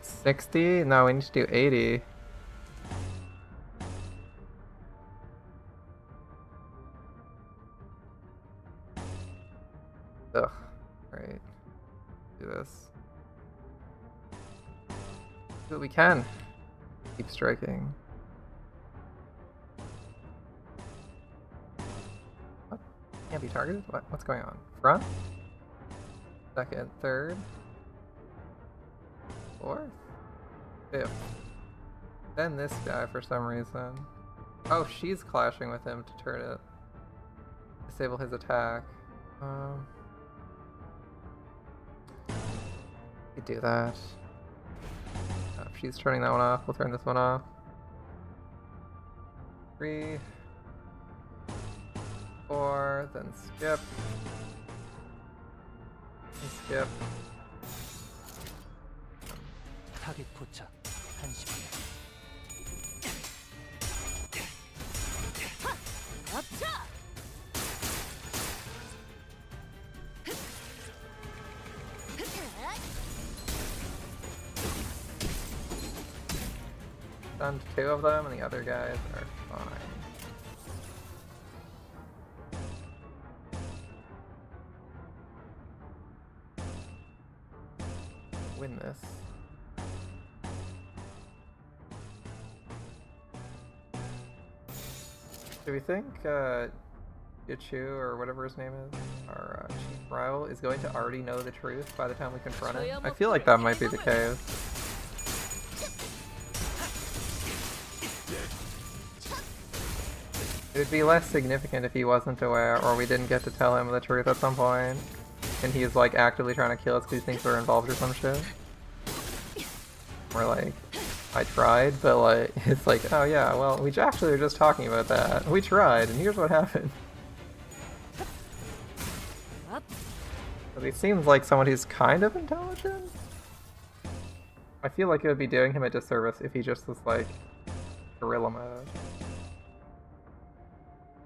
60? No, we need to do 80. Ugh. Right. Do this. Do what we can. Keep striking. What? Can't be targeted? What's going on? Front? 2nd, 3rd? 4th? 5th. Then this guy for some reason. Oh, she's clashing with him to turn it. Disable his attack. We do that. If she's turning that one off, we'll turn this one off. 3, 4, then skip. And skip. 타겟 포착 1시간. Stunned 2 of them, and the other guys are fine. Win this. Do we think Yichu, or whatever his name is, our chief rival, is going to already know the truth by the time we confront him? I feel like that might be the case. It would be less significant if he wasn't aware, or we didn't get to tell him the truth at some point, and he's like actively trying to kill us because he thinks we're involved or some shit. We're like, I tried, but like, it's like, oh yeah, well, we actually were just talking about that. We tried, and here's what happened. But he seems like someone who's kind of intelligent. I feel like it would be doing him a disservice if he just was like, guerrilla mode.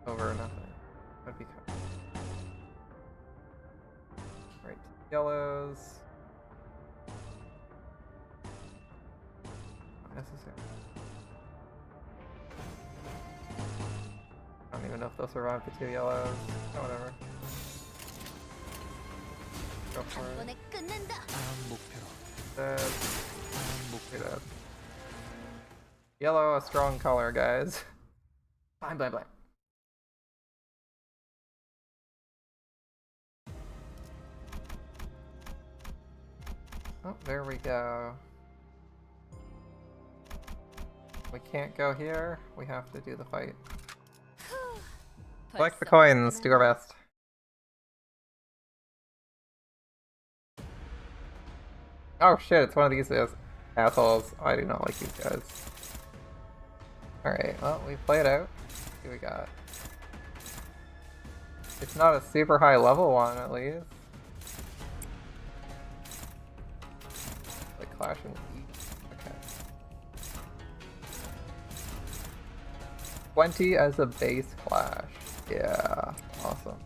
Over or nothing. That'd be cool. Right, yellows. Not necessary. I don't even know if they'll survive the 2 yellows. Oh, whatever. Go for it. Dead. Yellow, a strong color, guys. Blah, blah, blah. Oh, there we go. We can't go here. We have to do the fight. Collect the coins. Do our best. Oh shit, it's one of these assholes. I do not like these guys. Alright, well, we played out. Let's see what we got. It's not a super high level one, at least. Like Clash and okay. 20 as a base Clash. Yeah, awesome.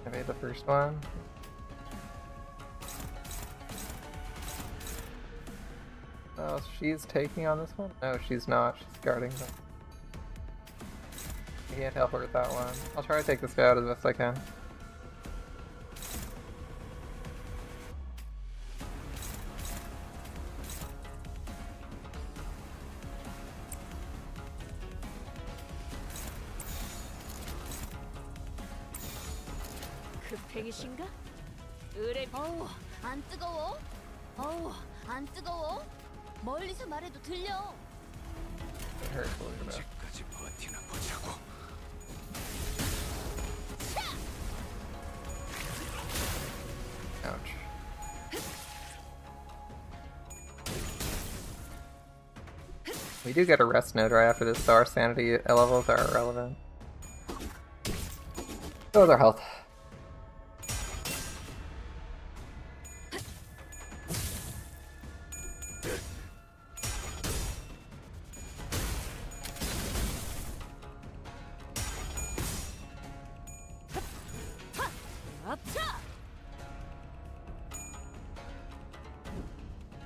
I made the first one. Oh, she's taking on this one? No, she's not. She's guarding them. I can't help her with that one. I'll try to take this guy out as best I can. 급행이신가? 의뢰. 어우, 안 뜨거워? 어우, 안 뜨거워? 멀리서 말해도 들려. 언제까지 버티나 보자고. Ouch. We do get a rest node right after this, so our sanity levels are irrelevant. So is our health.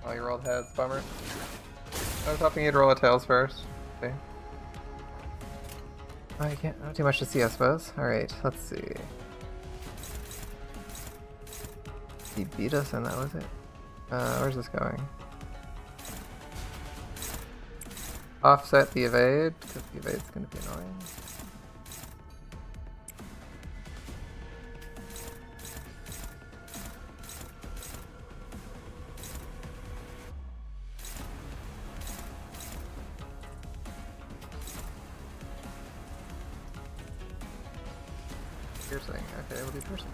Oh, you rolled heads, bummer. I was hoping you'd roll a tails first. Okay. Oh, you can't. Not too much to see, I suppose. Alright, let's see. He beat us and that was it. Where's this going? Offset the evade, because the evade's going to be annoying. Piercing. Okay, we'll do piercing.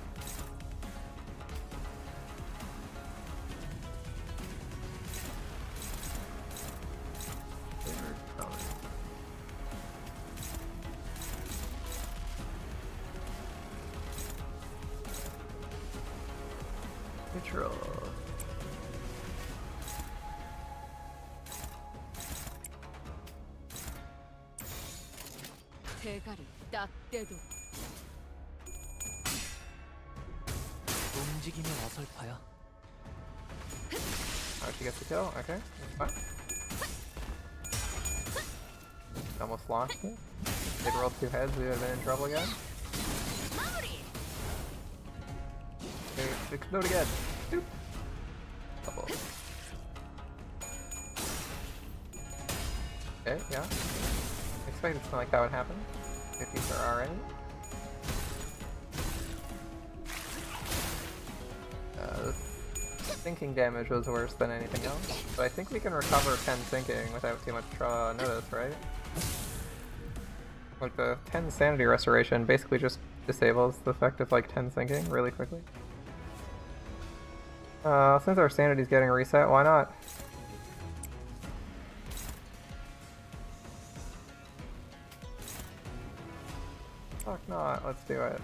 Favorite color. Neutral. 대가리 딱 떼도 움직임의 어설퍼야. Oh, she gets the kill? Okay, that's fine. Almost launched it. They'd rolled 2 heads, we would have been in trouble again. Okay, explode again. Doop. Double. Okay, yeah. I expected something like that would happen. 50s are already. Sinking damage was worse than anything else, but I think we can recover 10 sinking without too much notice, right? Like the 10 sanity restoration basically just disables the effect of like 10 sinking really quickly. Since our sanity's getting reset, why not? Fuck not, let's do it.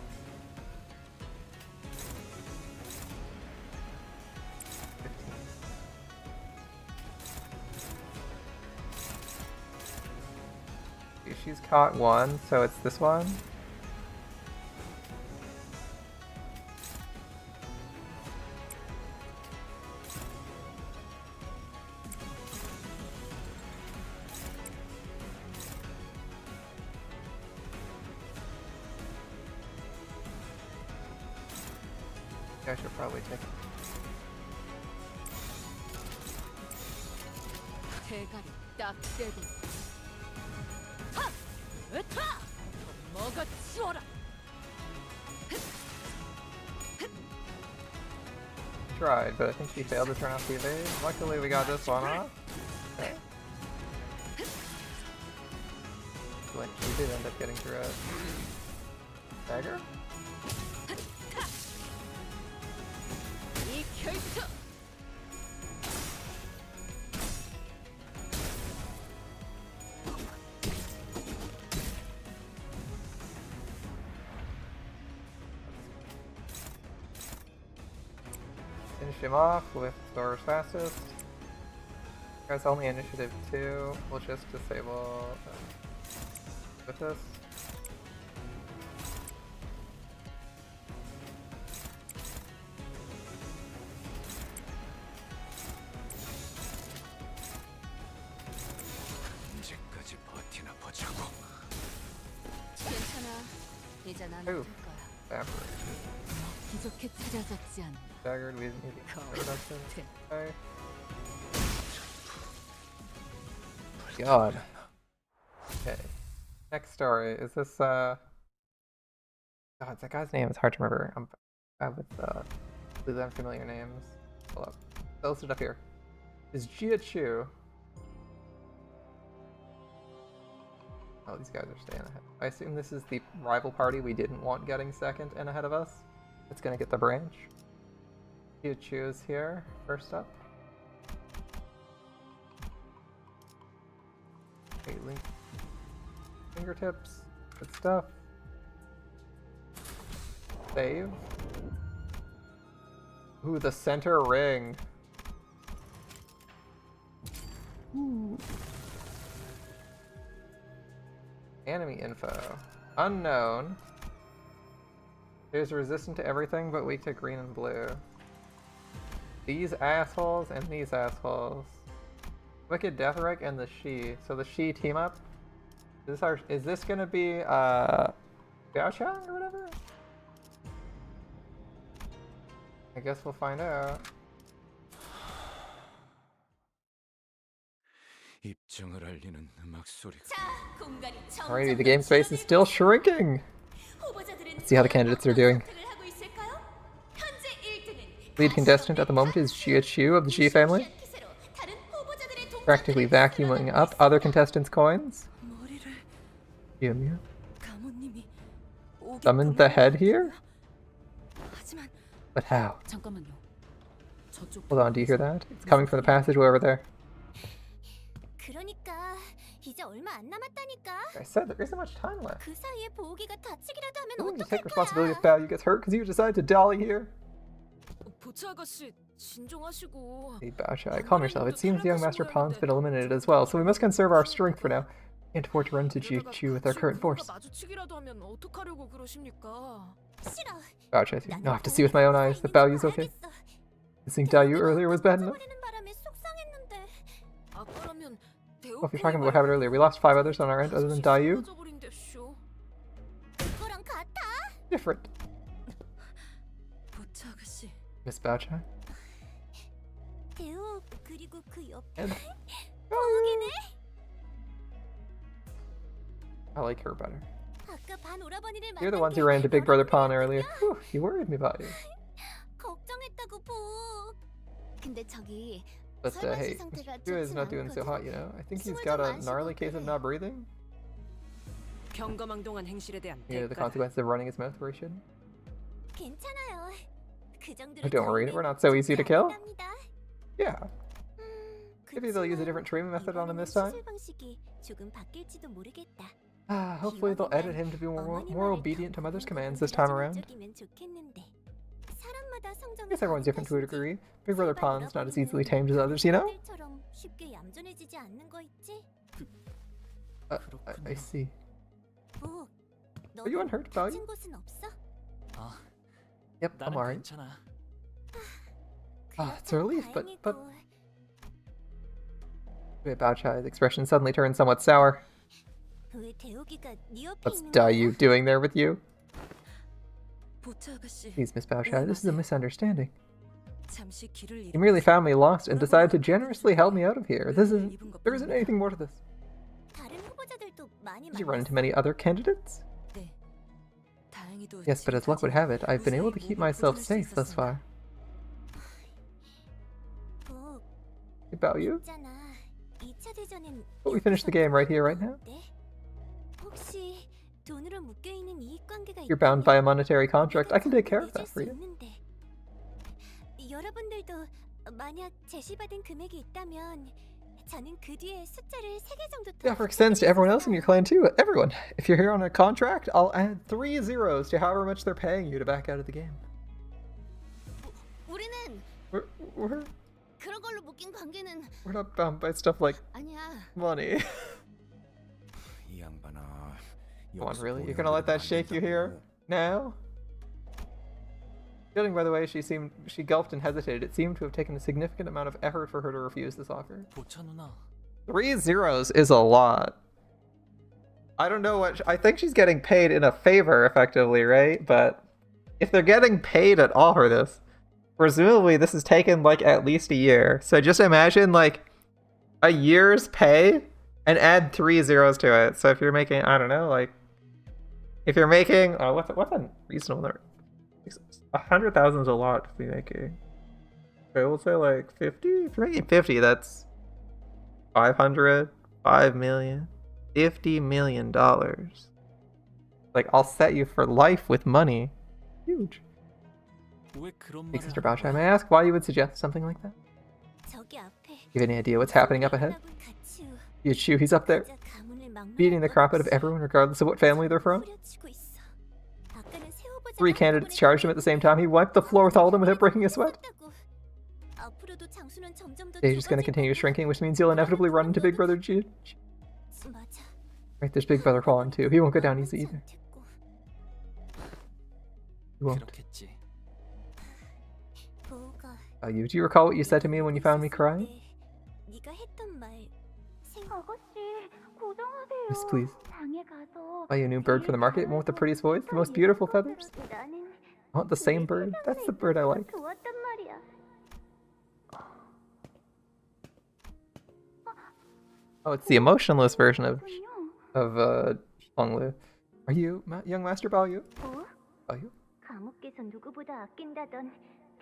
She's caught one, so it's this one. I should probably take it. 대가리 딱 떼도 으타! 먹어 치워라! Tried, but I think she failed to turn off the evade. Luckily we got this one off. Okay. Like she did end up getting through it. Dagger? 이 결투! Finish him off with Thor's fastest. Guys, only initiative 2. We'll just disable with this. 언제까지 버티나 보자고. 괜찮아. 이제 난 Ooh. 못할 거야. Evaporation. 기적해 찾아졌지 않나. Staggered, we didn't need the reduction. Okay. God. Okay. Next story. Is this, God, that guy's name is hard to remember. I'm bad with, these unfamiliar names. Hold up. Listed up here. Is Jia Chu. Oh, these guys are staying ahead. I assume this is the rival party we didn't want getting second and ahead of us. It's gonna get the branch. You choose here, first up. Okay, link. Fingertips. Good stuff. Save. Ooh, the center ring. Ooh. Enemy info. Unknown. There's resistant to everything but weak to green and blue. These assholes and these assholes. Wicked Deathrike and the She. So the She team up. Is this gonna be gatcha or whatever? I guess we'll find out. 입정을 알리는 음악 소리가. Alrighty, the game space is still shrinking. Let's see how the candidates are doing. Lead contestant at the moment is Jia Chu of the Xi family. Practically vacuuming up other contestants' coins. Mew. Summoned the head here? But how? Hold on, do you hear that? It's coming from the passageway over there. 그러니까 이제 얼마 안 남았다니까. I said there isn't much time left. 그 사이에 보기가 다치기라도 하면 Who you 어떡할 take 거야? responsibility if Bao gets hurt because you decide to dolly here? 보츠 아가씨 진정하시고. Hey, Bao Shai, calm yourself. It seems the young Master Pawn's been eliminated as well, so we must conserve our strength for now. Can't afford to run to Chu with our current force. 마주치기라도 하면 어떡하려고 그러십니까? 싫어. Gotcha, I see. Now I have to see with my own eyes that Baoyu's okay. Missing Dayu earlier was bad enough. 버리는 바람에 속상했는데. 아까라면 Well, if you're talking about what happened earlier, we lost 5 others on our end other than Dayu. 그거랑 같아? Different. 보차 아가씨. Miss Baochai. 대우 그리고 그 옆에 And 거기네. I like her better. 아까 반 오라버니를 You're the 만난 ones who 게 ran into Big Brother Pawn earlier. 여러분이구나. Whew, you worried me about you. 걱정했다고 보. 근데 저기 But 설마 씨 hey, 상태가 Chu is 좋진 not doing so 않거든. hot, you know? I think he's 숨을 got 좀 a 안 gnarly 쉬고 case of 그래. not breathing. 경거망동한 행실에 대한 You know, the 대가다. consequences of running his mouth where he shouldn't. 괜찮아요. 그 정도로 Oh, don't worry, we're not so easy to kill. Yeah. Maybe they'll use a different treatment method on him this time. 수술 방식이 조금 바뀔지도 모르겠다. Hopefully they'll edit him to be more obedient to Mother's commands this time around. I guess everyone's different to a degree. Big Brother Pawn's not as easily tamed as others, you know? I see. Are you unhurt, Baoyu? 아, Yep, I'm 나는 alright. 괜찮아. It's a relief, but... Wait, Baochai's expression suddenly turned somewhat sour. What's Dayu doing there with you? 보차 아가씨. Please, Miss Baochai, this is a misunderstanding. 잠시 길을 You merely found me lost and decided to generously help me out of here. There isn't anything more to this. Did you run into many other candidates? 네. 다행히도 Yes, but as luck would have it, I've been able to keep myself safe thus far. About you? But we finished the game right here, right now. You're bound by a monetary contract. I can take care of that for you. 여러분들도 만약 제시받은 금액이 있다면 저는 그 뒤에 숫자를 3개 정도 The offer extends to everyone else in your clan too. Everyone. If you're here on a contract, I'll add 3 zeros to however much they're paying you to back out of the game. 우리는 We're 그런 걸로 묶인 관계는 not bound by stuff like 아니야. money. 이 양반아. Come on, really? You're gonna let that shake you here? Now? Judging by the way she gulped and hesitated, it seemed to have taken a significant amount of effort for her to refuse this offer. 보차 누나. 3 zeros is a lot. I don't know I think she's getting paid in a favor, effectively, right? But if they're getting paid at all for this, presumably this has taken like at least a year. So just imagine like a year's pay and add 3 zeros to it. So if you're making, I don't know, like if you're making, what's a reasonable number? 100,000 is a lot to be making. Okay, we'll say like 50. If you're making 50, that's 500, 5 million, $50 million. Like, I'll set you for life with money. Huge. 왜 그런 Big 말을 Sister 하는 Baochai, 거야? may I ask why you would suggest something like that? You have any idea what's happening up ahead? Chu, he's up there, beating the crap out of everyone regardless of what family they're from. 3 candidates charged him at the same time. He wiped the floor with all of them without breaking a sweat. Stage is going to continue shrinking, which means you'll inevitably run into Big Brother G. Right, there's Big Brother Quan too. He won't go down easy either. He won't. 그렇겠지. Do you recall what you said to me when you found me crying? Yes, please. Buy you a new bird for the market, one with the prettiest voice, the most beautiful feathers. I want the same bird. That's the bird I like. Oh, it's the emotionless version of Honglu. Are you young Master Baoyu? Baoyu?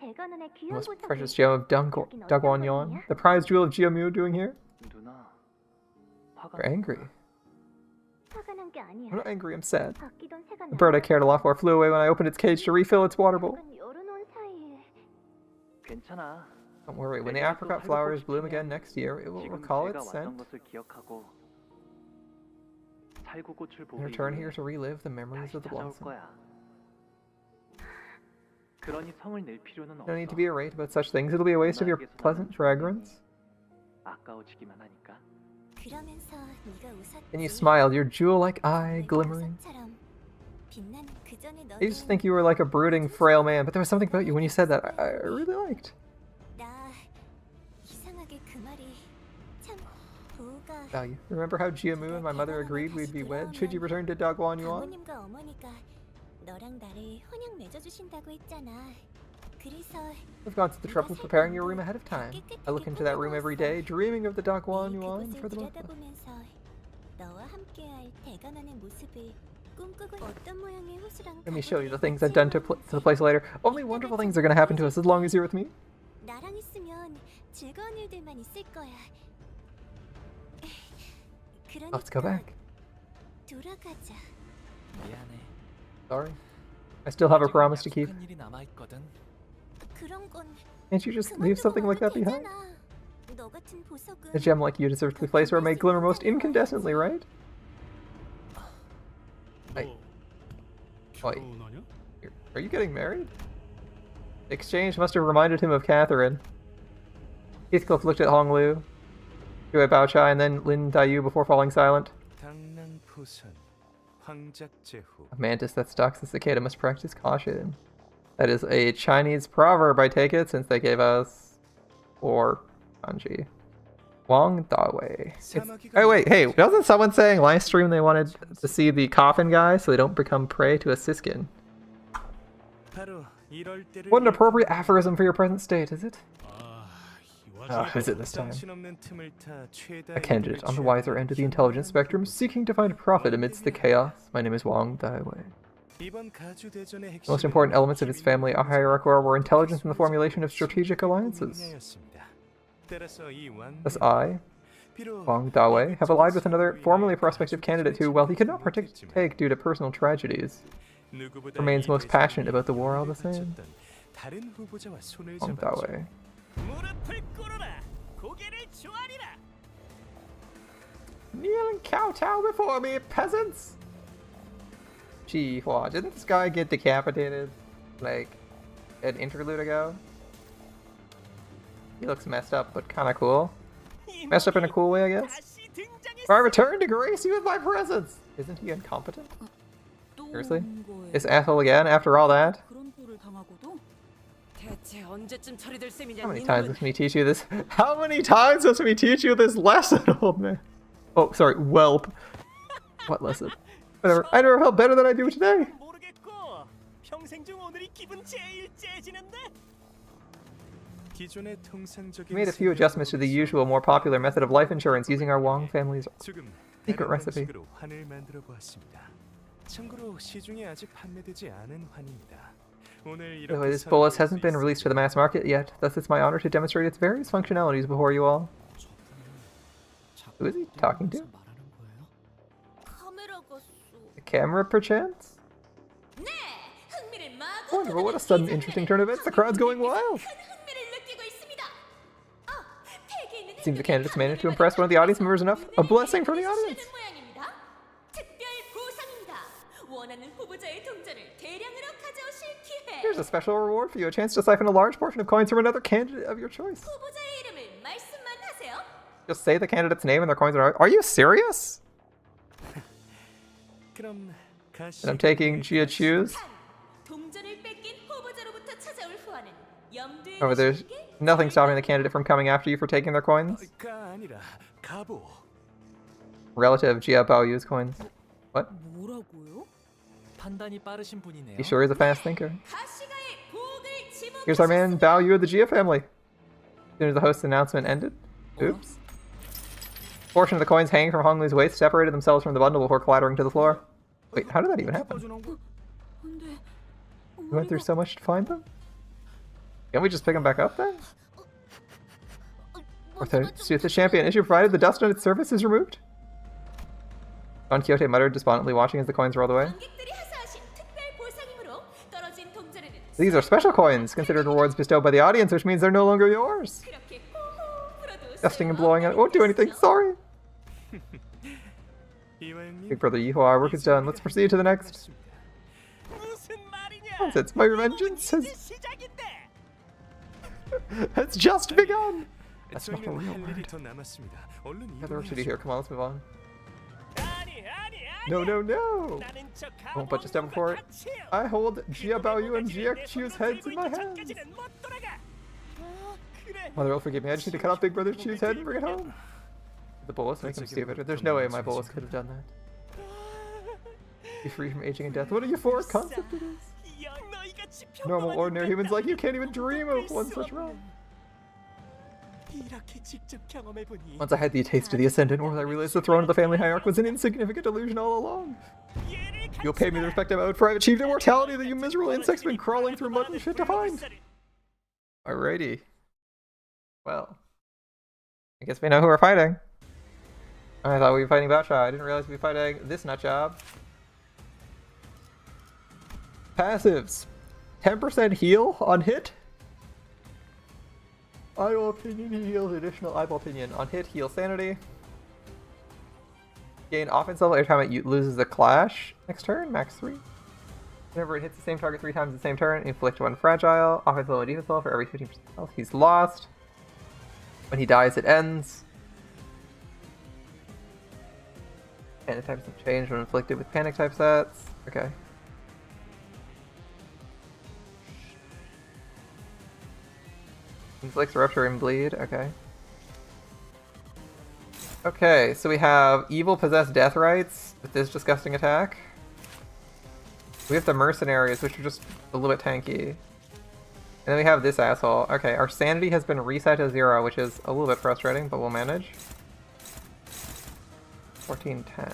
The most precious gem of Dagwan Yuan. The prize jewel of Jiamu doing here? You're angry. I'm not angry, I'm sad. The bird I cared a lot for flew away when I opened its cage to refill its water bowl. 괜찮아. Don't worry, when the apricot flowers bloom again next year, it will recall its scent and return here to relive the memories of the blossom. No need to be irate about such things, it'll be a waste of your pleasant fragrance. And you smiled, your jewel-like eye glimmering. I used to think you were like a brooding, frail man, but there was something about you when you said that I really liked. Value. Remember how Jiamu and my mother agreed we'd be wed should you return to Dagwon Yuan? I've gone to the trouble of preparing your room ahead of time. I look into that room every day, dreaming of the Dagwon Yuan for the month. Let me show you the things I've done to the place later. Only wonderful things are going to happen to us as long as you're with me. Let's go back. Sorry. I still have a promise to keep. Can't you just leave something like that behind? A gem like you deserves to be placed where it may glimmer most incandescently, right? Wait. Are you getting married? The exchange must have reminded him of Catherine. Heathcliff looked at Honglu, Yue Baochai, and then Lin Daiyu before falling silent. A mantis that stalks the cicada must practice caution. That is a Chinese proverb, I take it, since they gave us 4 kanji. Wang Dawei. Oh wait, hey, wasn't someone saying live stream they wanted to see the coffin guy so they don't become prey to a siskin? What an appropriate aphorism for your present state, is it? Is it this time? A candidate on the wiser end of the intelligence spectrum, seeking to find profit amidst the chaos. My name is Wang Daiwei. The most important elements of his family hierarchy were intelligence and the formulation of strategic alliances. Thus I, Wang Dawei, have allied with another formerly prospective candidate who, while he could not partake due to personal tragedies, remains most passionate about the war all the same. Wang Dawei. Kneel and kowtow before me, peasants! Gee, what, didn't this guy get decapitated, like, an interlude ago? He looks messed up, but kinda cool. Messed up in a cool way, I guess. I return to grace you with my presence! Isn't he incompetent? Seriously? Is Ethel again, after all that? How many times must me teach you this? How many times must me teach you this lesson, old man? Oh, sorry, whelp. What lesson? Whatever. I never felt better than I do today. We made a few adjustments to the usual, more popular method of life insurance using our Wang family's secret recipe. Though this bolus hasn't been released to the mass market yet, thus it's my honor to demonstrate its various functionalities before you all. Who is he talking to? The camera, perchance? Wonderful, what a sudden interesting turn of events. The crowd's going wild. It seems the candidates managed to impress one of the audience members enough. A blessing from the audience. Here's a special reward for you, a chance to siphon a large portion of coins from another candidate of your choice. Just say the candidate's name and their coins are... Are you serious? And I'm taking Jia Chu's. Oh, there's nothing stopping the candidate from coming after you for taking their coins. Relative Jia Baoyu's coins. What? He sure is a fast thinker. Here's our man Baoyu of the Jia family. As soon as the host's announcement ended. Oops. A portion of the coins hanging from Honglu's waist separated themselves from the bundle before clattering to the floor. Wait, how did that even happen? We went through so much to find them? Can't we just pick them back up then? Or the champion issue provided the dust on its surface is removed? Don Quixote muttered, despondently watching as the coins rolled away. These are special coins, considered rewards bestowed by the audience, which means they're no longer yours. Dusting and blowing on it won't do anything, sorry. Big brother Yihua, our work is done. Let's proceed to the next. My vengeance has just begun. That's not a 저희는 real 할 word. 일이 더 남았습니다. 얼른 What other words should you hear? 이동해야죠. Come on, let's move on. 아니 아니 아니. No, no, no! 나는 저 Won't put just down before it. 가치예요. I hold Jia Baoyu and Jia 내 Chu's 손으로 heads 들고 in my 있는 hands. 전까지는 못 돌아가. 그래. Mother will forgive me. I just need to cut off Big Brother's Chu's head and bring it home. The bolus make him stupid. There's no way my bolus could have done that. Be free from aging and death. What a euphoric concept it is. 야, 너희같이 Normal, 평범한 ordinary humans 인간들이 like you can't even dream of 믿을 one 수 such 없네. realm. 이렇게 직접 경험해보니 Once I had the taste of the Ascendant World, I realized the throne of the family hierarch was an insignificant illusion all along. 얘를 You'll pay me the respect I'm owed, for I've achieved immortality that you miserable insects been crawling through mud and shit to find. Alrighty. Well. I guess we know who we're fighting. I thought we were fighting Gatcha. I didn't realize we were fighting this nutjob. Passives. 10% heal on hit. Eyeball Pinion heals additional Eyeball Pinion. On hit, heal Sanity. Gain offense level every time it loses a clash. Next turn, max 3. Whenever it hits the same target 3 times the same turn, inflict 1 fragile. Offense level and defense level for every 15% health. He's lost. When he dies, it ends. Panic types have changed when inflicted with panic type sets. Okay. Inflicts rupture and bleed. Okay. Okay, so we have evil possessed death rights with this disgusting attack. We have the mercenaries, which are just a little bit tanky. And then we have this asshole. Okay, our sanity has been reset to 0, which is a little bit frustrating, but we'll manage. 1410.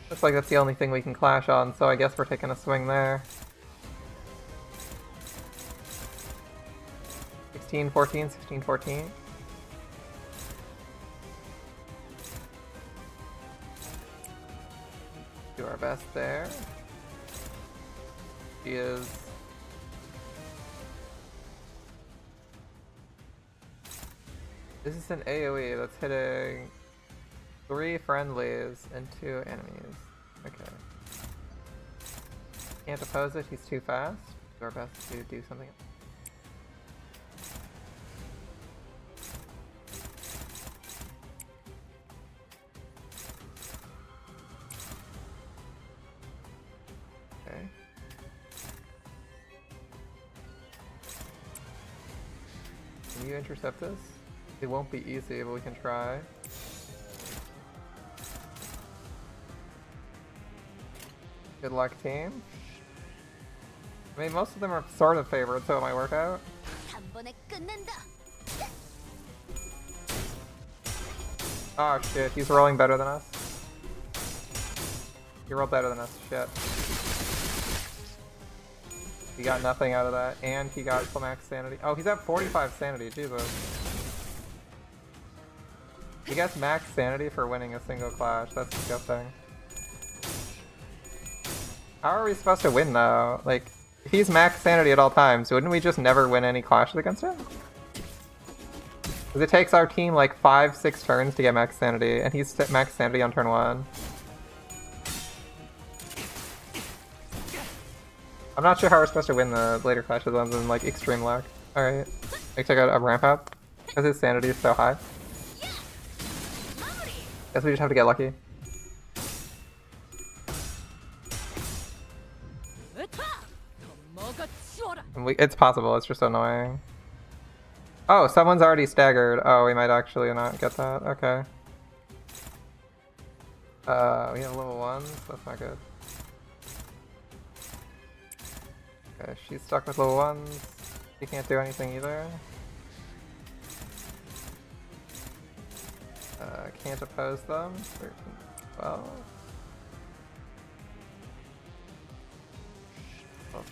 Looks like that's the only thing we can clash on, so I guess we're taking a swing there. 16, 14, 16, 14. Do our best there. She is... This is an AoE that's hitting 3 friendlies and 2 enemies. Okay. Can't oppose it, he's too fast. Do our best to do something. Okay. Can you intercept this? It won't be easy, but we can try. Good luck, team. I mean, most of them are sort of favored, so it might work out. Oh shit, he's rolling better than us. He rolled better than us, shit. He got nothing out of that, and he got full max sanity. Oh, he's at 45 sanity, Jesus. He gets max sanity for winning a single clash, that's disgusting. How are we supposed to win though? Like, if he's max sanity at all times, wouldn't we just never win any clashes against him? Because it takes our team like 5-6 turns to get max sanity, and he's max sanity on turn 1. I'm not sure how we're supposed to win the later clashes other than like extreme luck. Alright. I took a ramp up because his sanity is so high. Guess we just have to get lucky. And it's possible, it's just annoying. Oh, someone's already staggered. Oh, we might actually not get that. Okay. We have level 1s, that's not good. Okay, she's stuck with level 1s. She can't do anything either. Can't oppose them. 13, 12. 14.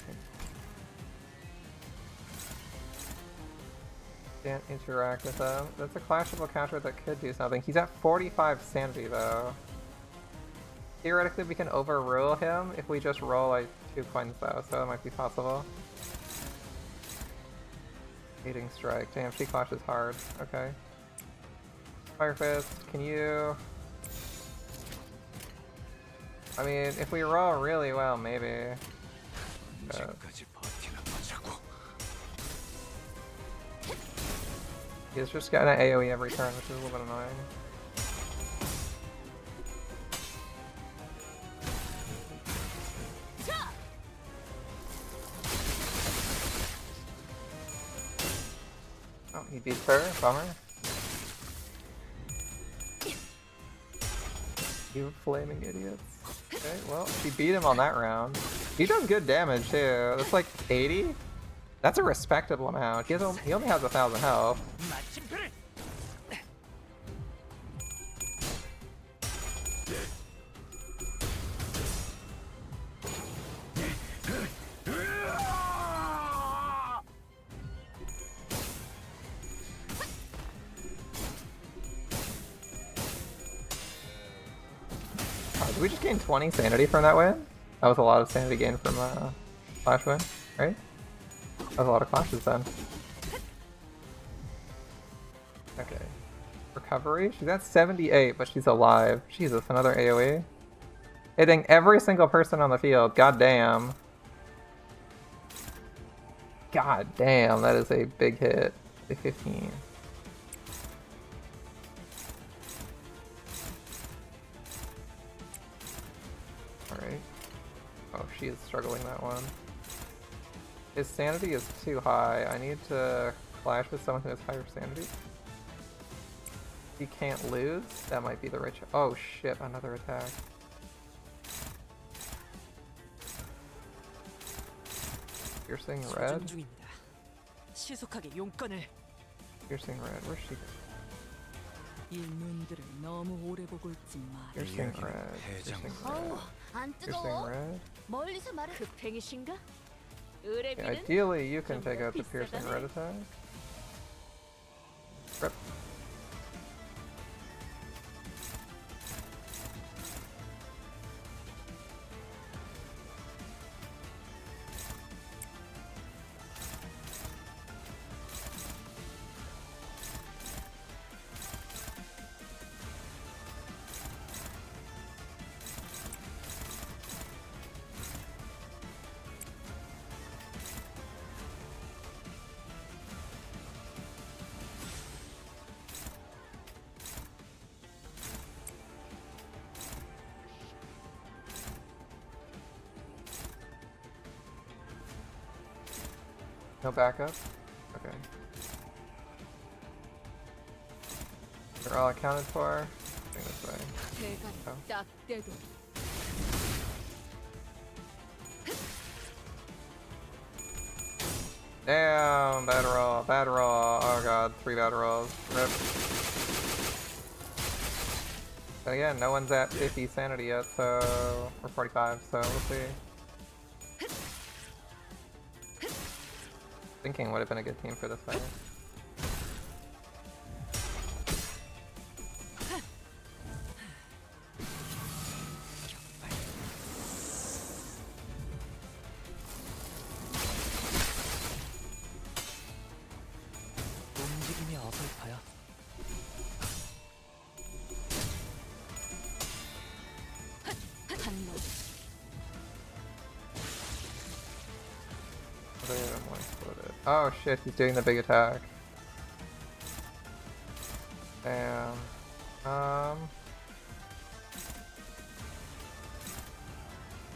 Can't interact with them. That's a clashable counter that could do something. He's at 45 sanity though. Theoretically we can overrule him if we just roll like 2 coins though, so that might be possible. Hating strike. Damn, she clashes hard. Okay. Fire Fist, can you... I mean, if we roll really well, maybe. He's just got an AoE every turn, which is a little bit annoying. Oh, he beats her. Bummer. You flaming idiots. Okay, well, she beat him on that round. He does good damage too. That's like 80? That's a respectable amount. He only has 1,000 health. Did we just gain 20 sanity from that win? That was a lot of sanity gain from Clash win, right? That was a lot of clashes then. Okay. Recovery? She's at 78, but she's alive. Jesus, another AoE. Hitting every single person on the field. God damn. God damn, that is a big hit. A 15. Alright. Oh, she is struggling that one. His sanity is too high. I need to clash with someone who has higher sanity. He can't lose? That might be the rich. Oh shit, another attack. Piercing red? Piercing red, where's she? Piercing red. Piercing red. Piercing red. Okay, ideally, you can take out the piercing red attack. Rip. No backup? Okay. They're all accounted for. Going this way. Oh. Damn, bad roll, bad roll. Oh god, 3 bad rolls. Rip. But again, no one's at 50 sanity yet, so... or 45, so we'll see. Thinking would have been a good team for this fight. Oh shit, he's doing the big attack. Damn.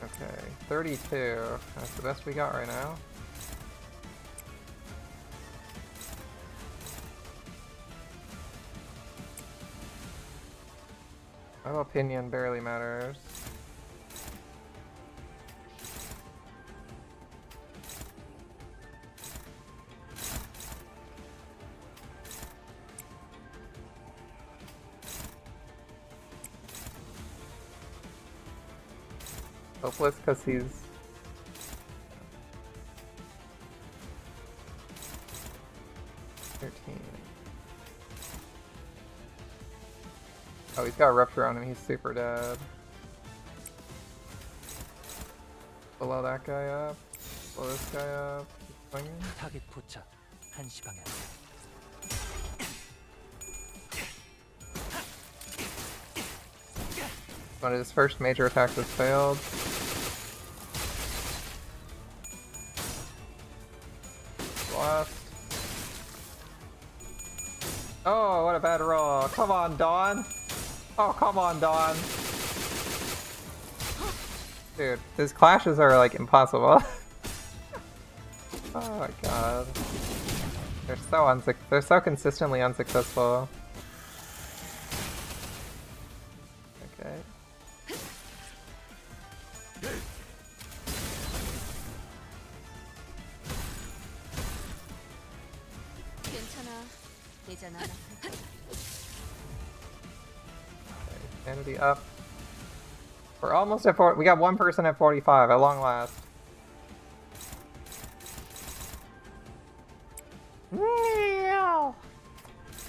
Okay, 32. That's the best we got right now. My opinion barely matters. Hopeless because he's... Oh, he's got a rupture on him, he's super dead. Blow that guy up. Blow this guy up. Keep swinging. 타겟 포착 1시 방향. One of his first major attacks has failed. Blast. bad roll. Come on, Dawn. Oh, come on, Dawn. Dude, these clashes are like impossible. Oh my god. They're so consistently unsuccessful. Okay. Sanity up. We're almost at 40. We got one person at 45 at long last.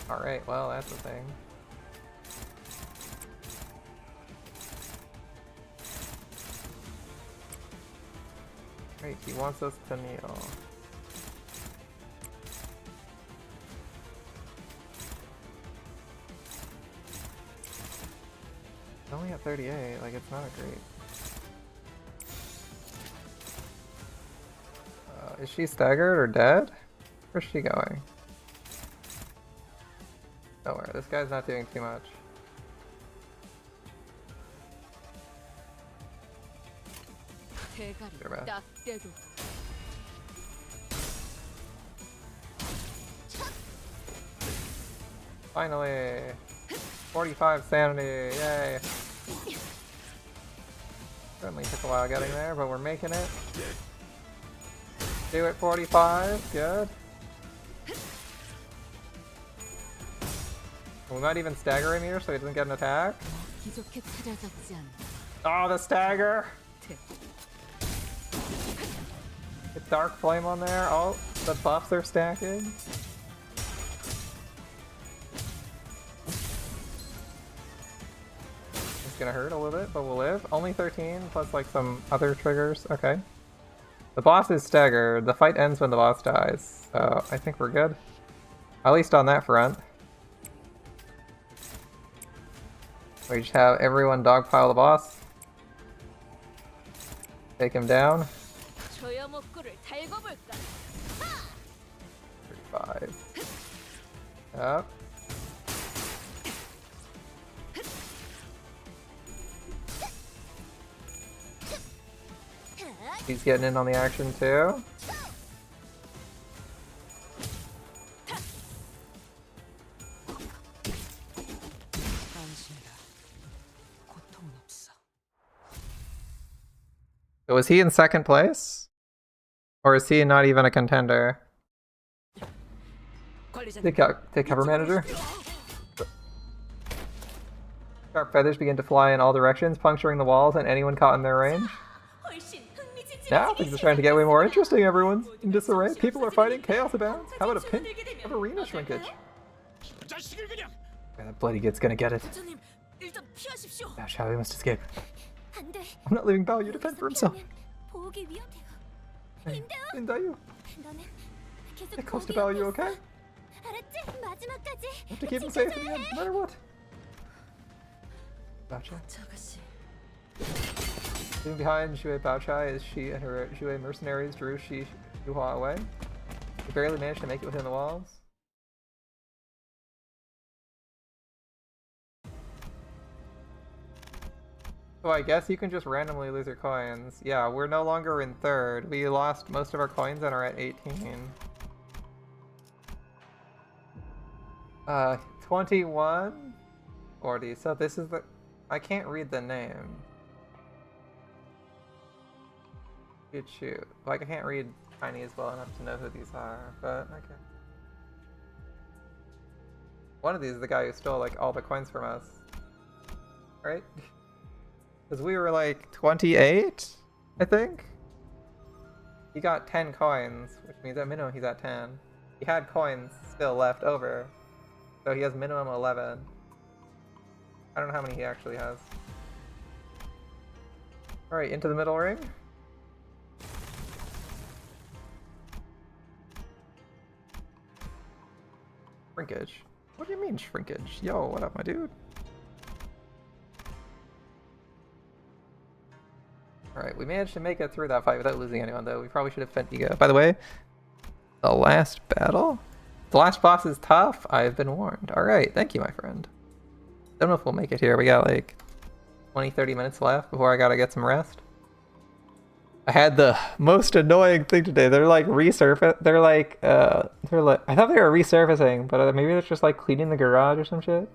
Alright, well, that's the thing. Great, he wants us to kneel. It's only at 38, like it's not great. Is she staggered or dead? Where's she going? Nowhere. This guy's not doing too much. Finally! 45 sanity, yay! Certainly took a while getting there, but we're making it. Do it 45, good. We might even stagger him here so he doesn't get an attack. Oh, the stagger! Get Dark Flame on there. Oh, the buffs are stacking. It's gonna hurt a little bit, but we'll live. Only 13 plus like some other triggers. Okay. The boss is staggered. The fight ends when the boss dies. So I think we're good. At least on that front. We just have everyone dogpile the boss. Take him down. 35. Up. He's getting in on the action too. So was he in second place? Or is he not even a contender? Take cover, manager. Sharp feathers begin to fly in all directions, puncturing the walls and anyone caught in their range. Now things are starting to get way more interesting, everyone. In disarray, people are fighting, chaos abounds. How about a pinch of arena shrinkage? Yeah, that bloody git's gonna get it. Now shall we must escape. I'm not leaving Bao Yu to fend for himself. Hey, Indayu. Get close to Bao Yu, okay? You have to keep him safe in the end, no matter what. Gotcha. Leaving behind Xue Baochai as she and her Xue mercenaries drew Yuhua away. They barely managed to make it within the walls. So I guess you can just randomly lose your coins. Yeah, we're no longer in third. We lost most of our coins and are at 18. 21? 40. So this is the... I can't read the name. Shoot. Like, I can't read Chinese well enough to know who these are, but okay. One of these is the guy who stole, like, all the coins from us. Right? Because we were, like, 28, I think? He got 10 coins, which means at minimum he's at 10. He had coins still left over, so he has minimum 11. I don't know how many he actually has. Alright, into the middle ring. Shrinkage? What do you mean shrinkage? Yo, what up, my dude? Alright, we managed to make it through that fight without losing anyone, though. We probably should have fent Ego. By the way, the last battle The last boss is tough. I've been warned. Alright, thank you, my friend. Don't know if we'll make it here. We got like 20-30 minutes left before I gotta get some rest. I had the most annoying thing today. They're like resurface. They're like I thought they were resurfacing, but maybe they're just like cleaning the garage or some shit.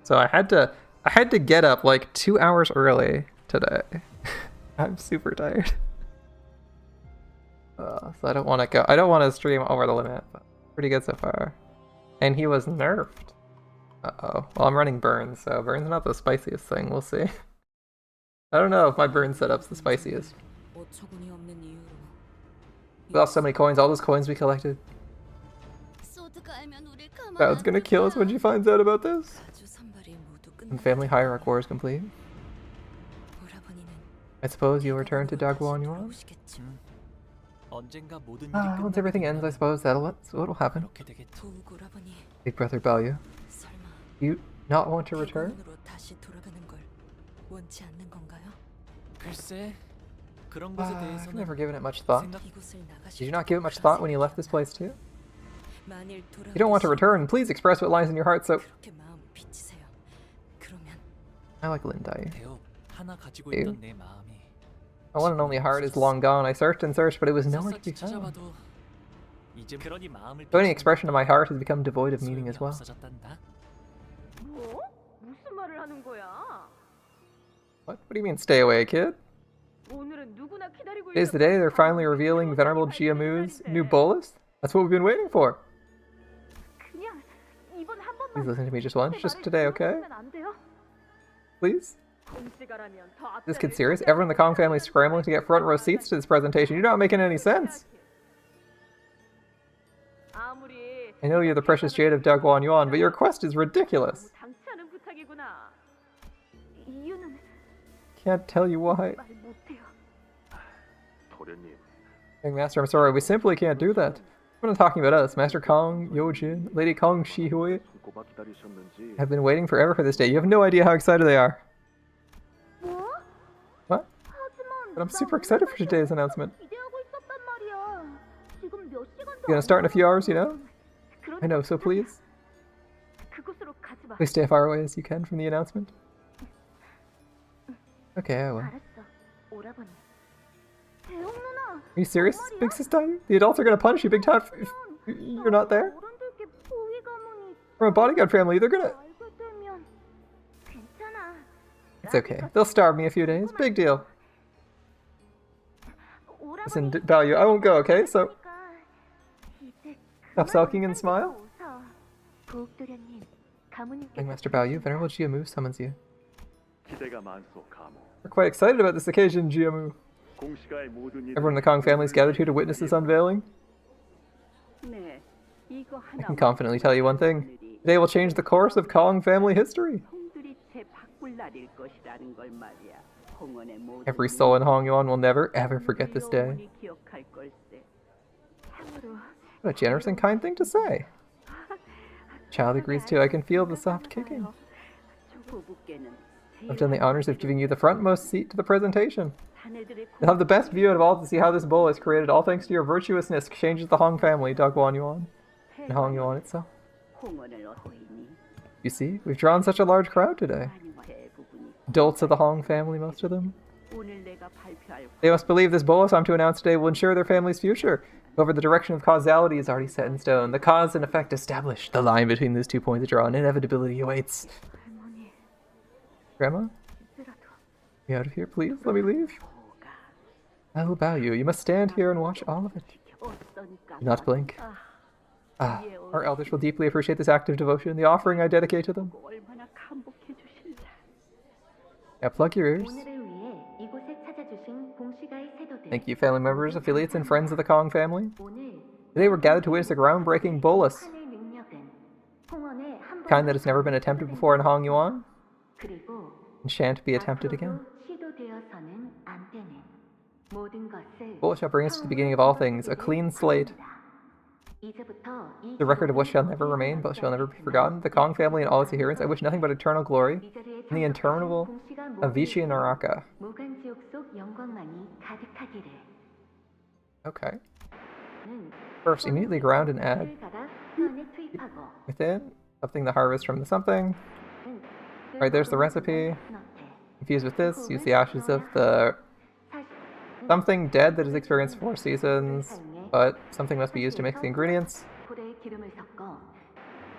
So I had to get up like 2 hours early today. I'm super tired. So I don't want to go. I don't want to stream over the limit, but pretty good so far. And he was nerfed. Uh-oh. Well, I'm running burns, so burns not the spiciest thing. We'll see. I don't know if my burn setup's the spiciest. We lost so many coins, all those coins we collected. Cloud's gonna kill us when she finds out about this. And family hierarchy war is complete. I suppose you'll return to Dagwon Yuan? Once everything ends, I suppose that's what'll happen. Big brother Balyu. You not want to return? I've never given it much thought. Did you not give it much thought when you left this place too? If you don't want to return, please express what lies in your heart so... I like Lindai. You? My one and only heart is long gone. I searched and searched, but it was nowhere to be found. So any expression of my heart has become devoid of meaning as well. What? What do you mean, stay away, kid? Today's the day they're finally revealing Venerable Jiamu's new bolus? That's what we've been waiting for. Please listen to me just once. Just today, okay? Please? Is this kid serious? Everyone in the Kong family is scrambling to get front row seats to this presentation. You're not making any sense. I know you're the precious jade of Dagwon Yuan, but your request is ridiculous. Can't tell you why. Young Master, I'm sorry, we simply can't do that. We're not talking about us. Master Kong, Yojin, Lady Kong Shihui have been waiting forever for this day. You have no idea how excited they are. What? But I'm super excited for today's announcement. You're gonna start in a few hours, you know? I know, so please. Please stay as far away as you can from the announcement. Okay, I will. Are you serious, big sister? The adults are gonna punish you big time if you're not there? From a bodyguard family, they're gonna... It's okay. They'll starve me a few days. Big deal. Listen, Balyu, I won't go, okay? So... Stop sulking and smile. Young Master Balyu, Venerable Jiamu summons you. We're quite excited about this occasion, Jiamu. Everyone in the Kong family is gathered here to witness this unveiling. I can confidently tell you one thing. Today will change the course of Kong family history. Every soul in Hong Yuan will never, ever forget this day. What a generous and kind thing to say. Child agrees too. I can feel the soft kicking. I've done the honors of giving you the frontmost seat to the presentation. You'll have the best view out of all to see how this bowl is created, all thanks to your virtuousness, changes the Hong family, Dagwon Yuan, and Hong Yuan itself. You see, we've drawn such a large crowd today. Adults of the Hong family, most of them. They must believe this bolus I'm to announce today will ensure their family's future. However, the direction of causality is already set in stone. The cause and effect established. The line between these 2 points drawn. Inevitability awaits. Grandma? Get me out of here, please. Let me leave. I will bow you. You must stand here and watch all of it. Do not blink. Our elders will deeply appreciate this act of devotion, the offering I dedicate to them. Yeah, plug your ears. Thank you, family members, affiliates, and friends of the Kong family. Today we're gathered to witness a groundbreaking bolus. Kind that has never been attempted before in Hong Yuan, and shan't be attempted again. Bolus shall bring us to the beginning of all things, a clean slate. The record of what shall never remain, but shall never be forgotten. The Kong family and all its adherents, I wish nothing but eternal glory, and the interminable Avicii Naraka. Okay. First, immediately ground and add Within, something to harvest from the something. Alright, there's the recipe. Infused with this, use the ashes of the something dead that has experienced 4 seasons, but something must be used to mix the ingredients.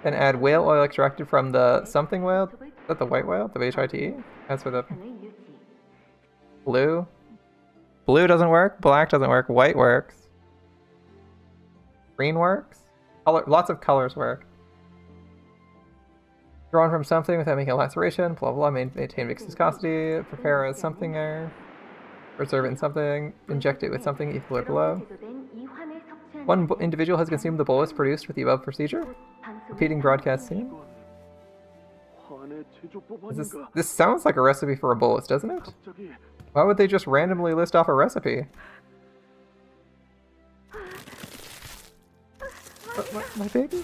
And add whale oil extracted from the something whale. Is that the white whale? The HITE? That's for the blue. Blue doesn't work, black doesn't work, white works. Green works. Lots of colors work. Drawn from something without making a laceration, blah blah, maintain mixed viscosity, prepare as something there, preserve it in something, inject it with something equal or below. One individual has consumed the bolus produced with the above procedure. Repeating broadcast scene. This sounds like a recipe for a bolus, doesn't it? Why would they just randomly list off a recipe? My baby?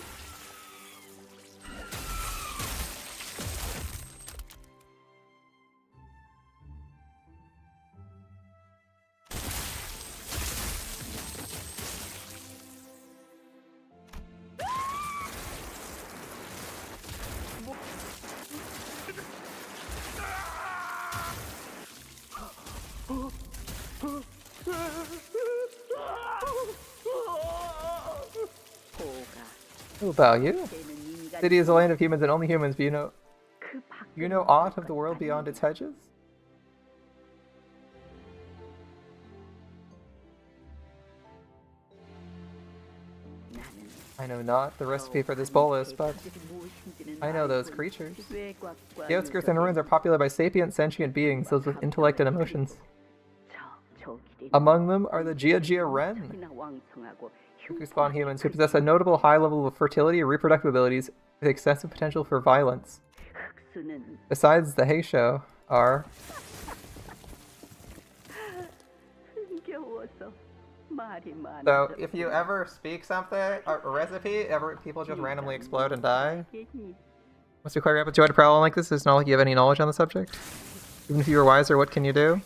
Who about you? City is a land of humans and only humans, but you know aught of the world beyond its hedges? I know not the recipe for this bolus, but I know those creatures. The outskirts and ruins are populated by sapient, sentient beings, those with intellect and emotions. Among them are the Gia Ren, who spawn humans who possess a notable high level of fertility and reproductive abilities with excessive potential for violence. Besides the Heisho are... So, if you ever speak something, a recipe, people just randomly explode and die. Must be quite rapid to try to prowl on like this. It's not like you have any knowledge on the subject. Even if you were wiser, what can you do?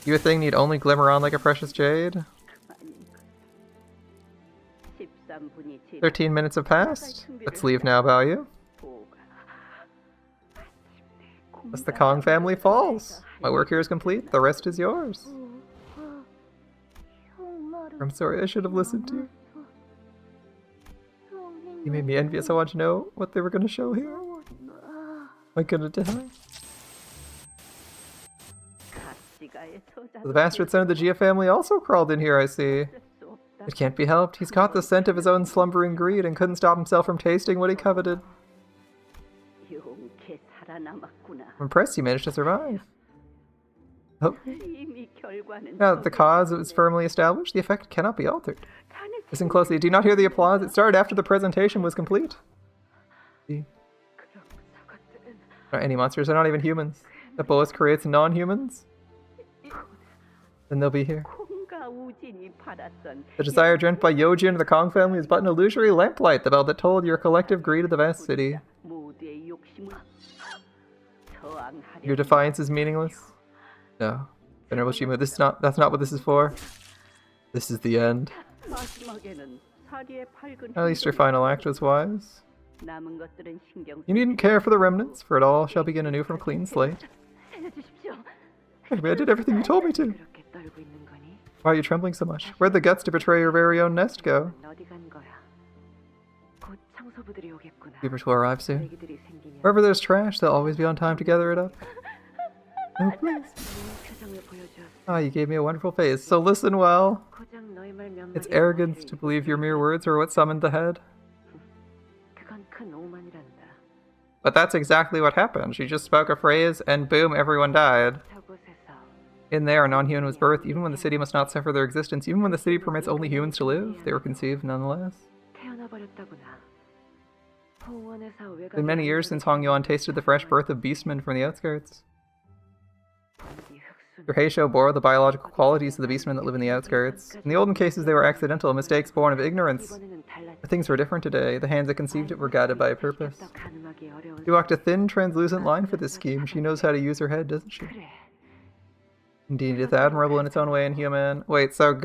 You a thing need only glimmer on like a precious jade? 13 minutes have passed. Let's leave now, Bao. Thus the Kong family falls. My work here is complete. The rest is yours. I'm sorry, I should have listened to you. You made me envious. I want to know what they were going to show here. Am I gonna die? The bastard son of the Gia family also crawled in here, I see. It can't be helped. He's caught the scent of his own slumbering greed and couldn't stop himself from tasting what he coveted. I'm impressed you managed to survive. Oh. Now that the cause is firmly established, the effect cannot be altered. Listen closely. Do you not hear the applause? It started after the presentation was complete. Any monsters are not even humans. The bolus creates non-humans. Then they'll be here. The desire dreamt by Yojin and the Kong family is but an illusory lamplight, the bell that told your collective greed of the vast city. Your defiance is meaningless? No. Venerable Shima, that's not what this is for. This is the end. At least your final act was wise. You needn't care for the remnants, for it all shall begin anew from a clean slate. I did everything you told me to. Why are you trembling so much? Where'd the guts to betray your very own nest go? Keepers will arrive soon. Wherever there's trash, they'll always be on time to gather it up. Oh, please. Ah, you gave me a wonderful face, so listen well. It's arrogance to believe your mere words are what summoned the head. But that's exactly what happened. She just spoke a phrase, and boom, everyone died. In there, a non-human was birthed, even when the city must not suffer their existence, even when the city permits only humans to live, they were conceived nonetheless. It's been many years since Hong Yuan tasted the fresh birth of beastmen from the outskirts. Your Heisho bore the biological qualities of the beastmen that live in the outskirts. In the olden cases, they were accidental, mistakes born of ignorance. But things were different today. The hands that conceived it were guided by a purpose. She walked a thin, translucent line for this scheme. She knows how to use her head, doesn't she? Indeed, it's admirable in its own way and human. Wait, so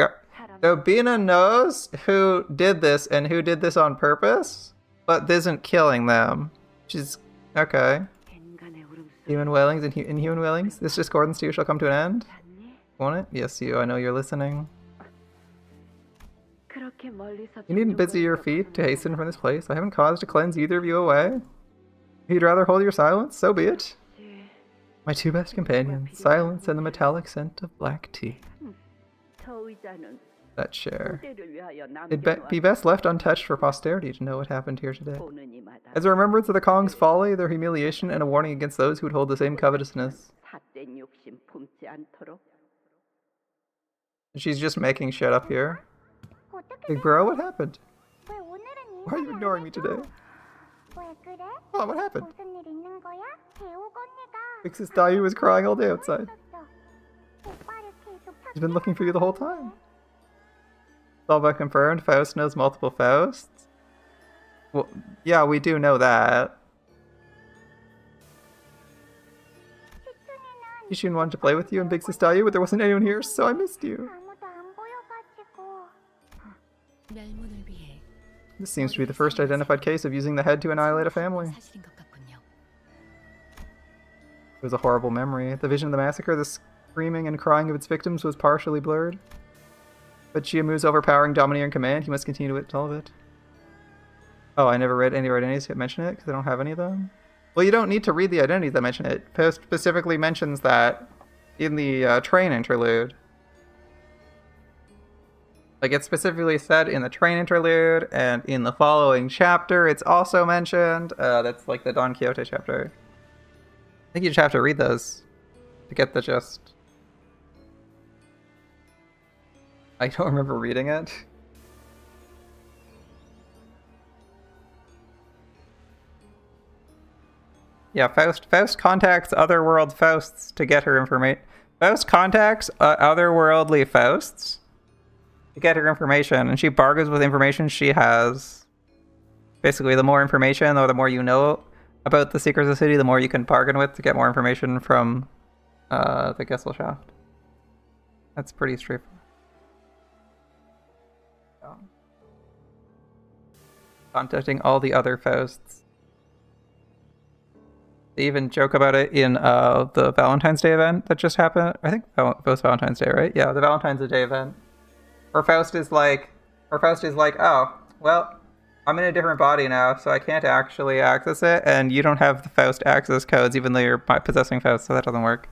Bina knows who did this and who did this on purpose, but isn't killing them. She's okay. Human wailings and inhuman wailings. This discordance too shall come to an end. Won't it? Yes, you. I know you're listening. You needn't busy your feet to hasten from this place. I haven't cause to cleanse either of you away. If you'd rather hold your silence, so be it. My two best companions, silence and the metallic scent of black tea. That chair. It'd be best left untouched for posterity to know what happened here today. As a remembrance of the Kong's folly, their humiliation, and a warning against those who would hold the same covetousness. She's just making shit up here. Hey bro, what happened? Why are you ignoring me today? Oh, what happened? Mrs. Dayu was crying all day outside. She's been looking for you the whole time. It's all but confirmed. Faust knows multiple Fausts. Well, yeah, we do know that. Yishun wanted to play with you and Big Sis Dayu, but there wasn't anyone here, so I missed you. This seems to be the first identified case of using the head to annihilate a family. It was a horrible memory. The vision of the massacre, the screaming and crying of its victims was partially blurred. But Chiamu's overpowering domineering command, he must continue to witness all of it. Oh, I never read any of our identities that mention it, because I don't have any of them. Well, you don't need to read the identities that mention it. Post specifically mentions that in the train interlude. Like, it's specifically said in the train interlude, and in the following chapter it's also mentioned. That's like the Don Quixote chapter. I think you just have to read those to get the gist. I don't remember reading it. Yeah, Faust contacts otherworld Fausts to get her information. Faust contacts otherworldly Fausts to get her information, and she bargains with information she has. Basically, the more information or the more you know about the secrets of the city, the more you can bargain with to get more information from the Gesellschaft. That's pretty straightforward. Contacting all the other Fausts. They even joke about it in the Valentine's Day event that just happened. I think it was Valentine's Day, right? Yeah, the Valentine's Day event. Where Faust is like, oh, well, I'm in a different body now, so I can't actually access it, and you don't have the Faust access codes, even though you're possessing Faust, so that doesn't work.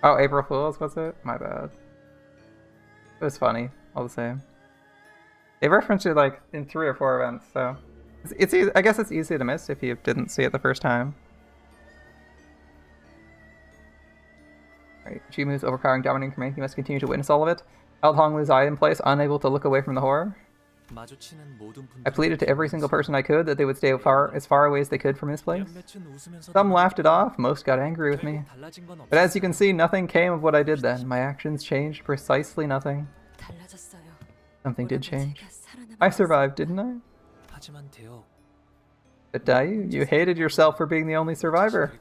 Oh, April Fool's, was it? My bad. It was funny, all the same. They referenced it like in 3 or 4 events, so it's easy, I guess it's easy to miss if you didn't see it the first time. Right, Jimu's overpowering dominating command, he must continue to witness all of it. Held Honglu's eye in place, unable to look away from the horror. I pleaded to every single person I could that they would stay as far away as they could from this place. Some laughed it off, most got angry with me. But as you can see, nothing came of what I did then. My actions changed precisely nothing. Something did change. I survived, didn't I? But Dayu, you hated yourself for being the only survivor.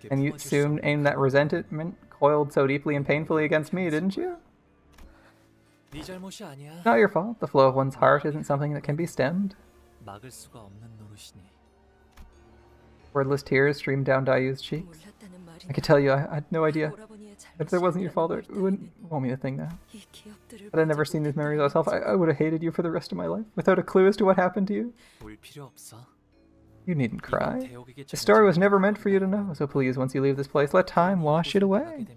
And you soon aimed that resentment coiled so deeply and painfully against me, didn't you? Not your fault. The flow of one's heart isn't something that can be stemmed. Wordless tears streamed down Dayu's cheeks. I could tell you I had no idea. If there wasn't your fault, it wouldn't mean a thing now. Had I never seen these memories myself, I would have hated you for the rest of my life, without a clue as to what happened to you. You needn't cry. The story was never meant for you to know, so please, once you leave this place, let time wash it away.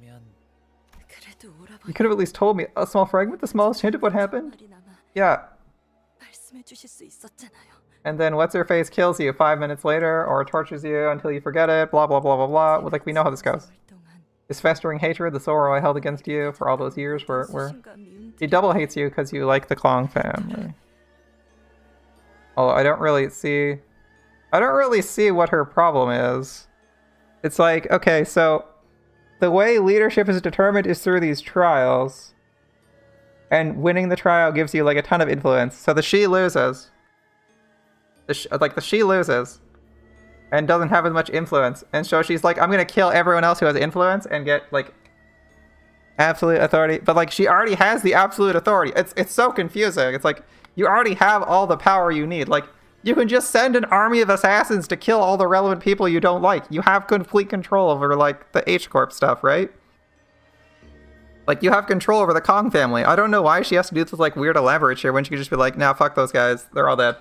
You could have at least told me a small fragment, the smallest hint of what happened. Yeah. And then what's-her-face kills you 5 minutes later, or tortures you until you forget it, blah blah blah blah blah. Like, we know how this goes. This festering hatred, the sorrow I held against you for all those years, were he double hates you because you like the Klong family. Although I don't really see what her problem is. It's like, okay, so the way leadership is determined is through these trials. And winning the trial gives you like a ton of influence. So the she loses. The she loses. And doesn't have as much influence. And so she's like, I'm gonna kill everyone else who has influence and get like absolute authority, but like she already has the absolute authority. It's so confusing. It's like you already have all the power you need. Like you can just send an army of assassins to kill all the relevant people you don't like. You have complete control over like the H Corp stuff, right? Like you have control over the Kong family. I don't know why she has to do this like weird elaborate shit when she could just be like, nah, fuck those guys. They're all dead.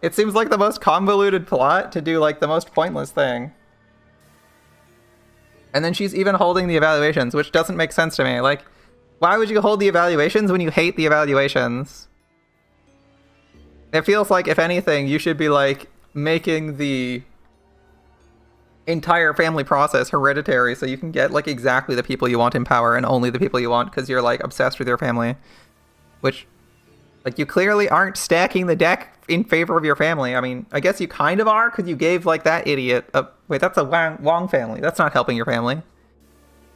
It seems like the most convoluted plot to do like the most pointless thing. And then she's even holding the evaluations, which doesn't make sense to me. Like, why would you hold the evaluations when you hate the evaluations? It feels like, if anything, you should be like making the entire family process hereditary so you can get like exactly the people you want in power and only the people you want because you're like obsessed with your family. Which, like, you clearly aren't stacking the deck in favor of your family. I mean, I guess you kind of are because you gave like that idiot a... Wait, that's a Wong family. That's not helping your family.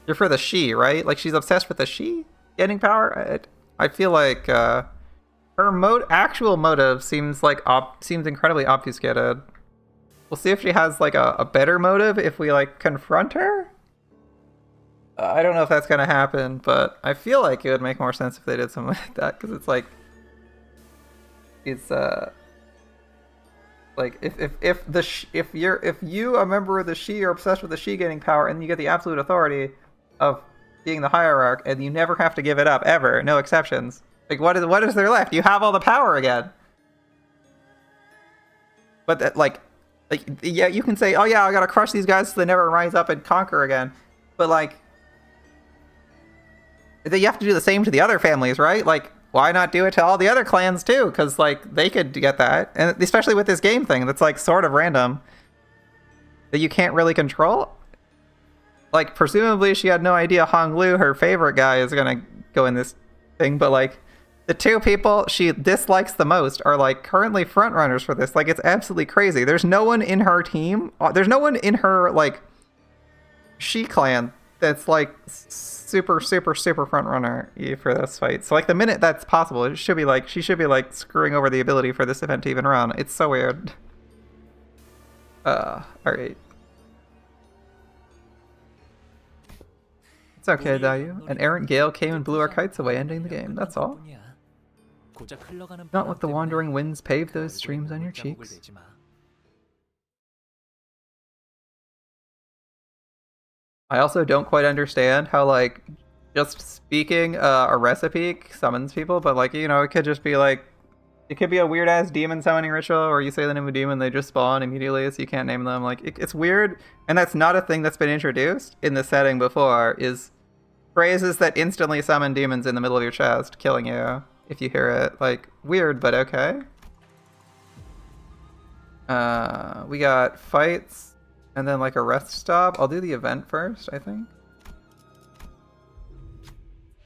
You're for the she, right? Like, she's obsessed with the she getting power? I feel like her actual motive seems like seems incredibly obfuscated. We'll see if she has like a better motive if we like confront her. I don't know if that's gonna happen, but I feel like it would make more sense if they did something like that, because it's like like if you a member of the she are obsessed with the she getting power, and you get the absolute authority of being the hierarch, and you never have to give it up ever, no exceptions. Like what is there left? You have all the power again. But that, like yeah, you can say, oh yeah, I gotta crush these guys so they never rise up and conquer again. But like, you have to do the same to the other families, right? Like, why not do it to all the other clans too? Because like they could get that, and especially with this game thing that's like sort of random that you can't really control. Like presumably she had no idea Hong Lu, her favorite guy, is gonna go in this thing, but like the two people she dislikes the most are like currently front runners for this. Like it's absolutely crazy. There's no one in her team. There's no one in her like she clan that's like super front runner for this fight. So like the minute that's possible, it should be like she should be like screwing over the ability for this event to even run. It's so weird. All right. It's okay, Dayu. An errant gale came and blew our kites away, ending the game. That's all. Not let the wandering winds pave those streams on your cheeks. I also don't quite understand how, like, just speaking a recipe summons people, but, like, you know, it could just be, like, it could be a weird-ass demon summoning ritual, or you say the name of a demon, they just spawn immediately, so you can't name them. Like, it's weird, and that's not a thing that's been introduced in the setting before, is phrases that instantly summon demons in the middle of your chest, killing you if you hear it. Like, weird, but okay. We got fights, and then like a rest stop. I'll do the event first, I think.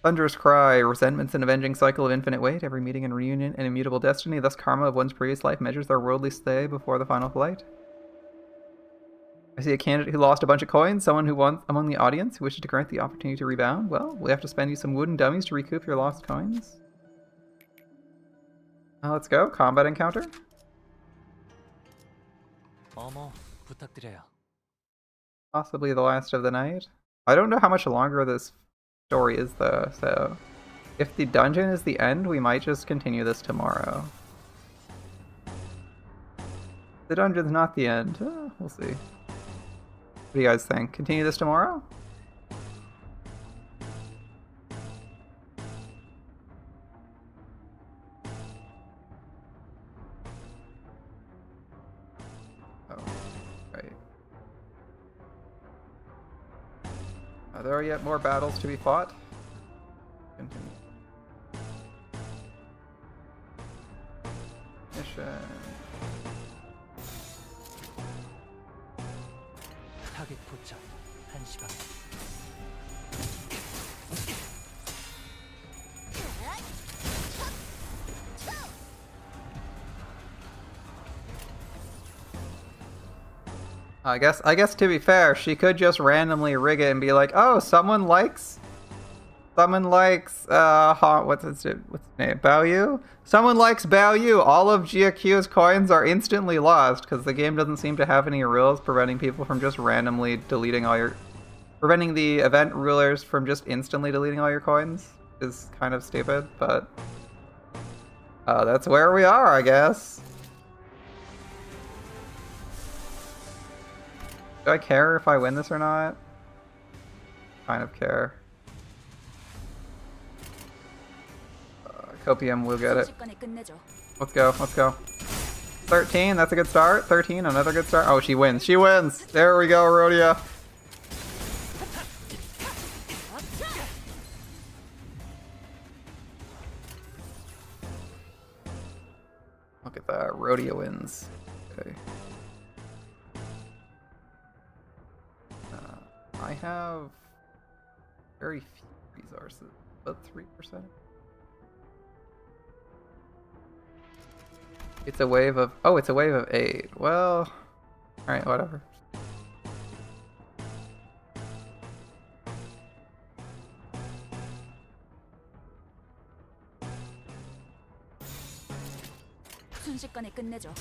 Thunderous cry, resentments and avenging cycle of infinite weight, every meeting and reunion and immutable destiny, thus karma of one's previous life measures their worldly stay before the final flight. I see a candidate who lost a bunch of coins, someone who won among the audience who wishes to grant the opportunity to rebound. Well, we have to spend you some wooden dummies to recoup your lost coins. Let's go. Combat encounter. Possibly the last of the night. I don't know how much longer this story is though, so if the dungeon is the end, we might just continue this tomorrow. The dungeon's not the end. We'll see. What do you guys think? Continue this tomorrow? Oh, right. Are there yet more battles to be fought? Continue. Mission. 타겟 포착 1시 방향. I guess to be fair, she could just randomly rig it and be like, oh, someone likes what's his name? Bao Yu? Someone likes Bao Yu. All of GQ's coins are instantly lost because the game doesn't seem to have any rules preventing people from just randomly deleting all your preventing the event rulers from just instantly deleting all your coins is kind of stupid, but that's where we are, I guess. Do I care if I win this or not? Kind of care. Copium will get it. Let's go, let's go. 13, that's a good start. 13, another good start. Oh, she wins. She wins! There we go, Rhodia. Look at that, Rhodia wins. Okay. I have very few resources, but 3%. It's a wave of... Oh, it's a wave of 8. Well... Alright, whatever. 순식간에 끝내죠.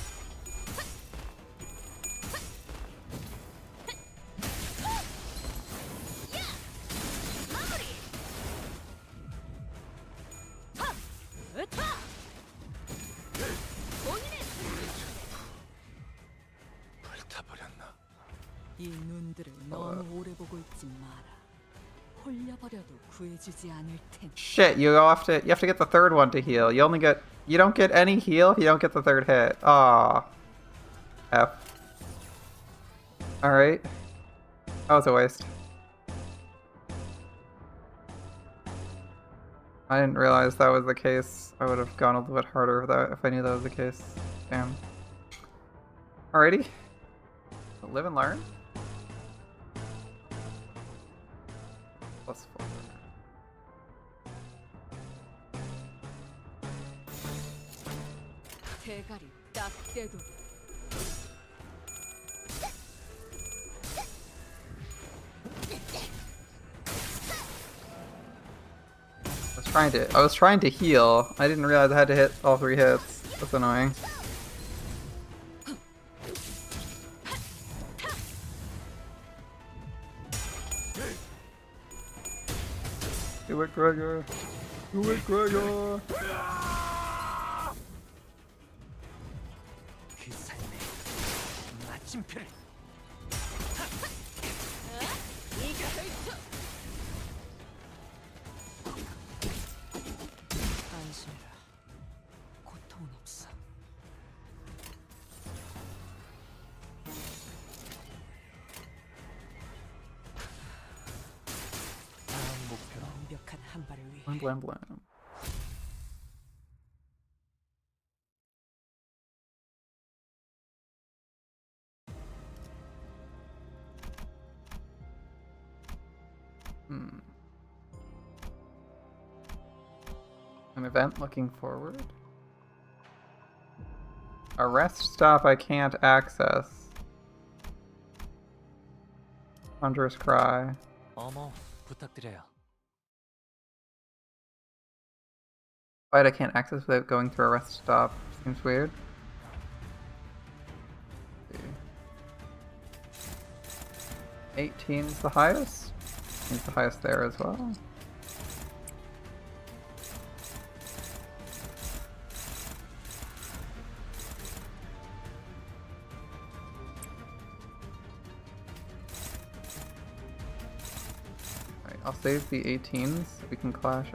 이 눈들을 너무 오래 보고 있지 마라. 홀려버려도 구해주지 않을 텐데. Shit, you have to get the third one to heal. You don't get any heal if you don't get the third hit. Aw. F. Alright. That was a waste. I didn't realize that was the case. I would have gone a little bit harder with that if I knew that was the case. Damn. Alrighty. Live and learn. +4. 대가리 딱 떼도. I was trying to heal. I didn't realize I had to hit all 3 hits. That's annoying. Do it, Gregor. Do it, Gregor. 그 삶의 마침표를. 안심해라. 고통은 없어. 다음 목표로 완벽한 한 발을 위해. Blam, blam, blam. An event looking forward. A rest stop I can't access. Thunderous Cry. 어머, 부탁드려요. Fight I can't access without going through a rest stop. Seems weird. Let's see. 18's the highest. Seems the highest there as well. Alright, I'll save the 18s so we can clash.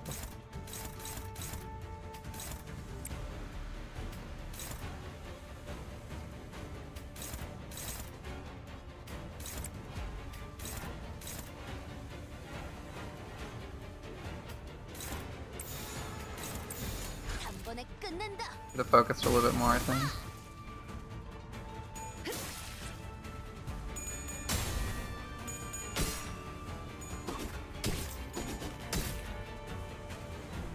Should have focused a little bit more, I think.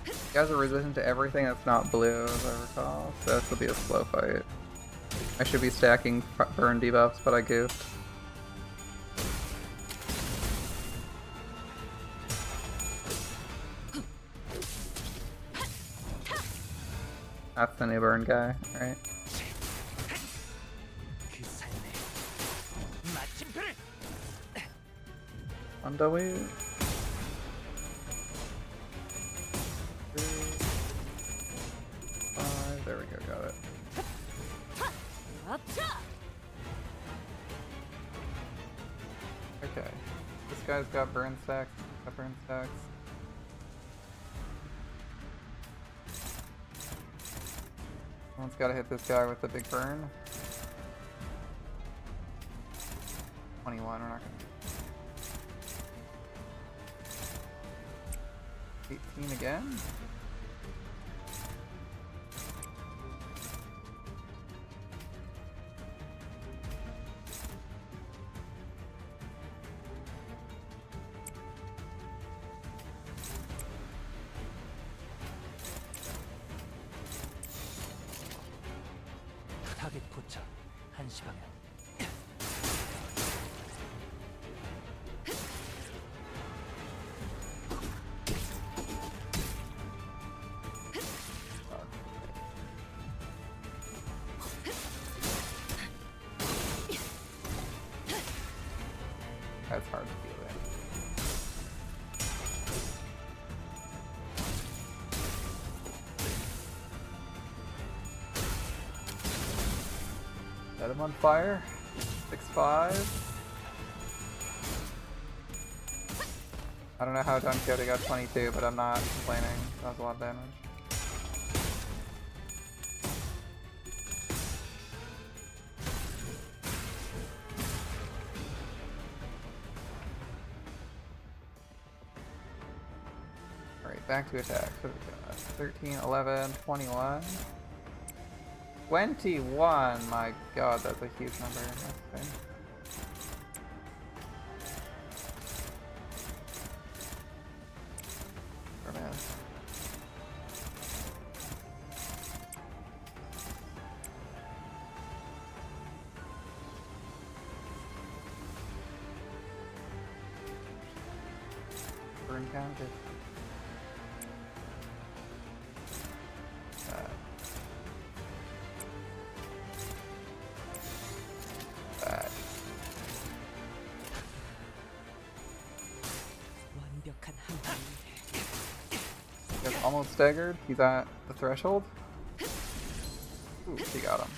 You guys are resistant to everything that's not blue, as I recall, so this will be a slow fight. I should be stacking burn debuffs, but I goofed. That's the new burn guy, right? Undelete. 3, 5, there we go, got it. Okay. This guy's got burn stacks. Got burn stacks. Someone's gotta hit this guy with the big burn. 21, we're not gonna. 18 again? 타겟 포착 1시 방향. That's hard to deal with. Set him on fire. 6-5. I don't know how Don Quixote got 22, but I'm not complaining. That was a lot of damage. Alright, back to attack. What do we got? 13, 11, 21. 21! My god, that's a huge number. Okay. Burn counted. He's almost staggered. He's at the threshold. Ooh, he got him.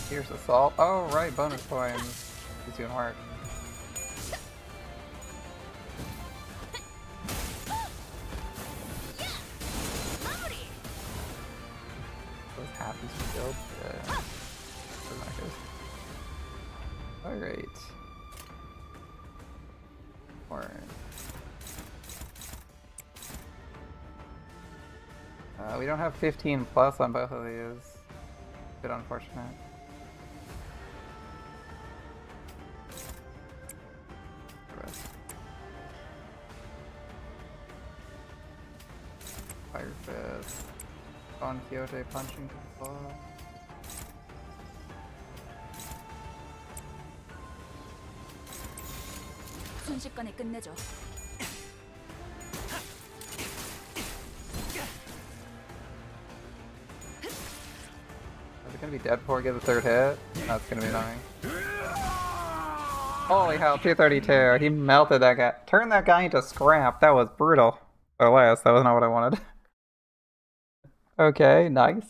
Here's assault. Oh right, bonus points. He's doing work. Half his shield. Yeah. Alright. We don't have 15 plus on both of these. Bit unfortunate. Fire Fist. Don Quixote punching to the ball. 순식간에 끝내죠. Is it gonna be dead before we get the third hit? That's gonna be annoying. Holy hell, 232. He melted that guy. Turned that guy into scrap. That was brutal. Alas, that was not what I wanted. Okay, nice.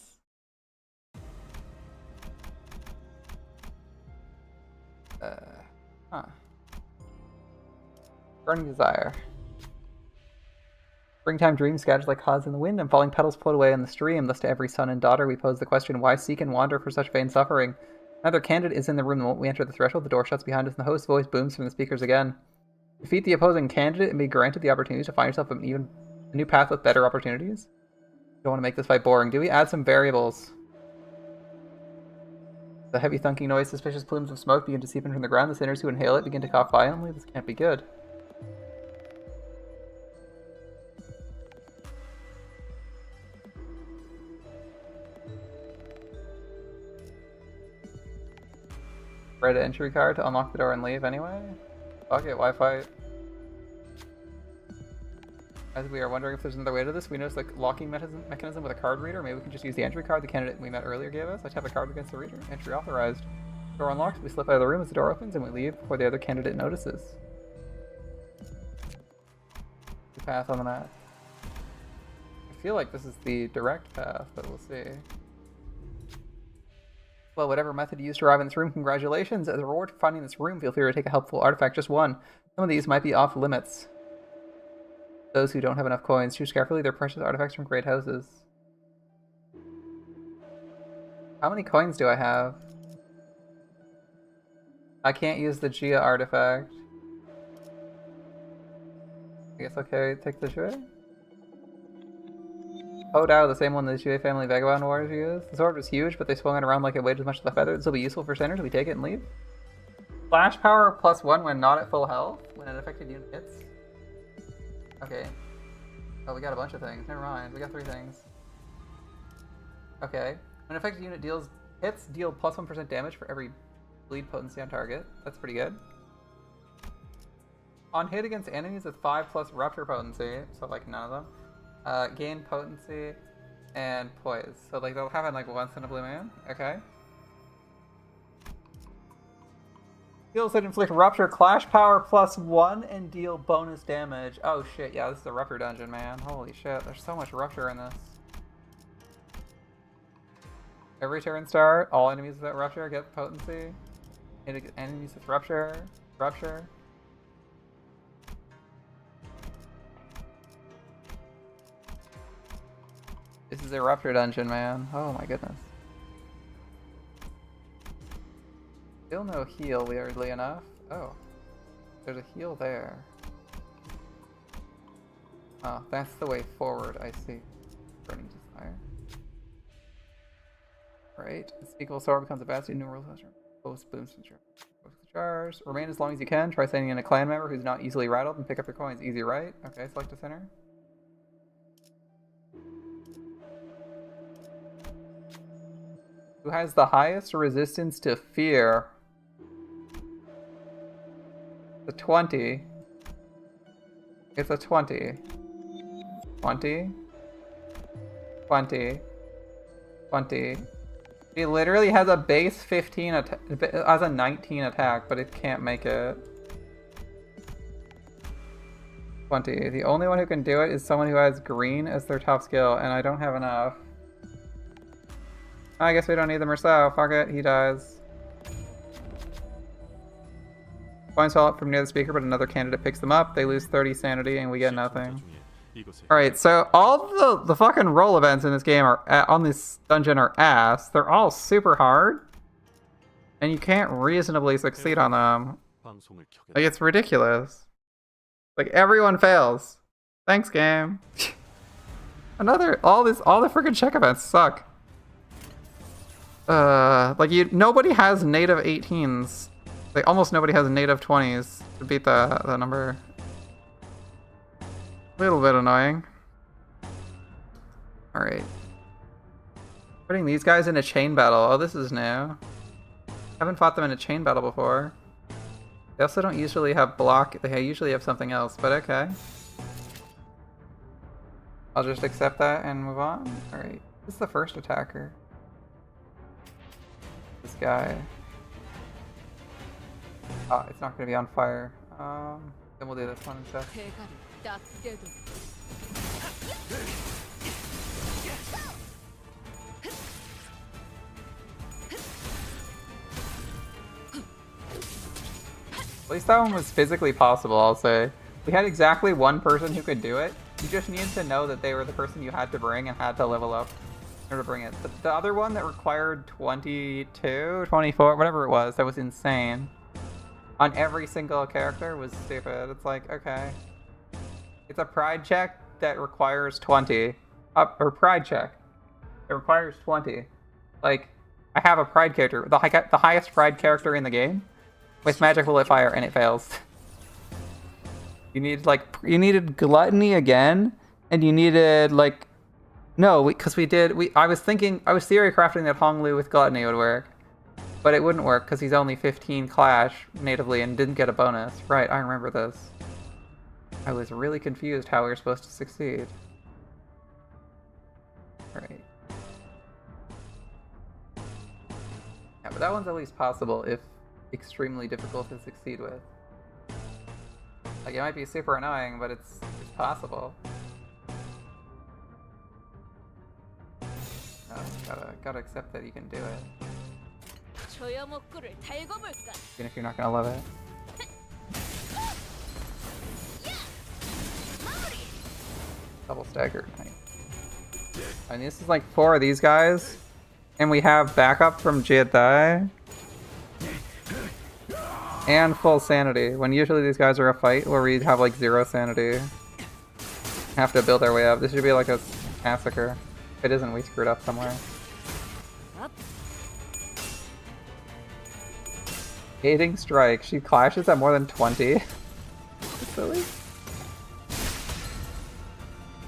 Burning Desire. Springtime dreams scattered like clouds in the wind, and falling petals float away in the stream. Thus to every son and daughter we pose the question, why seek and wander for such vain suffering? Another candidate is in the room the moment we enter the threshold. The door shuts behind us, and the host's voice booms from the speakers again. Defeat the opposing candidate and be granted the opportunity to find yourself a new path with better opportunities. Don't want to make this fight boring. Do we add some variables? The heavy thunking noise, suspicious plumes of smoke begin to seep in from the ground. The sinners who inhale it begin to cough violently. This can't be good. Red entry card to unlock the door and leave anyway? Fuck it, why fight? As we are wondering if there's another way to this, we noticed the locking mechanism with a card reader. Maybe we can just use the entry card the candidate we met earlier gave us. Let's have a card against the reader. Entry authorized. Door unlocked. We slip out of the room as the door opens and we leave before the other candidate notices. The path on the map. I feel like this is the direct path, but we'll see. Well, whatever method you used to arrive in this room, congratulations. As a reward for finding this room, feel free to take a helpful artifact, just one. Some of these might be off limits. Those who don't have enough coins, choose carefully. They're precious artifacts from great houses. How many coins do I have? I can't use the Gia artifact. I guess okay, take the Jue. Oh, Dao, the same one the Jue family Vagabond Warriors used. The sword was huge, but they swung it around like it weighed as much as a feather. This will be useful for sinners. We take it and leave. Flash power +1 when not at full health. When an affected unit hits. Okay. Oh, we got a bunch of things. Never mind. We got 3 things. Okay. When an affected unit deal +1% damage for every bleed potency on target. That's pretty good. On hit against enemies with 5+ rupture potency, so like none of them. Gain potency and poise. So like they'll happen like once in a blue moon. Okay. Skills that inflict rupture, clash power +1 and deal bonus damage. Oh shit, yeah, this is a rupture dungeon, man. Holy shit, there's so much rupture in this. Every turn start, all enemies with rupture get potency. Enemies with rupture. This is a rupture dungeon, man. Oh my goodness. Still no heal, weirdly enough. Oh. There's a heal there. Oh, that's the way forward, I see. Burning Desire. Right. Unspeakable Sword becomes a bastion in New World Classroom. Post booms to jars. Remain as long as you can. Try sending in a clan member who's not easily rattled and pick up your coins. Easy, right? Okay, select a center. Who has the highest resistance to fear? The 20. It's a 20. 20. 20. 20. It literally has a base 15 attack, has a 19 attack, but it can't make it. 20. The only one who can do it is someone who has green as their top skill, and I don't have enough. I guess we don't need them ourselves. Fuck it, he dies. Coins fall up from near the speaker, but another candidate picks them up. They lose 30 sanity, and we get nothing. Alright, so all the fucking roll events in this game are on this dungeon are ass. They're all super hard. And you can't reasonably succeed on them. Like, it's ridiculous. Like, everyone fails. Thanks, game. All the freaking check events suck. Nobody has native 18s. Like, almost nobody has native 20s to beat the number. A little bit annoying. Alright. Putting these guys in a chain battle. Oh, this is new. Haven't fought them in a chain battle before. They also don't usually have block. They usually have something else, but okay. I'll just accept that and move on. Alright. This is the first attacker. This guy. Oh, it's not going to be on fire. Then we'll do this one instead. At least that one was physically possible, I'll say. We had exactly one person who could do it. You just needed to know that they were the person you had to bring and had to level up in order to bring it. The other one that required 22, 24, whatever it was, that was insane. On every single character was stupid. It's like, okay. It's a pride check that requires 20. Or pride check. It requires 20. Like, I have a pride character. The highest pride character in the game. With magic bullet fire, and it fails. You needed gluttony again, and you needed, like... No, because I was theory crafting that Honglu with gluttony would work. But it wouldn't work, because he's only 15 clash natively and didn't get a bonus. Right, I remember this. I was really confused how we were supposed to succeed. Right. Yeah, but that one's at least possible if extremely difficult to succeed with. Like, it might be super annoying, but it's possible. Gotta accept that you can do it. Even if you're not gonna love it. Double staggered. And this is like 4 of these guys. And we have backup from Jiedai. And full sanity. When usually these guys are a fight where we have like 0 sanity. Have to build our way up. This should be like a massacre. If it isn't, we screwed up somewhere. Hating Strike. She clashes at more than 20. Silly.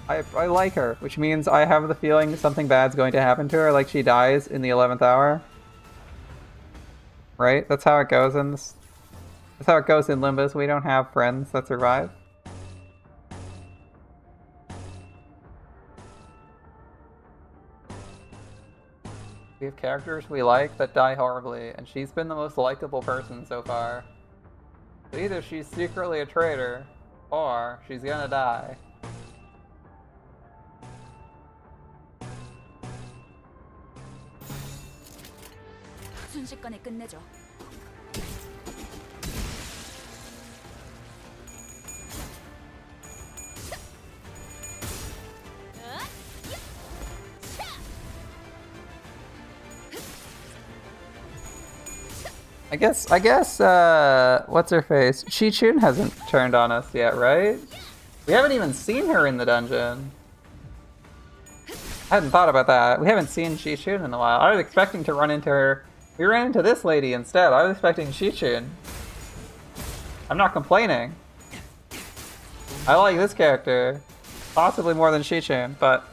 I like her, which means I have the feeling something bad's going to happen to her, like she dies in the 11th hour. Right? That's how it goes in this. That's how it goes in Limbus. We don't have friends that survive. We have characters we like that die horribly, and she's been the most likable person so far. So either she's secretly a traitor, or she's gonna die. 순식간에 끝내죠. I guess, what's her face? Chi-Chun hasn't turned on us yet, right? We haven't even seen her in the dungeon. I hadn't thought about that. We haven't seen Chi-Chun in a while. I was expecting to run into her. We ran into this lady instead. I was expecting Chi-Chun. I'm not complaining. I like this character. Possibly more than Chi-Chun, but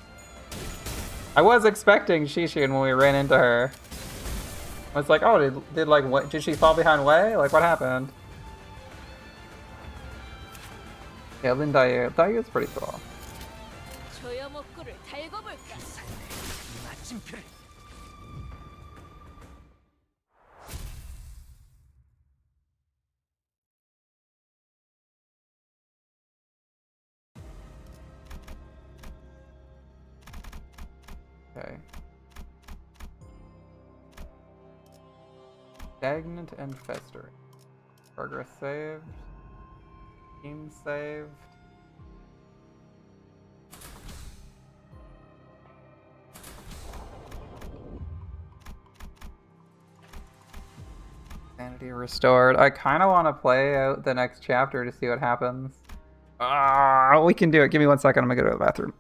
I was expecting Chi-Chun when we ran into her. I was like, oh, did she fall behind Wei? Like, what happened? Yeah, Lin Dayu. Dayu's pretty cool. Okay. Stagnant and festering. Progress saved. Team saved. Sanity restored. I kind of want to play out the next chapter to see what happens. We can do it. Give me 1 second. I'm gonna go to the bathroom.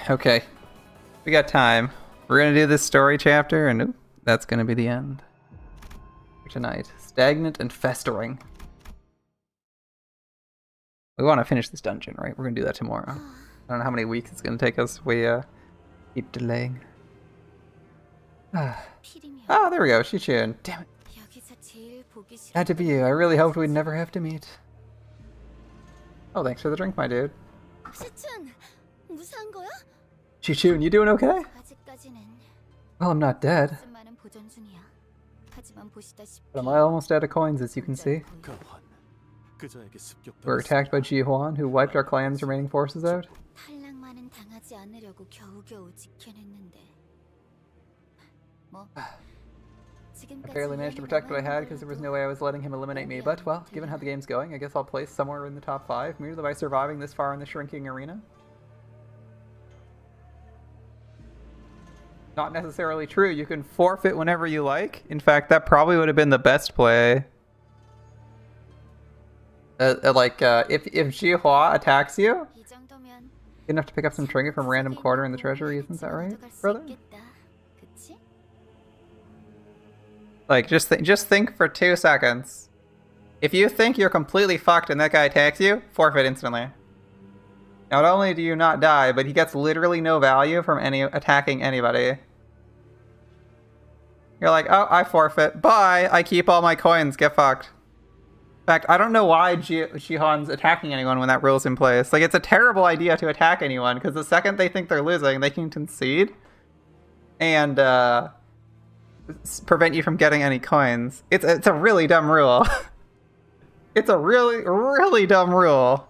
Okay. We got time. We're gonna do this story chapter, and that's gonna be the end for tonight. Stagnant and festering. We want to finish this dungeon, right? We're gonna do that tomorrow. I don't know how many weeks it's gonna take us. We keep delaying. Ah, there we go. Chi-Chun. Damn it. Had to be you. I really hoped we'd never have to meet. Oh, thanks for the drink, my dude. Chi-Chun, you doing okay? Well, I'm not dead. 보전 중이야. 하지만 보시다시피 But am I almost out of coins, as you can see? 그환 그자에게 We're 습격당했습니다. attacked by Ji-Huan, who wiped our clan's remaining forces out. 탈락만은 당하지 않으려고 겨우겨우 지켜냈는데. 뭐 I barely managed to protect what I had because there was no way I was letting him eliminate me, but, well, given how the game's going, I guess I'll place somewhere in the top 5, merely by surviving this far in the shrinking arena. Not necessarily true, you can forfeit whenever you like. In fact, that probably would have been the best play. If Ji-Hua attacks you, 이 정도면 you have to pick up some trinket from a random corner in the treasury, isn't that right, brother? 그치? Like, just think for 2 seconds. If you think you're completely fucked and that guy attacks you, forfeit instantly. Not only do you not die, but he gets literally no value from attacking anybody. You're like, oh, I forfeit. Bye! I keep all my coins. Get fucked. In fact, I don't know why Ji-Huan's attacking anyone when that rule's in place. Like, it's a terrible idea to attack anyone, because the second they think they're losing, they can concede. And, prevent you from getting any coins. It's a really dumb rule. It's a really, really dumb rule.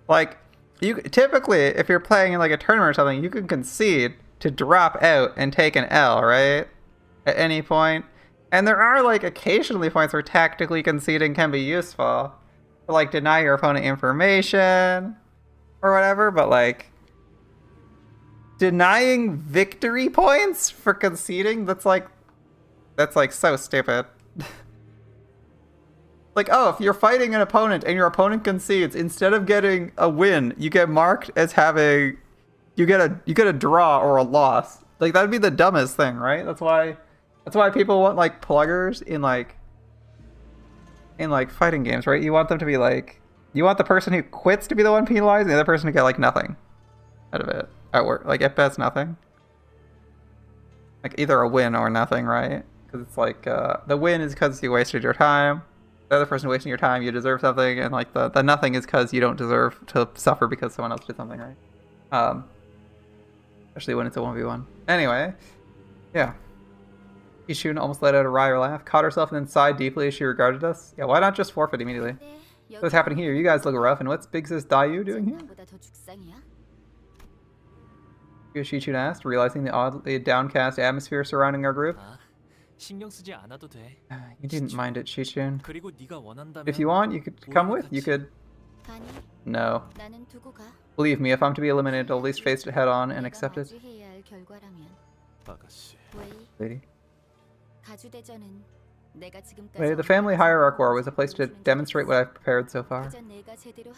Like, you typically, if you're playing in like a tournament or something, you can concede to drop out and take an L, right? At any point. And there are like occasionally points where tactically conceding can be useful. To, like, deny your opponent information or whatever, but like denying victory points for conceding, that's like so stupid. Like, oh, if you're fighting an opponent and your opponent concedes, instead of getting a win, you get marked as having you get a draw or a loss. Like, that'd be the dumbest thing, right? That's why people want like pluggers in fighting games, right? You want them to be like, you want the person who quits to be the one penalized, and the other person to get like nothing out of it at work. Like, at best nothing. Like, either a win or nothing, right? Because it's like, the win is because you wasted your time. The other person wasting your time, you deserve something. And like, the nothing is because you don't deserve to suffer because someone else did something, right? Especially when it's a 1v1. Anyway, yeah. Ishun almost let out a wry laugh, caught herself and then sighed deeply as she regarded us. Yeah, why not just forfeit immediately? What's happening here? You guys look rough, and what's Big Sis Dayu doing here? Shichun asked, realizing the oddly downcast atmosphere surrounding our group. 신경 쓰지 않아도 돼. You didn't mind it, Shichun. 그리고 네가 원한다면 If you want, you could come with. You could... No. Believe me, if I'm to be eliminated, I'll at least face it head on and accept it. 아가씨. Lady. Wait, the family hierarch war was a place to demonstrate what I've prepared so far.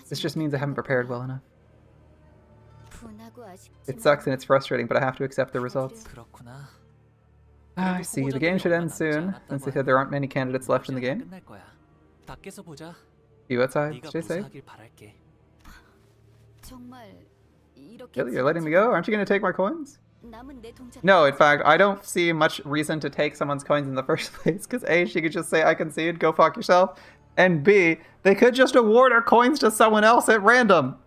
This just means I haven't prepared well enough. It sucks and it's frustrating, but I have to accept the results. 그렇구나. I see. The game should end soon, since they said there aren't many candidates left in the game. 끝날 거야. 밖에서 보자. You outside? 네가 Stay safe. 무사하길 바랄게. Really? You're letting me go? Aren't you going to take my coins? No, in fact, I don't see much reason to take someone's coins in the first place, because A, she could just say, I concede, go fuck yourself, and B, they could just award our coins to someone else at random.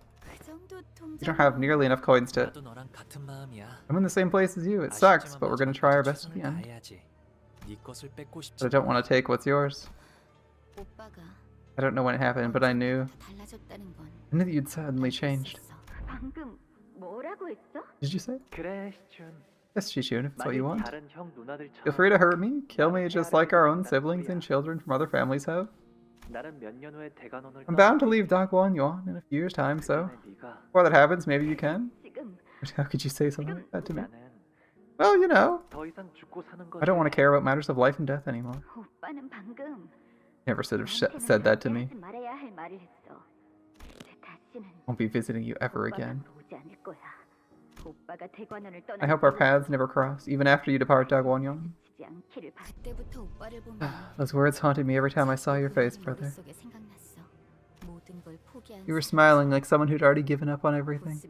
You don't have nearly enough coins to... 나도 너랑 같은 마음이야. I'm in the same place as you. It sucks, but we're going to try our best at the end. 네 것을 뺏고 싶지. But I don't want to take what's yours. I don't know when it happened, but I knew. I knew that you'd suddenly changed. 방금 뭐라고 했어? Did you say? 그래, 시춘. Yes, Shishun, if it's what you want. 다른 형 누나들처럼 Feel free to hurt me, kill me just like our own siblings and children from other families have. 나는 몇 년 후에 대관원을 I'm bound to leave Dagwon Yuan in a few years' time, so before that happens, maybe you can. 지금 How could you say something like that to me? 나는 Well, you know, 더 이상 죽고 사는 I don't want to care about matters of life and death anymore. 오빠는 방금 Never should have said that to me. 말해야 할 말을 했어. 이제 다시는 Won't be visiting you ever again. 오지 않을 거야. 오빠가 대관원을 I hope our paths never cross, even after you depart Dagwon Yuan. 떠나지 않기를 바래. Those words haunted me every time I saw your face, brother. You were smiling like someone who'd already given up on everything.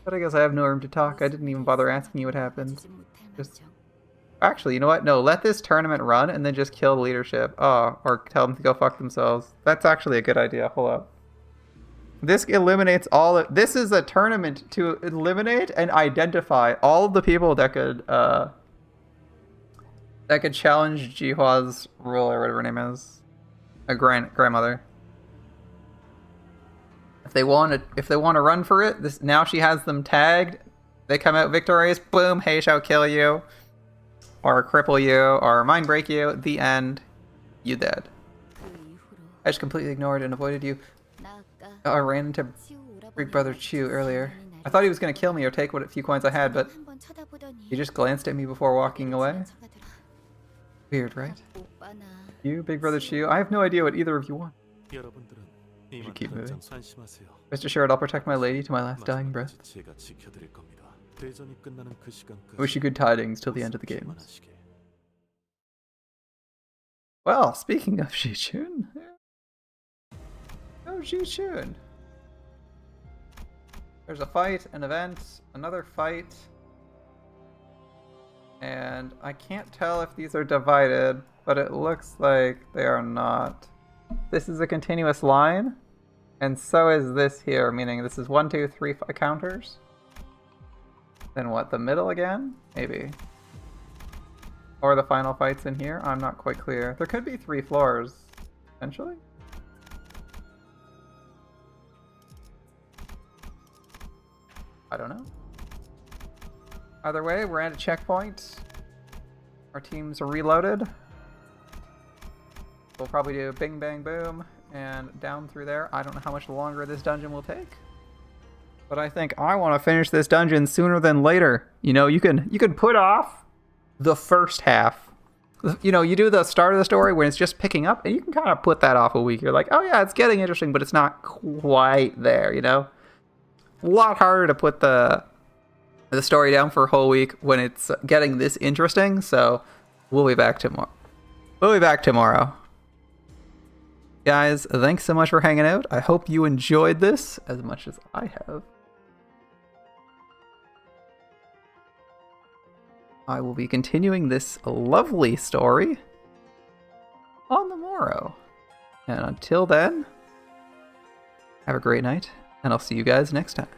But I guess I have no room to talk. I didn't even bother asking you what happened. Just... Actually, you know what? No, let this tournament run and then just kill the leadership. Oh, or tell them to go fuck themselves. That's actually a good idea. Hold up. This eliminates all. This is a tournament to eliminate and identify all of the people that could challenge Jihua's rule or whatever her name is, a grandmother. If they want to run for it, this now she has them tagged. They come out victorious. Boom! Hey, shall kill you, or cripple you, or mind break you. The end. You dead. I just completely ignored and avoided you. I ran into Big Brother Chu earlier. I thought he was gonna kill me or take what few coins I had, but he just glanced at me before walking away. Weird, right? You, Big Brother Chu? I have no idea what either of you want. You should keep moving. Rest assured, I'll protect my lady to my last dying breath. I wish you good tidings till the end of the game. Well, speaking of Jichun... Oh, Jichun! There's a fight, an event, another fight. And I can't tell if these are divided, but it looks like they are not. This is a continuous line, and so is this here, meaning this is 1, 2, 3 counters. Then what, the middle again? Maybe. Or the final fight's in here? I'm not quite clear. There could be 3 floors, potentially. I don't know. Either way, we're at a checkpoint. Our teams are reloaded. We'll probably do bing, bang, boom, and down through there. I don't know how much longer this dungeon will take, but I think I want to finish this dungeon sooner than later. You know, you can put off the first half. You know, you do the start of the story when it's just picking up, and you can kind of put that off a week. You're like, oh yeah, it's getting interesting, but it's not quite there, you know? A lot harder to put the story down for a whole week when it's getting this interesting, so we'll be back tomorrow. Guys, thanks so much for hanging out. I hope you enjoyed this as much as I have. I will be continuing this lovely story on the morrow. And until then, have a great night, and I'll see you guys next time.